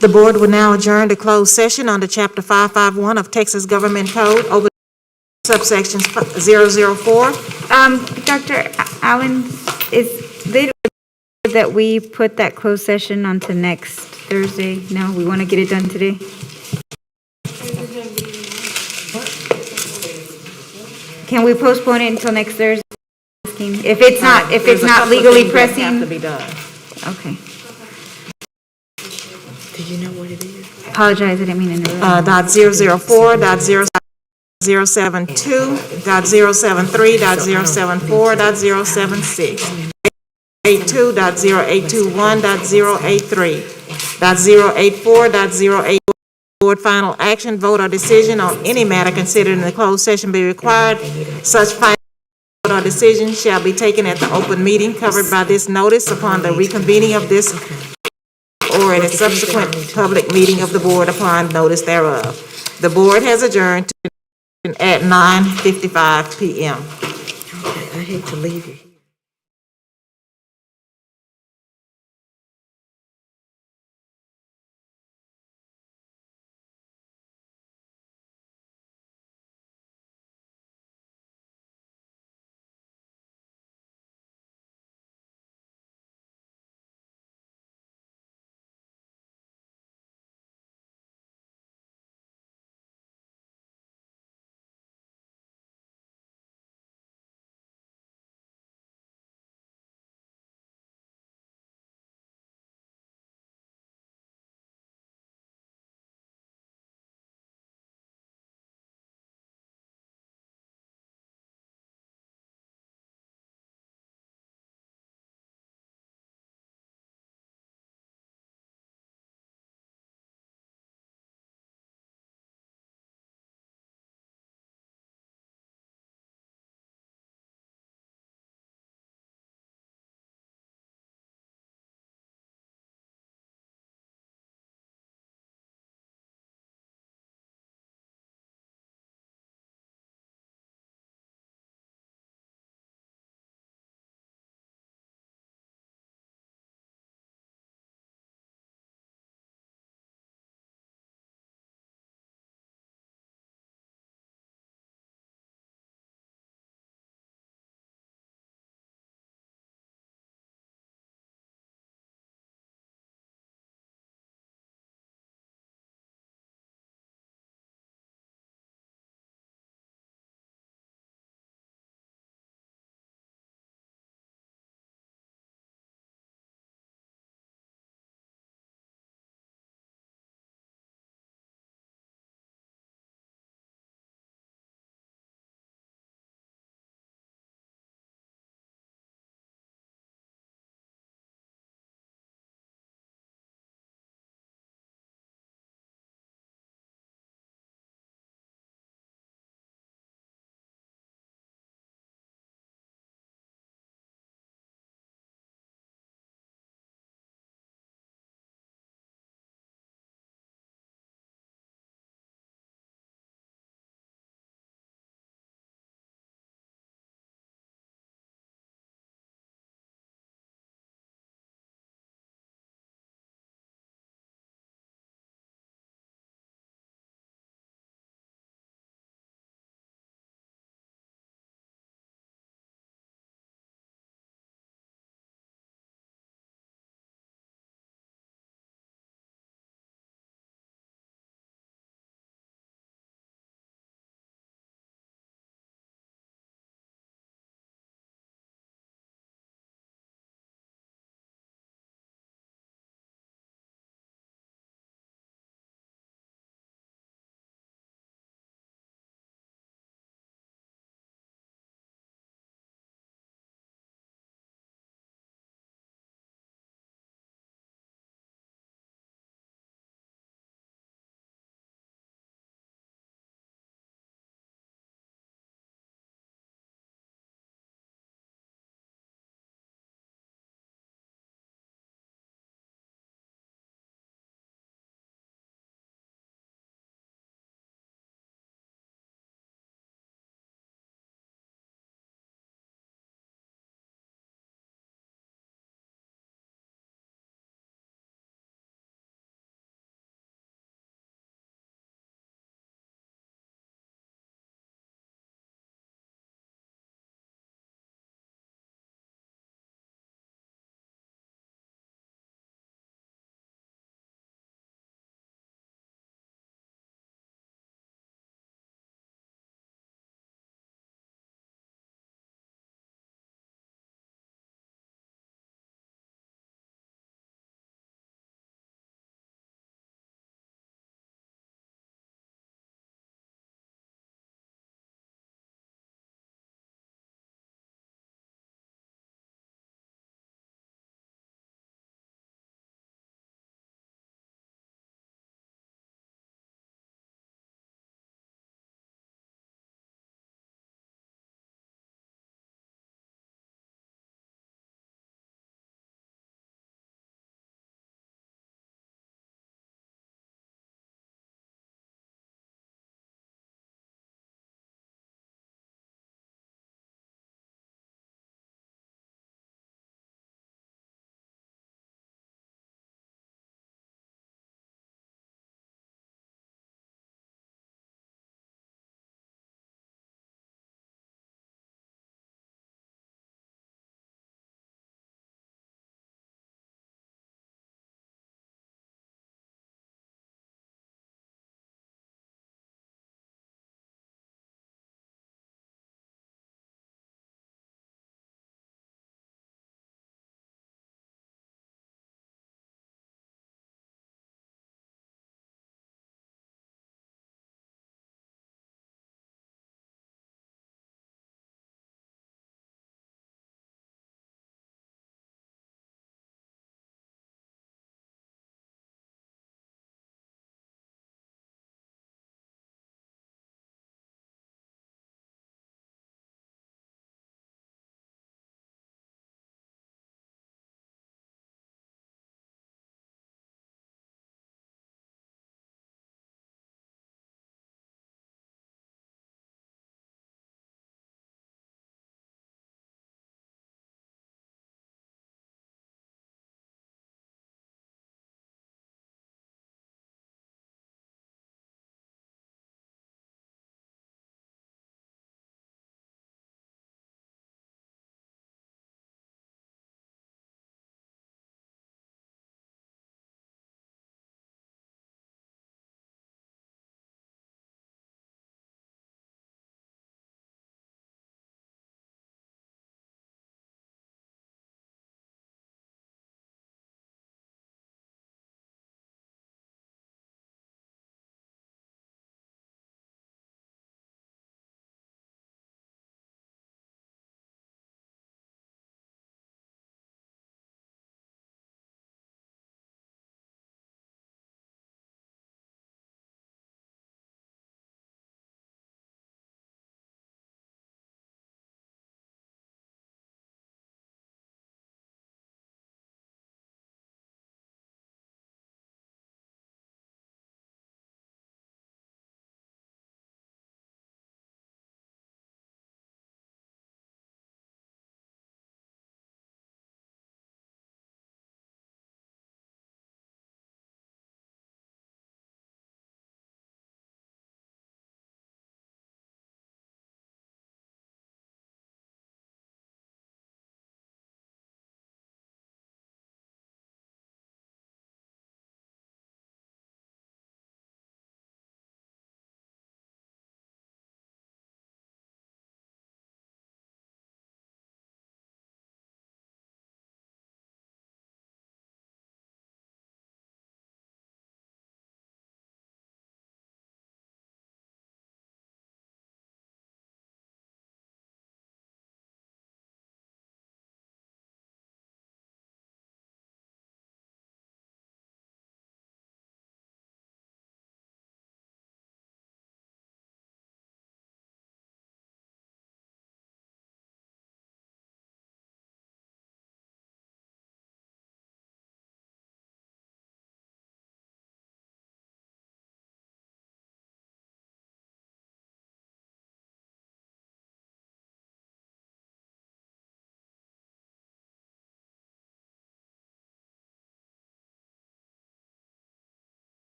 The board will now adjourn to closed session under Chapter 551 of Texas Government Code over subsections 004. Dr. Allen, is it that we put that closed session onto next Thursday? No, we want to get it done today? Can we postpone it until next Thursday? If it's not legally pressing? Have to be done. Okay. Do you know what it is? Apologize, I didn't mean to interrupt. Dot 004, dot 072, dot 073, dot 074, dot 076, 82, dot 0821, dot 083, dot 084, dot 084. Board final action, vote, or decision on any matter considered in the closed session be required. Such final vote or decision shall be taken at the open meeting covered by this notice upon the reconvening of this or in a subsequent public meeting of the board upon notice thereof. The board has adjourned at 9:55 p.m. I hate to leave you.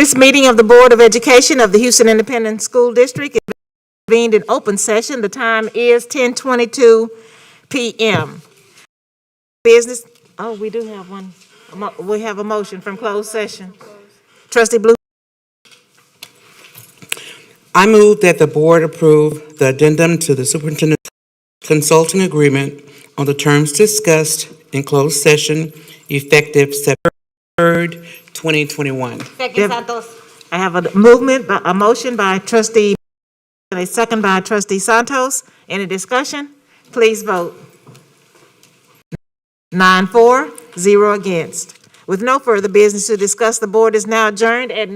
This meeting of the Board of Education of the Houston Independent School District is convened in open session. The time is 10:22 p.m. Business, oh, we do have one. We have a motion from closed session. Trustee Blue. I move that the board approve the addendum to the superintendent consulting agreement on the terms discussed in closed session effective September 3rd, 2021. Second, Santos. I have a motion by trustee, and a second by trustee Santos. Any discussion? Please vote. 9 for, 0 against. With no further business to discuss, the board is now adjourned at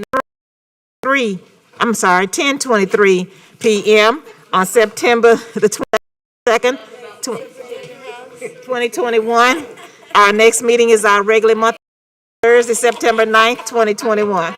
10:23 p.m. on September the 22nd, 2021. Our next meeting is our regular month, Thursday, September 9th, 2021.